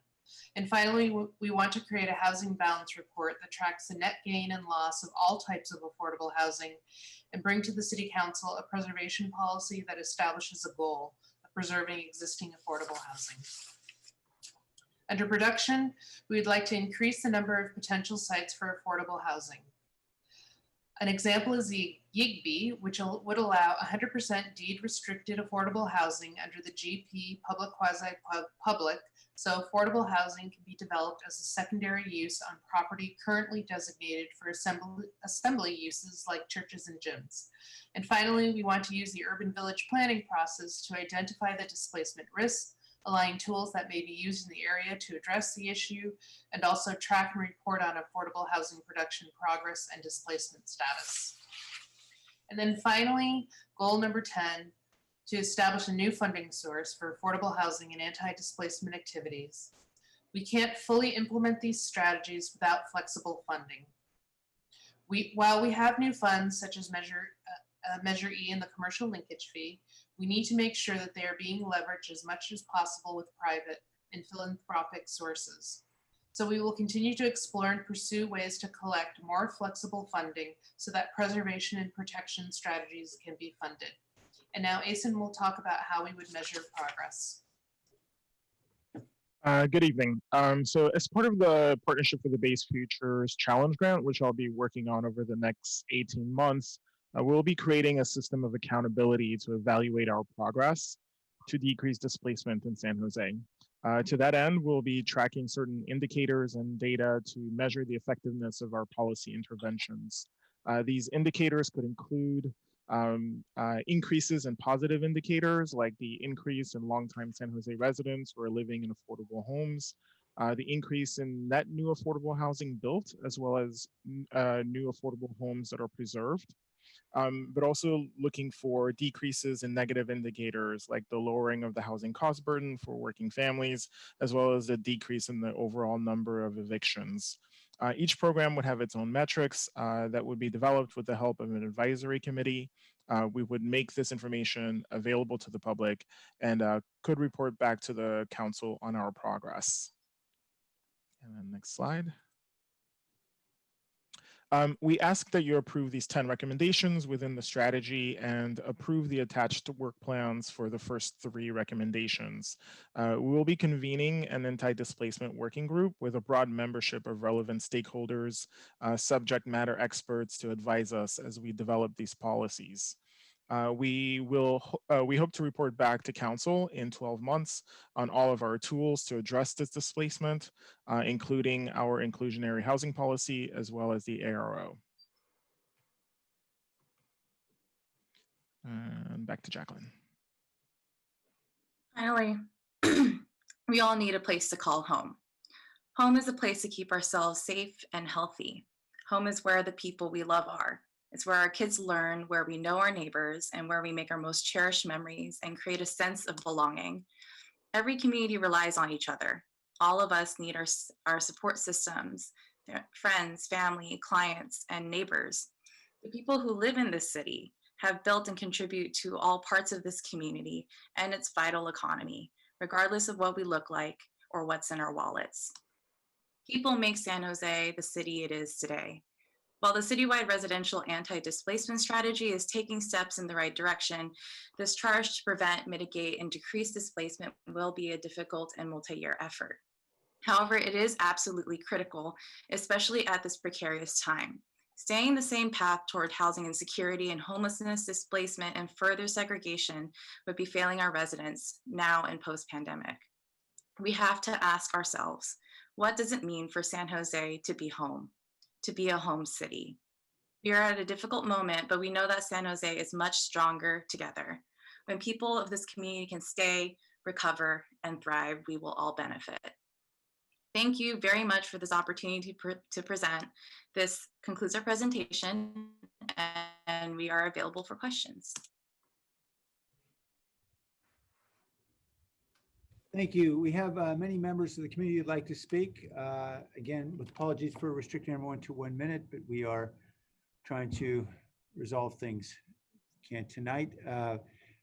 And finally, we want to create a housing balance report that tracks the net gain and loss of all types of affordable housing and bring to the City Council a preservation policy that establishes a goal of preserving existing affordable housing. Under production, we would like to increase the number of potential sites for affordable housing. An example is the YIGBY, which would allow 100% deed restricted affordable housing under the GP public quasi-public, so affordable housing can be developed as a secondary use on property currently designated for assembly uses like churches and gyms. And finally, we want to use the urban village planning process to identify the displacement risks, align tools that may be used in the area to address the issue, and also track and report on affordable housing production progress and displacement status. And then finally, goal number 10, to establish a new funding source for affordable housing and anti-displacement activities. We can't fully implement these strategies without flexible funding. While we have new funds such as Measure E and the commercial linkage fee, we need to make sure that they are being leveraged as much as possible with private and philanthropic sources. So we will continue to explore and pursue ways to collect more flexible funding so that preservation and protection strategies can be funded. And now Asen will talk about how we would measure progress. Good evening. So as part of the Partnership for the Base Futures Challenge Grant, which I'll be working on over the next 18 months, we'll be creating a system of accountability to evaluate our progress to decrease displacement in San Jose. To that end, we'll be tracking certain indicators and data to measure the effectiveness of our policy interventions. These indicators could include increases in positive indicators like the increase in longtime San Jose residents who are living in affordable homes, the increase in net new affordable housing built, as well as new affordable homes that are preserved. But also looking for decreases in negative indicators like the lowering of the housing cost burden for working families, as well as a decrease in the overall number of evictions. Each program would have its own metrics that would be developed with the help of an advisory committee. We would make this information available to the public and could report back to the council on our progress. And then next slide. We ask that you approve these 10 recommendations within the strategy and approve the attached work plans for the first 3 recommendations. We will be convening an anti-displacement working group with a broad membership of relevant stakeholders, subject matter experts to advise us as we develop these policies. We hope to report back to council in 12 months on all of our tools to address this displacement, including our inclusionary housing policy, as well as the ARO. And back to Jacqueline. Finally, we all need a place to call home. Home is a place to keep ourselves safe and healthy. Home is where the people we love are. It's where our kids learn, where we know our neighbors, and where we make our most cherished memories and create a sense of belonging. Every community relies on each other. All of us need our support systems, friends, family, clients, and neighbors. The people who live in this city have built and contribute to all parts of this community and its vital economy, regardless of what we look like or what's in our wallets. People make San Jose the city it is today. While the citywide residential anti-displacement strategy is taking steps in the right direction, this charge to prevent, mitigate, and decrease displacement will be a difficult and multi-year effort. However, it is absolutely critical, especially at this precarious time. Staying the same path toward housing insecurity and homelessness, displacement, and further segregation would be failing our residents now and post-pandemic. We have to ask ourselves, what does it mean for San Jose to be home? To be a home city. We are at a difficult moment, but we know that San Jose is much stronger together. When people of this community can stay, recover, and thrive, we will all benefit. Thank you very much for this opportunity to present. This concludes our presentation, and we are available for questions. Thank you. We have many members of the community who'd like to speak. Again, with apologies for restricting everyone to 1 minute, but we are trying to resolve things. Can tonight.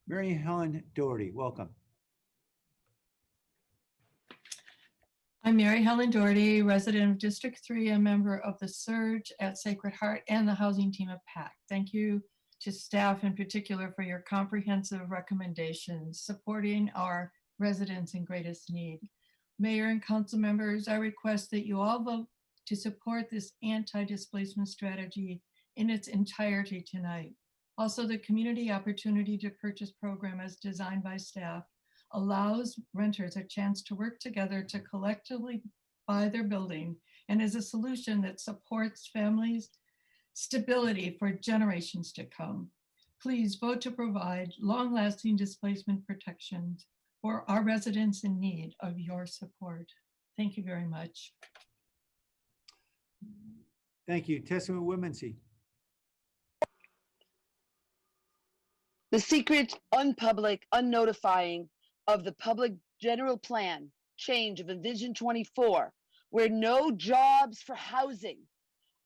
Mary Helen Doherty, welcome. I'm Mary Helen Doherty, resident of District 3, a member of the Surge at Sacred Heart and the housing team of PAC. Thank you to staff in particular for your comprehensive recommendations supporting our residents in greatest need. Mayor and council members, I request that you all vote to support this anti-displacement strategy in its entirety tonight. Also, the Community Opportunity to Purchase program, as designed by staff, allows renters a chance to work together to collectively buy their building and is a solution that supports families' stability for generations to come. Please vote to provide long-lasting displacement protections for our residents in need of your support. Thank you very much. Thank you. Testament Woodmansee. The secret, unpublic, unnotifying of the public general plan change of Envision 24, where no jobs for housing.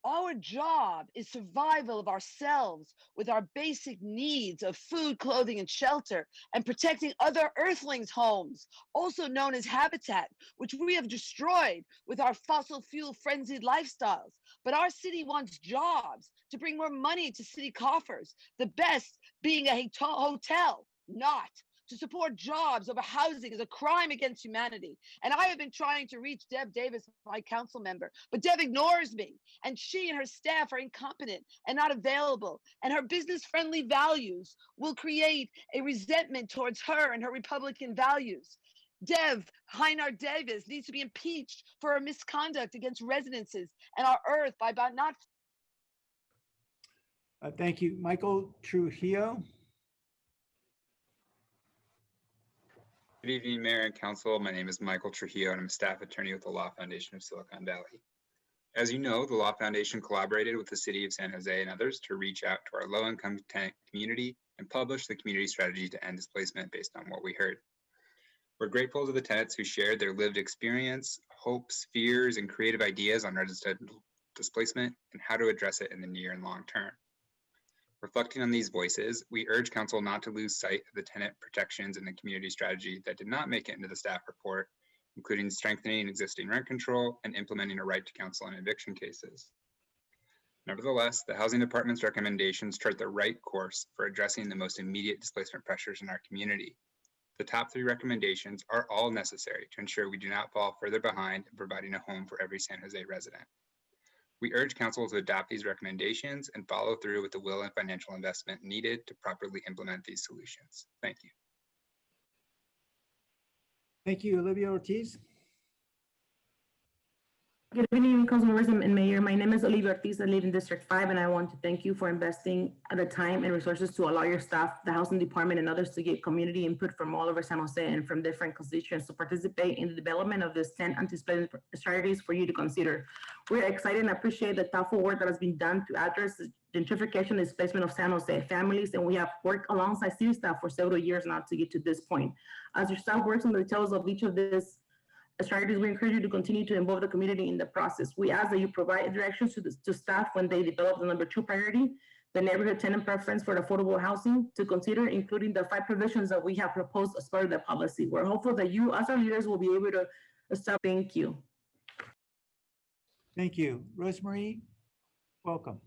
Our job is survival of ourselves with our basic needs of food, clothing, and shelter, and protecting other earthlings' homes, also known as habitat, which we have destroyed with our fossil fuel frenzied lifestyles. But our city wants jobs to bring more money to city coffers, the best being a hotel, not. To support jobs over housing is a crime against humanity. And I have been trying to reach Deb Davis, my council member, but Deb ignores me. And she and her staff are incompetent and not available. And her business-friendly values will create a resentment towards her and her Republican values. Dev Heinar Davis needs to be impeached for her misconduct against residences and our earth by not. Thank you. Michael Trujillo. Good evening, Mayor and Council. My name is Michael Trujillo, and I'm a staff attorney with the Law Foundation of Silicon Valley. As you know, the Law Foundation collaborated with the City of San Jose and others to reach out to our low-income tenant community and publish the community strategy to end displacement based on what we heard. We're grateful to the tenants who shared their lived experience, hopes, fears, and creative ideas on residential displacement and how to address it in the near and long term. Reflecting on these voices, we urge Council not to lose sight of the tenant protections in the community strategy that did not make it into the staff report, including strengthening existing rent control and implementing a right to counsel in eviction cases. Nevertheless, the Housing Department's recommendations chart the right course for addressing the most immediate displacement pressures in our community. The top 3 recommendations are all necessary to ensure we do not fall further behind in providing a home for every San Jose resident. We urge Council to adopt these recommendations and follow through with the will and financial investment needed to properly implement these solutions. Thank you. Thank you. Olivia Ortiz. Good evening, council members and mayor. My name is Olivia Ortiz. I live in District 5, and I want to thank you for investing the time and resources to allow your staff, the housing department, and others to get community input from all over San Jose and from different constituents to participate in the development of this 10 anti-displacement strategies for you to consider. We're excited and appreciate the thoughtful work that has been done to address the gentrification and displacement of San Jose families, and we have worked alongside city staff for several years now to get to this point. As your staff works on the details of each of these strategies, we encourage you to continue to involve the community in the process. We ask that you provide directions to staff when they develop the number 2 priority, the neighborhood tenant preference for affordable housing, to consider including the 5 provisions that we have proposed as part of the policy. We're hopeful that you, as our leaders, will be able to establish. Thank you. Thank you. Rosemary, welcome.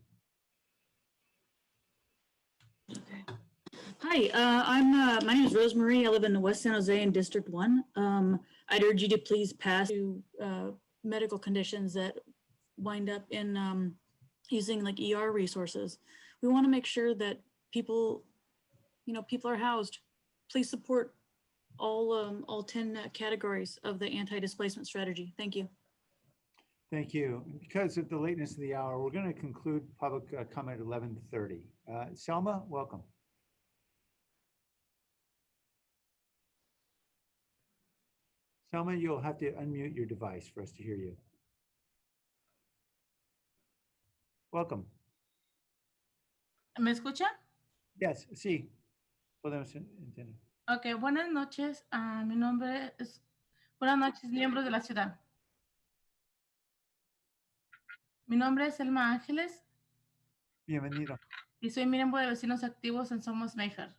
Hi, my name is Rosemary. I live in West San Jose in District 1. I'd urge you to please pass to medical conditions that wind up in using like ER resources. We want to make sure that people, people are housed. Please support all 10 categories of the anti-displacement strategy. Thank you. Thank you. Because of the lateness of the hour, we're going to conclude public comment at 11:30. Selma, welcome. Selma, you'll have to unmute your device for us to hear you. Welcome. ¿Me escucha? Yes, sí. Podemos entender. Ok, buenas noches. Mi nombre es... Buenas noches, miembros de la ciudad. Mi nombre es Elma Ángeles. Bienvenido. Y soy miembro de vecinos activos en Somos Mayfair.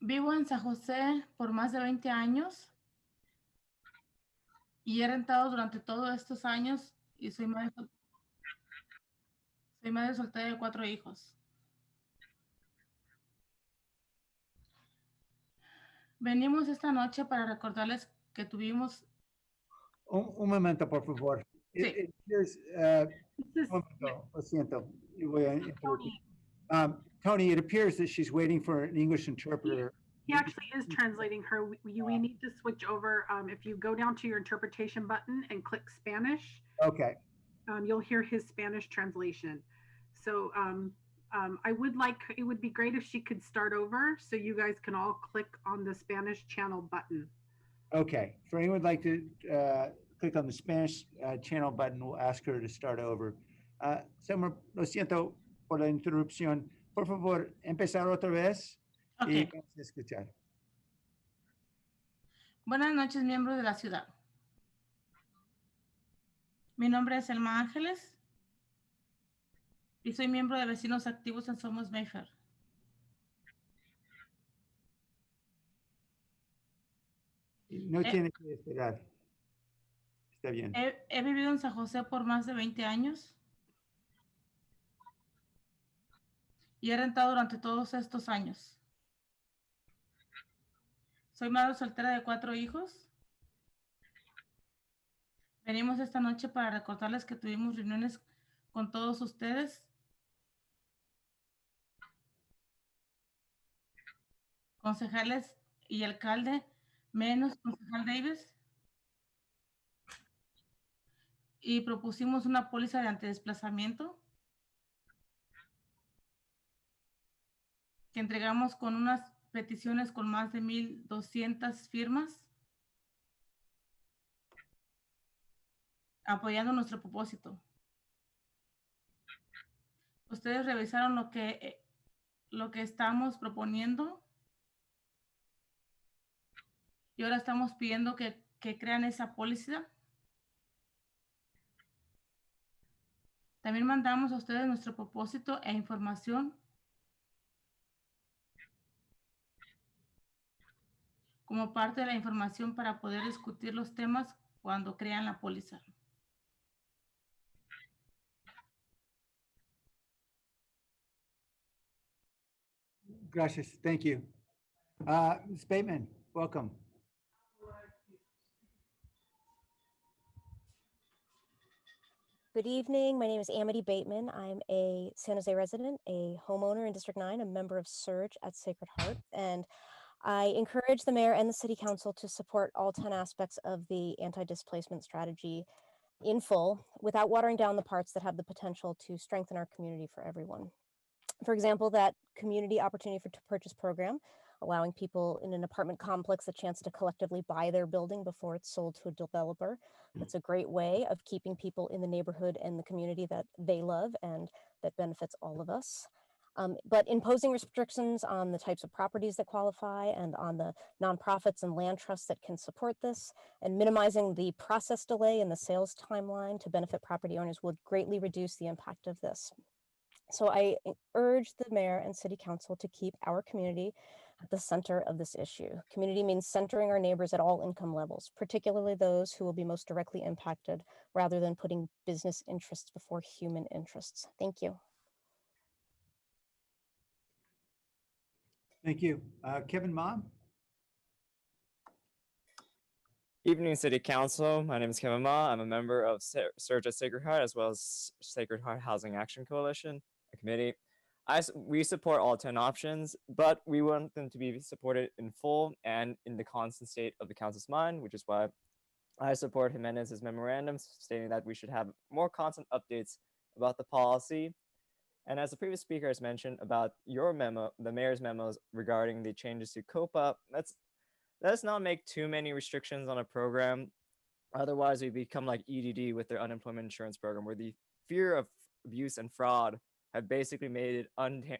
Vivo en San José por más de 20 años y he rentado durante todos estos años y soy madre soltera de 4 hijos. Venimos esta noche para recordarles que tuvimos. Un momento, por favor. Sí. It appears, un momento, lo siento, y voy a interrumpir. Tony, it appears that she's waiting for an English interpreter. He actually is translating her. We need to switch over. If you go down to your interpretation button and click Spanish, Okay, you'll hear his Spanish translation. So I would like, it would be great if she could start over so you guys can all click on the Spanish channel button. okay. For anyone who'd like to click on the Spanish channel button, we'll ask her to start over. Summer, lo siento por la interrupción. Por favor, empezar otra vez. Y Ok. vamos a escuchar. Buenas noches, miembros de la ciudad. Mi nombre es Elma Ángeles y soy miembro de Vecinos Activos en Somos Mayfair. No tiene que esperar. Está bien. He vivido en San José por más de 20 años y he rentado durante todos estos años. Soy madre soltera de 4 hijos. Venimos esta noche para recordarles que tuvimos reuniones con todos ustedes, concejales y alcalde, menos concejal Davis, y propusimos una póliza de antidesplazamiento que entregamos con unas peticiones con más de 1,200 firmas, apoyando nuestro propósito. Ustedes revisaron lo que estamos proponiendo y ahora estamos pidiendo que crean esa póliza. También mandamos a ustedes nuestro propósito e información como parte de la información para poder discutir los temas cuando crean la póliza. Gracias. Thank you. Ms. Bateman, welcome. Good evening. My name is Amity Bateman. I'm a San Jose resident, a homeowner in District 9, a member of Surge at Sacred Heart, and I encourage the mayor and the city council to support all 10 aspects of the anti-displacement strategy in full without watering down the parts that have the potential to strengthen our community for everyone. For example, that community opportunity to purchase program, allowing people in an apartment complex a chance to collectively buy their building before it's sold to a developer. That's a great way of keeping people in the neighborhood and the community that they love and that benefits all of us. But imposing restrictions on the types of properties that qualify and on the nonprofits and land trusts that can support this, and minimizing the process delay and the sales timeline to benefit property owners would greatly reduce the impact of this. So I urge the mayor and city council to keep our community at the center of this issue. Community means centering our neighbors at all income levels, particularly those who will be most directly impacted, rather than putting business interests before human interests. Thank you. Thank you. Kevin Ma? Evening, City Council. My name is Kevin Ma. I'm a member of Surge at Sacred Heart, as well as Sacred Heart Housing Action Coalition, a committee. We support all 10 options, but we want them to be supported in full and in the constant state of the council's mind, which is why I support Jimenez's memorandum stating that we should have more constant updates about the policy. And as the previous speaker has mentioned about your memo, the mayor's memos regarding the changes to COPA, let's not make too many restrictions on a program. Otherwise, we become like EDD with their unemployment insurance program, where the fear of abuse and fraud have basically made it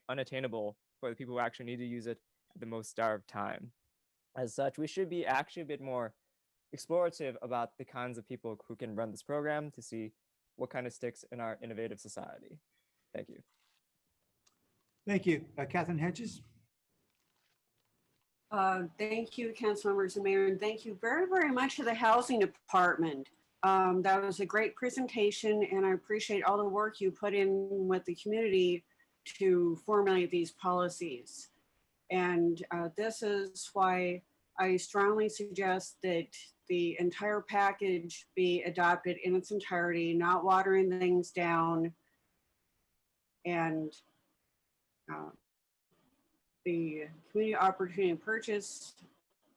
unattainable for the people who actually need to use it at the most starved time. As such, we should be actually a bit more explorative about the kinds of people who can run this program to see what kind of sticks in our innovative society. Thank you. Thank you. Catherine Hedges? Thank you, council members and mayor, and thank you very, very much to the housing department. That was a great presentation, and I appreciate all the work you put in with the community to formulate these policies. And this is why I strongly suggest that the entire package be adopted in its entirety, not watering things down. And the Community Opportunity Purchase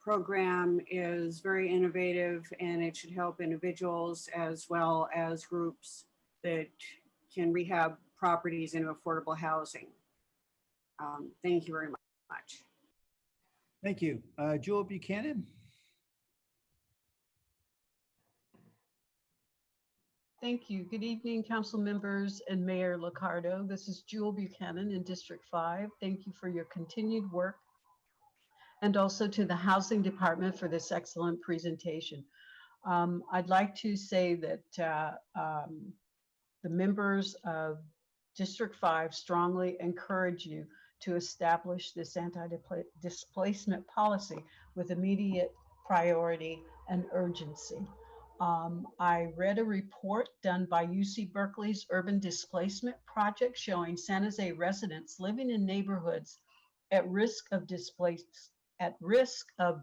program is very innovative, and it should help individuals as well as groups that can rehab properties into affordable housing. Thank you very much. Thank you. Jewel Buchanan? Thank you. Good evening, council members and Mayor Liccardo. This is Jewel Buchanan in District 5. Thank you for your continued work, and also to the Housing Department for this excellent presentation. I'd like to say that the members of District 5 strongly encourage you to establish this anti-displacement policy with immediate priority and urgency. I read a report done by UC Berkeley's Urban Displacement Project showing San Jose residents living in neighborhoods at risk of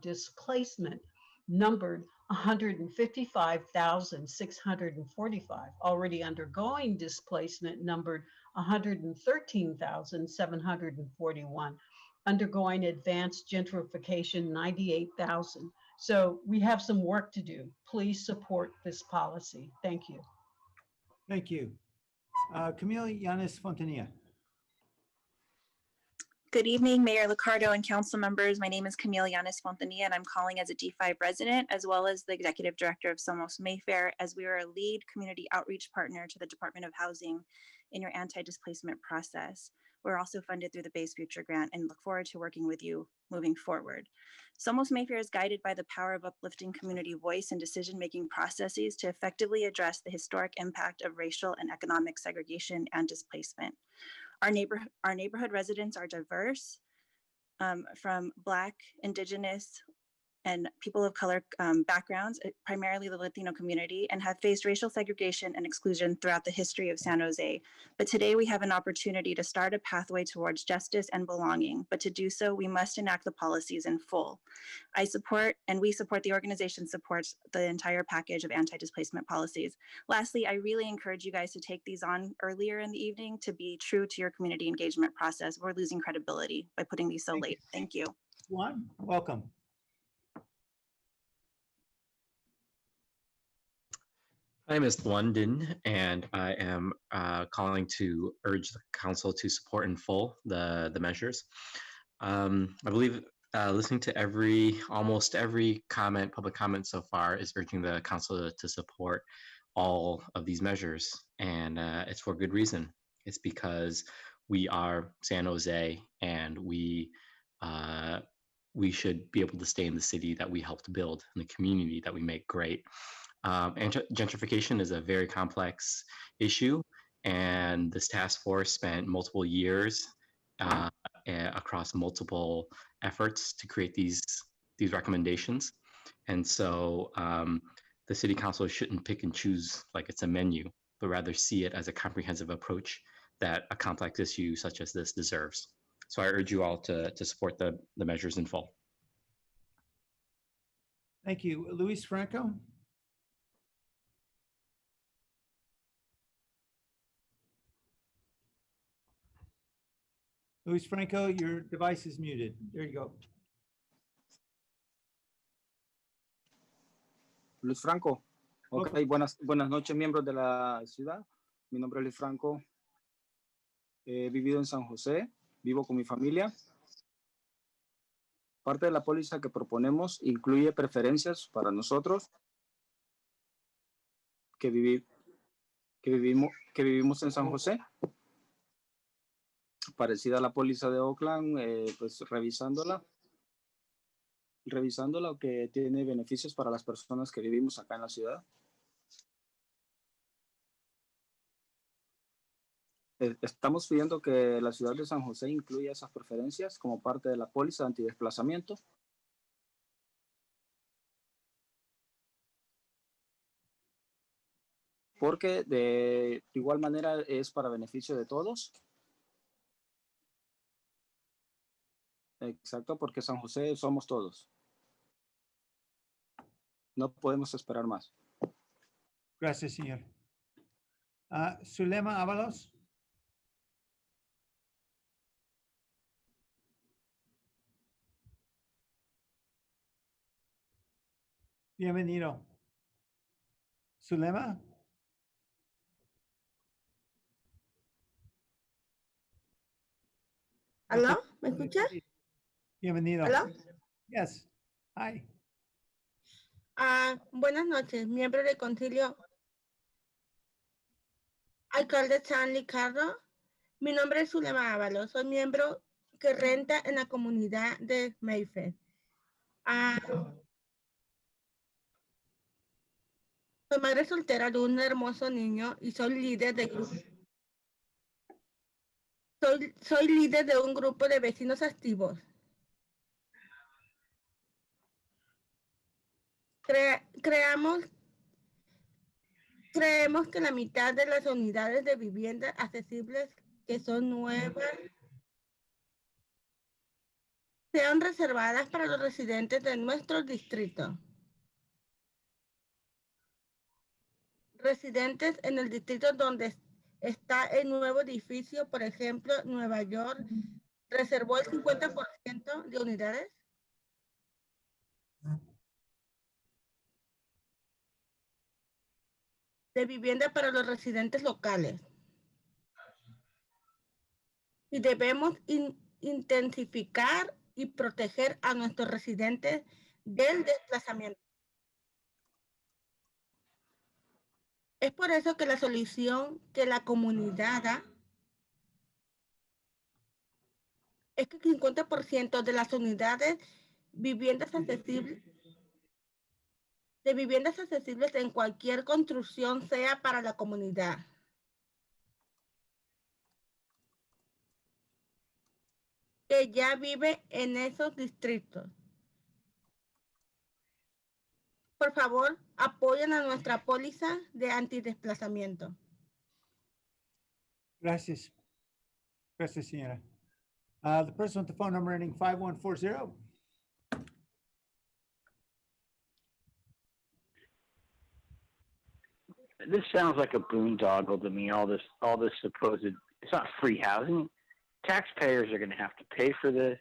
displacement numbered 155,645. Already undergoing displacement numbered 113,741. Undergoing advanced gentrification, 98,000. So we have some work to do. Please support this policy. Thank you. Thank you. Camille Yanis Fontanilla. Good evening, Mayor Liccardo and council members. My name is Camille Yanis Fontanilla, and I'm calling as a D5 resident, as well as the executive director of Somos Mayfair, as we are a lead community outreach partner to the Department of Housing in your anti-displacement process. We're also funded through the Base Future Grant and look forward to working with you moving forward. Somos Mayfair is guided by the power of uplifting community voice and decision-making processes to effectively address the historic impact of racial and economic segregation and displacement. Our neighborhood residents are diverse, from Black, Indigenous, and people of color backgrounds, primarily the Latino community, and have faced racial segregation and exclusion throughout the history of San Jose. But today we have an opportunity to start a pathway towards justice and belonging. But to do so, we must enact the policies in full. I support, and we support, the organization supports the entire package of anti-displacement policies. Lastly, I really encourage you guys to take these on earlier in the evening to be true to your community engagement process. We're losing credibility by putting these so late. Thank you. Juan, welcome. My name is London, and I am calling to urge the council to support in full the measures. I believe listening to almost every public comment so far is urging the council to support all of these measures, and it's for good reason. It's because we are San Jose, and we should be able to stay in the city that we helped build, in the community that we make great. Gentrification is a very complex issue, and this task force spent multiple years across multiple efforts to create these recommendations. And so the city council shouldn't pick and choose like it's a menu, but rather see it as a comprehensive approach that a complex issue such as this deserves. So I urge you all to support the measures in full. Thank you. Luis Franco? Luis Franco, your device is muted. There you go. Luis Franco. Ok, buenas noches, miembros de la ciudad. Mi nombre es Luis Franco. He vivido en San José, vivo con mi familia. Parte de la póliza que proponemos incluye preferencias para nosotros que vivimos en San José. Parecida a la póliza de Oakland, pues revisándola, que tiene beneficios para las personas que vivimos acá en la ciudad. Estamos pidiendo que la ciudad de San José incluya esas preferencias como parte de la póliza de antidesplazamiento. Porque de igual manera es para beneficio de todos. Exacto, porque San José somos todos. No podemos esperar más. Gracias, señor. Zulema Ábalos. Bienvenido. Zulema. ¿Aló? ¿Me escucha? Bienvenido. ¿Aló? Yes. Hi. Buenas noches, miembro del concilio. Alcalde Stanley Carro. Mi nombre es Zulema Ábalos. Soy miembro que renta en la comunidad de Mayfair. Soy madre soltera de un hermoso niño y soy líder de grupo. Soy líder de un grupo de vecinos activos. Creemos que la mitad de las unidades de vivienda accesibles que son nuevas sean reservadas para los residentes de nuestro distrito. Residentes en el distrito donde está el nuevo edificio, por ejemplo, Nueva York, reservó el 50% de unidades. De vivienda para los residentes locales. Y debemos intensificar y proteger a nuestros residentes del desplazamiento. Es por eso que la solución que la comunidad da es que el 50% de las unidades viviendas accesibles en cualquier construcción sea para la comunidad. Que ya vive en esos distritos. Por favor, apoyen a nuestra póliza de antidesplazamiento. Gracias. Gracias, señora. The person with the phone number ending 5140. This sounds like a boondoggle to me. All this supposed, it's not free housing. Taxpayers are going to have to pay for this.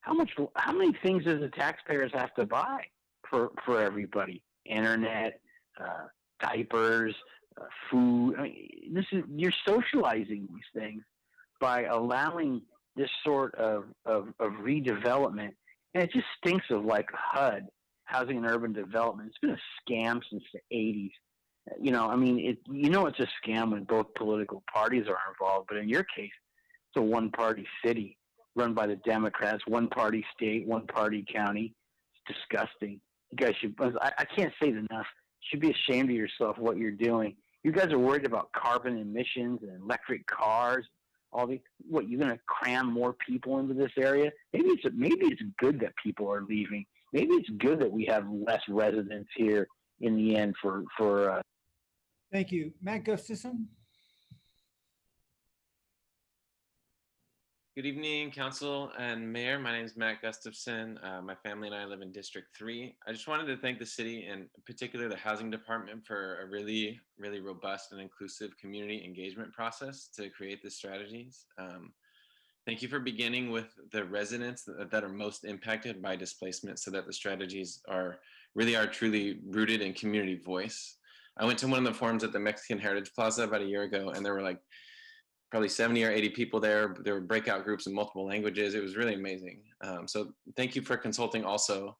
How many things does the taxpayers have to buy for everybody? Internet, diapers, food. I mean, you're socializing these things by allowing this sort of redevelopment, and it just stinks of like HUD, Housing and Urban Development. It's been a scam since the 80s. You know, I mean, it's a scam when both political parties are involved, but in your case, it's a one-party city run by the Democrats, one-party state, one-party county. It's disgusting. You guys should, I can't say it enough. You should be ashamed of yourself, what you're doing. You guys are worried about carbon emissions and electric cars. All the, what, you're going to cram more people into this area? Maybe it's good that people are leaving. Maybe it's good that we have less residents here in the end for Thank you. Matt Gustafson. Good evening, Council and Mayor. My name is Matt Gustafson. My family and I live in District 3. I just wanted to thank the city, and in particular the Housing Department, for a really, really robust and inclusive community engagement process to create the strategies. Thank you for beginning with the residents that are most impacted by displacement so that the strategies are truly rooted in community voice. I went to one of the forums at the Mexican Heritage Plaza about a year ago, and there were like probably 70 or 80 people there. There were breakout groups in multiple languages. It was really amazing. So thank you for consulting also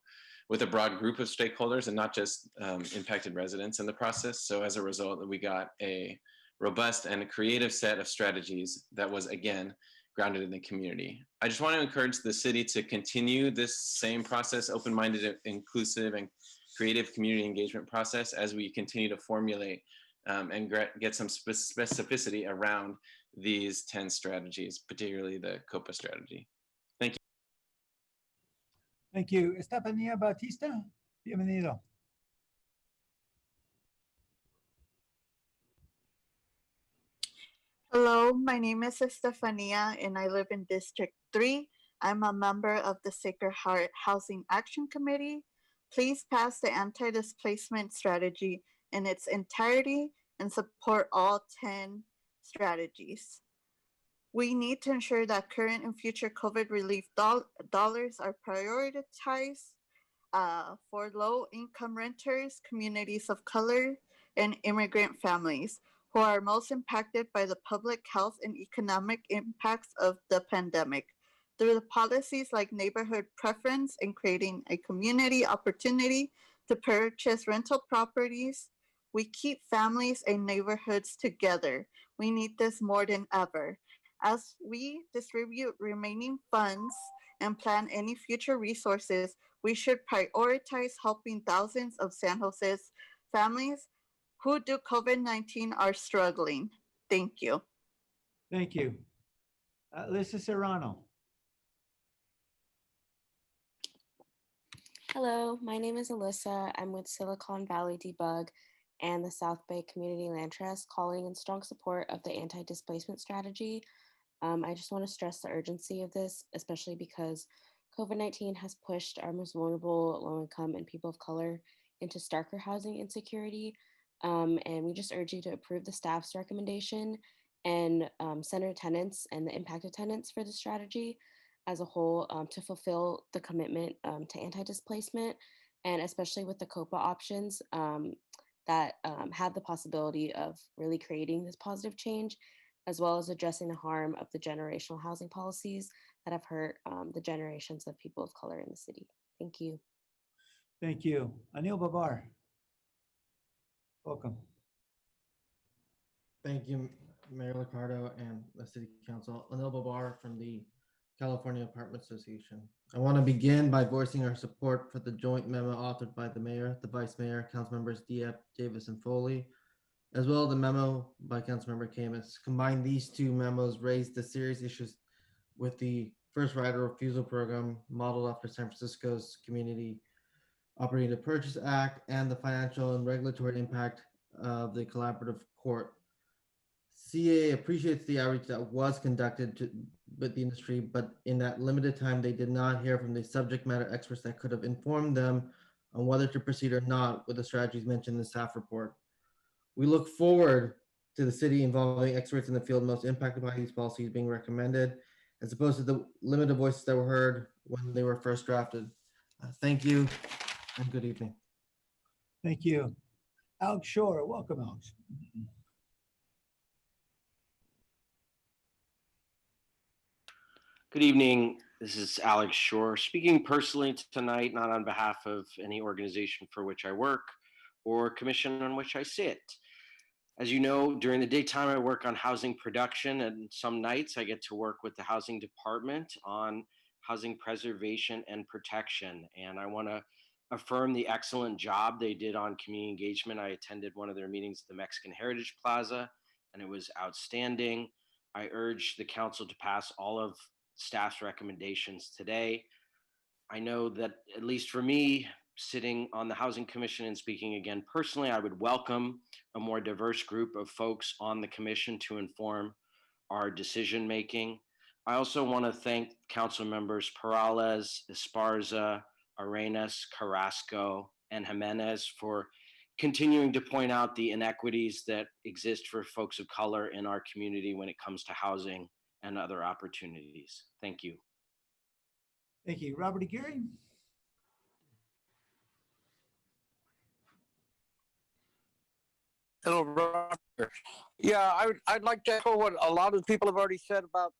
with a broad group of stakeholders and not just impacted residents in the process. So as a result, we got a robust and a creative set of strategies that was, again, grounded in the community. I just want to encourage the city to continue this same process, open-minded, inclusive, and creative community engagement process as we continue to formulate and get some specificity around these 10 strategies, particularly the COPA strategy. Thank you. Thank you. Estefanía Bautista, bienvenido. Hello, my name is Estefania and I live in District 3. I'm a member of the Sacred Heart Housing Action Committee. Please pass the anti-displacement strategy in its entirety and support all 10 strategies. We need to ensure that current and future COVID relief dollars are prioritized for low-income renters, communities of color, and immigrant families who are most impacted by the public health and economic impacts of the pandemic. Through the policies like neighborhood preference and creating a community opportunity to purchase rental properties, we keep families and neighborhoods together. We need this more than ever. As we distribute remaining funds and plan any future resources, we should prioritize helping thousands of San Jose's families who due to COVID-19 are struggling. Thank you. Thank you. Alyssa Serrano. Hello, my name is Alyssa. I'm with Silicon Valley Debug and the South Bay Community Land Trust, calling in strong support of the anti-displacement strategy. I just want to stress the urgency of this, especially because COVID-19 has pushed our most vulnerable, low-income, and people of color into starker housing insecurity. And we just urge you to approve the staff's recommendation and center tenants and the impacted tenants for the strategy as a whole to fulfill the commitment to anti-displacement, and especially with the COPA options that have the possibility of really creating this positive change, as well as addressing the harm of the generational housing policies that have hurt the generations of people of color in the city. Thank you. Thank you. Anil Babar. Welcome. Thank you, Mayor Liccardo and the City Council. Anil Babar from the California Apartment Association. I want to begin by voicing our support for the joint memo authored by the Mayor, the Vice Mayor, Council Members Diep, Davis, and Foley, as well as the memo by Councilmember Camus. Combined, these two memos raised the serious issues with the first right of refusal program modeled after San Francisco's Community Operating to Purchase Act and the financial and regulatory impact of the collaborative court. CA appreciates the outreach that was conducted with the industry, but in that limited time, they did not hear from the subject matter experts that could have informed them on whether to proceed or not with the strategies mentioned in the staff report. We look forward to the city involving experts in the field most impacted by these policies being recommended, as opposed to the limited voices that were heard when they were first drafted. Thank you and good evening. Thank you. Alex Shore, welcome, Alex. Good evening. This is Alex Shore speaking personally tonight, not on behalf of any organization for which I work or commission on which I sit. As you know, during the daytime, I work on housing production, and some nights I get to work with the housing department on housing preservation and protection. And I want to affirm the excellent job they did on community engagement. I attended one of their meetings at the Mexican Heritage Plaza, and it was outstanding. I urge the council to pass all of staff's recommendations today. I know that, at least for me, sitting on the Housing Commission and speaking again personally, I would welcome a more diverse group of folks on the commission to inform our decision making. I also want to thank Council members Peralez, Esparza, Arenas, Carrasco, and Jimenez for continuing to point out the inequities that exist for folks of color in our community when it comes to housing and other opportunities. Thank you. Thank you. Robert Aguirre. Hello, Roger. Yeah, I'd like to echo what a lot of people have already said about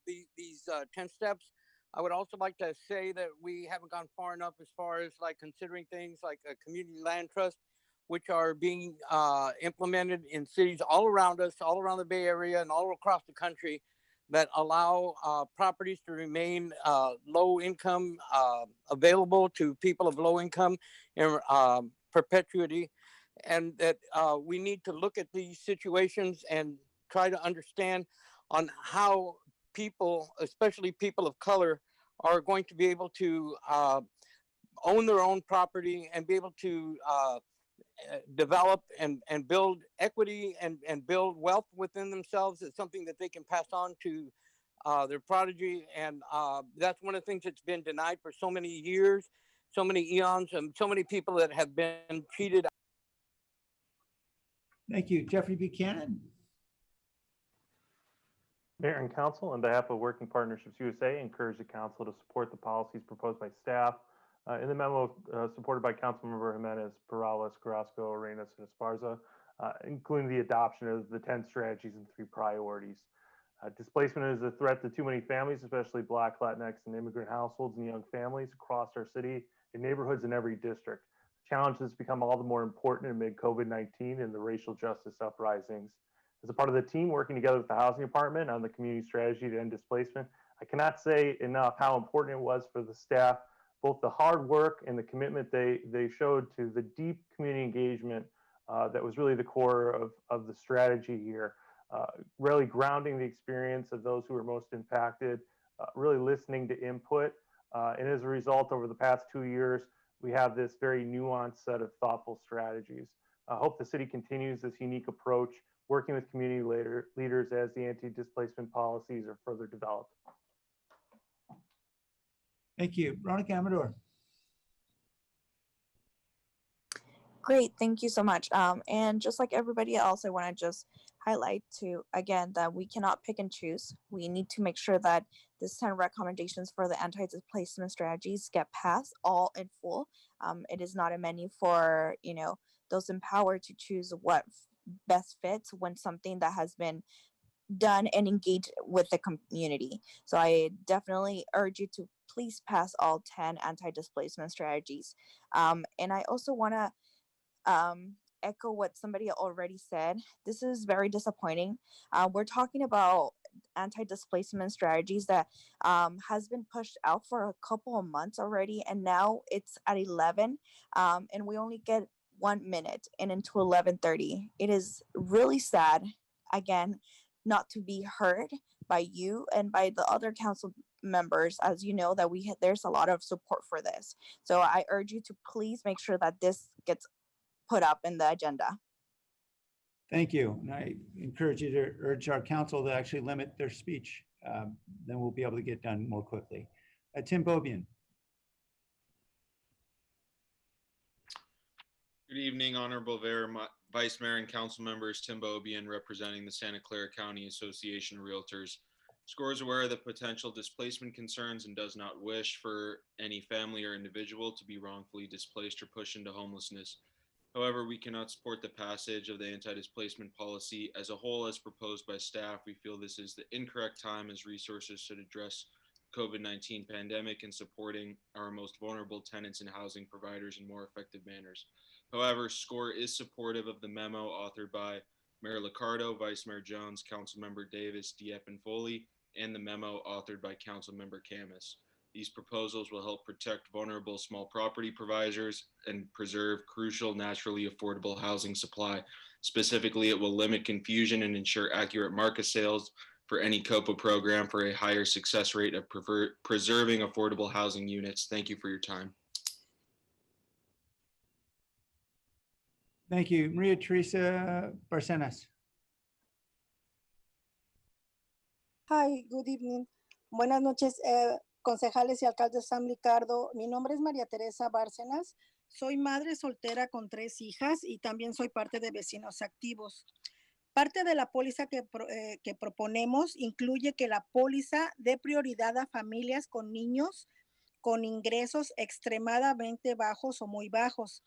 these 10 steps. I would also like to say that we haven't gone far enough as far as like considering things like a community land trust, which are being implemented in cities all around us, all around the Bay Area and all across the country, that allow properties to remain low income, available to people of low income in perpetuity. And that we need to look at these situations and try to understand on how people, especially people of color, are going to be able to own their own property and be able to develop and build equity and build wealth within themselves. It's something that they can pass on to their prodigy. And that's one of the things that's been denied for so many years. so many eons and so many people that have been treated. Thank you. Jeffrey Buchanan. Mayor and Council, on behalf of Working Partnerships USA, encourage the Council to support the policies proposed by staff. In the memo supported by Councilmember Jimenez, Perales, Carrasco, Arenas, and Esparza, including the adoption of the 10 strategies and 3 priorities. Displacement is a threat to too many families, especially Black, Latinx, and immigrant households and young families across our city, in neighborhoods in every district. The challenge has become all the more important amid COVID-19 and the racial justice uprisings. As a part of the team working together with the Housing Department on the community strategy to end displacement, I cannot say enough how important it was for the staff, both the hard work and the commitment they showed to the deep community engagement that was really the core of the strategy here. Really grounding the experience of those who were most impacted, really listening to input. And as a result, over the past 2 years, we have this very nuanced set of thoughtful strategies. I hope the city continues this unique approach, working with community leaders as the anti-displacement policies are further developed. Thank you. Veronica Amador. Great, thank you so much. And just like everybody else, I want to just highlight again that we cannot pick and choose. We need to make sure that this 10 recommendations for the anti-displacement strategies get passed all in full. It is not a menu for those empowered to choose what best fits when something that has been done and engaged with the community. So I definitely urge you to please pass all 10 anti-displacement strategies. And I also want to echo what somebody already said. This is very disappointing. We're talking about anti-displacement strategies that has been pushed out for a couple of months already, and now it's at 11, and we only get 1 minute and into 11:30. It is really sad, again, not to be heard by you and by the other council members, as you know that there's a lot of support for this. So I urge you to please make sure that this gets put up in the agenda. Thank you. And I encourage you to urge our council to actually limit their speech. Then we'll be able to get done more quickly. Tim Bobian. Good evening, Honorable Vice Mayor and Council members. Tim Bobian, representing the Santa Clara County Association of Realtors. SCORE is aware of the potential displacement concerns and does not wish for any family or individual to be wrongfully displaced or pushed into homelessness. However, we cannot support the passage of the anti-displacement policy as a whole as proposed by staff. We feel this is the incorrect time as resources should address COVID-19 pandemic and supporting our most vulnerable tenants and housing providers in more effective manners. However, SCORE is supportive of the memo authored by Mayor Liccardo, Vice Mayor Jones, Councilmember Davis, Dieppe, and Foley, and the memo authored by Councilmember Camus. These proposals will help protect vulnerable small property providers and preserve crucial naturally affordable housing supply. Specifically, it will limit confusion and ensure accurate market sales for any COPA program for a higher success rate of preserving affordable housing units. Thank you for your time. Thank you. Maria Teresa Barcenas. Hi, good evening. Buenas noches, concejales y alcaldes San Ricardo. Mi nombre es María Teresa Bárcenas. Soy madre soltera con 3 hijas y también soy parte de Vecinos Activos. Parte de la póliza que proponemos incluye que la póliza dé prioridad a familias con niños con ingresos extremadamente bajos o muy bajos.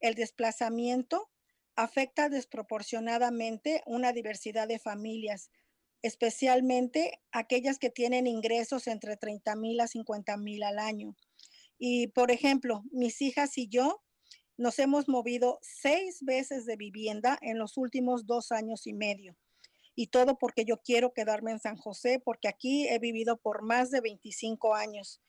El desplazamiento afecta desproporcionadamente una diversidad de familias, especialmente aquellas que tienen ingresos entre 30,000 a 50,000 al año. Y, por ejemplo, mis hijas y yo nos hemos movido 6 veces de vivienda en los últimos 2 años y medio. Y todo porque yo quiero quedarme en San José, porque aquí he vivido por más de 25 años.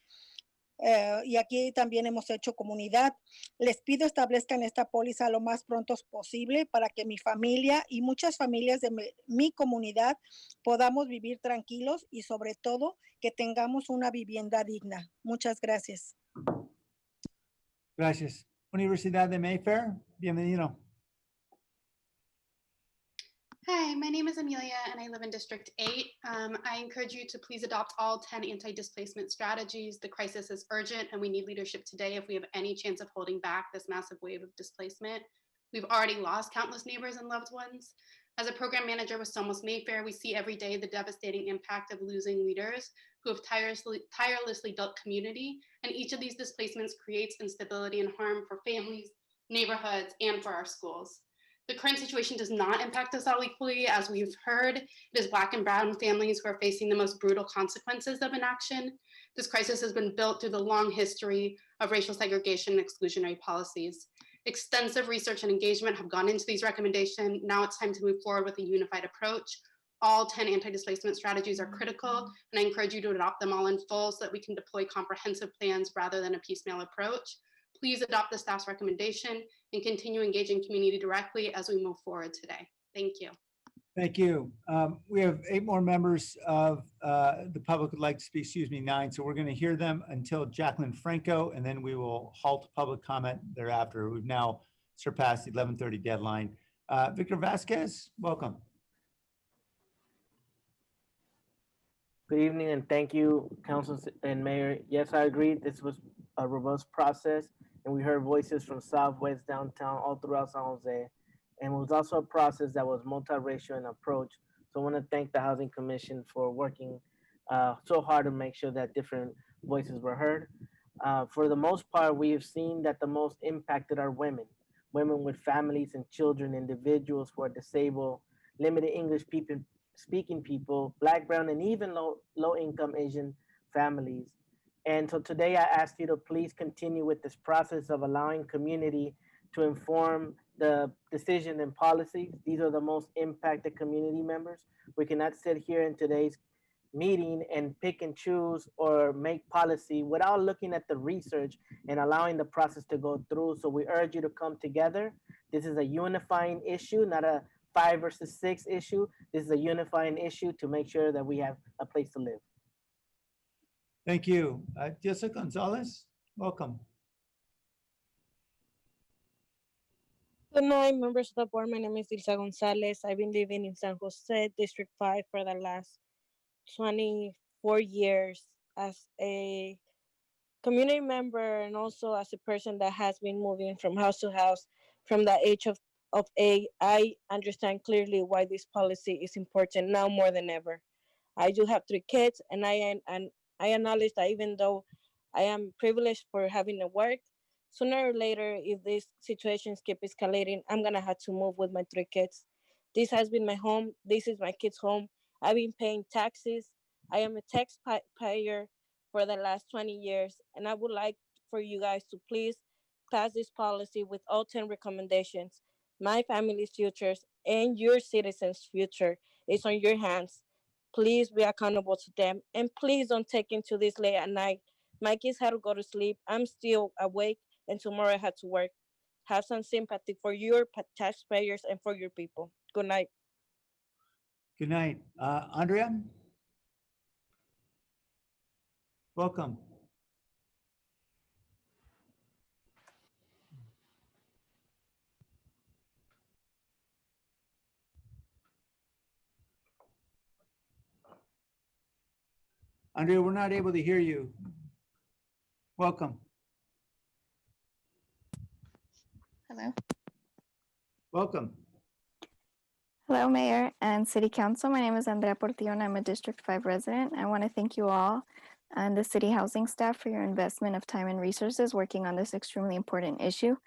Y aquí también hemos hecho comunidad. Les pido establezcan esta póliza lo más pronto posible para que mi familia y muchas familias de mi comunidad podamos vivir tranquilos y sobre todo que tengamos una vivienda digna. Muchas gracias. Gracias. Universidad de Mayfair, bienvenido. Hi, my name is Amelia and I live in District 8. I encourage you to please adopt all 10 anti-displacement strategies. The crisis is urgent and we need leadership today if we have any chance of holding back this massive wave of displacement. We've already lost countless neighbors and loved ones. As a program manager with Somos Mayfair, we see every day the devastating impact of losing leaders who have tirelessly built community, and each of these displacements creates instability and harm for families, neighborhoods, and for our schools. The current situation does not impact us all equally. As we've heard, it is Black and Brown families who are facing the most brutal consequences of inaction. This crisis has been built through the long history of racial segregation and exclusionary policies. Extensive research and engagement have gone into these recommendations. Now it's time to move forward with a unified approach. All 10 anti-displacement strategies are critical, and I encourage you to adopt them all in full so that we can deploy comprehensive plans rather than a piecemeal approach. Please adopt the staff's recommendation and continue engaging community directly as we move forward today. Thank you. Thank you. We have 8 more members of the public would like to speak, 9. So we're going to hear them until Jacqueline Franco, and then we will halt public comment thereafter. We've now surpassed the 11:30 deadline. Victor Vasquez, welcome. Good evening and thank you, Council and Mayor. Yes, I agree. This was a robust process and we heard voices from Southwest, downtown, all throughout San Jose. And it was also a process that was multiracial in approach. So I want to thank the Housing Commission for working so hard to make sure that different voices were heard. For the most part, we have seen that the most impacted are women with families and children, individuals who are disabled, limited English speaking people, Black, Brown, and even low income Asian families. And so today I ask you to please continue with this process of allowing community to inform the decision and policies. These are the most impacted community members. We cannot sit here in today's meeting and pick and choose or make policy without looking at the research and allowing the process to go through. So we urge you to come together. This is a unifying issue, not a 5 versus 6 issue. This is a unifying issue to make sure that we have a place to live. Thank you. José Gonzalez, welcome. Good night, members of the board. My name is Dilsa Gonzalez. I've been living in San Jose, District 5 for the last 24 years as a community member and also as a person that has been moving from house to house from the age of 8. I understand clearly why this policy is important now more than ever. I do have 3 kids and I acknowledge that even though I am privileged for having a work, sooner or later, if these situations keep escalating, I'm gonna have to move with my 3 kids. This has been my home. This is my kids' home. I've been paying taxes. I am a taxpayer for the last 20 years, and I would like for you guys to please pass this policy with all 10 recommendations. My family's futures and your citizens' future is on your hands. Please be accountable to them, and please don't take into this late at night. My kids had to go to sleep. I'm still awake, and tomorrow I had to work. Have some sympathy for your taxpayers and for your people. Good night. Good night. Andrea, welcome. Andrea, we're not able to hear you. Welcome. Hello. Welcome. Hello, Mayor and City Council. My name is Andrea Portillo and I'm a District 5 resident. I want to thank you all and the City Housing staff for your investment of time and resources working on this extremely important issue.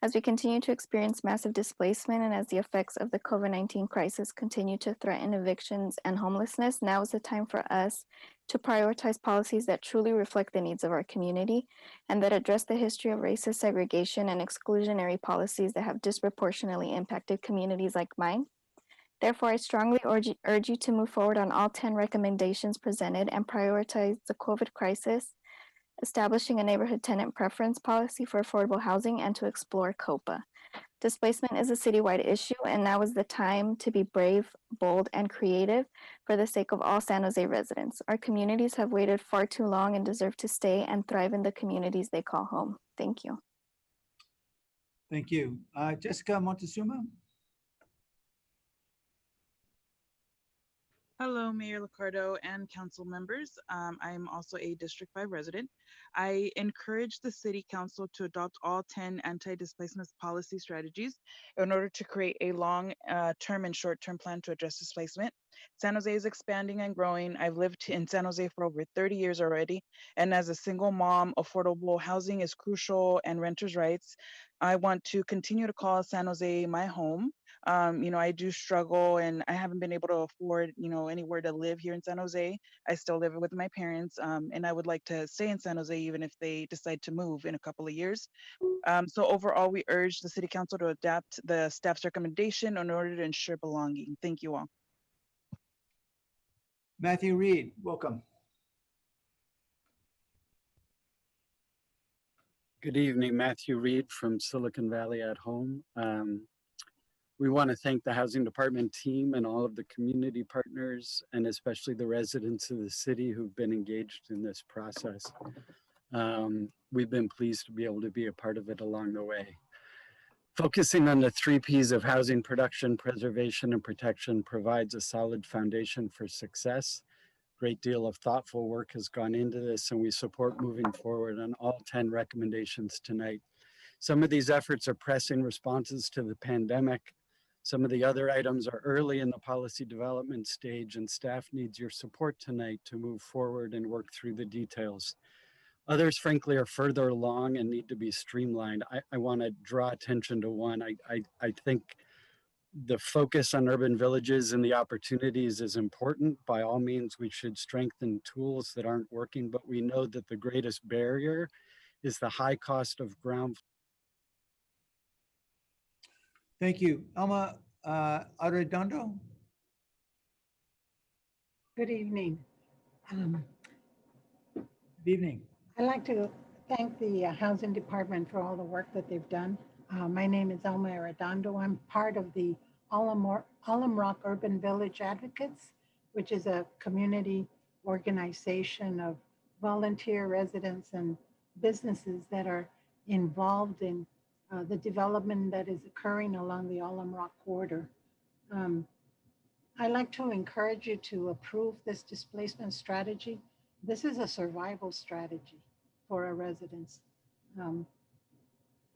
As we continue to experience massive displacement and as the effects of the COVID-19 crisis continue to threaten evictions and homelessness, now is the time for us to prioritize policies that truly reflect the needs of our community and that address the history of racist segregation and exclusionary policies that have disproportionately impacted communities like mine. Therefore, I strongly urge you to move forward on all 10 recommendations presented and prioritize the COVID crisis, establishing a neighborhood tenant preference policy for affordable housing, and to explore COPA. Displacement is a citywide issue, and now is the time to be brave, bold, and creative for the sake of all San Jose residents. Our communities have waited far too long and deserve to stay and thrive in the communities they call home. Thank you. Thank you. Jessica Montezuma. Hello, Mayor Liccardo and council members. I'm also a District 5 resident. I encourage the City Council to adopt all 10 anti-displacement policy strategies in order to create a long-term and short-term plan to address displacement. San Jose is expanding and growing. I've lived in San Jose for over 30 years already, and as a single mom, affordable housing is crucial and renters' rights. I want to continue to call San Jose my home. I do struggle and I haven't been able to afford, anywhere to live here in San Jose. I still live with my parents, and I would like to stay in San Jose even if they decide to move in a couple of years. So overall, we urge the City Council to adapt the staff's recommendation in order to ensure belonging. Thank you all. Matthew Reed, welcome. Good evening, Matthew Reed from Silicon Valley at Home. We want to thank the Housing Department team and all of the community partners, and especially the residents of the city who've been engaged in this process. We've been pleased to be able to be a part of it along the way. Focusing on the 3 Ps of housing production, preservation, and protection provides a solid foundation for success. Great deal of thoughtful work has gone into this, and we support moving forward on all 10 recommendations tonight. Some of these efforts are pressing responses to the pandemic. Some of the other items are early in the policy development stage, and staff needs your support tonight to move forward and work through the details. Others, frankly, are further along and need to be streamlined. I want to draw attention to one. I think the focus on urban villages and the opportunities is important. By all means, we should strengthen tools that aren't working, but we know that the greatest barrier is the high cost of ground. Thank you. Alma Arredondo. Good evening. Good evening. I'd like to thank the Housing Department for all the work that they've done. My name is Alma Arredondo. I'm part of the Alum Rock Urban Village Advocates, which is a community organization of volunteer residents and businesses that are involved in the development that is occurring along the Alum Rock corridor. I'd like to encourage you to approve this displacement strategy. This is a survival strategy for our residents.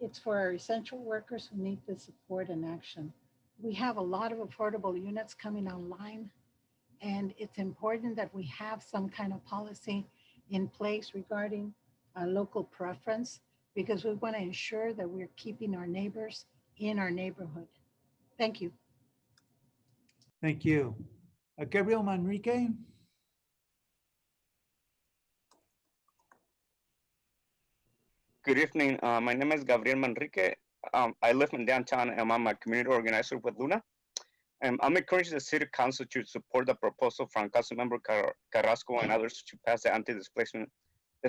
It's for our essential workers who need the support and action. We have a lot of affordable units coming online, and it's important that we have some kind of policy in place regarding local preference, because we want to ensure that we're keeping our neighbors in our neighborhood. Thank you. Thank you. Gabriel Manrique. Good evening. My name is Gabriel Manrique. I live in downtown and I'm a community organizer with Luna. I'm encouraging the City Council to support the proposal from Councilmember Carrasco and others to pass the anti-displacement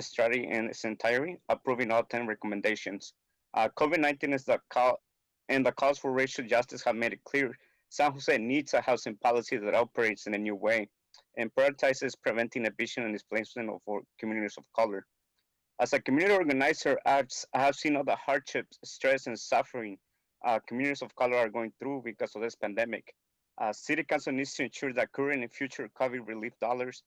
strategy in its entirety, approving all 10 recommendations. COVID-19 is the call, and the calls for racial justice have made it clear San Jose needs a housing policy that operates in a new way and prioritizes preventing eviction and displacement of communities of color. As a community organizer, I have seen all the hardships, stress, and suffering communities of color are going through because of this pandemic. City Council needs to ensure that current and future COVID relief dollars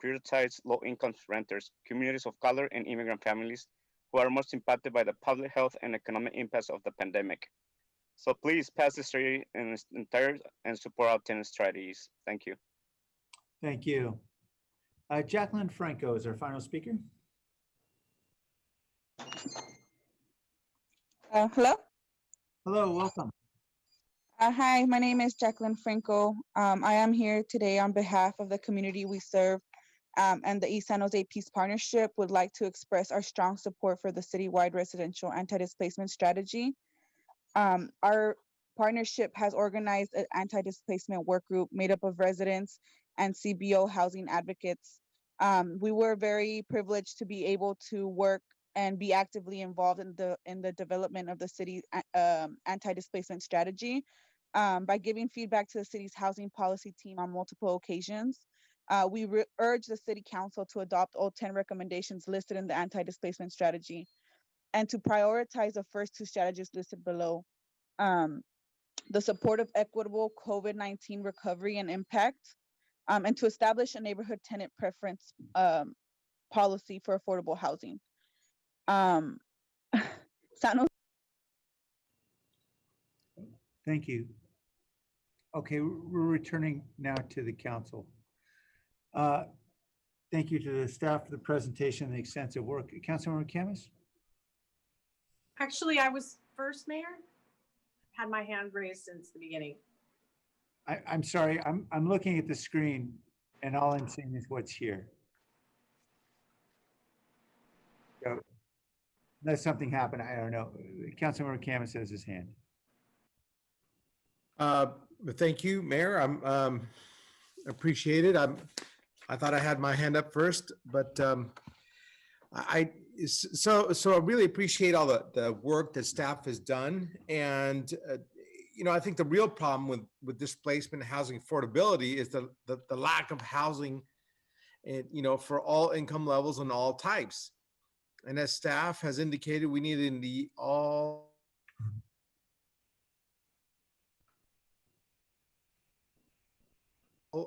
prioritize low-income renters, communities of color, and immigrant families who are most impacted by the public health and economic impacts of the pandemic. So please pass the strategy in its entirety and support our 10 strategies. Thank you. Thank you. Jacqueline Franco is our final speaker. Hello. Hello, welcome. Hi, my name is Jacqueline Franco. I am here today on behalf of the community we serve, and the East San Jose Peace Partnership would like to express our strong support for the citywide residential anti-displacement strategy. Our partnership has organized an anti-displacement work group made up of residents and CBO housing advocates. We were very privileged to be able to work and be actively involved in the development of the city's anti-displacement strategy by giving feedback to the city's housing policy team on multiple occasions. We urge the City Council to adopt all 10 recommendations listed in the anti-displacement strategy and to prioritize the first 2 strategies listed below. The support of equitable COVID-19 recovery and impact, and to establish a neighborhood tenant preference policy for affordable housing. Um, San Thank you. Okay, we're returning now to the council. Thank you to the staff for the presentation and the extensive work. Councilmember Camus? Actually, I was first, Mayor. Had my hand raised since the beginning. I'm sorry, I'm looking at the screen and all I'm seeing is what's here. So, unless something happened, I don't know. Councilmember Camus has his hand. Thank you, Mayor. I'm appreciate it. I thought I had my hand up first, but I really appreciate all the work that staff has done. And I think the real problem with displacement and housing affordability is the lack of housing, and for all income levels and all types. And as staff has indicated, we need in the all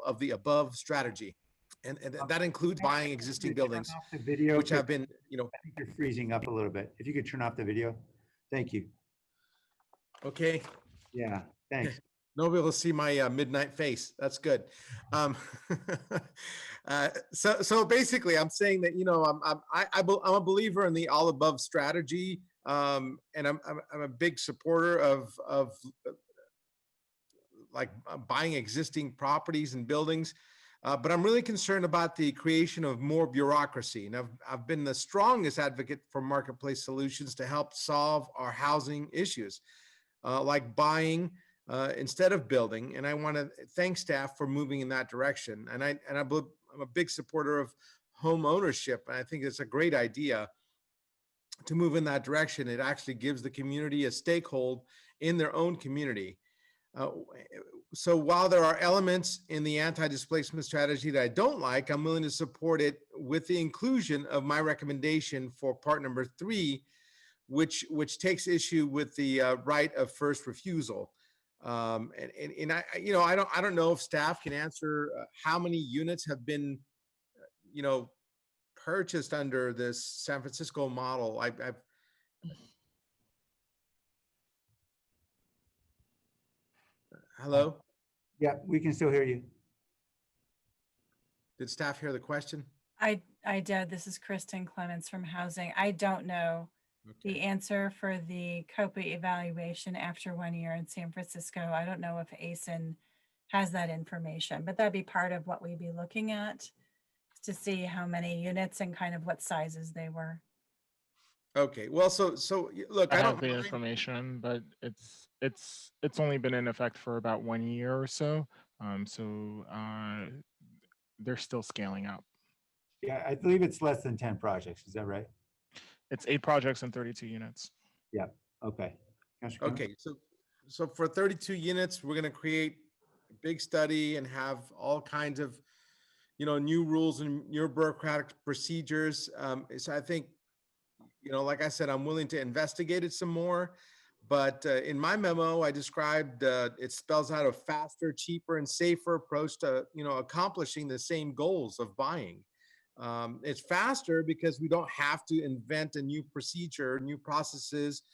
of the above strategy. And that includes buying existing buildings, The video, which have been, I think you're freezing up a little bit. If you could turn off the video. Thank you. Okay. Yeah, thanks. Nobody will see my midnight face. That's good. So basically, I'm saying that I'm a believer in the all above strategy, and I'm a big supporter of like buying existing properties and buildings. But I'm really concerned about the creation of more bureaucracy. And I've been the strongest advocate for marketplace solutions to help solve our housing issues, like buying instead of building. And I want to thank staff for moving in that direction. And I'm a big supporter of home ownership. And I think it's a great idea to move in that direction. It actually gives the community a stakehold in their own community. So while there are elements in the anti-displacement strategy that I don't like, I'm willing to support it with the inclusion of my recommendation for part number 3, which takes issue with the right of first refusal. And I don't know if staff can answer how many units have been, purchased under this San Francisco model. Hello? Yeah, we can still hear you. Did staff hear the question? I did. This is Kristen Clements from Housing. I don't know the answer for the COPA evaluation after 1 year in San Francisco. I don't know if ASIN has that information, but that'd be part of what we'd be looking at to see how many units and kind of what sizes they were. Okay, well, so look, I have the information, but it's only been in effect for about 1 year or so. They're still scaling up. Yeah, I believe it's less than 10 projects. Is that right? It's 8 projects and 32 units. Yeah. Okay. Okay. So for 32 units, we're going to create a big study and have all kinds of, new rules and new bureaucratic procedures. So I think, like I said, I'm willing to investigate it some more. But in my memo, I described it spells out a faster, cheaper, and safer approach to accomplishing the same goals of buying. It's faster because we don't have to invent a new procedure, new processes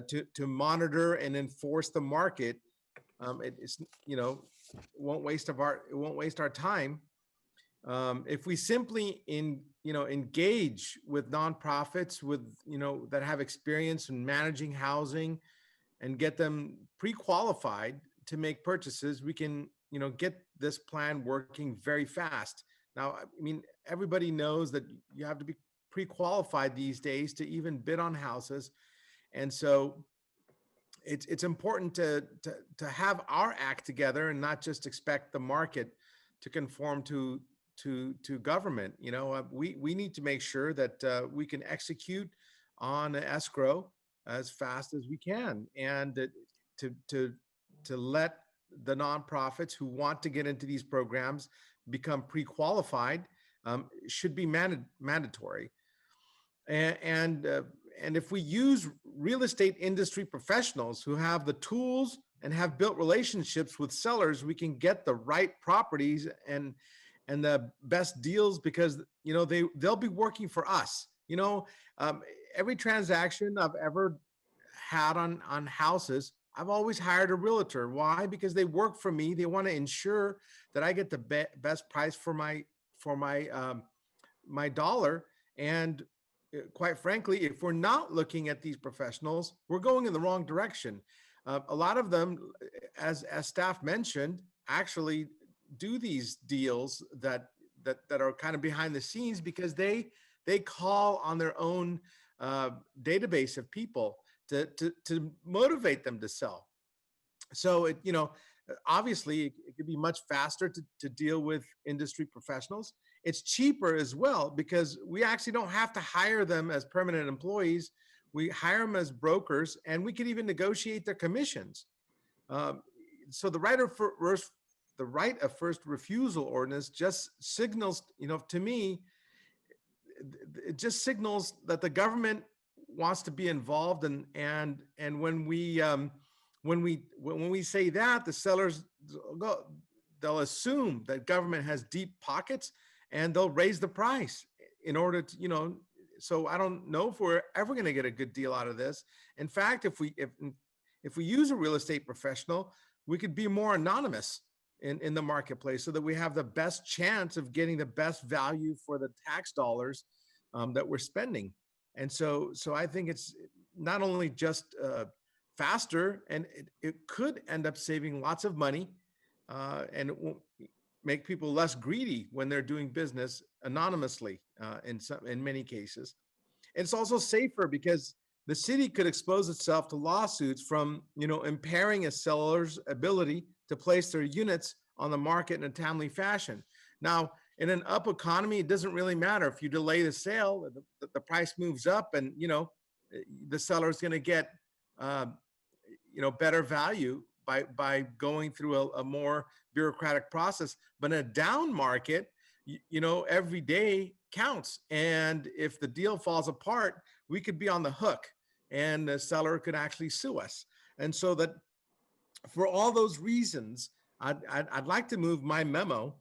to monitor and enforce the market. It won't waste our time. If we simply engage with nonprofits that have experience in managing housing and get them pre-qualified to make purchases, we can get this plan working very fast. Now, I mean, everybody knows that you have to be pre-qualified these days to even bid on houses. And so it's important to have our act together and not just expect the market to conform to government. We need to make sure that we can execute on escrow as fast as we can, and to let the nonprofits who want to get into these programs become pre-qualified should be mandatory. And if we use real estate industry professionals who have the tools and have built relationships with sellers, we can get the right properties and the best deals because, you know, they'll be working for us. You know, every transaction I've ever had on houses, I've always hired a realtor. Why? Because they work for me. They want to ensure that I get the best price for my dollar. And quite frankly, if we're not looking at these professionals, we're going in the wrong direction. A lot of them, as staff mentioned, actually do these deals that are kind of behind the scenes because they call on their own database of people to motivate them to sell. So it, you know, obviously it could be much faster to deal with industry professionals. It's cheaper as well because we actually don't have to hire them as permanent employees. We hire them as brokers, and we can even negotiate their commissions. So the right of first refusal ordinance just signals, you know, to me, it just signals that the government wants to be involved, and when we say that, the sellers they'll assume that government has deep pockets and they'll raise the price in order to, you know. So I don't know if we're ever going to get a good deal out of this. In fact, if we use a real estate professional, we could be more anonymous in the marketplace so that we have the best chance of getting the best value for the tax dollars that we're spending. And so I think it's not only just faster, and it could end up saving lots of money, and it won't make people less greedy when they're doing business anonymously in many cases. And it's also safer because the city could expose itself to lawsuits from, you know, impairing a seller's ability to place their units on the market in a timely fashion. Now, in an up economy, it doesn't really matter if you delay the sale, the price moves up, and, you know, the seller is going to get, you know, better value by going through a more bureaucratic process. But in a down market, you know, every day counts. And if the deal falls apart, we could be on the hook and the seller could actually sue us. And so that for all those reasons, I'd like to move my memo,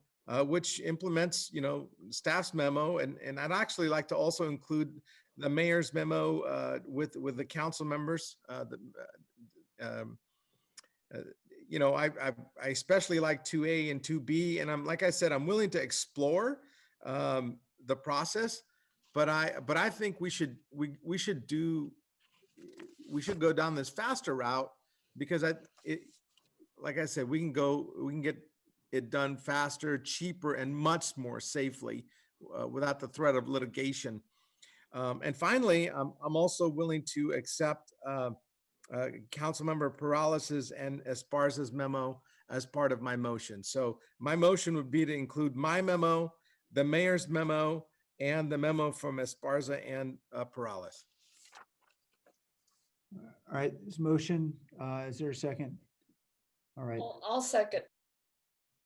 which implements, you know, staff's memo. And I'd actually like to also include the mayor's memo with the council members. You know, I especially like 2A and 2B, and like I said, I'm willing to explore the process, but I think we should go down this faster route because like I said, we can get it done faster, cheaper, and much more safely without the threat of litigation. And finally, I'm also willing to accept Councilmember Peralez's and Esparza's memo as part of my motion. So my motion would be to include my memo, the mayor's memo, and the memo from Esparza and Peralez. All right, this motion, is there a second? All right, I'll second.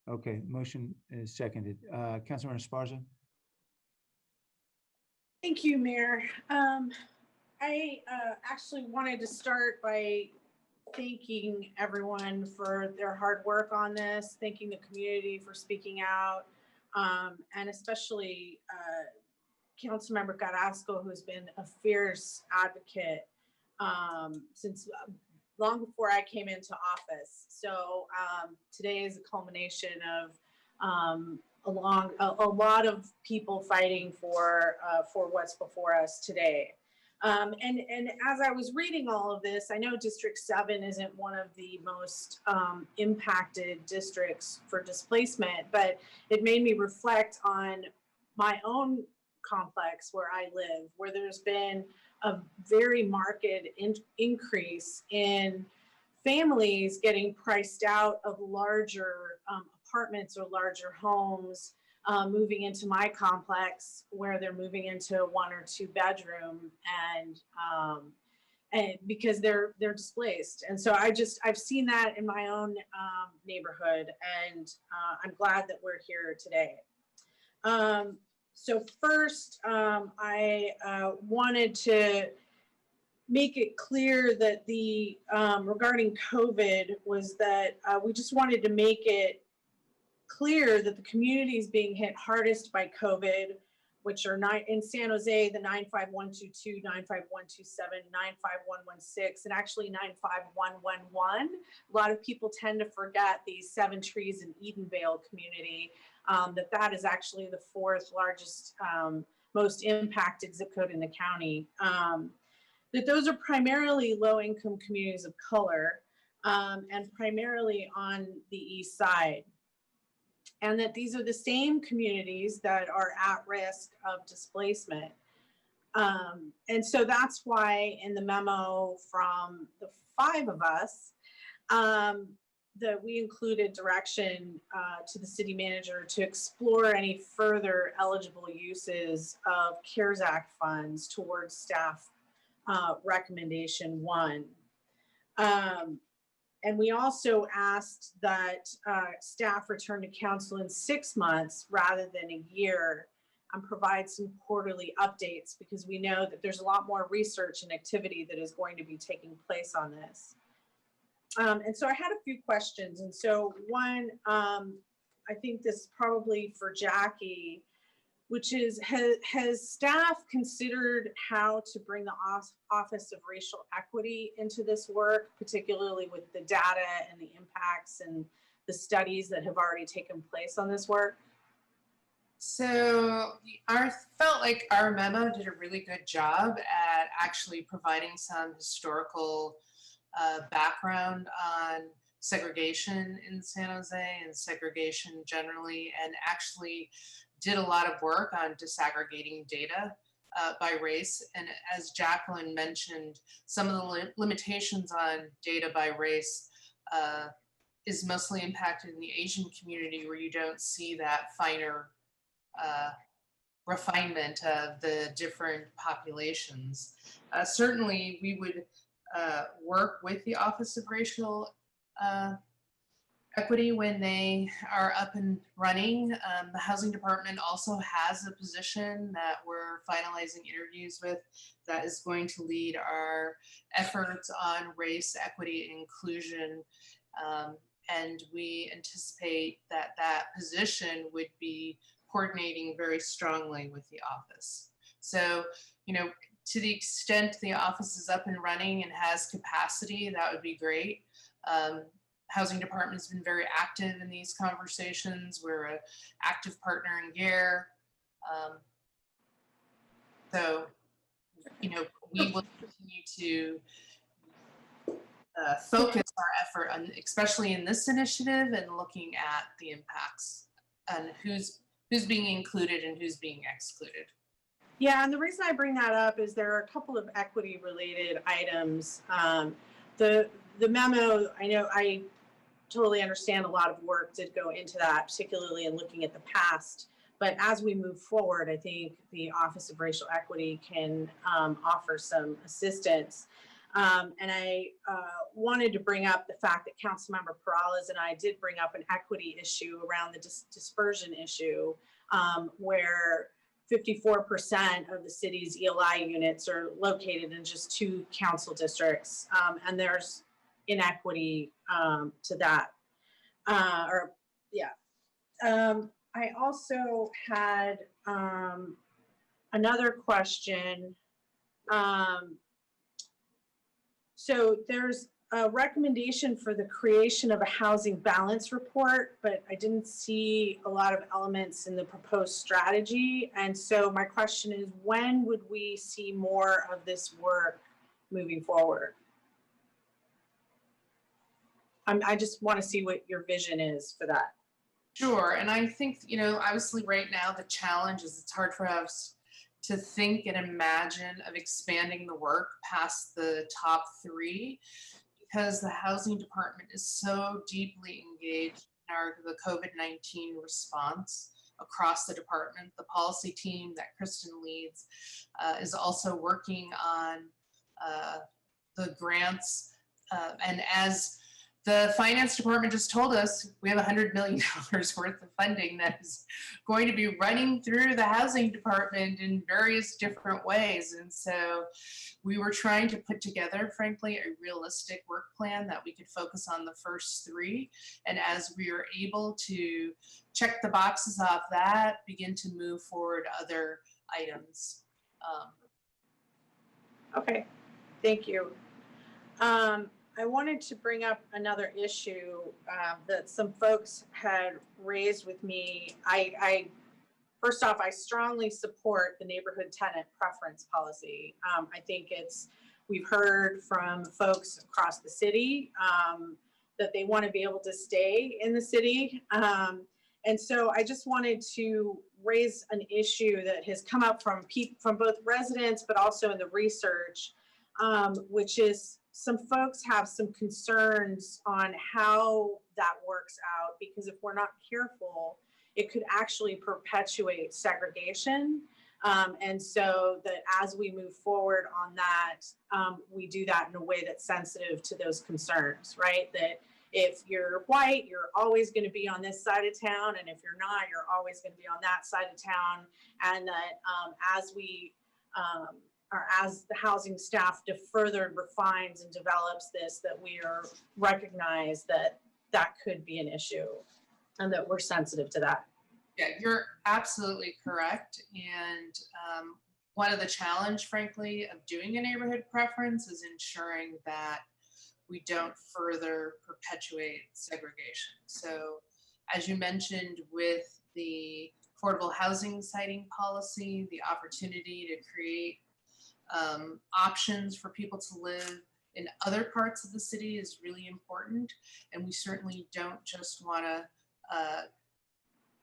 okay, motion is seconded. Councilmember Esparza? Thank you, Mayor. I actually wanted to start by thanking everyone for their hard work on this, thanking the community for speaking out, and especially Councilmember Carrasco, who's been a fierce advocate since long before I came into office. So today is a culmination of a lot of people fighting for what's before us today. And as I was reading all of this, I know District 7 isn't one of the most impacted districts for displacement, but it made me reflect on my own complex where I live, where there's been a very marked increase in families getting priced out of larger apartments or larger homes, moving into my complex where they're moving into a 1 or 2 bedroom and because they're displaced. And so I've seen that in my own neighborhood, and I'm glad that we're here today. So first, I wanted to make it clear that the regarding COVID was that we just wanted to make it clear that the communities being hit hardest by COVID, which are in San Jose, the 95122, 95127, 95116, and actually 95111. A lot of people tend to forget the Seven Trees and Edenvale community, that is actually the fourth largest, most impacted zip code in the county. That those are primarily low-income communities of color, and primarily on the east side. And that these are the same communities that are at risk of displacement. And so that's why in the memo from the 5 of us, that we included direction to the city manager to explore any further eligible uses of CARES Act funds towards staff recommendation 1. And we also asked that staff return to council in 6 months rather than a year and provide some quarterly updates, because we know that there's a lot more research and activity that is going to be taking place on this. And so I had a few questions. And so one, I think this is probably for Jackie, which is, has staff considered how to bring the Office of Racial Equity into this work, particularly with the data and the impacts and the studies that have already taken place on this work? So I felt like our memo did a really good job at actually providing some historical background on segregation in San Jose and segregation generally, and actually did a lot of work on disaggregating data by race. And as Jacqueline mentioned, some of the limitations on data by race is mostly impacted in the Asian community, where you don't see that finer refinement of the different populations. Certainly, we would work with the Office of Racial Equity when they are up and running. The Housing Department also has a position that we're finalizing interviews with that is going to lead our efforts on race, equity, and inclusion. And we anticipate that that position would be coordinating very strongly with the office. So, you know, to the extent the office is up and running and has capacity, that would be great. Housing Department has been very active in these conversations. We're an active partner in GARE. So, you know, we will continue to focus our effort on, especially in this initiative, and looking at the impacts and who's being included and who's being excluded. Yeah, and the reason I bring that up is there are a couple of equity related items. The memo, I know I totally understand a lot of work did go into that, particularly in looking at the past. But as we move forward, I think the Office of Racial Equity can offer some assistance. And I wanted to bring up the fact that Councilmember Peralez and I did bring up an equity issue around the dispersion issue, where 54% of the city's ELI units are located in just 2 council districts, and there's inequity to that. I also had another question. So there's a recommendation for the creation of a housing balance report, but I didn't see a lot of elements in the proposed strategy. And so my question is, when would we see more of this work moving forward? I just want to see what your vision is for that. Sure, and I think, you know, obviously right now the challenge is it's hard for us to think and imagine of expanding the work past the top 3, because the Housing Department is so deeply engaged in the COVID-19 response across the department. The policy team that Kristen leads is also working on the grants, and as the finance department just told us we have $100 million worth of funding that is going to be running through the housing department in various different ways. And so we were trying to put together, frankly, a realistic work plan that we could focus on the first 3. And as we are able to check the boxes off that, begin to move forward other items. Okay, thank you. I wanted to bring up another issue that some folks had raised with me. First off, I strongly support the neighborhood tenant preference policy. I think we've heard from folks across the city that they want to be able to stay in the city. And so I just wanted to raise an issue that has come up from both residents, but also in the research, which is some folks have some concerns on how that works out, because if we're not careful, it could actually perpetuate segregation. And so that as we move forward on that, we do that in a way that's sensitive to those concerns, right? That if you're white, you're always going to be on this side of town. And if you're not, you're always going to be on that side of town. And that as the housing staff further refines and develops this, that we are recognize that that could be an issue and that we're sensitive to that. Yeah, you're absolutely correct. And one of the challenge, frankly, of doing a neighborhood preference is ensuring that we don't further perpetuate segregation. So as you mentioned, with the affordable housing siting policy, the opportunity to create options for people to live in other parts of the city is really important. And we certainly don't just want to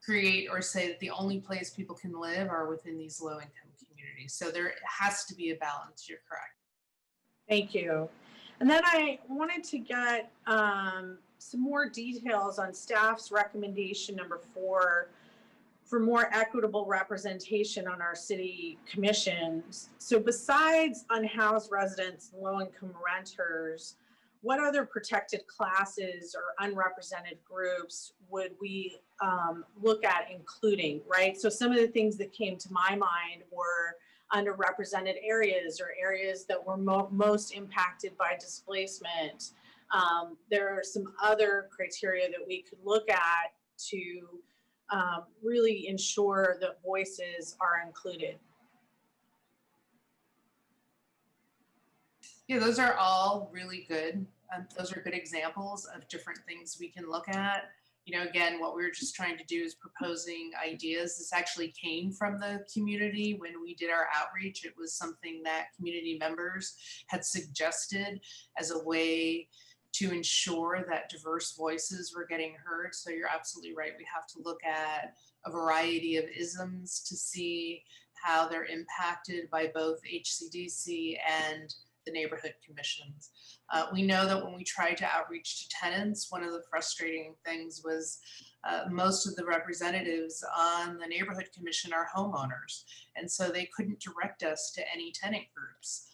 create or say that the only place people can live are within these low income communities. So there has to be a balance. You're correct. Thank you. And then I wanted to get some more details on staff's recommendation number 4 for more equitable representation on our city commissions. So besides unhoused residents and low-income renters, what other protected classes or unrepresented groups would we look at including, right? So some of the things that came to my mind were underrepresented areas or areas that were most impacted by displacement. There are some other criteria that we could look at to really ensure that voices are included. Yeah, those are all really good. Those are good examples of different things we can look at. You know, again, what we were just trying to do is proposing ideas. This actually came from the community when we did our outreach. It was something that community members had suggested as a way to ensure that diverse voices were getting heard. So you're absolutely right. We have to look at a variety of isms to see how they're impacted by both HCDC and the neighborhood commissions. We know that when we tried to outreach to tenants, one of the frustrating things was most of the representatives on the neighborhood commission are homeowners. And so they couldn't direct us to any tenant groups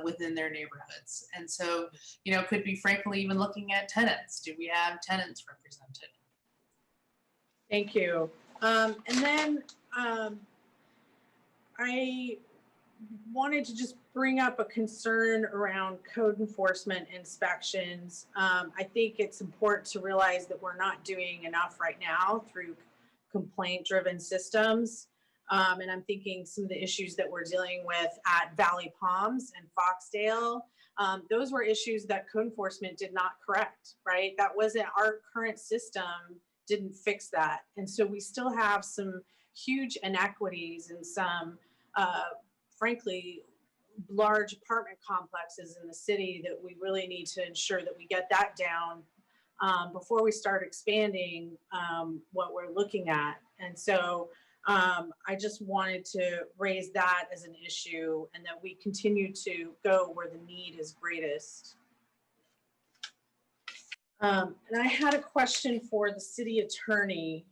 within their neighborhoods. And so, you know, could be frankly even looking at tenants. Do we have tenants represented? Thank you. And then I wanted to just bring up a concern around code enforcement inspections. I think it's important to realize that we're not doing enough right now through complaint-driven systems. And I'm thinking some of the issues that we're dealing with at Valley Palms and Foxdale, those were issues that code enforcement did not correct, right? That wasn't, our current system didn't fix that. And so we still have some huge inequities and some, frankly, large apartment complexes in the city that we really need to ensure that we get that down before we start expanding what we're looking at. And so I just wanted to raise that as an issue and that we continue to go where the need is greatest. And I had a question for the city attorney.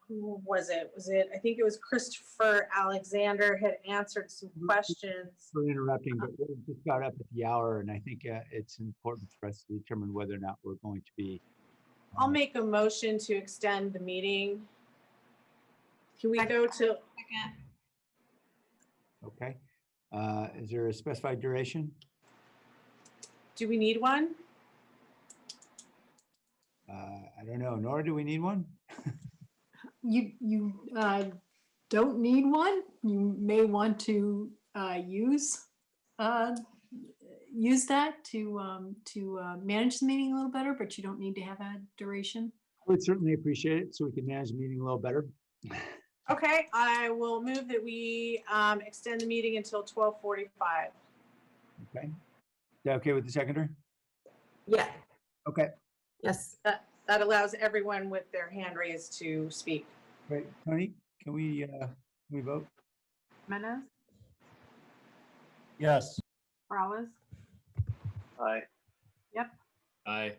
who was it? I think it was Christopher Alexander had answered some questions. For interrupting, but we just got up at the hour, and I think it's important for us to determine whether or not we're going to be. I'll make a motion to extend the meeting. Can we go to? Okay. Is there a specified duration? Do we need one? I don't know. Nora, do we need one? You don't need one. You may want to use that to manage the meeting a little better, but you don't need to have a duration. I would certainly appreciate it so we can manage the meeting a little better. Okay, I will move that we extend the meeting until 12:45. Okay. Is that okay with the seconder? Yeah. Okay. Yes. That allows everyone with their hand raised to speak. Great. Tony, can we vote? Jimenez, Yes. Morales, Aye. Yep, Aye.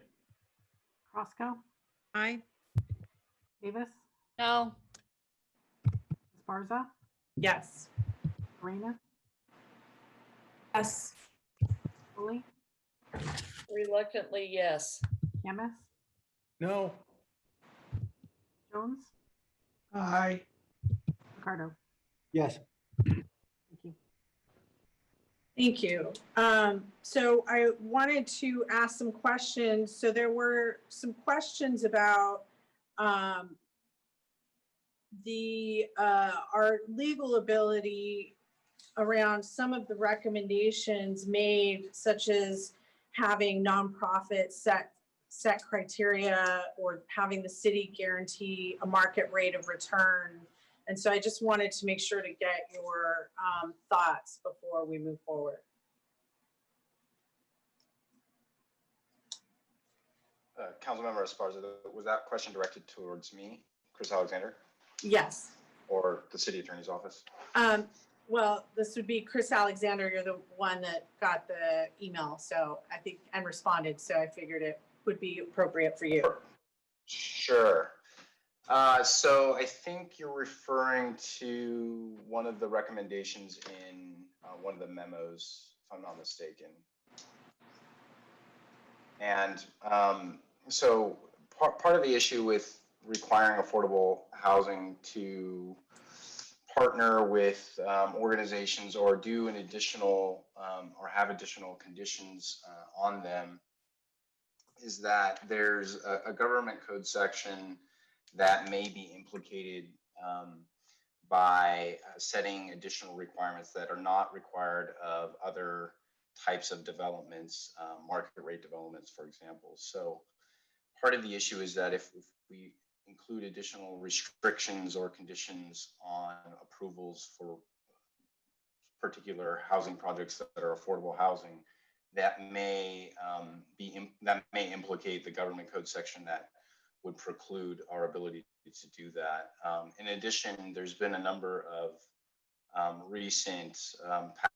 Roscoe, Aye. Davis, No. Esparza. Yes. Reyna, Yes. Foley, Reluctantly, yes. Camus, No. Jones, Aye. Ricardo. Yes. Thank you. So I wanted to ask some questions. So there were some questions about our legal ability around some of the recommendations made, such as having nonprofits set criteria or having the city guarantee a market rate of return. And so I just wanted to make sure to get your thoughts before we move forward. Councilmember Esparza, was that question directed towards me, Chris Alexander, Yes. or the city attorney's office? Well, this would be Chris Alexander. You're the one that got the email, so I think, and responded. So I figured it would be appropriate for you. Sure. So I think you're referring to one of the recommendations in one of the memos, if I'm not mistaken. And so part of the issue with requiring affordable housing to partner with organizations or do an additional or have additional conditions on them is that there's a government code section that may be implicated by setting additional requirements that are not required of other types of developments, market rate developments, for example. So part of the issue is that if we include additional restrictions or conditions on approvals for particular housing projects that are affordable housing, that may implicate the government code section that would preclude our ability to do that. In addition, there's been a number of recent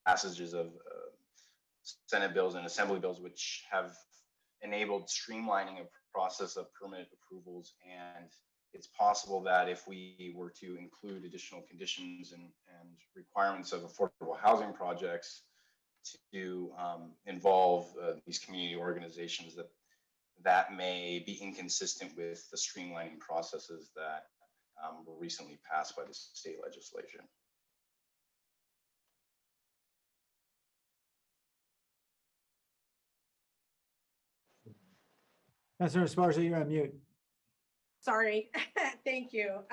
passages of Senate bills and Assembly bills which have enabled streamlining of process of permit approvals, and it's possible that if we were to include additional conditions and requirements of affordable housing projects to involve these community organizations, that may be inconsistent with the streamlining processes that were recently passed by the state legislation. Councilor Esparza, you're on mute. Sorry. Thank you.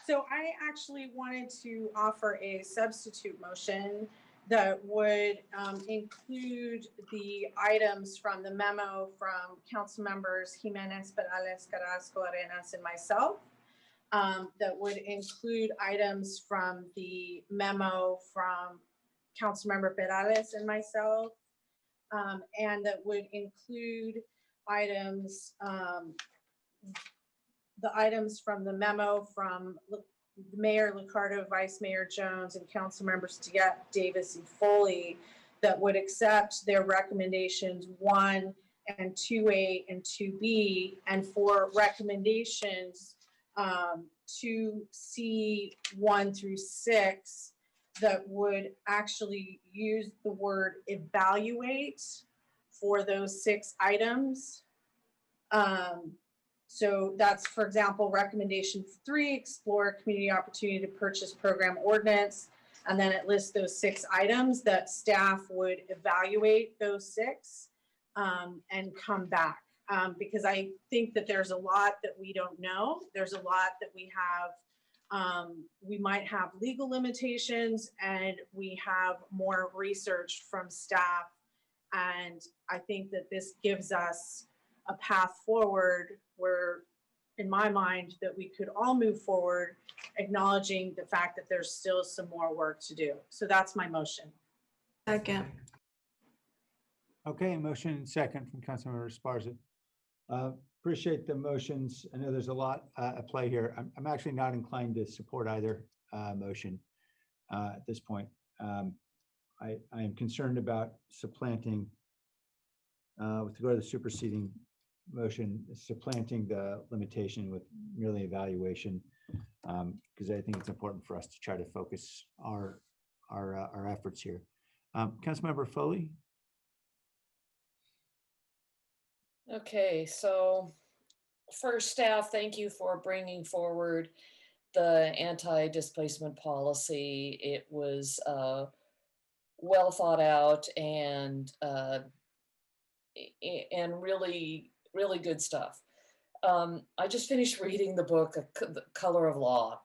So I actually wanted to offer a substitute motion that would include the items from the memo from council members Jimenez, Perales, Carrasco, Arenas, and myself. That would include items from the memo from Councilmember Perales and myself, and that would include items, the items from the memo from Mayor Ricardo, Vice Mayor Jones, and Council Members Davis and Foley that would accept their recommendations 1 and 2A and 2B, and for recommendations to C1 through 6 that would actually use the word evaluate for those 6 items. So that's, for example, recommendation 3, explore community opportunity to purchase program ordinance. And then it lists those 6 items that staff would evaluate those 6 and come back. Because I think that there's a lot that we don't know. There's a lot that we have. We might have legal limitations, and we have more research from staff. And I think that this gives us a path forward where, in my mind, that we could all move forward, acknowledging the fact that there's still some more work to do. So that's my motion. Second. Okay, motion and second from Councilmember Esparza. Appreciate the motions. I know there's a lot at play here. I'm actually not inclined to support either motion at this point. I am concerned about supplanting, with regard to the superseding motion, supplanting the limitation with merely evaluation, because I think it's important for us to try to focus our efforts here. Councilmember Foley. Okay, so first, staff, thank you for bringing forward the anti-displacement policy. It was well thought out and really, really good stuff. I just finished reading the book, The Color of Law,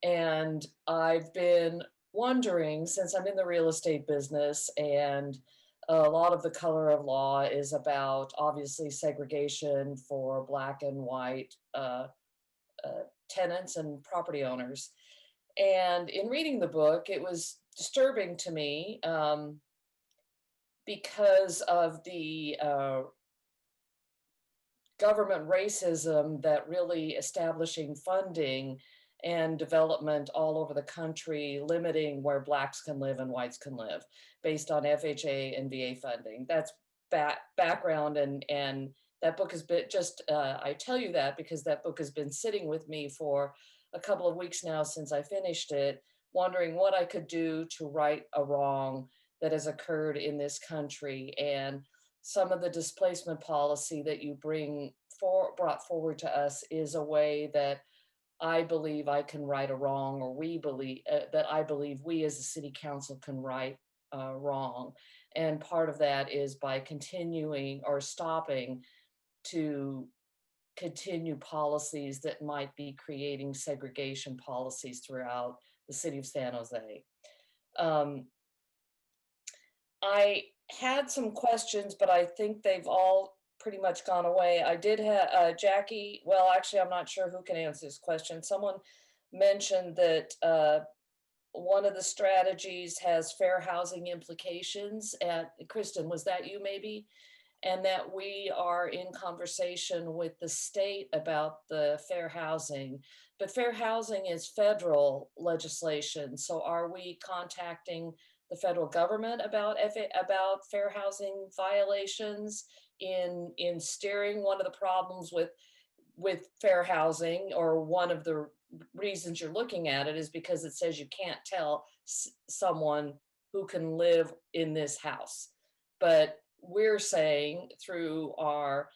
and I've been wondering, since I'm in the real estate business, and a lot of the color of law is about, obviously, segregation for Black and white tenants and property owners. And in reading the book, it was disturbing to me because of the government racism that really establishing funding and development all over the country, limiting where Blacks can live and whites can live based on FHA and VA funding. That's background, and that book has been I tell you that because that book has been sitting with me for a couple of weeks now since I finished it, wondering what I could do to right a wrong that has occurred in this country. And some of the displacement policy that you brought forward to us is a way that I believe I can right a wrong, or we believe that I believe we as a city council can right wrong. And part of that is by continuing or stopping to continue policies that might be creating segregation policies throughout the city of San Jose. I had some questions, but I think they've all pretty much gone away. I did have Jackie. Well, actually, I'm not sure who can answer this question. Someone mentioned that one of the strategies has fair housing implications. And Kristen, was that you maybe? And that we are in conversation with the state about the fair housing. But fair housing is federal legislation. So are we contacting the federal government about fair housing violations in steering? One of the problems with fair housing, or one of the reasons you're looking at it, is because it says you can't tell someone who can live in this house. But we're saying through our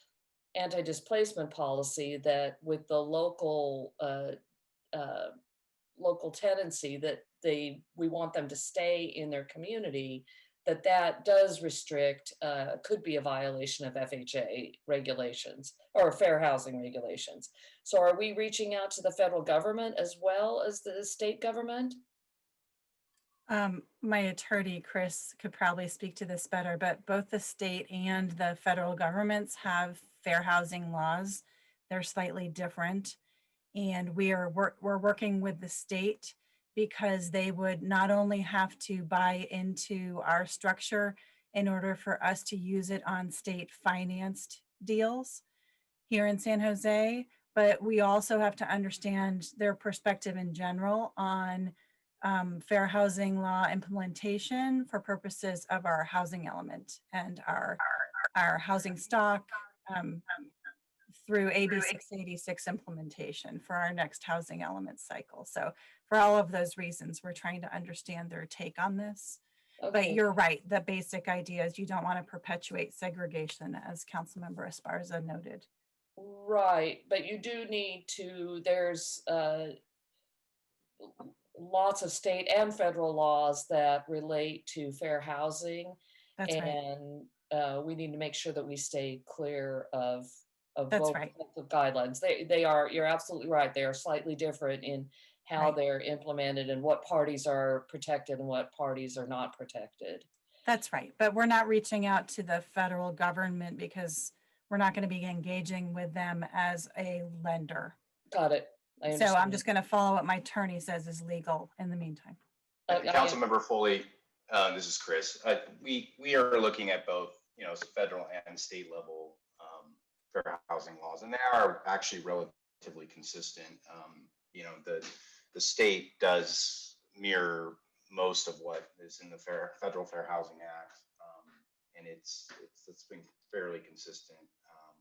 anti-displacement policy that with the local tenancy that we want them to stay in their community, that does restrict, could be a violation of FHA regulations or fair housing regulations. So are we reaching out to the federal government as well as the state government? My attorney, Chris, could probably speak to this better, but both the state and the federal governments have fair housing laws. They're slightly different. And we're working with the state because they would not only have to buy into our structure in order for us to use it on state financed deals here in San Jose, but we also have to understand their perspective in general on fair housing law implementation for purposes of our housing element and our housing stock through AB 686 implementation for our next housing element cycle. So for all of those reasons, we're trying to understand their take on this. But Okay. you're right, the basic idea is you don't want to perpetuate segregation, as Councilmember Esparza noted. Right, but you do need to, there's lots of state and federal laws that relate to fair housing. That's right. And we need to make sure that we stay clear of That's both right. sets of guidelines. They are, you're absolutely right, they are slightly different in how Right. they're implemented and what parties are protected and what parties are not protected. That's right. But we're not reaching out to the federal government because we're not going to be engaging with them as a lender. Got it. I So understand. I'm just going to follow what my attorney says is legal in the meantime. Councilmember Foley, this is Chris. We are looking at both, federal and state level fair housing laws, and they are actually relatively consistent. The state does mirror most of what is in the Federal Fair Housing Act, and it's been fairly consistent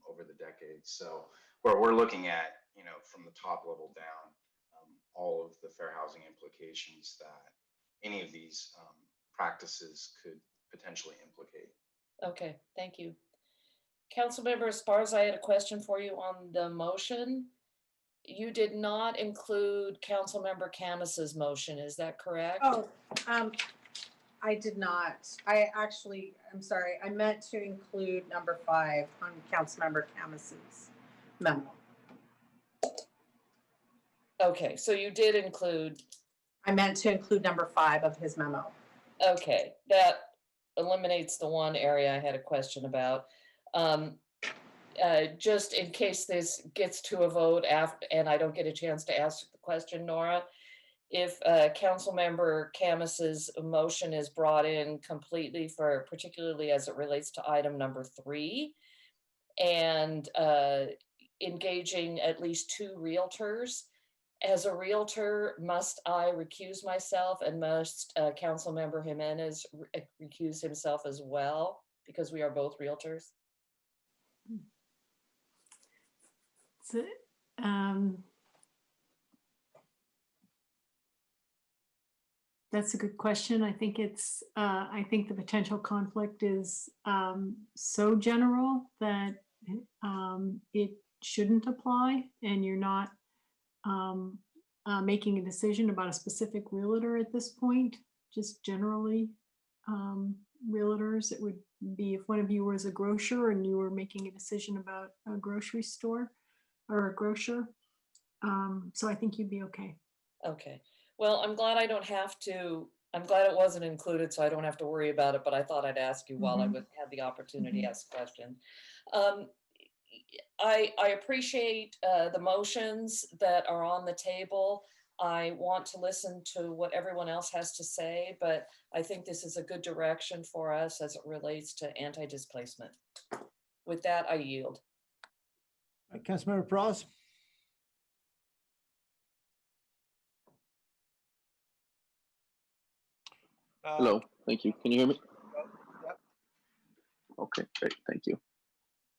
over the decades. So where we're looking at, from the top level down, all of the fair housing implications that any of these practices could potentially implicate. Okay, thank you. Councilmember Esparza, I had a question for you on the motion. You did not include Councilmember Camus's motion, is that correct? Oh, I did not. I'm sorry, I meant to include number 5 on Councilmember Camus's memo. Okay, so you did include. I meant to include number 5 of his memo. Okay, that eliminates the one area I had a question about. Just in case this gets to a vote after, and I don't get a chance to ask the question, Nora, if Councilmember Camus's motion is brought in completely for, particularly as it relates to item number 3, and engaging at least 2 realtors, as a realtor, must I recuse myself, and must Councilmember Jimenez recuse himself as well, because we are both realtors? So, that's a good question. I think I think the potential conflict is so general that it shouldn't apply, and you're not making a decision about a specific realtor at this point. Just generally, realtors, it would be if one of you was a grocer and you were making a decision about a grocery store or a grocer. So I think you'd be okay. Okay. Well, I'm glad I don't have to, I'm glad it wasn't included, so I don't have to worry about it, but I thought I'd ask you while I Mhm. would have the opportunity Mhm. to ask a question. I appreciate the motions that are on the table. I want to listen to what everyone else has to say, but I think this is a good direction for us as it relates to anti-displacement. With that, I yield. Councilmember Perales? Hello, thank you. Can you hear me? Okay, great, thank you.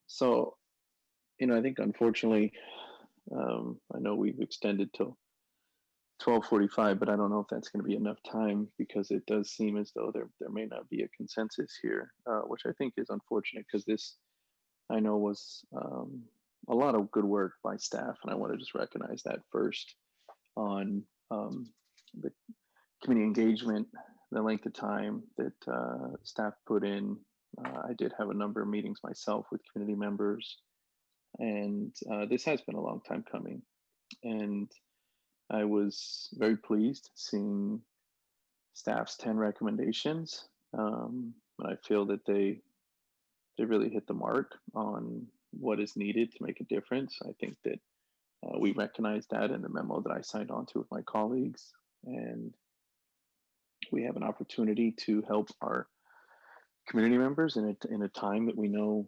So, I think unfortunately, I know we've extended till 12:45, but I don't know if that's going to be enough time, because it does seem as though there may not be a consensus here, which I think is unfortunate, because this, I know, was a lot of good work by staff, and I want to just recognize that first on the community engagement, the length of time that staff put in. I did have a number of meetings myself with community members, and this has been a long time coming. And I was very pleased seeing staff's 10 recommendations. And I feel that they really hit the mark on what is needed to make a difference. I think that we recognized that in the memo that I signed on to with my colleagues, and we have an opportunity to help our community members in a time that we know,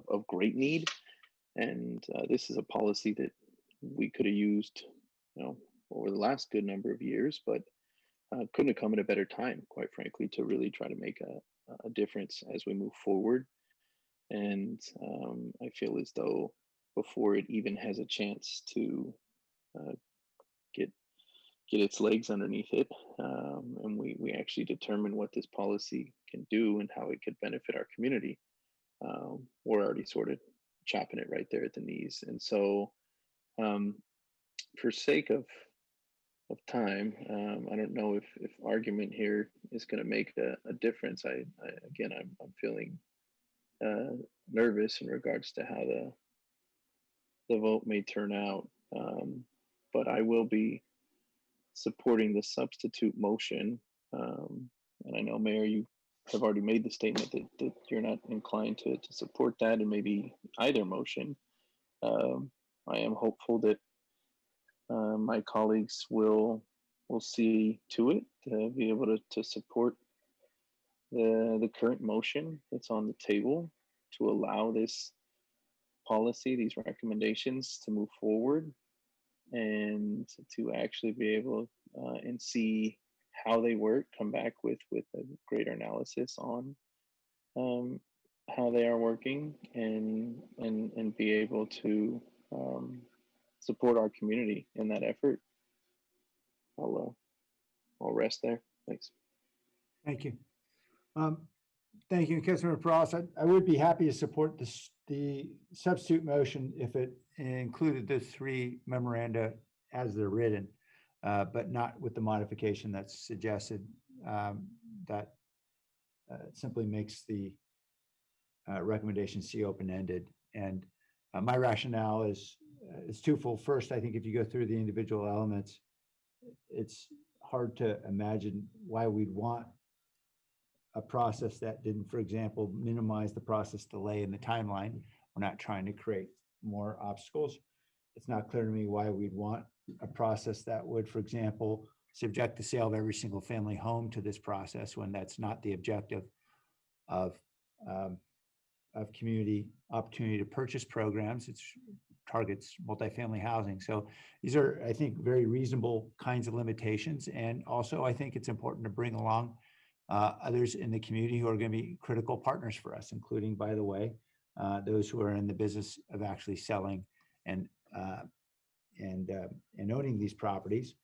of great need. And this is a policy that we could have used, over the last good number of years, but couldn't have come at a better time, quite frankly, to really try to make a difference as we move forward. And I feel as though before it even has a chance to uh, get its legs underneath it, and we actually determine what this policy can do and how it could benefit our community, we're already sort of chopping it right there at the knees. And so, for sake of time, I don't know if argument here is going to make a difference. Again, I'm feeling nervous in regards to how the vote may turn out, but I will be supporting the substitute motion. And I know, Mayor, you have already made the statement that you're not inclined to support that and maybe either motion. I am hopeful that my colleagues will see to it to be able to support the current motion that's on the table to allow this policy, these recommendations to move forward and to actually be able and see how they work, come back with a greater analysis on how they are working and be able to support our community in that effort. I'll rest there. Thanks. Thank you. Thank you, Councilmember Perales. I would be happy to support the substitute motion if it included the three memoranda as they're written, but not with the modification that's suggested. That simply makes the recommendation C open-ended. And my rationale is twofold. First, I think if you go through the individual elements, it's hard to imagine why we'd want a process that didn't, for example, minimize the process delay in the timeline. We're not trying to create more obstacles. It's not clear to me why we'd want a process that would, for example, subject the sale of every single family home to this process when that's not the objective of community opportunity to purchase programs. It's targets multifamily housing. So these are, I think, very reasonable kinds of limitations. And also, I think it's important to bring along others in the community who are going to be critical partners for us, including, by the way, those who are in the business of actually selling and owning these properties.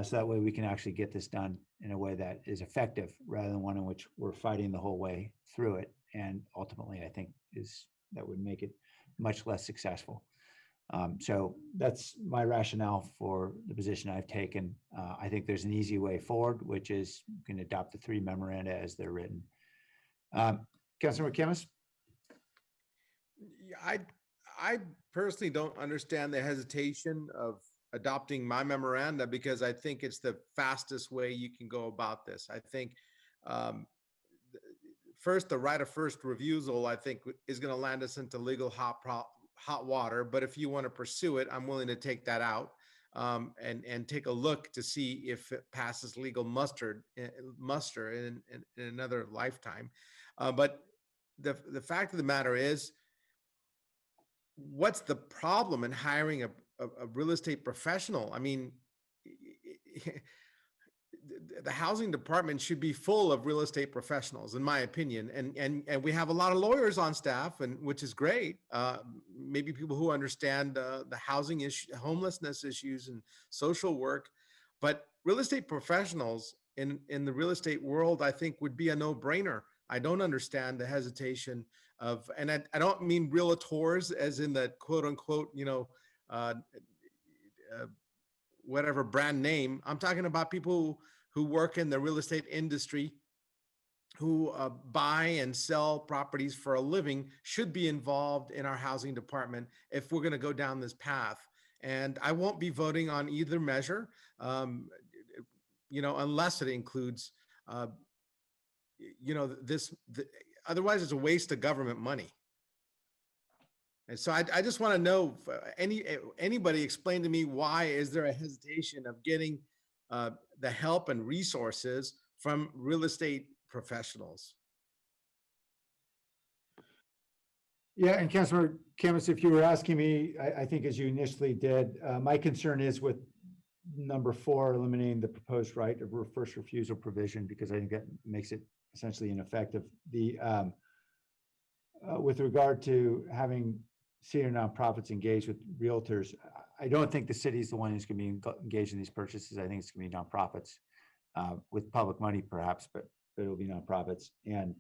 So that way we can actually get this done in a way that is effective rather than one in which we're fighting the whole way through it. And ultimately, I think that would make it much less successful. So that's my rationale for the position I've taken. I think there's an easy way forward, which is you can adopt the three memoranda as they're written. Councilmember Kemmis? I personally don't understand the hesitation of adopting my memoranda because I think it's the fastest way you can go about this. I think first, the right of first refusal, I think, is going to land us into legal hot water. But if you want to pursue it, I'm willing to take that out and take a look to see if it passes legal muster in another lifetime. But the fact of the matter is, what's the problem in hiring a real estate professional? I mean, the housing department should be full of real estate professionals, in my opinion. And we have a lot of lawyers on staff, and which is great. Maybe people who understand the housing issue, homelessness issues, and social work. But real estate professionals in the real estate world, I think, would be a no-brainer. I don't understand the hesitation of, and I don't mean realtors as in the quote unquote, whatever brand name. I'm talking about people who work in the real estate industry, who buy and sell properties for a living, should be involved in our housing department if we're going to go down this path. And I won't be voting on either measure, unless it includes, otherwise it's a waste of government money. And so I just want to know, anybody explain to me, why is there a hesitation of getting the help and resources from real estate professionals? Yeah, and Councilor Kemmis, if you were asking me, I think as you initially did, my concern is with number 4, eliminating the proposed right of first refusal provision, because I think that makes it essentially ineffective. with regard to having senior nonprofits engaged with realtors, I don't think the city is the one who's going to be engaged in these purchases. I think it's going to be nonprofits with public money perhaps, but it'll be nonprofits. And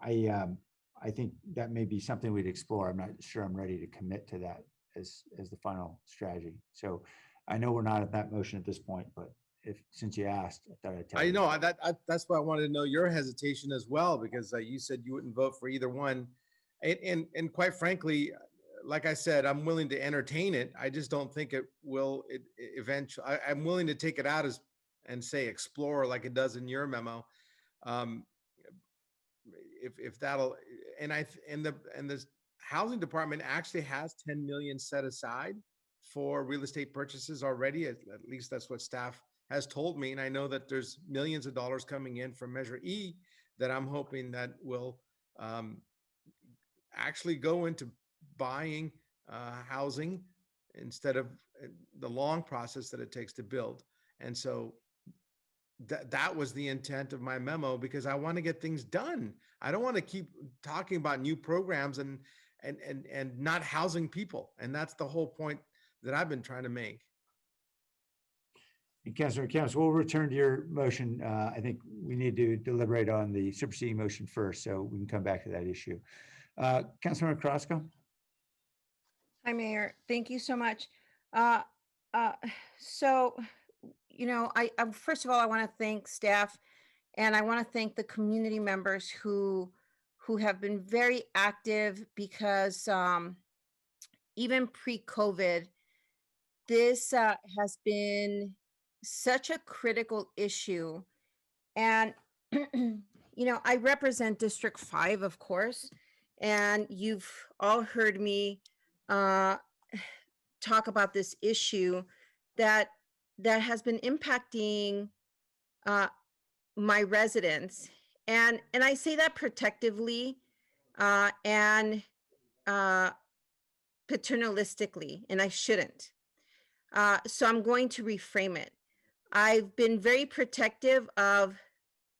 I think that may be something we'd explore. I'm not sure I'm ready to commit to that as the final strategy. So I know we're not at that motion at this point, but since you asked, I thought I'd tell you. I know that's why I wanted to know your hesitation as well, because you said you wouldn't vote for either one. And quite frankly, like I said, I'm willing to entertain it. I just don't think it will eventually. I'm willing to take it out and say explore like it does in your memo. If that'll, and the housing department actually has 10 million set aside for real estate purchases already. At least that's what staff has told me. And I know that there's millions of dollars coming in from Measure E that I'm hoping that will actually go into buying housing instead of the long process that it takes to build. And so that was the intent of my memo, because I want to get things done. I don't want to keep talking about new programs and not housing people. And that's the whole point that I've been trying to make. And Councilor Camps, we'll return to your motion. I think we need to deliberate on the superseding motion first, so we can come back to that issue. Councilor Carrasco? Hi, Mayor. Thank you so much. So, you know, I first of all, I want to thank staff, and I want to thank the community members who have been very active, because even pre-COVID, this has been such a critical issue. And, you know, I represent District 5, of course, and you've all heard me talk about this issue that has been impacting my residents. And I say that protectively and paternalistically, and I shouldn't. So I'm going to reframe it. I've been very protective of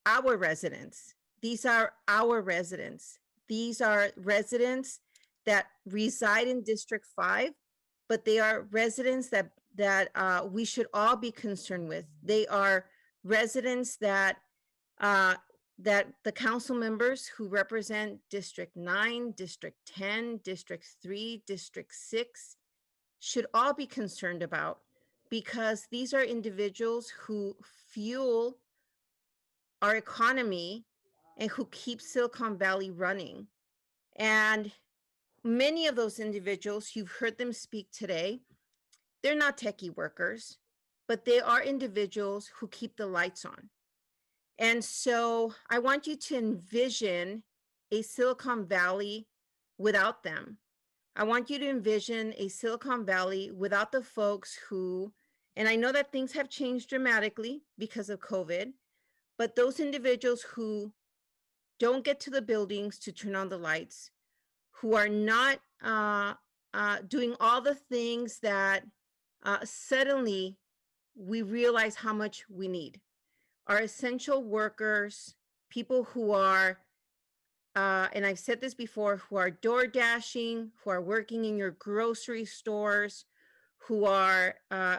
our residents. These are our residents. These are residents that reside in District 5, but they are residents that we should all be concerned with. They are residents that the council members who represent District 9, District 10, District 3, District 6 should all be concerned about, because these are individuals who fuel our economy and who keep Silicon Valley running. And many of those individuals, you've heard them speak today, they're not techie workers, but they are individuals who keep the lights on. And so I want you to envision a Silicon Valley without them. I want you to envision a Silicon Valley without the folks who, and I know that things have changed dramatically because of COVID, but those individuals who don't get to the buildings to turn on the lights, who are not doing all the things that suddenly we realize how much we need, are essential workers, people who are, and I've said this before, who are door dashing, who are working in your grocery stores, who are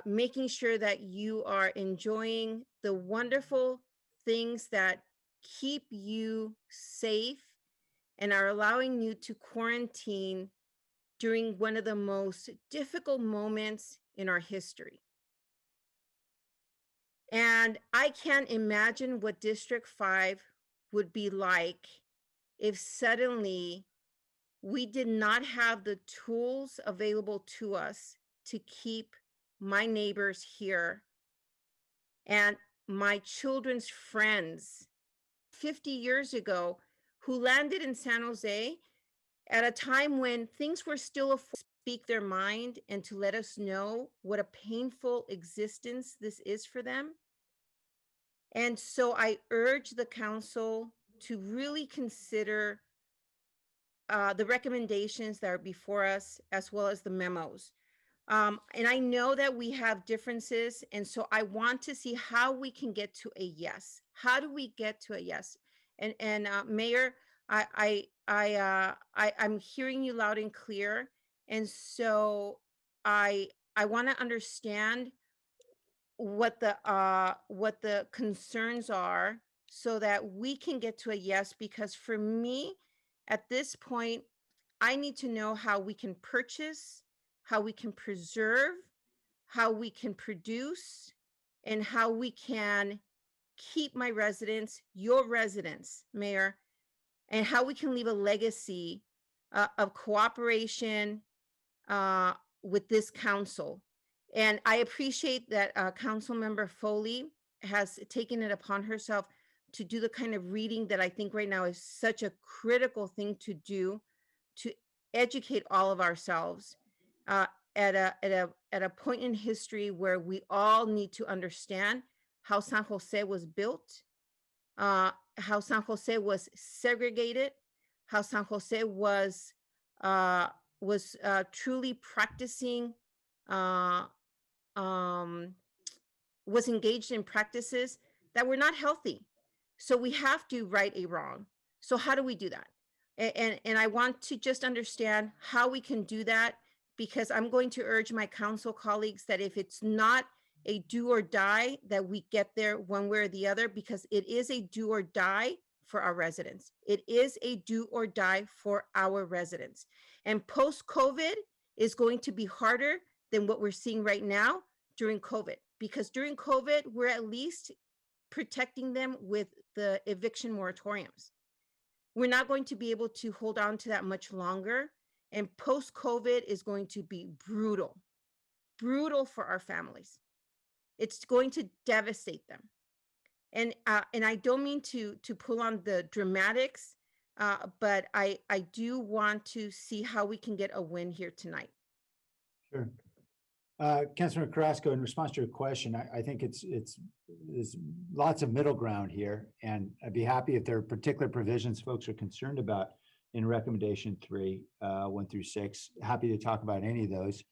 making sure that you are enjoying the wonderful things that keep you safe and are allowing you to quarantine during one of the most difficult moments in our history. And I can't imagine what District 5 would be like if suddenly we did not have the tools available to us to keep my neighbors here and my children's friends 50 years ago who landed in San Jose at a time when things were still to speak their mind and to let us know what a painful existence this is for them. And so I urge the council to really consider the recommendations that are before us, as well as the memos. And I know that we have differences, and so I want to see how we can get to a yes. How do we get to a yes? And Mayor, I I'm hearing you loud and clear. And so I want to understand what the concerns are so that we can get to a yes, because for me, at this point, I need to know how we can purchase, how we can preserve, how we can produce, and how we can keep my residents, your residents, Mayor, and how we can leave a legacy of cooperation with this council. And I appreciate that Council Member Foley has taken it upon herself to do the kind of reading that I think right now is such a critical thing to do, to educate all of ourselves at a point in history where we all need to understand how San Jose was built, how San Jose was segregated, how San Jose was truly practicing, was engaged in practices that were not healthy. So we have to right a wrong. So how do we do that? And I want to just understand how we can do that, because I'm going to urge my council colleagues that if it's not a do or die, that we get there one way or the other, because it is a do or die for our residents. It is a do or die for our residents. And post-COVID is going to be harder than what we're seeing right now during COVID, because during COVID, we're at least protecting them with the eviction moratoriums. We're not going to be able to hold on to that much longer. And post-COVID is going to be brutal, brutal for our families. It's going to devastate them. And I don't mean to pull on the dramatics, but I do want to see how we can get a win here tonight. Sure. Councilor Carrasco, in response to your question, I think there's lots of middle ground here, and I'd be happy if there are particular provisions folks are concerned about in recommendation 3, 1 through 6. Happy to talk about any of those,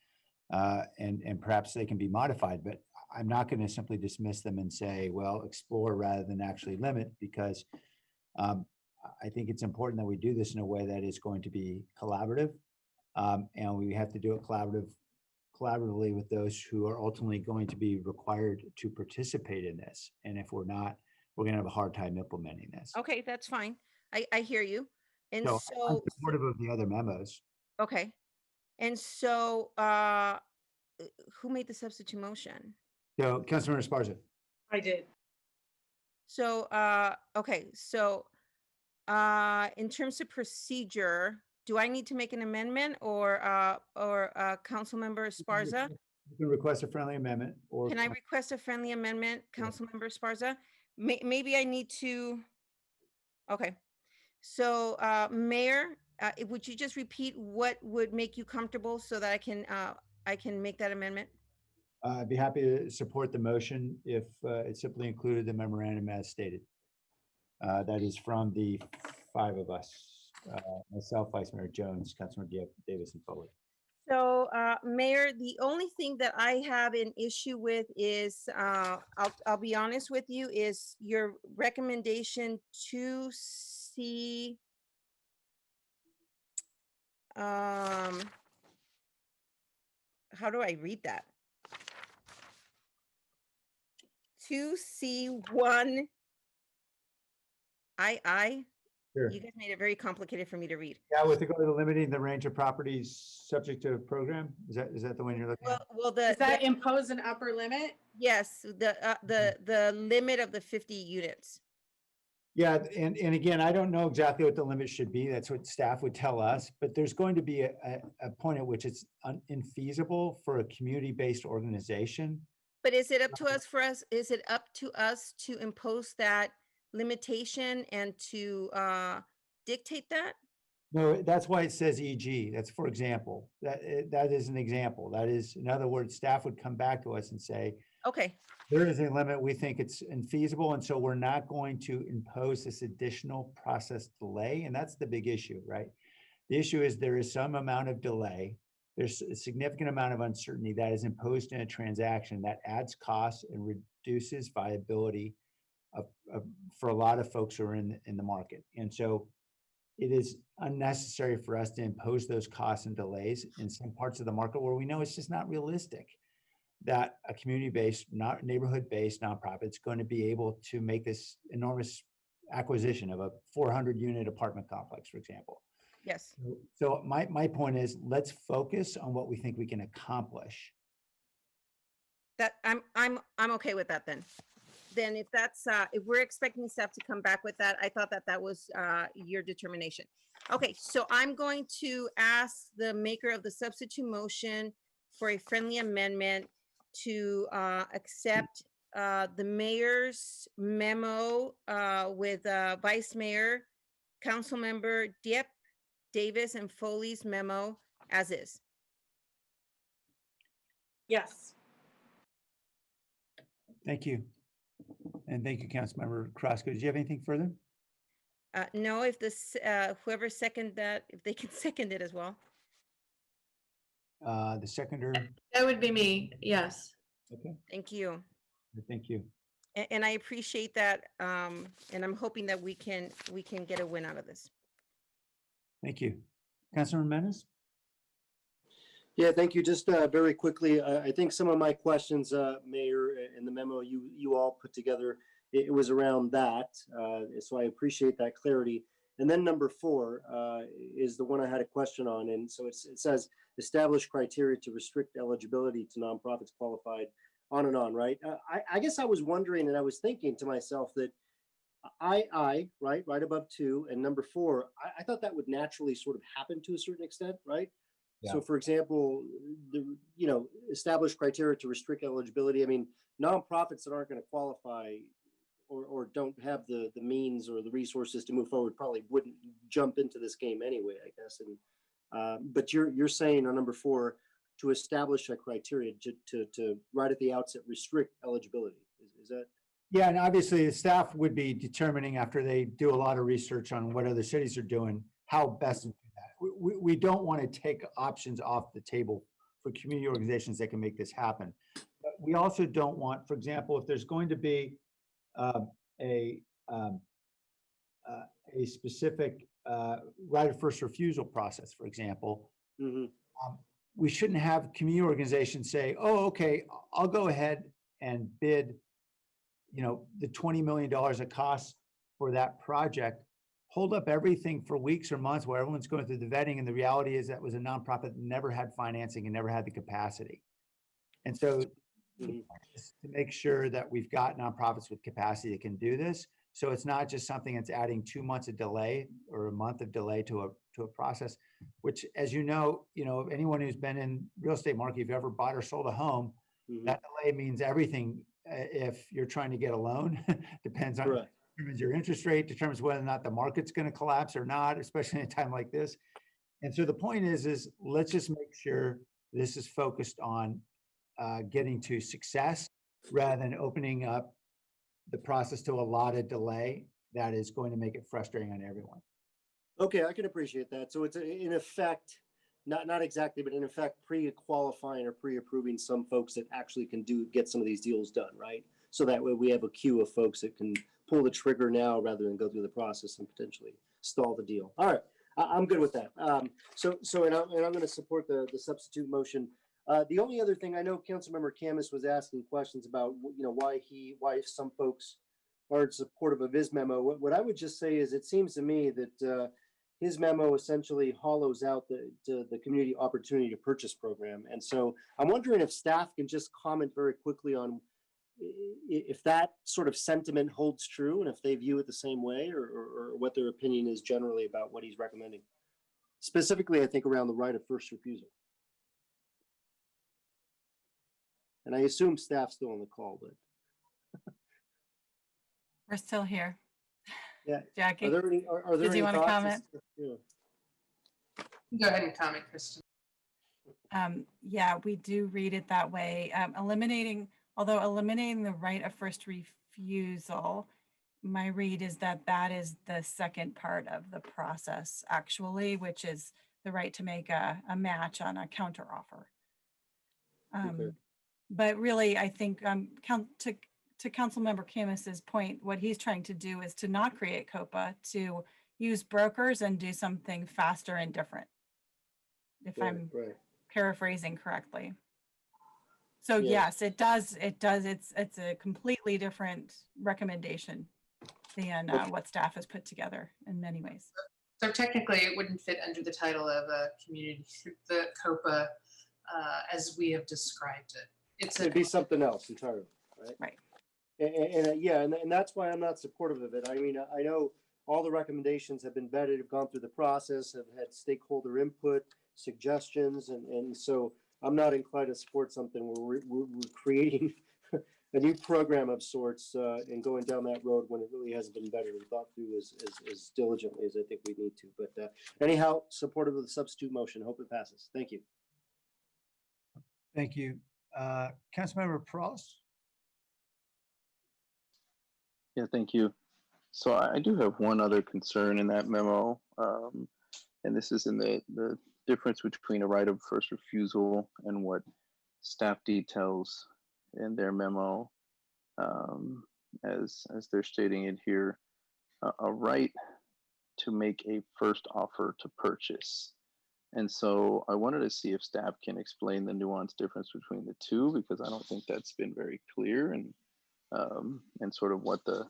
and perhaps they can be modified, but I'm not going to simply dismiss them and say, well, explore rather than actually limit, because I think it's important that we do this in a way that is going to be collaborative, and we have to do it collaboratively with those who are ultimately going to be required to participate in this. And if we're not, we're going to have a hard time implementing this. Okay, that's fine. I hear you. And I'm so, supportive of the other memos. okay. And so, who made the substitute motion? So, Councilmember Esparza. I did. So, okay, so in terms of procedure, do I need to make an amendment, or Councilmember Esparza? You can request a friendly amendment, or Can I request a friendly amendment, Councilmember Esparza? Maybe I need to, okay. So, Mayor, would you just repeat what would make you comfortable so that I can make that amendment? I'd be happy to support the motion if it simply included the memorandum as stated. That is from the 5 of us, myself, Vice Mayor Jones, Councilmember Davis, and Foley. So, Mayor, the only thing that I have an issue with is, I'll be honest with you, is your recommendation to see, how do I read that? 2C1 II. Sure. You guys made it very complicated for me to read. Yeah, with regard to limiting the range of properties subject to program, is that the one you're looking at? Well, Does that impose an upper limit? yes, the limit of the 50 units. Yeah, and again, I don't know exactly what the limit should be. That's what staff would tell us, but there's going to be a point at which it's infeasible for a community-based organization. But is it up to us is it up to us to impose that limitation and to dictate that? No, that's why it says EG. That's for example. That is an example. That is, in other words, staff would come back to us and say, okay, there is a limit. We think it's infeasible, and so we're not going to impose this additional process delay. And that's the big issue, right? The issue is there is some amount of delay. There's a significant amount of uncertainty that is imposed in a transaction that adds costs and reduces viability for a lot of folks who are in the market. And so it is unnecessary for us to impose those costs and delays in some parts of the market where we know it's just not realistic that a community-based, not neighborhood-based nonprofit is going to be able to make this enormous acquisition of a 400-unit apartment complex, for example. Yes. So my point is, let's focus on what we think we can accomplish. That I'm okay with that then. Then if that's if we're expecting staff to come back with that, I thought that that was your determination. Okay, so I'm going to ask the maker of the substitute motion for a friendly amendment to accept the mayor's memo with Vice Mayor, Council Member Dieppe, Davis, and Foley's memo as is. Yes. Thank you. And thank you, Councilmember Carrasco. Did you have anything further? No, if this, whoever second that, if they can second it as well. The seconder. That would be me. Yes. Okay. Thank you. Thank you. And I appreciate that. And I'm hoping that we can get a win out of this. Thank you. Councilman Menace? Yeah, thank you. Just very quickly, I think some of my questions, Mayor, in the memo you all put together, it was around that. So I appreciate that clarity. And then number 4 is the one I had a question on. And so it says, establish criteria to restrict eligibility to nonprofits qualified, on and on, right? I guess I was wondering, and I was thinking to myself that right above 2 and number 4, I thought that would naturally sort of happen to a certain extent, right? Yeah. So for example, establish criteria to restrict eligibility. I mean, nonprofits that aren't going to qualify or don't have the means or the resources to move forward probably wouldn't jump into this game anyway, I guess. And but you're saying on number 4 to establish a criteria to right at the outset restrict eligibility. Is that? Yeah, and obviously the staff would be determining after they do a lot of research on what other cities are doing, how best to do that. We don't want to take options off the table for community organizations that can make this happen. But we also don't want, for example, if there's going to be a specific right of first refusal process, for example, we shouldn't have community organizations say, oh, okay, I'll go ahead and bid, the $20 million it costs for that project, hold up everything for weeks or months while everyone's going through the vetting. And the reality is that was a nonprofit that never had financing and never had the capacity. And so to make sure that we've got nonprofits with capacity that can do this. So it's not just something that's adding 2 months of delay or a month of delay to a process, which, as anyone who's been in real estate market, if you ever bought or sold a home, that delay means everything. If you're trying to get a loan, depends on determines your interest rate, determines whether or not the market's going to collapse or not, especially in a time like this. And so the point is let's just make sure this is focused on getting to success rather than opening up the process to a lot of delay that is going to make it frustrating on everyone. Okay, I can appreciate that. So it's in effect, not exactly, but in effect, pre-qualifying or pre-approving some folks that actually can get some of these deals done, right? So that way we have a queue of folks that can pull the trigger now rather than go through the process and potentially stall the deal. All right, I'm good with that. So I'm going to support the substitute motion. The only other thing, I know Councilmember Camus was asking questions about, why some folks aren't supportive of his memo. What I would just say is, it seems to me that his memo essentially hollows out the community opportunity to purchase program. And so I'm wondering if staff can just comment very quickly on if that sort of sentiment holds true and if they view it the same way or what their opinion is generally about what he's recommending. Specifically, I think around the right of first refusal. And I assume staff's still on the call, but. We're still here. Yeah. Jackie, are there any did you want to comment? Go ahead and comment, Kristen. Yeah, we do read it that way. Eliminating the right of first refusal, my read is that is the second part of the process, actually, which is the right to make a match on a counter offer. Okay. But really, I think to Councilmember Camus's point, what he's trying to do is to not create COPA, to use brokers and do something faster and different, if I'm Right. paraphrasing correctly. So Yes. yes, it does. It's a completely different recommendation than what staff has put together in many ways. So technically, it wouldn't fit under the title of a community, the COPA, as we have described it. It'd be something else entirely, right? Right. And that's why I'm not supportive of it. I mean, I know all the recommendations have been vetted, have gone through the process, have had stakeholder input, suggestions, and so I'm not inclined to support something where we're creating a new program of sorts and going down that road when it really hasn't been vetted and thought through as diligently as I think we need to. But anyhow, supportive of the substitute motion. Hope it passes. Thank you. Thank you. Councilmember Pross? Yeah, thank you. So I do have one other concern in that memo, and this is in the difference between a right of first refusal and what staff details in their memo, as they're stating it here, a right to make a first offer to purchase. And so I wanted to see if staff can explain the nuanced difference between the two, because I don't think that's been very clear, and sort of what the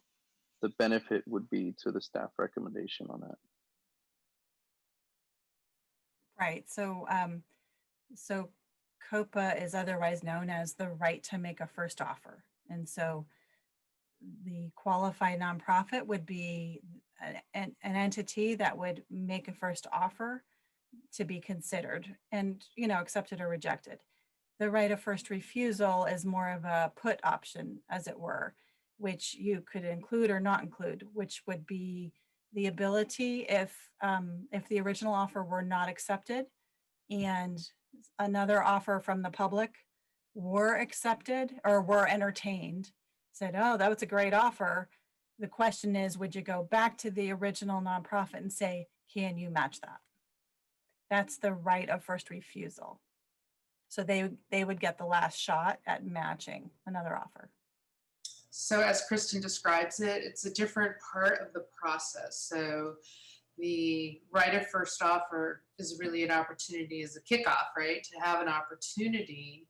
benefit would be to the staff recommendation on that. Right. So so COPA is otherwise known as the right to make a first offer. And so the qualified nonprofit would be an entity that would make a first offer to be considered and, accepted or rejected. The right of first refusal is more of a put option, as it were, which you could include or not include, which would be the ability if the original offer were not accepted and another offer from the public were accepted or were entertained, said, oh, that was a great offer. The question is, would you go back to the original nonprofit and say, can you match that? That's the right of first refusal. So they would get the last shot at matching another offer. So as Kristen describes it, it's a different part of the process. So the right of first offer is really an opportunity as a kickoff, right? To have an opportunity,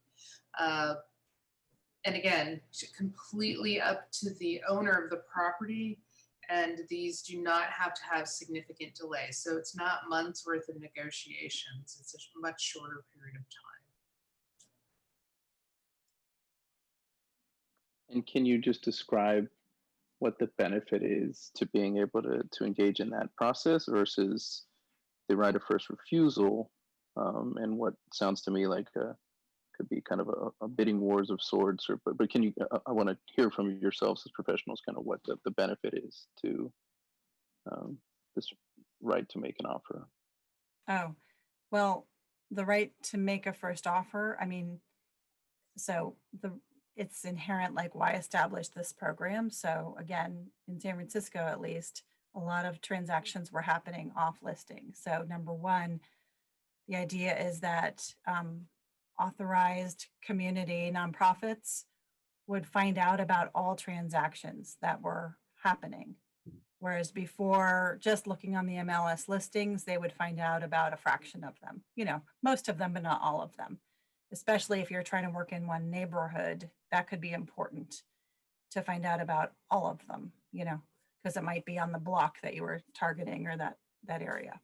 and again, completely up to the owner of the property, and these do not have to have significant delay. So it's not months worth of negotiations. It's a much shorter period of time. And can you just describe what the benefit is to being able to engage in that process versus the right of first refusal, and what sounds to me like could be kind of a bidding wars of sorts? But can you? I want to hear from yourselves as professionals, kind of what the benefit is to this right to make an offer. Oh, well, the right to make a first offer. I mean, so it's inherent, like, why establish this program? So again, in San Francisco, at least, a lot of transactions were happening off listing. So number one, the idea is that authorized community nonprofits would find out about all transactions that were happening. Whereas before, just looking on the MLS listings, they would find out about a fraction of them, most of them, but not all of them. Especially if you're trying to work in one neighborhood, that could be important to find out about all of them, because it might be on the block that you were targeting or that area.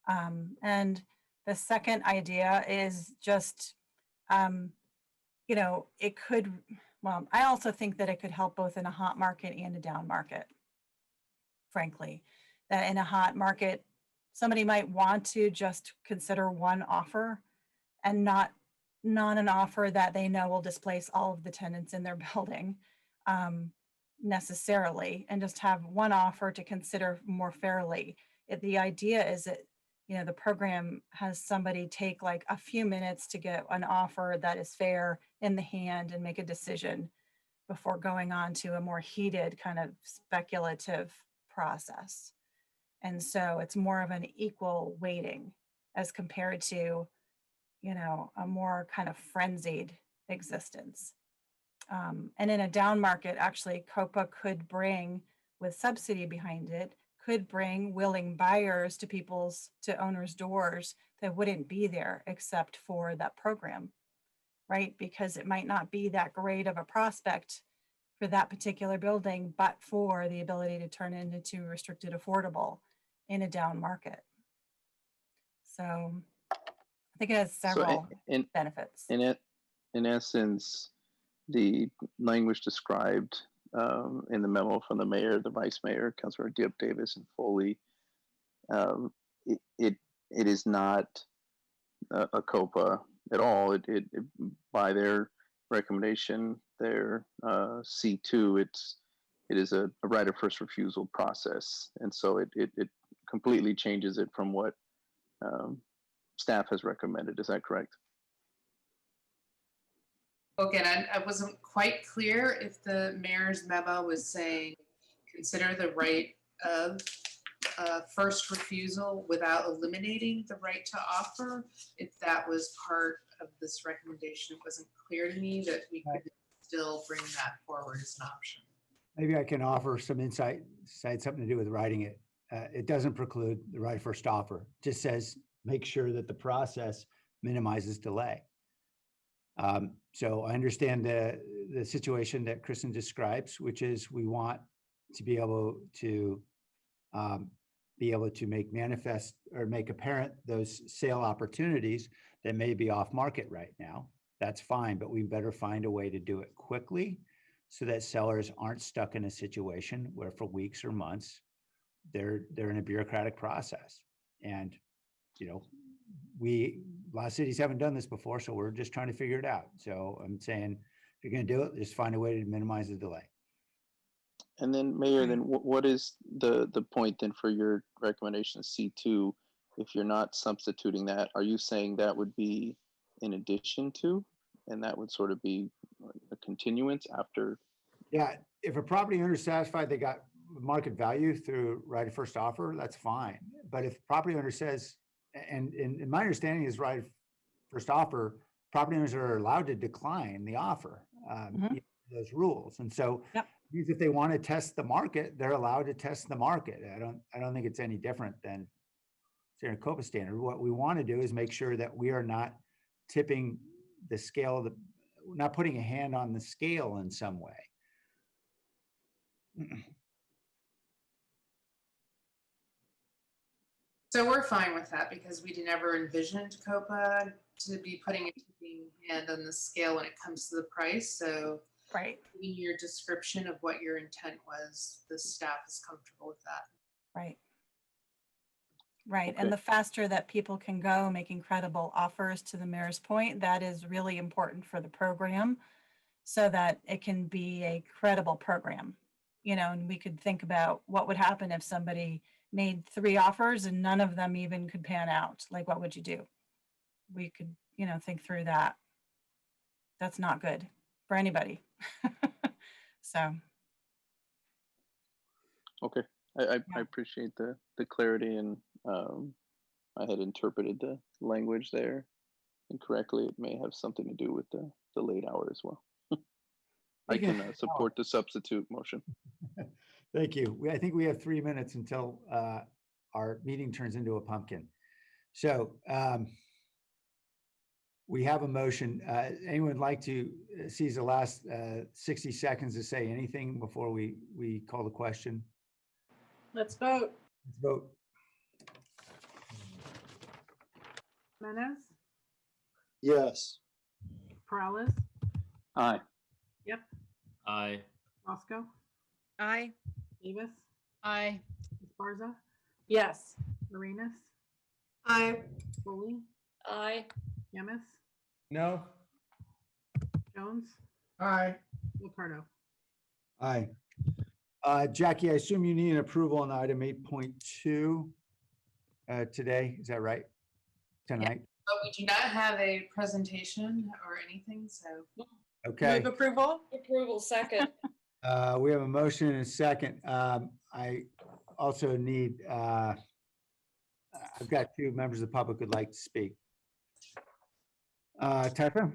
And the second idea is just, it could, well, I also think that it could help both in a hot market and a down market, frankly. That in a hot market, somebody might want to just consider one offer and not an offer that they know will displace all of the tenants in their building necessarily, and just have one offer to consider more fairly. The idea is that, the program has somebody take like a few minutes to get an offer that is fair in the hand and make a decision before going on to a more heated kind of speculative process. And so it's more of an equal weighting as compared to, a more kind of frenzied existence. And in a down market, actually, COPA could bring, with subsidy behind it, could bring willing buyers to owners' doors that wouldn't be there except for that program, right? Because it might not be that great of a prospect for that particular building, but for the ability to turn it into restricted affordable in a down market. So I think it has several benefits. In essence, the language described in the memo from the mayor, the vice mayor, Councilor Diop Davis, and Foley, it is not a COPA at all. It by their recommendation, their C2, it is a right of first refusal process, and so it completely changes it from what staff has recommended. Is that correct? Again, I wasn't quite clear if the mayor's memo was saying, consider the right of first refusal without eliminating the right to offer. If that was part of this recommendation, it wasn't clear to me that we could still bring that forward as an option. Maybe I can offer some insight, something to do with writing it. It doesn't preclude the right of first offer. It just says, make sure that the process minimizes delay. So I understand the situation that Kristen describes, which is we want to be able to make manifest or make apparent those sale opportunities that may be off market right now. That's fine, but we better find a way to do it quickly so that sellers aren't stuck in a situation where for weeks or months they're in a bureaucratic process. And a lot of cities haven't done this before, so we're just trying to figure it out. So I'm saying, if you're going to do it, just find a way to minimize the delay. And then, Mayor, then what is the point then for your recommendation C2? If you're not substituting that, are you saying that would be in addition to, and that would sort of be a continuance after? Yeah, if a property owner is satisfied they got market value through right of first offer, that's fine. But if property owner says, and my understanding is right of first offer, property owners are allowed to decline the offer, those rules. And so means if they want to test the market, they're allowed to test the market. I don't think it's any different than a COPA standard. What we want to do is make sure that we are not tipping the scale of not putting a hand on the scale in some way. So we're fine with that because we never envisioned COPA to be putting a tipping hand on the scale when it comes to the price. So in your description of what your intent was, the staff is comfortable with that. Right. Right. Okay. And the faster that people can go making credible offers, to the mayor's point, that is really important for the program so that it can be a credible program. And we could think about what would happen if somebody made 3 offers and none of them even could pan out. Like, what would you do? We could, think through that. That's not good for anybody. So. Okay, I appreciate the clarity, and I had interpreted the language there incorrectly. It may have something to do with the late hour as well. I can support the substitute motion. Thank you. I think we have 3 minutes until our meeting turns into a pumpkin. So we have a motion. Anyone like to seize the last 60 seconds to say anything before we call the question? Let's vote. Let's vote. Menace, Yes. Perales, Aye. Yep, Aye. Roscoe, Aye. Davis, Aye. Esparza. Yes. Arenas, Aye. Foley, Aye. Yemis, No. Jones, Aye. Ricardo. Aye. Jackie, I assume you need an approval on item 8.2 today. Is that right? Tonight? But we do not have a presentation or anything, so. Okay. Move approval. Approval, second. We have a motion and a second. I also need, I've got 2 members of the public who'd like to speak. Typha?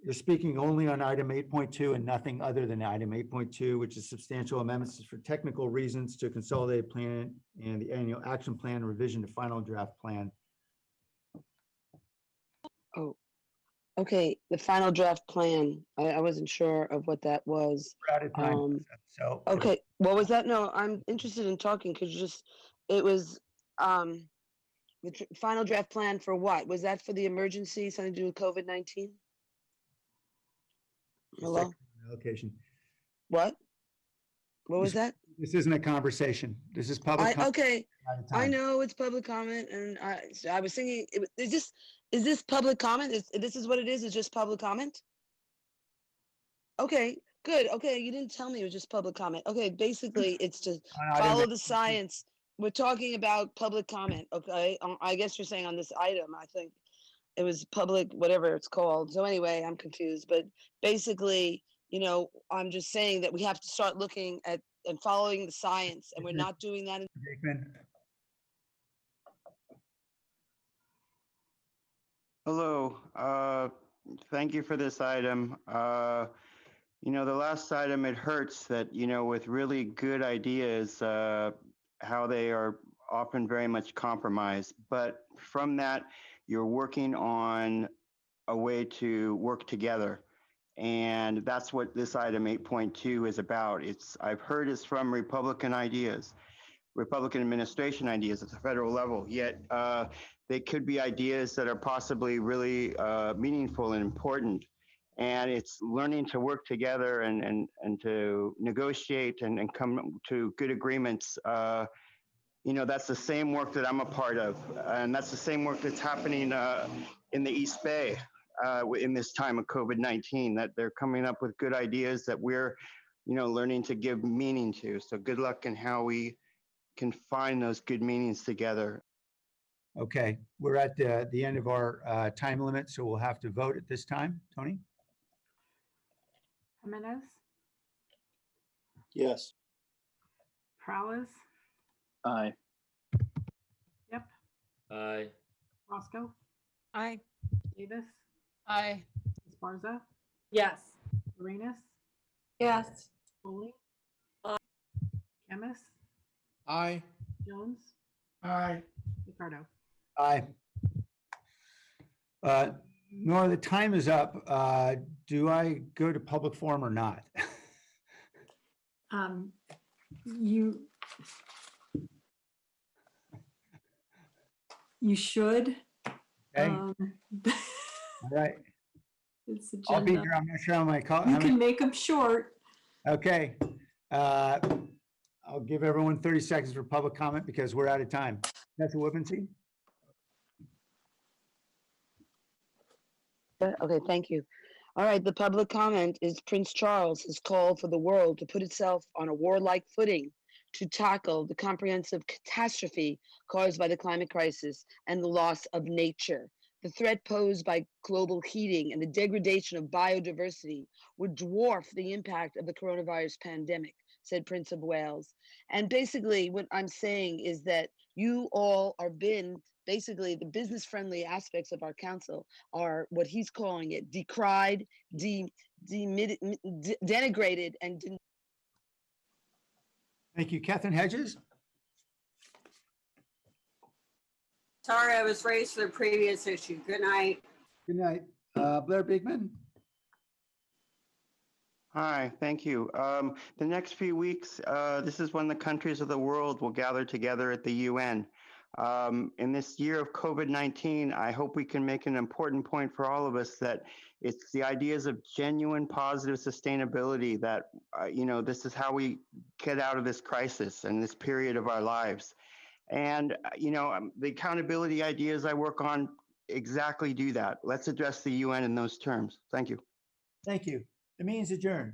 you're speaking only on item 8.2 and nothing other than item 8.2, which is substantial amendments for technical reasons to consolidated plan and the annual action plan revision to final draft plan. Oh, okay, the final draft plan. I wasn't sure of what that was. We're out of time. So Okay, what was that? No, I'm interested in talking because it was the final draft plan for what? Was that for the emergency, something to do with COVID-19? Hello? Allocation. What? What was that? This isn't a conversation. This is public. Okay, Out of I time. know it's public comment, and I was thinking, is this public comment? This is what it is? It's just public comment? Okay, good. Okay, you didn't tell me it was just public comment. Okay, basically, it's to On item follow the science. We're talking about public comment, okay? I guess you're saying on this item, I think it was public, whatever it's called. So anyway, I'm confused, but basically, I'm just saying that we have to start looking at and following the science, and we're not doing that. Hello, thank you for this item. The last item, it hurts that, with really good ideas, how they are often very much compromised. But from that, you're working on a way to work together. And that's what this item 8.2 is about. I've heard it's from Republican ideas, Republican administration ideas at the federal level, yet they could be ideas that are possibly really meaningful and important. And it's learning to work together and to negotiate and come to good agreements. That's the same work that I'm a part of. And that's the same work that's happening in the East Bay in this time of COVID-19, that they're coming up with good ideas that we're, learning to give meaning to. So good luck in how we can find those good meanings together. Okay, we're at the end of our time limit, so we'll have to vote at this time. Tony? Jimenez, Yes. Prowess, Aye. Yep, Aye. Roscoe, Aye. Davis, Aye. Esparza, Yes. Arenas, Yes. Foley, Kemmis, Aye. Jones, Aye. Ricardo. Aye. Nora, the time is up. Do I go to public forum or not? You should. Okay. All right. It's I'll be agenda. here. I'm not sure how many call. You can make them short. Okay. I'll give everyone 30 seconds for public comment because we're out of time. That's a Whippensee. Okay, thank you. All right, the public comment is Prince Charles has called for the world to put itself on a warlike footing to tackle the comprehensive catastrophe caused by the climate crisis and the loss of nature. The threat posed by global heating and the degradation of biodiversity would dwarf the impact of the coronavirus pandemic, said Prince of Wales. And basically what I'm saying is that you all are basically the business friendly aspects of our council are what he's calling it decried, denigrated, and Thank you. Catherine Hedges? Sorry, I was raised for the previous issue. Good night. Good night. Blair Bigman? Hi, thank you. The next few weeks, this is when the countries of the world will gather together at the UN. In this year of COVID-19, I hope we can make an important point for all of us that it's the ideas of genuine positive sustainability that, this is how we get out of this crisis and this period of our lives. And, the accountability ideas I work on exactly do that. Let's address the UN in those terms. Thank you. Thank you. The meeting's adjourned.